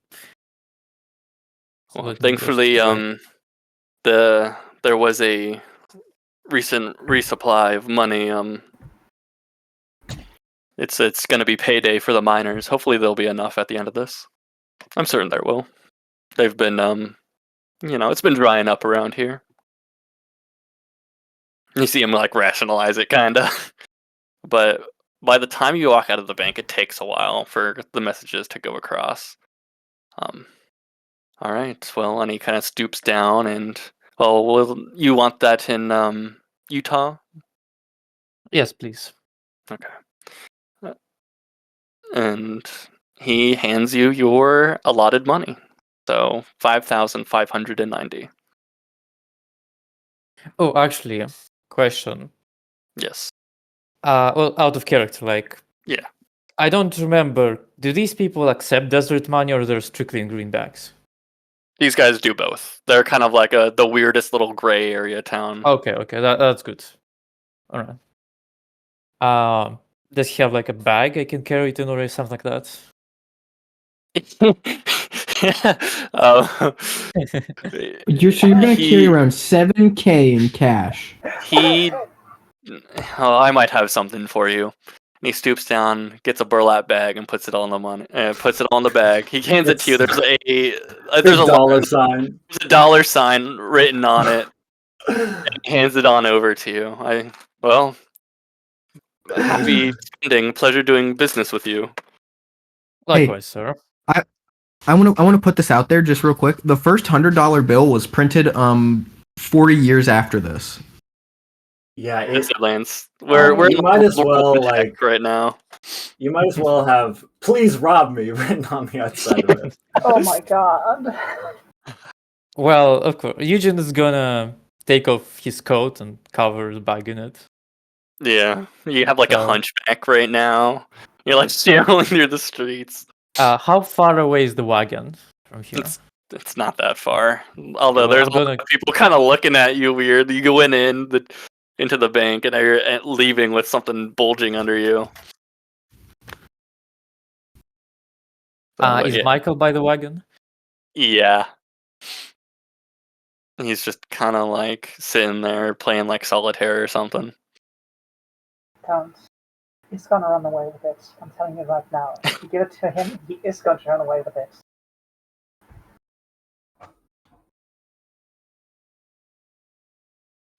Speaker 2: So
Speaker 1: Well,
Speaker 2: let me
Speaker 1: thankfully,
Speaker 2: just
Speaker 1: there was a recent resupply of money. It's going to be payday for the miners. Hopefully, there'll be enough at the end of this. I'm certain there will. They've been, it's been drying up around here. You see them like rationalize it, kinda. But by the time you walk out of the bank, it takes a while for the messages to go across. All right. Well, and he kind of stoops down and, will you want that in Utah?
Speaker 2: yes, please.
Speaker 1: Okay. And he hands you your allotted money. So 5,590.
Speaker 2: Oh, actually, question.
Speaker 1: Yes.
Speaker 2: Well, out of character, like.
Speaker 1: Yeah.
Speaker 2: I don't remember. Do these people accept desert money, or they're strictly in greenbacks?
Speaker 1: These guys do both. They're kind of like the weirdest little gray area town.
Speaker 2: Okay, that's good. All right. Does he have like a bag I can carry it in or something like that?
Speaker 1: uh,
Speaker 4: You're gonna carry
Speaker 1: he
Speaker 4: around 7K in cash.
Speaker 1: he. Oh, I might have something for you. And he stoops down, gets a burlap bag, and puts it all in the money. Puts it all in the bag. He hands it to you. There's
Speaker 3: Big
Speaker 1: a
Speaker 3: dollar sign.
Speaker 1: There's a dollar sign written on it. He hands it on over to you. Well, happy spending. Pleasure doing business with you.
Speaker 2: Likewise, sir.
Speaker 4: I want to put this out there just real quick. The first $100 bill was printed 40 years after this.
Speaker 3: Yeah,
Speaker 1: It's Deadlands.
Speaker 5: Oh,
Speaker 1: We're
Speaker 3: you
Speaker 1: in
Speaker 3: might as
Speaker 1: the
Speaker 3: well
Speaker 1: world
Speaker 3: like
Speaker 1: right now.
Speaker 3: you might as well have "Please rob me" written on the outside of it.
Speaker 5: Oh my god.
Speaker 2: Well, of course, Eugene is gonna take off his coat and cover the bag in it.
Speaker 1: Yeah, you have like a
Speaker 2: So-
Speaker 1: hunchback right now. You're like strolling through the streets.
Speaker 2: How far away is the wagon from here?
Speaker 1: It's not that far. Although
Speaker 2: well,
Speaker 1: there's
Speaker 2: I'm
Speaker 1: a lot
Speaker 2: gonna-
Speaker 1: of people kind of looking at you weird. You go into the bank and now you're leaving with something bulging under you.
Speaker 2: Is
Speaker 1: Yeah.
Speaker 2: Michael by the wagon?
Speaker 1: Yeah. He's just kind of like sitting there playing like solitaire or something.
Speaker 5: Don't. He's gonna run away with it. I'm telling you right now. If you give it to him, he is going to run away with it.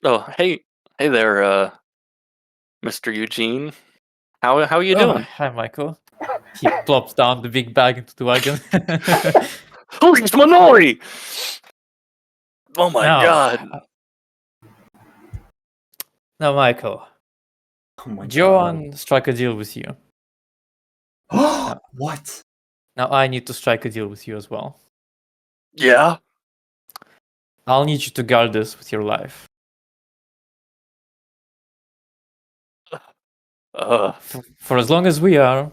Speaker 1: Oh, hey there, Mr. Eugene. How are you
Speaker 2: Oh,
Speaker 1: doing?
Speaker 2: hi, Michael. He plops down the big bag into the wagon.
Speaker 1: Holy Smanori! Oh my
Speaker 2: Now-
Speaker 1: god.
Speaker 2: Now, Michael,
Speaker 3: Oh my
Speaker 2: Joan struck a deal with you.
Speaker 3: god! What?
Speaker 2: Now I need to strike a deal with you as well.
Speaker 1: Yeah?
Speaker 2: I'll need you to guard this with your life. For as long as we are,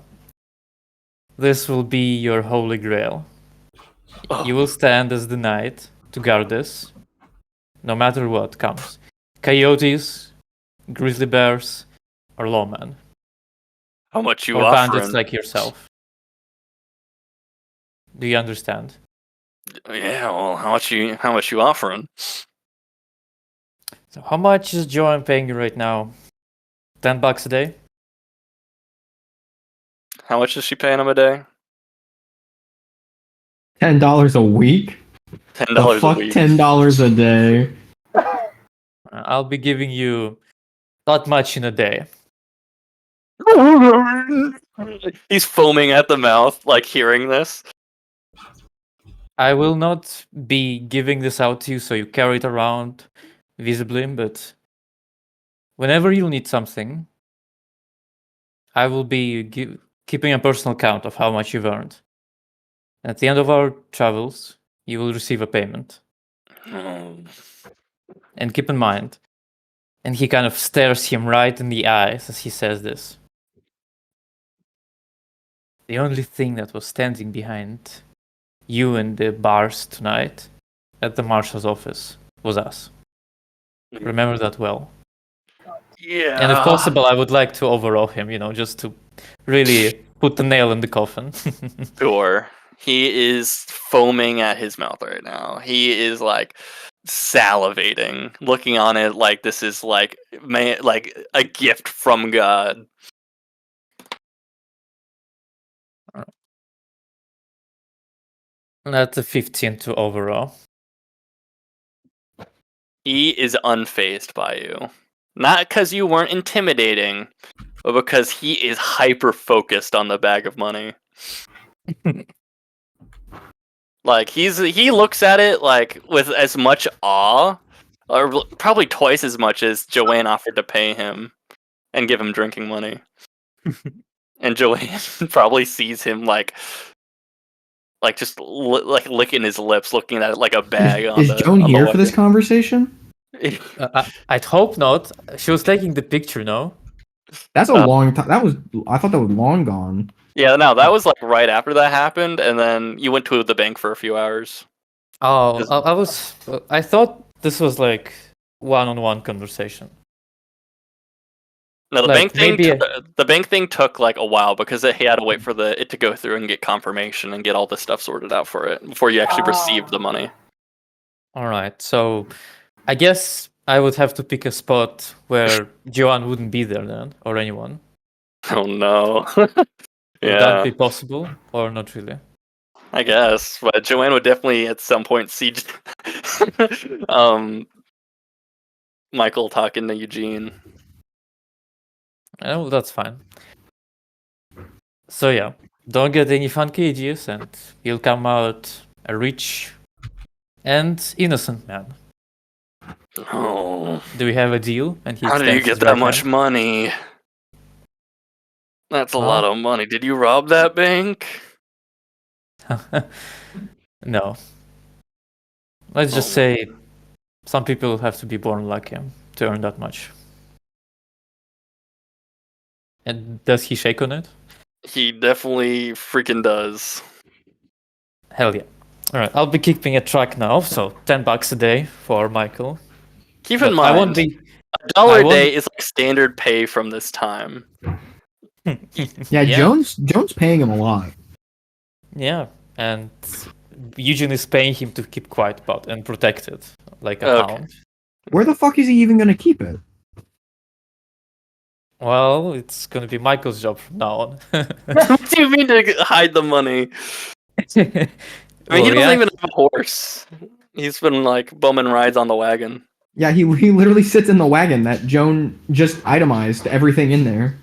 Speaker 2: this will be your holy grail. You will stand as the knight to guard this, no matter what comes. Coyotes, grizzly bears, or lawmen.
Speaker 1: How much you
Speaker 2: or bandits
Speaker 1: offering?
Speaker 2: like yourself. Do you understand?
Speaker 1: Yeah, well, how much you offering?
Speaker 2: So how much is Joanne paying you right now? $10 a day?
Speaker 1: How much is she paying him a day?
Speaker 4: $10 a week?
Speaker 1: $10
Speaker 4: The
Speaker 1: a
Speaker 4: fuck,
Speaker 1: week.
Speaker 4: $10 a day?
Speaker 2: I'll be giving you not much in a day.
Speaker 1: He's foaming at the mouth, like hearing this.
Speaker 2: I will not be giving this out to you so you carry it around visibly, but whenever you need something, I will be keeping a personal count of how much you've earned. At the end of our travels, you will receive a payment. And keep in mind, and he kind of stares him right in the eyes as he says this. The only thing that was standing behind you and the bars tonight at the marshal's office was us. Remember that well.
Speaker 1: Yeah.
Speaker 2: And if possible, I would like to overhaul him, just to really put the nail in the coffin.
Speaker 1: Sure. He is foaming at his mouth right now. He is like salivating, looking on it like this is like a gift from God.
Speaker 2: That's a 15 to overall.
Speaker 1: He is unfazed by you. Not because you weren't intimidating, but because he is hyper focused on the bag of money. Like he looks at it like with as much awe, or probably twice as much as Joanne offered to pay him and give him drinking money. And Joanne probably sees him like just like licking his lips, looking at it like a bag.
Speaker 4: Is Joan here for this conversation?
Speaker 2: I'd hope not. She was taking the picture, no?
Speaker 4: That's a long time. I thought that was long gone.
Speaker 1: Yeah, no, that was like right after that happened, and then you went to the bank for a few hours.
Speaker 2: Oh, I thought this was like one-on-one conversation.
Speaker 1: No, the
Speaker 2: Like,
Speaker 1: bank thing.
Speaker 2: maybe
Speaker 1: The bank thing took like a while because he had to wait for it to go through and get confirmation and get all the stuff sorted out for it before you actually receive the money.
Speaker 2: All right, so I guess I would have to pick a spot where Joanne wouldn't be there then, or anyone.
Speaker 1: Oh no.
Speaker 2: Would that
Speaker 1: Yeah,
Speaker 2: be possible, or not really?
Speaker 1: I guess, but Joanne would definitely at some point see Michael talking to Eugene.
Speaker 2: Oh, that's fine. So yeah, don't get any funky ideas, and you'll come out a rich and innocent man.
Speaker 1: Oh,
Speaker 2: Do we have a deal? And he
Speaker 1: how did you
Speaker 2: extends
Speaker 1: get
Speaker 2: his
Speaker 1: that
Speaker 2: right
Speaker 1: much
Speaker 2: hand.
Speaker 1: money? That's a
Speaker 2: Well-
Speaker 1: lot of money. Did you rob that bank?
Speaker 2: No. Let's just
Speaker 1: Oh.
Speaker 2: say some people have to be born lucky to earn that much. And does he shake on it?
Speaker 1: He definitely freaking does.
Speaker 2: Hell yeah. Alright, I'll be keeping a track now, so $10 a day for Michael.
Speaker 1: Keep
Speaker 2: But
Speaker 1: in mind,
Speaker 2: I won't be
Speaker 1: $1
Speaker 2: I
Speaker 1: a
Speaker 2: won't-
Speaker 1: day is like standard pay from this time.
Speaker 6: Yeah, Jones paying him a lot.
Speaker 2: Yeah, and Eugene is paying him to keep quiet about and protect it like a
Speaker 1: Okay.
Speaker 2: hound.
Speaker 6: Where the fuck is he even gonna keep it?
Speaker 2: Well, it's gonna be Michael's job from now on.
Speaker 1: What do you mean to hide the money? I mean, he doesn't even have a horse. He's been like bumming rides on the wagon.
Speaker 6: Yeah, he literally sits in the wagon that Joan just itemized everything in there.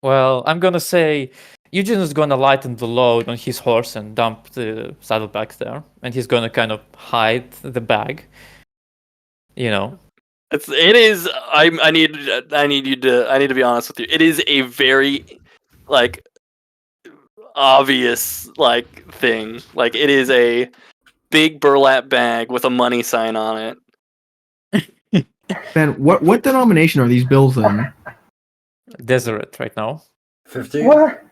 Speaker 2: Well, I'm gonna say Eugene is gonna lighten the load on his horse and dump the saddlebag there, and he's gonna kind of hide the bag. You know,
Speaker 1: It is. I need you to. I need to be honest with you. It is a very, like, obvious thing. Like, it is a big burlap bag with a money sign on it.
Speaker 6: Ben, what denomination are these bills in?
Speaker 2: Deseret right now.
Speaker 3: 50?
Speaker 5: What?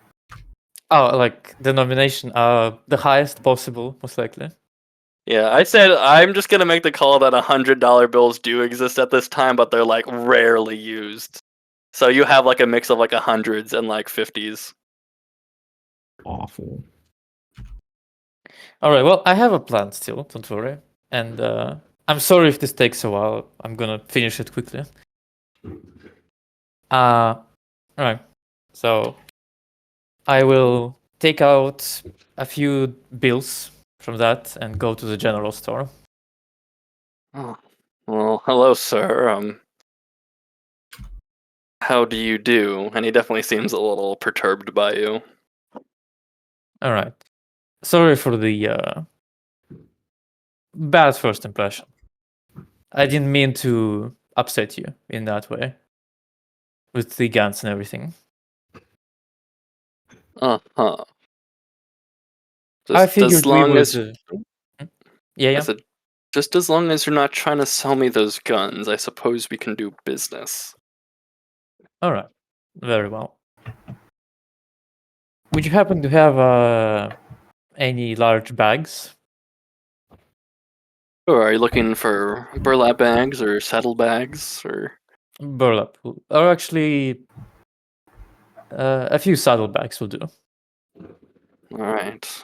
Speaker 2: Oh, like denomination, the highest possible, most likely.
Speaker 1: Yeah, I said I'm just gonna make the call that $100 bills do exist at this time, but they're like rarely used. So you have like a mix of like hundreds and like 50s.
Speaker 6: Awful.
Speaker 2: All right. Well, I have a plan still. Don't worry. And I'm sorry if this takes a while. I'm gonna finish it quickly. All right. So I will take out a few bills from that and go to the general store.
Speaker 1: Oh, well, hello, sir. How do you do? And he definitely seems a little perturbed by you.
Speaker 2: All right. Sorry for the bad first impression. I didn't mean to upset you in that way with the guns and everything.
Speaker 1: Uh-huh.
Speaker 2: I
Speaker 1: Just
Speaker 2: figured
Speaker 1: as long
Speaker 2: we would.
Speaker 1: as
Speaker 2: Yeah,
Speaker 1: I
Speaker 2: yeah.
Speaker 1: said, just as long as you're not trying to sell me those guns, I suppose we can do business.
Speaker 2: All right. Very well. Would you happen to have any large bags?
Speaker 1: Or are you looking for burlap bags or saddlebags or?
Speaker 2: Burlap. Or actually, a few saddlebags will do.
Speaker 1: All right.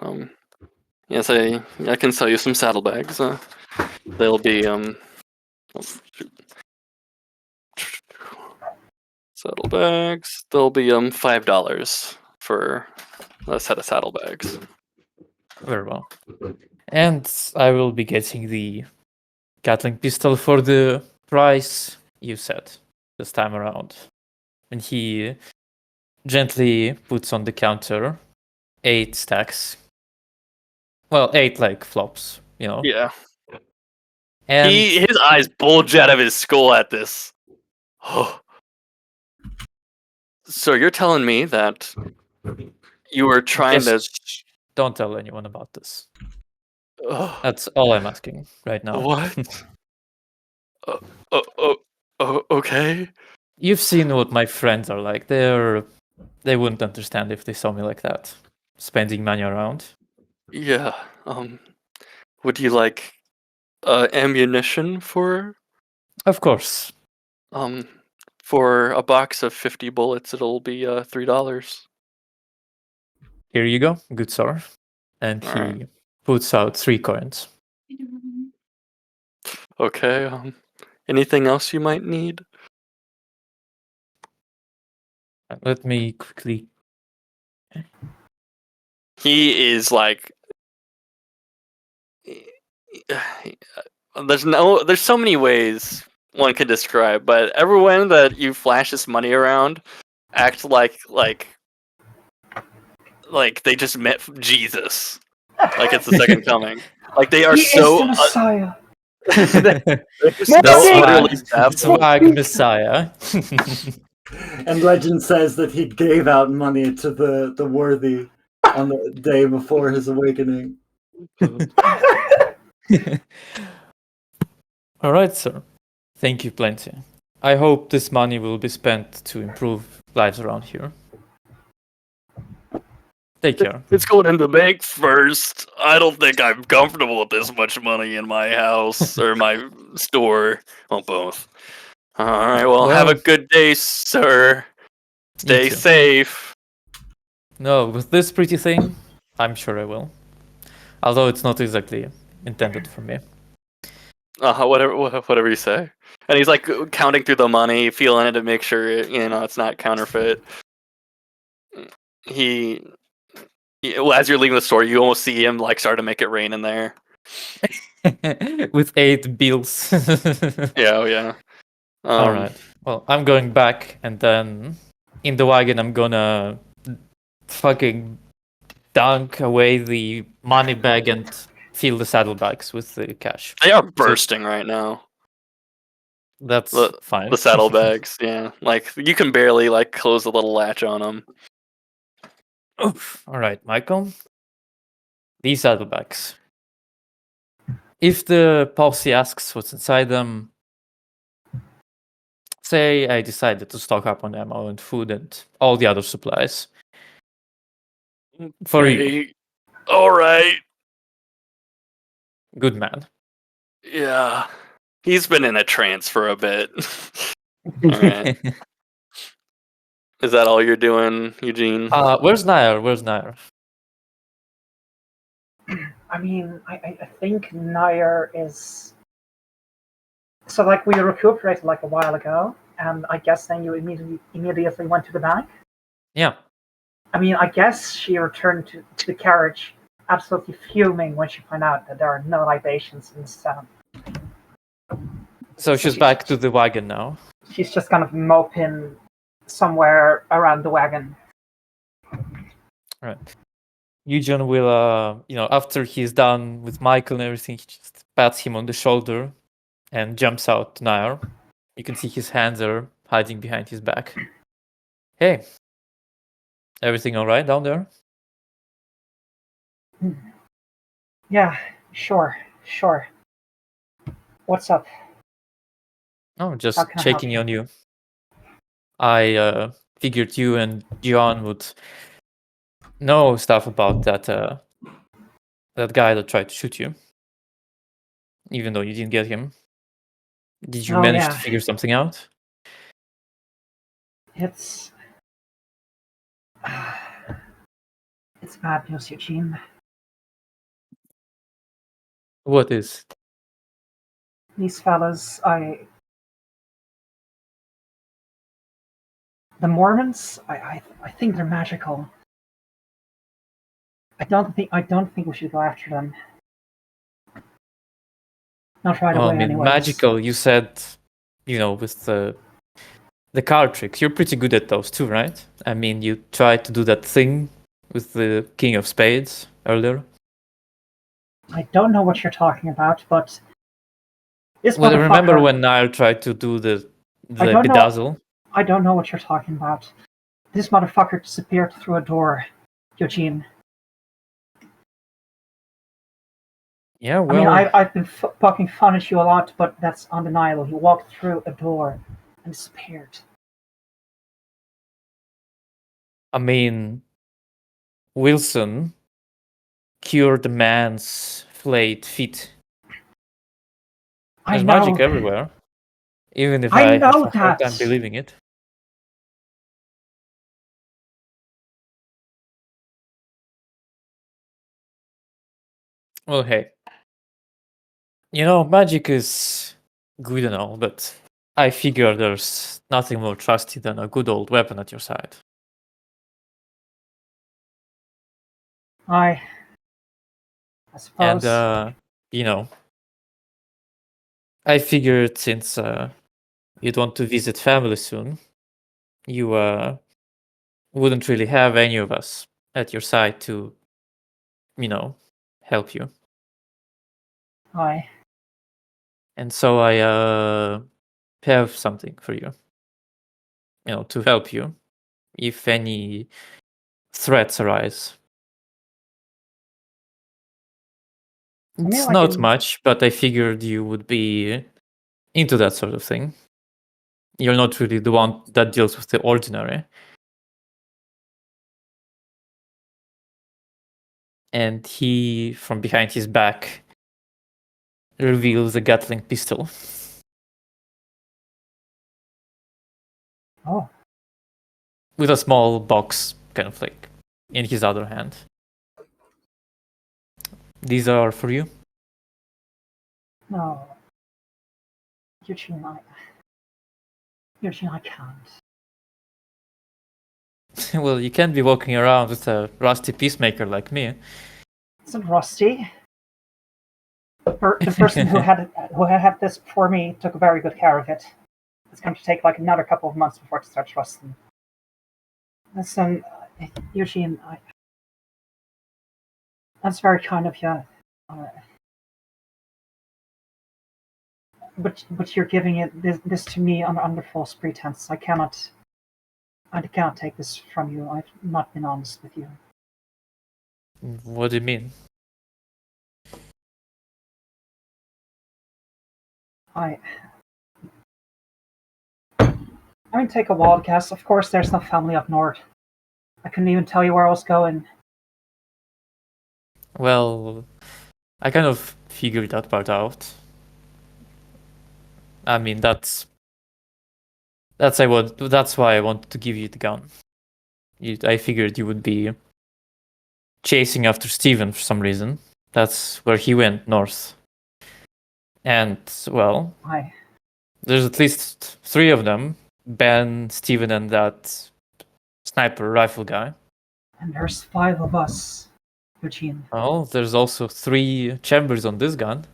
Speaker 1: Yes, I can sell you some saddlebags. They'll be oh, shoot. Saddlebags. They'll be $5 for a set of saddlebags.
Speaker 2: Very well. And I will be getting the Gatling pistol for the price you said this time around. And he gently puts on the counter 8 stacks. Well, 8 like flops, you know.
Speaker 1: Yeah.
Speaker 2: And
Speaker 1: His eyes bulge out of his skull at this. So you're telling me that you were trying
Speaker 2: just don't tell anyone about this.
Speaker 1: to.
Speaker 2: That's all I'm asking right now.
Speaker 1: What? Okay.
Speaker 2: You've seen what my friends are like. They wouldn't understand if they saw me like that, spending money around.
Speaker 1: Yeah. Would you like ammunition for
Speaker 2: Of course.
Speaker 1: For a box of 50 bullets, it'll be $3.
Speaker 2: Here you go, good sir. And he
Speaker 1: Alright.
Speaker 2: puts out 3 coins.
Speaker 1: Okay. Anything else you might need?
Speaker 2: Let me quickly.
Speaker 1: He is like. There's so many ways one could describe, but everyone that you flash this money around act like they just met Jesus. Like it's the second coming. Like they are
Speaker 5: He
Speaker 1: so
Speaker 5: is the Messiah.
Speaker 1: they're so
Speaker 5: Morning!
Speaker 1: utterly baffled.
Speaker 2: Swag Messiah.
Speaker 3: And legend says that he gave out money to the worthy on the day before his awakening.
Speaker 2: All right, sir. Thank you plenty. I hope this money will be spent to improve lives around here. Take care.
Speaker 1: It's going in the bank first. I don't think I'm comfortable with this much money in my house or my store. Well, both. All right. Well, have a
Speaker 2: Well,
Speaker 1: good day, sir. Stay
Speaker 2: too.
Speaker 1: safe.
Speaker 2: No, with this pretty thing, I'm sure I will. Although it's not exactly intended for me.
Speaker 1: Whatever you say. And he's like counting through the money, feeling it to make sure it's not counterfeit. As you're leaving the store, you almost see him like start to make it rain in there.
Speaker 2: With 8 bills.
Speaker 1: Yeah.
Speaker 2: All right. Well, I'm going back, and then in the wagon, I'm gonna fucking dunk away the money bag and fill the saddlebags with the cash.
Speaker 1: They are bursting right now.
Speaker 2: That's fine.
Speaker 1: The saddlebags, yeah. Like you can barely like close the little latch on them.
Speaker 2: Oof. All right, Michael. These saddlebags. If the posse asks what's inside them, say I decided to stock up on ammo and food and all the other supplies. For you.
Speaker 1: All right.
Speaker 2: Good man.
Speaker 1: Yeah. He's been in a trance for a bit. All right. Is that all you're doing, Eugene?
Speaker 2: Where's Nair? Where's Nair?
Speaker 5: I mean, I think Nair is. So, like, we recuperated like a while ago, and I guess then you immediately went to the bank.
Speaker 2: Yeah.
Speaker 5: I mean, I guess she returned to the carriage, absolutely fuming when she found out that there are no libations in this town.
Speaker 2: So she's back to the wagon now.
Speaker 5: She's just kind of moping somewhere around the wagon.
Speaker 2: Right. Eugene will, after he's done with Michael and everything, he just pats him on the shoulder and jumps out to Nair. You can see his hands are hiding behind his back. Hey, everything all right down there?
Speaker 5: Yeah, sure. What's up?
Speaker 2: Oh, just
Speaker 5: How can I help
Speaker 2: checking on you. I figured you and John would know stuff about that guy that tried to shoot you, even though you didn't get him. Did you manage to figure something out?
Speaker 5: It's bad news, Eugene.
Speaker 2: What is?
Speaker 5: These fellas, the Mormons, I think they're magical. I don't think we should go after them. Not right away,
Speaker 2: I mean,
Speaker 5: anyways.
Speaker 2: magical. You said, with the card tricks. You're pretty good at those too, right? I mean, you tried to do that thing with the King of Spades earlier.
Speaker 5: I don't know what you're talking about, but this
Speaker 2: Well,
Speaker 5: motherfucker.
Speaker 2: remember when Niall tried to do the bedazzle?
Speaker 5: I don't know what you're talking about. This motherfucker disappeared through a door, Eugene.
Speaker 2: Yeah, well,
Speaker 5: I mean, I've been poking fun at you a lot, but that's undeniable. He walked through a door and disappeared.
Speaker 2: I mean, Wilson cured the man's flayed feet. There's magic everywhere. even if
Speaker 5: I
Speaker 2: I have
Speaker 5: know
Speaker 2: a hard time
Speaker 5: that.
Speaker 2: believing it. Well, hey, magic is good and all, but I figure there's nothing more trusty than a good old weapon at your side.
Speaker 5: I suppose.
Speaker 2: And I figured since you'd want to visit family soon, you wouldn't really have any of us at your side to, help you.
Speaker 5: I.
Speaker 2: And so I have something for you, to help you if any threats arise. It's
Speaker 5: like
Speaker 2: not
Speaker 5: in-
Speaker 2: much, but I figured you would be into that sort of thing. You're not really the one that deals with the ordinary. And he, from behind his back, reveals a Gatling pistol.
Speaker 5: Oh,
Speaker 2: With a small box, kind of like, in his other hand. These are for you.
Speaker 5: no. Eugene, I can't.
Speaker 2: Well, you can't be walking around with a rusty peacemaker like me.
Speaker 5: It's rusty. The person who had this before me took very good care of it. It's going to take like another couple of months before it starts rusting. Listen, Eugene, that's very kind of you. But you're giving this to me under false pretense. I cannot take this from you. I've not been honest with you.
Speaker 2: What do you mean?
Speaker 5: I mean, take a wild guess. Of course, there's no family up north. I couldn't even tell you where I was going.
Speaker 2: Well, I kind of figured that part out. I mean, that's why I wanted to give you the gun. I figured you would be chasing after Steven for some reason. That's where he went, north. And, well, there's at least 3 of them. Ben, Steven, and that sniper rifle guy.
Speaker 5: And there's 5 of us, Eugene.
Speaker 2: Well, there's also 3 chambers on this gun.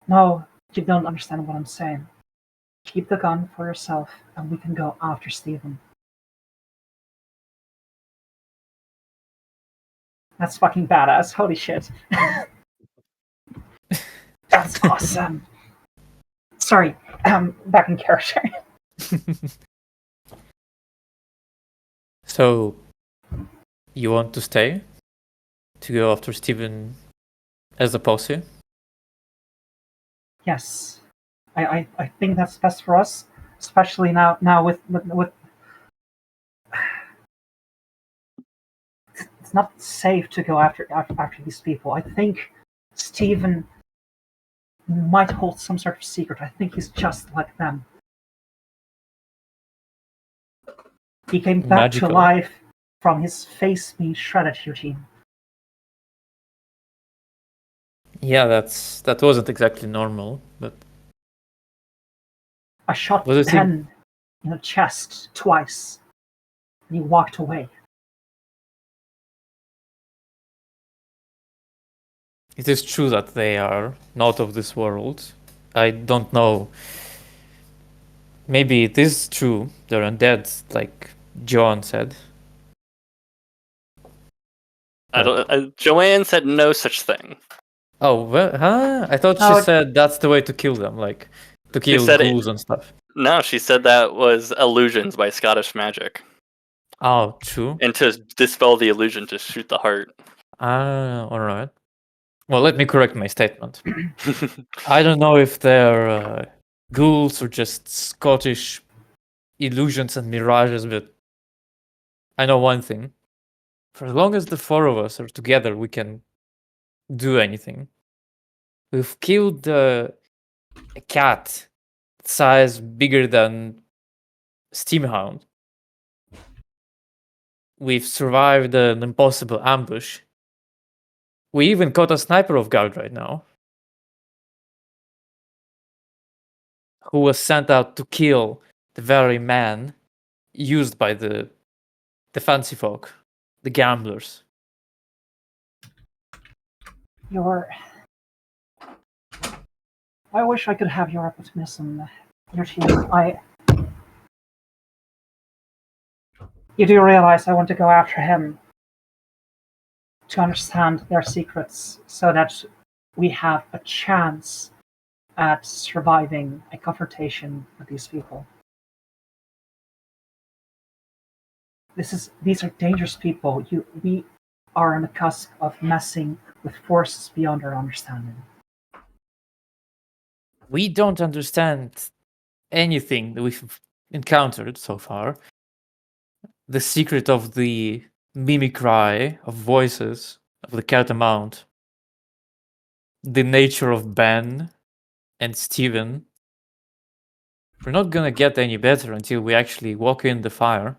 Speaker 5: No, you don't understand what I'm saying. Keep the gun for yourself, and we can go after Steven. That's fucking badass. Holy shit. That's awesome. Sorry, back in character.
Speaker 2: So, you want to stay? To go after Steven as a posse?
Speaker 5: Yes. I think that's best for us, especially now with it's not safe to go after these people. I think Steven might hold some sort of secret. I think he's just like them. He came back
Speaker 2: Magical.
Speaker 5: to life from his face being shredded, Eugene.
Speaker 2: Yeah, that wasn't exactly normal, but
Speaker 5: I shot
Speaker 2: Was it
Speaker 5: Ben in the chest twice, and he walked away.
Speaker 2: it is true that they are not of this world. I don't know. Maybe it is true. They're undead, like John said.
Speaker 1: Joanne said no such thing.
Speaker 2: Oh, well, huh? I thought
Speaker 5: No,
Speaker 2: she said that's the way to kill them, like to
Speaker 1: She
Speaker 2: kill
Speaker 1: said
Speaker 2: ghouls and stuff.
Speaker 1: No, she said that was illusions by Scottish magic.
Speaker 2: Oh, true.
Speaker 1: And to dispel the illusion, to shoot the heart.
Speaker 2: Ah, all right. Well, let me correct my statement. I don't know if they're ghouls or just Scottish illusions and mirages, but I know one thing. For as long as the 4 of us are together, we can do anything. We've killed a cat size bigger than Steamhound. We've survived an impossible ambush. We even caught a sniper off guard right now, who was sent out to kill the very man used by the fancy folk, the gamblers.
Speaker 5: I wish I could have your optimism, your team. You do realize I want to go after him to understand their secrets so that we have a chance at surviving a confrontation with these people. These are dangerous people. We are on the cusp of messing with forces beyond our understanding.
Speaker 2: We don't understand anything that we've encountered so far. The secret of the mimicry of voices of the catamount, the nature of Ben and Steven. We're not gonna get any better until we actually walk in the fire.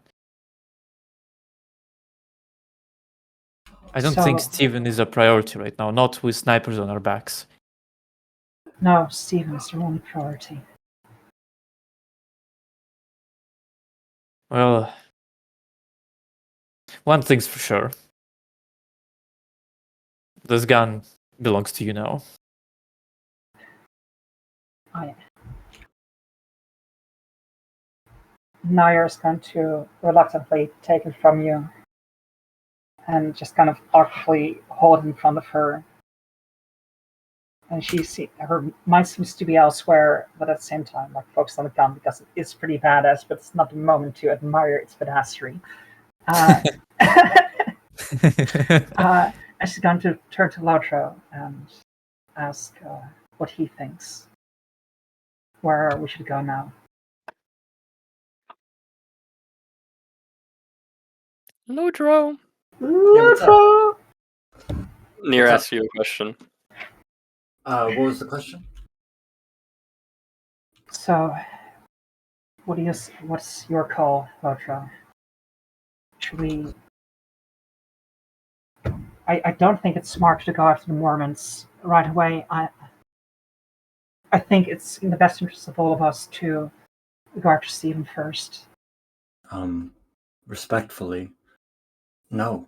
Speaker 2: I don't think
Speaker 5: So-
Speaker 2: Steven is a priority right now, not with snipers on our backs.
Speaker 5: No, Stephen is the only priority.
Speaker 2: Well, one thing's for sure. This gun belongs to you now.
Speaker 5: Nair is going to reluctantly take it from you and just kind of awkwardly hold it in front of her. And her mind seems to be elsewhere, but at the same time, like focused on the gun because it is pretty badass, but it's not the moment to admire its badassery. And she's going to turn to Lautro and ask what he thinks, where we should go now.
Speaker 1: Lodro.
Speaker 3: what's up?
Speaker 5: Lautro!
Speaker 1: Nier
Speaker 3: What's up?
Speaker 1: asked you a question.
Speaker 3: What was the question?
Speaker 5: So, what's your call, Lautro? Should we? I don't think it's smart to go after the Mormons right away. I think it's in the best interest of all of us to go after Stephen first.
Speaker 3: Respectfully, no.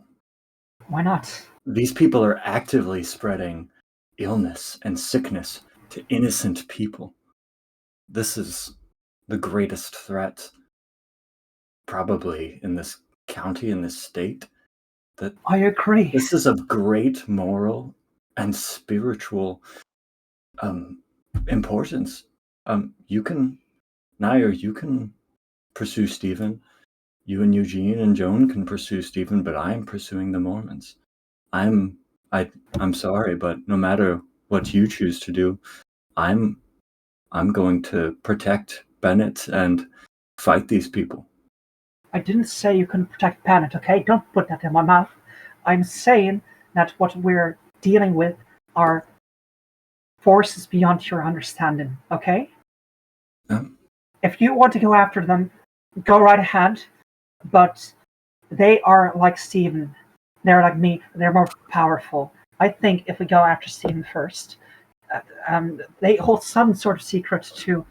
Speaker 5: Why not?
Speaker 3: These people are actively spreading illness and sickness to innocent people. This is the greatest threat, probably in this county, in this state. That
Speaker 5: I agree.
Speaker 3: this is of great moral and spiritual importance. Nair, you can pursue Stephen. You and Eugene and Joan can pursue Stephen, but I'm pursuing the Mormons. I'm sorry, but no matter what you choose to do, I'm going to protect Bennett and fight these people.
Speaker 5: I didn't say you couldn't protect Bennett, okay? Don't put that in my mouth. I'm saying that what we're dealing with are forces beyond your understanding, okay? If you want to go after them, go right ahead, but they are like Stephen. They're like me. They're more powerful. I think if we go after Stephen first, they hold some sort of secret to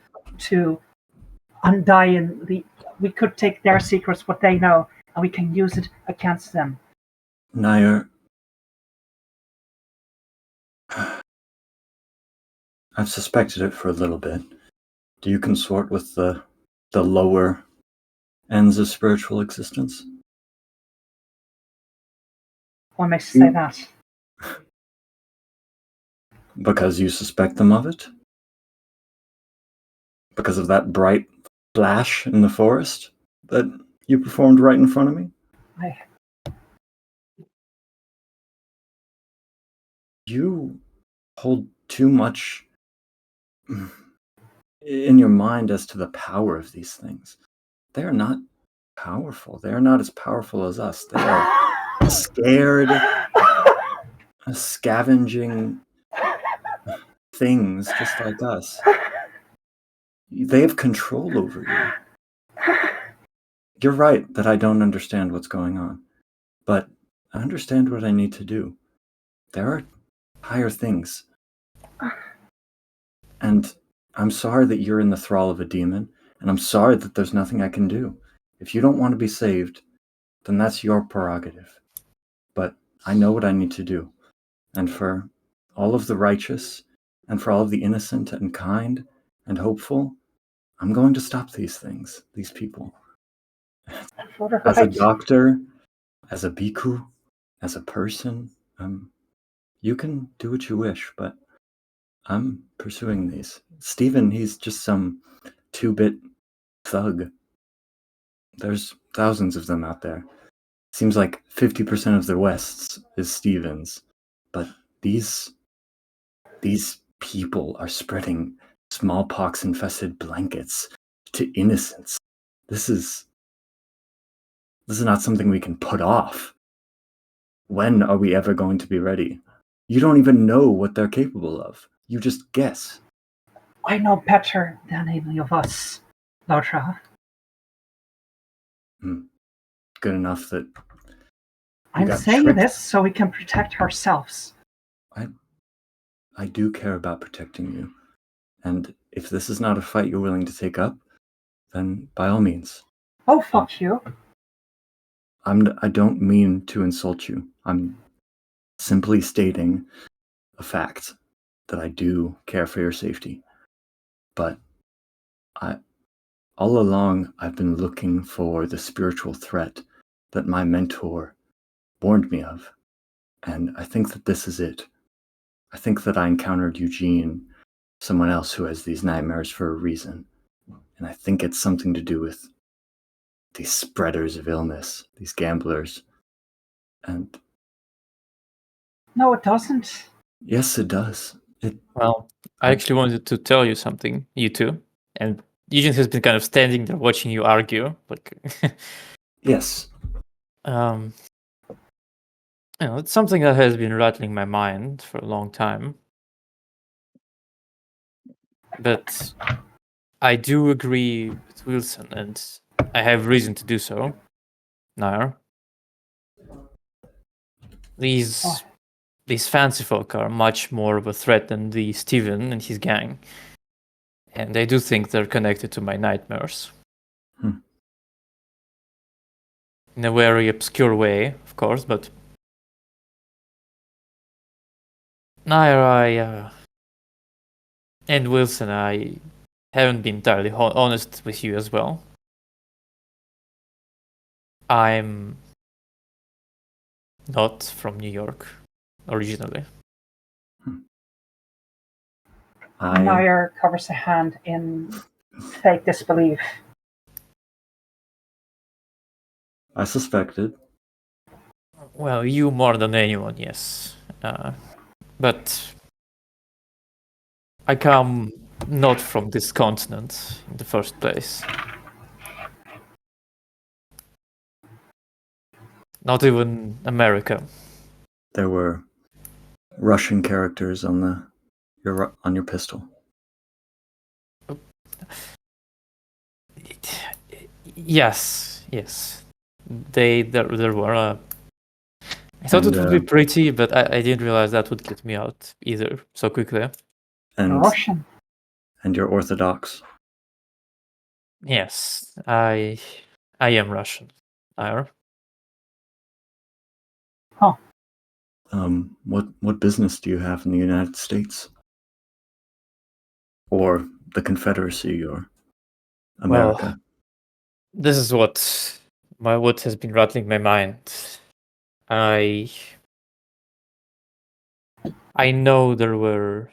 Speaker 5: undying the. We could take their secrets, what they know, and we can use it against them.
Speaker 3: Nair, I've suspected it for a little bit. Do you consort with the lower ends of spiritual existence?
Speaker 5: What makes you say that?
Speaker 3: Because you suspect them of it? Because of that bright flash in the forest that you performed right in front of me? You hold too much in your mind as to the power of these things. They are not powerful. They are not as powerful as us. They are scared, scavenging things just like us. They have control over you. You're right that I don't understand what's going on, but I understand what I need to do. There are higher things. And I'm sorry that you're in the thrall of a demon, and I'm sorry that there's nothing I can do. If you don't want to be saved, then that's your prerogative. But I know what I need to do. And for all of the righteous, and for all of the innocent and kind and hopeful, I'm going to stop these things, these people. As a doctor, as a bhikkhu, as a person, you can do what you wish, but I'm pursuing these. Steven, he's just some 2-bit thug. There's thousands of them out there. Seems like 50% of the West is Stevens. But these people are spreading smallpox-infested blankets to innocents. This is not something we can put off. When are we ever going to be ready? You don't even know what they're capable of. You just guess.
Speaker 5: I know better than any of us, Lodra.
Speaker 3: Good enough that
Speaker 5: I'm
Speaker 3: got
Speaker 5: saying
Speaker 3: tricked.
Speaker 5: this so we can protect ourselves.
Speaker 3: I do care about protecting you. And if this is not a fight you're willing to take up, then by all means.
Speaker 5: Oh, fuck you.
Speaker 3: I don't mean to insult you. I'm simply stating a fact that I do care for your safety. But all along, I've been looking for the spiritual threat that my mentor warned me of. And I think that this is it. I think that I encountered Eugene, someone else who has these nightmares for a reason. And I think it's something to do with these spreaders of illness, these gamblers. And
Speaker 5: No, it doesn't.
Speaker 3: yes, it does.
Speaker 2: Well, I actually wanted to tell you something, you two. And Eugene has been kind of standing there watching you argue. Like,
Speaker 3: Yes.
Speaker 2: it's something that has been rattling my mind for a long time. But I do agree with Wilson, and I have reason to do so. Nair. These fancy folk are much more of a threat than the Steven and his gang. And I do think they're connected to my nightmares. In a very obscure way, of course, but Nair, and Wilson, I haven't been entirely honest with you as well. I'm not from New York originally.
Speaker 5: Nair covers a hand in fake disbelief.
Speaker 3: I suspected.
Speaker 2: Well, you more than anyone, yes. But I come not from this continent in the first place. Not even America.
Speaker 3: There were Russian characters on your pistol.
Speaker 2: Yes. There were. I thought it would be pretty, but I didn't realize that would get me out either so quickly.
Speaker 3: And
Speaker 5: Russian.
Speaker 3: And you're Orthodox.
Speaker 2: Yes, I am Russian. Nair.
Speaker 5: Huh.
Speaker 3: What business do you have in the United States? Or the Confederacy or America?
Speaker 2: Well, this is what has been rattling my mind. I know there were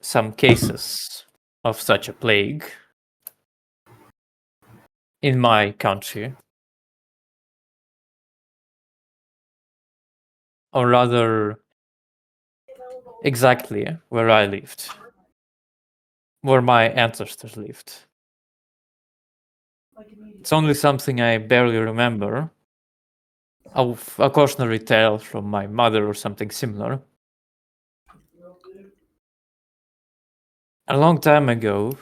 Speaker 2: some cases of such a plague in my country. Or rather, exactly where I lived. Where my ancestors lived. It's only something I barely remember. A cautionary tale from my mother or something similar. A long time ago,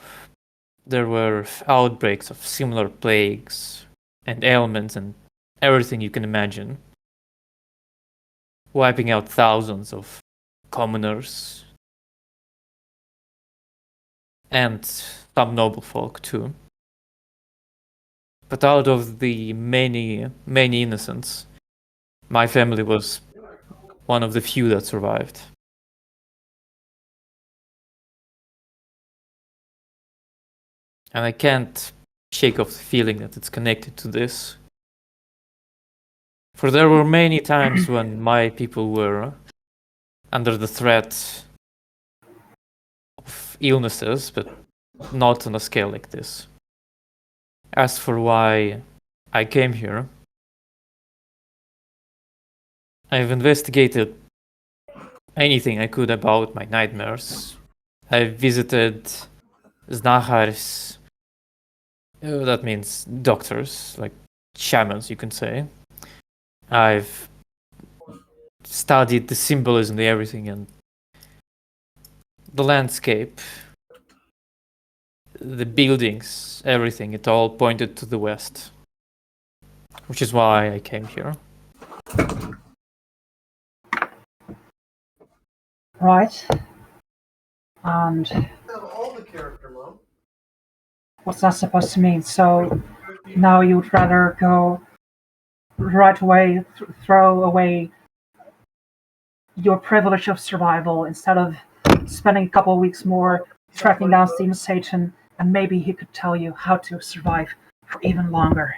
Speaker 2: there were outbreaks of similar plagues and ailments and everything you can imagine, wiping out thousands of commoners and some noble folk too. But out of the many, many innocents, my family was one of the few that survived. And I can't shake off the feeling that it's connected to this. For there were many times when my people were under the threat of illnesses, but not on a scale like this. As for why I came here, I've investigated anything I could about my nightmares. I've visited znachars, that means doctors, like shamans, you can say. I've studied the symbolism, the everything, and the landscape, the buildings, everything. It all pointed to the west, which is why I came here.
Speaker 5: Right. And what's that supposed to mean? So now you'd rather go right away, throw away your privilege of survival instead of spending a couple of weeks more tracking down Steam Satan, and maybe he could tell you how to survive for even longer.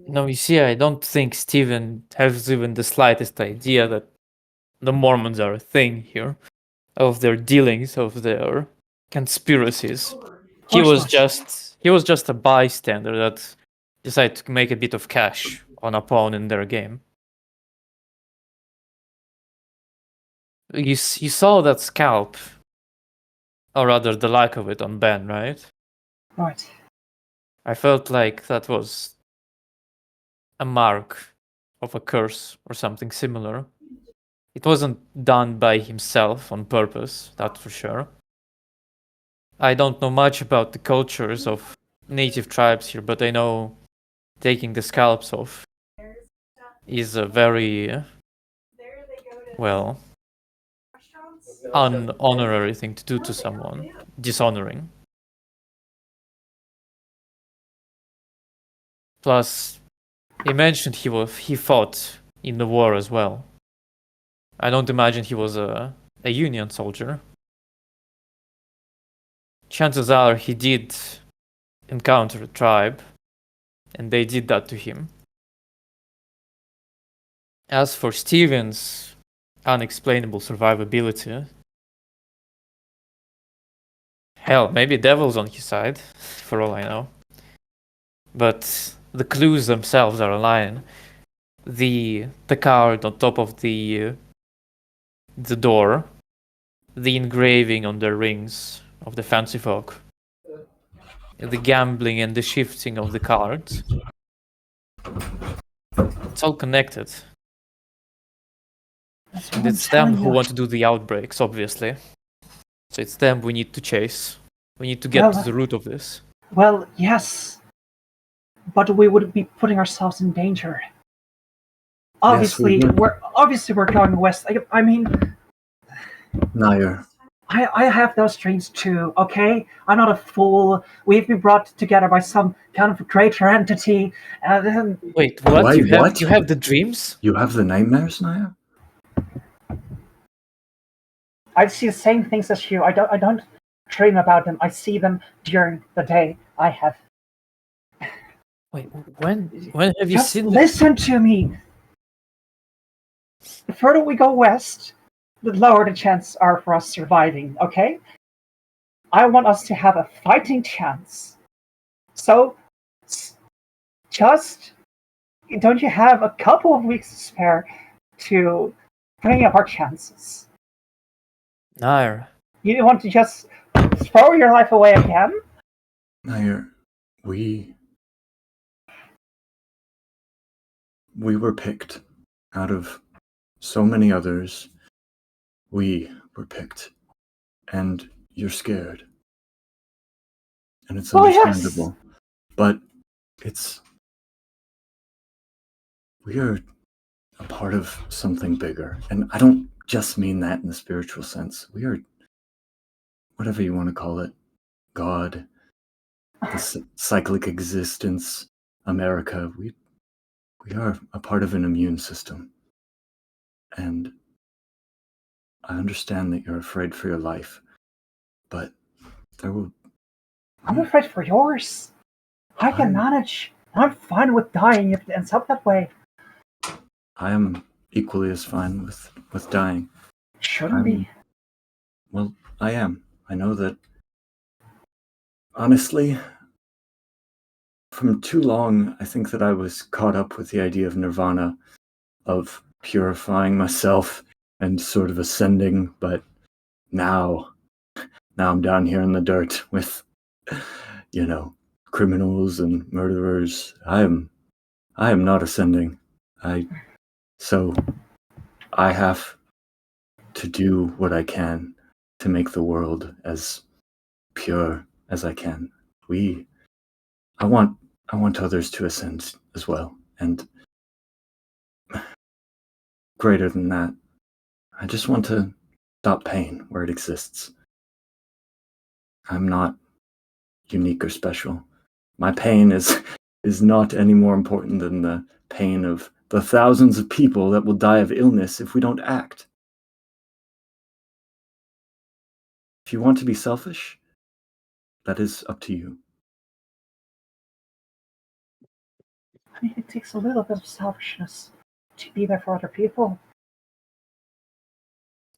Speaker 2: No, you see, I don't think Stephen has even the slightest idea that the Mormons are a thing here, of their dealings, of their conspiracies. He was just a bystander that decided to make a bit of cash on a pawn in their game. You saw that scalp, or rather the lack of it, on Ben, right?
Speaker 5: Right.
Speaker 2: I felt like that was a mark of a curse or something similar. It wasn't done by himself on purpose, that's for sure. I don't know much about the cultures of native tribes here, but I know taking the scalps off is a very, well, unhonorary thing to do to someone. Dishonoring. Plus, he mentioned he fought in the war as well. I don't imagine he was a Union soldier. Chances are he did encounter a tribe, and they did that to him. As for Steven's unexplainable survivability, hell, maybe Devil's on his side, for all I know. But the clues themselves are lying. The card on top of the door, the engraving on the rings of the fancy folk, the gambling and the shifting of the cards. It's all connected. And it's them who want to do the outbreaks, obviously. So it's them we need to chase. We need to get to the root of this.
Speaker 5: Well, yes. But we would be putting ourselves in danger. Obviously, we're going west. I mean,
Speaker 3: Nair.
Speaker 5: I have those dreams too, okay? I'm not a fool. We've been brought together by some kind of greater entity.
Speaker 2: Wait, what?
Speaker 3: Wait, what?
Speaker 2: You have the dreams?
Speaker 3: You have the nightmares, Nair?
Speaker 5: I see the same things as you. I don't dream about them. I see them during the day. I have.
Speaker 2: Wait, when have you
Speaker 5: Just
Speaker 2: seen them?
Speaker 5: listen to me. The further we go west, the lower the chances are for us surviving, okay? I want us to have a fighting chance. So, just don't you have a couple of weeks to spare to bring up our chances?
Speaker 2: Nair.
Speaker 5: You want to just throw your life away again?
Speaker 3: Nair, we were picked out of so many others. We were picked. and you're scared. And it's
Speaker 5: Oh, yes.
Speaker 3: understandable. But we are a part of something bigger. And I don't just mean that in the spiritual sense. We are, whatever you want to call it, God, the cyclic existence, America. We are a part of an immune system. And I understand that you're afraid for your life, but there will...
Speaker 5: I'm afraid for yours. I can manage. I'm fine with dying if it ends up that way.
Speaker 3: I am equally as fine with dying.
Speaker 5: Shouldn't be.
Speaker 3: Well, I am. I know that, honestly, from too long, I think that I was caught up with the idea of nirvana, of purifying myself and sort of ascending, but now I'm down here in the dirt with, criminals and murderers. I am not ascending. So I have to do what I can to make the world as pure as I can. I want others to ascend as well, and greater than that, I just want to stop pain where it exists. I'm not unique or special. My pain is not any more important than the pain of the thousands of people that will die of illness if we don't act. If you want to be selfish, that is up to you.
Speaker 5: I mean, it takes a little bit of selfishness to be there for other people.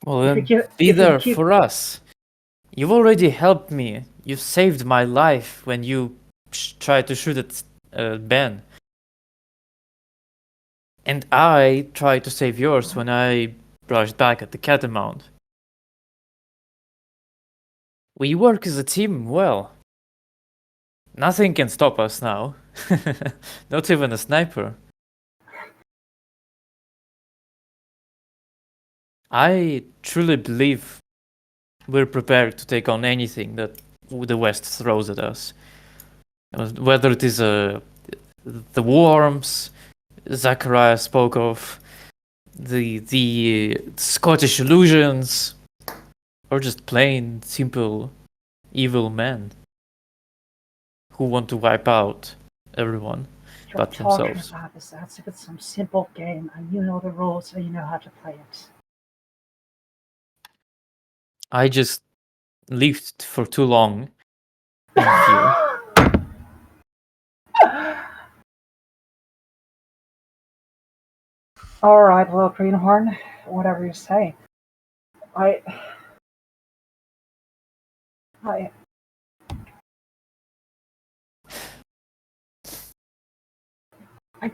Speaker 2: Well,
Speaker 5: If
Speaker 2: then
Speaker 5: you give-
Speaker 2: be
Speaker 5: if you
Speaker 2: there
Speaker 5: keep-
Speaker 2: for us. You've already helped me. You saved my life when you tried to shoot at Ben. And I tried to save yours when I rushed back at the Catamount. We work as a team well. Nothing can stop us now. Not even a sniper. I truly believe we're prepared to take on anything that the West throws at us. Whether it is the worms Zachariah spoke of, the Scottish illusions, or just plain simple evil men who want to wipe out everyone
Speaker 5: You're
Speaker 2: but
Speaker 5: talking
Speaker 2: themselves.
Speaker 5: about this as if it's some simple game and you know the rules and you know how to play it.
Speaker 2: I just lived for too long in fear.
Speaker 5: All right, little greenhorn, whatever you say. I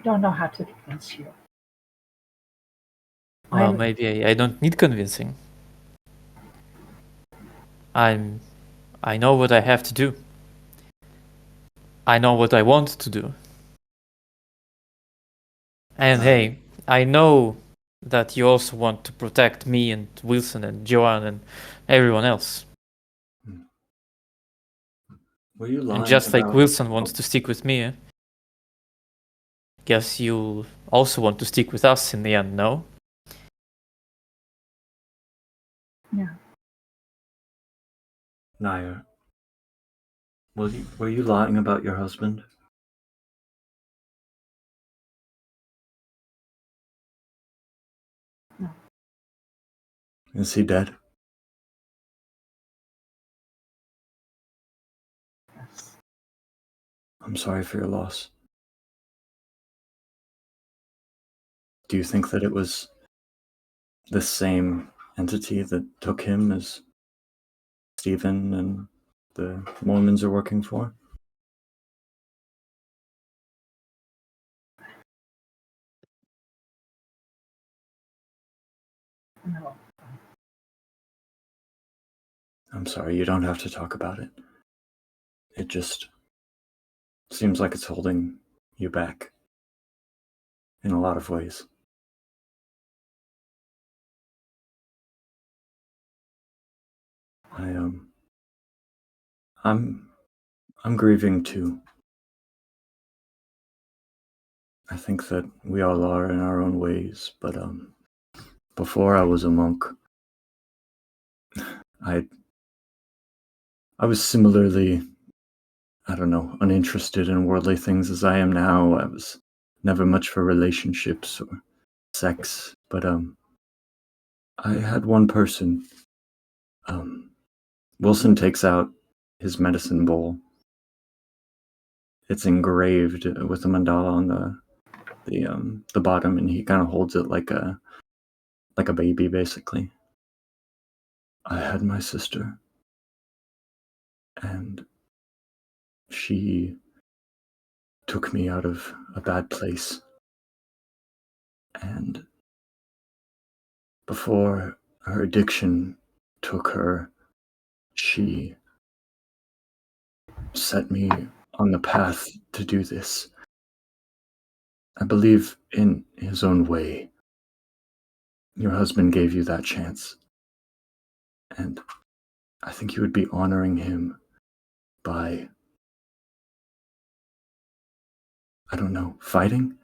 Speaker 5: don't know how to convince you.
Speaker 2: Well, maybe I don't need convincing. I know what I have to do. I know what I want to do. And hey, I know that you also want to protect me and Wilson and Joanne and everyone else.
Speaker 3: Were you lying
Speaker 2: And just like
Speaker 3: about...
Speaker 2: Wilson wants to stick with me, guess you'll also want to stick with us in the end, no?
Speaker 5: Yeah.
Speaker 3: Nair, were you lying about your husband?
Speaker 5: No.
Speaker 3: Is he dead?
Speaker 5: Yes.
Speaker 3: I'm sorry for your loss. Do you think that it was the same entity that took him as Stephen and the Mormons are working for?
Speaker 5: No.
Speaker 3: I'm sorry, you don't have to talk about it. It just seems like it's holding you back in a lot of ways. I'm grieving too. I think that we all are in our own ways, but before I was a monk, I was similarly, I don't know, uninterested in worldly things as I am now. I was never much for relationships or sex, but I had one person. Wilson takes out his medicine bowl. It's engraved with a mandala on the bottom, and he kind of holds it like a baby, basically. I had my sister, and she took me out of a bad place. And before her addiction took her, she set me on the path to do this. I believe in his own way. Your husband gave you that chance. And I think you would be honoring him by, I don't know, fighting?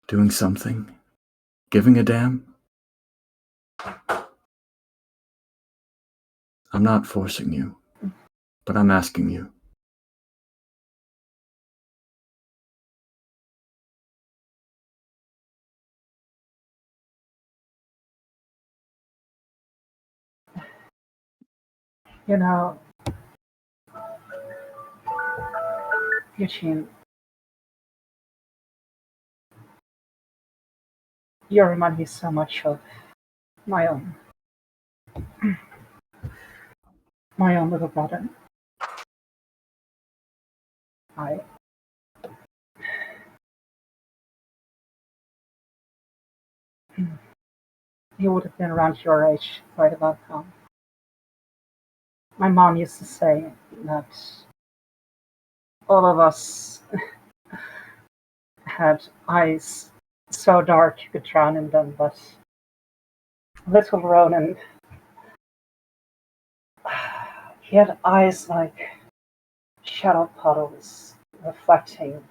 Speaker 3: Doing something? Giving a damn? I'm not forcing you, but I'm asking you.
Speaker 5: You know, Eugene, you remind me so much of my own little brother. I He would have been around your age right about now. My mom used to say that all of us had eyes so dark you could drown in them, but little Ronan, he had eyes like shadow puddles reflecting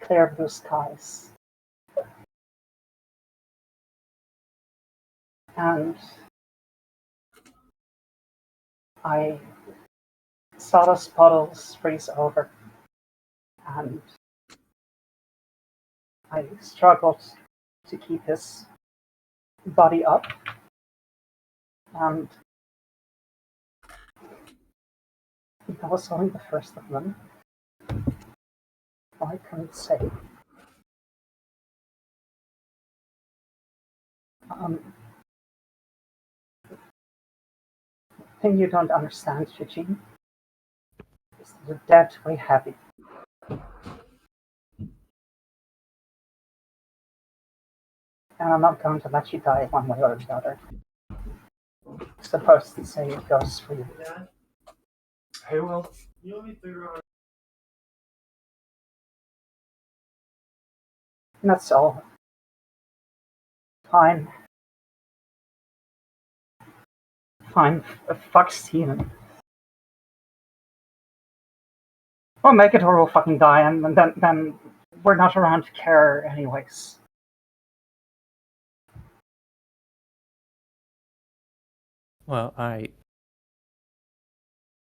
Speaker 5: clear blue skies. And I saw those puddles freeze over, and I struggled to keep his body up. And that was only the first of them. I couldn't say. The thing you don't understand, Eugene, is that the dead weigh heavy. And I'm not going to let you die one way or the other. I'm supposed to say it goes for you.
Speaker 3: Hey, Will, you let me figure out.
Speaker 5: And that's all. Fine. Fine. Fuck Steven. We'll make it or we'll fucking die, and then we're not around to care anyways.
Speaker 2: Well,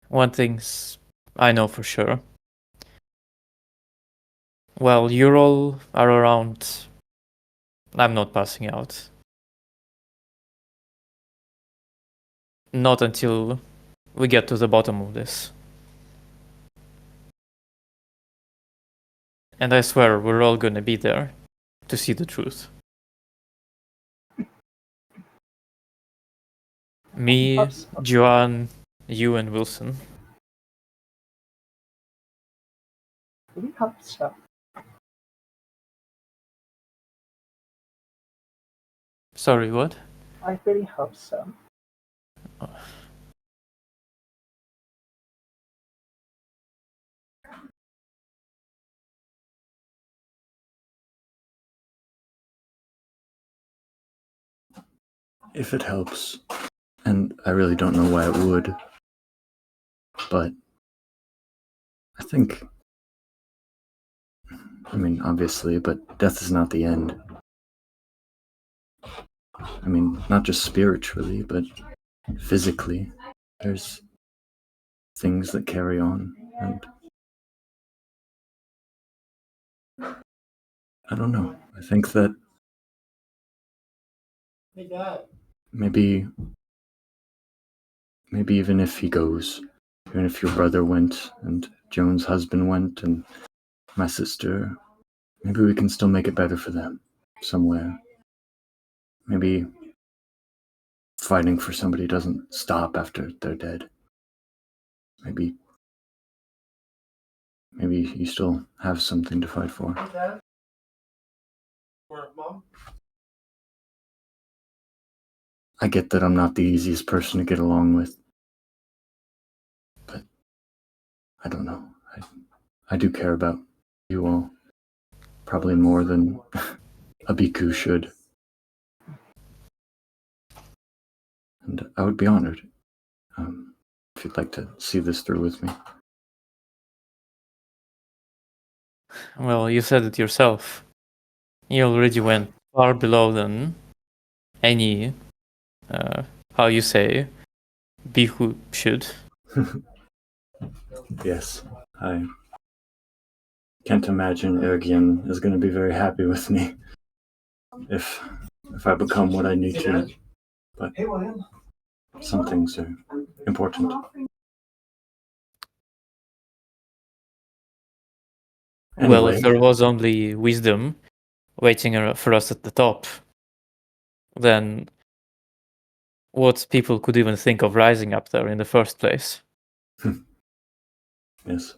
Speaker 2: one thing's I know for sure. While you all are around, I'm not passing out. Not until we get to the bottom of this. And I swear we're all gonna be there to see the truth. Me, Joanne, you, and Wilson.
Speaker 5: We hope so.
Speaker 2: Sorry, what?
Speaker 5: I really hope so.
Speaker 3: If it helps, And I really don't know why it would. But I think, I mean, obviously, but death is not the end. I mean, not just spiritually, but physically. There's things that carry on, and I don't know. I think that maybe even if he goes, even if your brother went, and Joan's husband went, and my sister, maybe we can still make it better for them somewhere. Maybe fighting for somebody doesn't stop after they're dead. Maybe you still have something to fight for. I get that I'm not the easiest person to get along with, but I don't know. I do care about you all, probably more than a bhikkhu should. And I would be honored if you'd like to see this through with me.
Speaker 2: Well, you said it yourself. You already went far below than any, how you say, bhikkhu should.
Speaker 3: Yes, I can't imagine Ergyan is going to be very happy with me if I become what I need to. But some things are important.
Speaker 2: Well, if
Speaker 3: Anyway.
Speaker 2: there was only wisdom waiting for us at the top, then what people could even think of rising up there in the first place?
Speaker 3: Yes.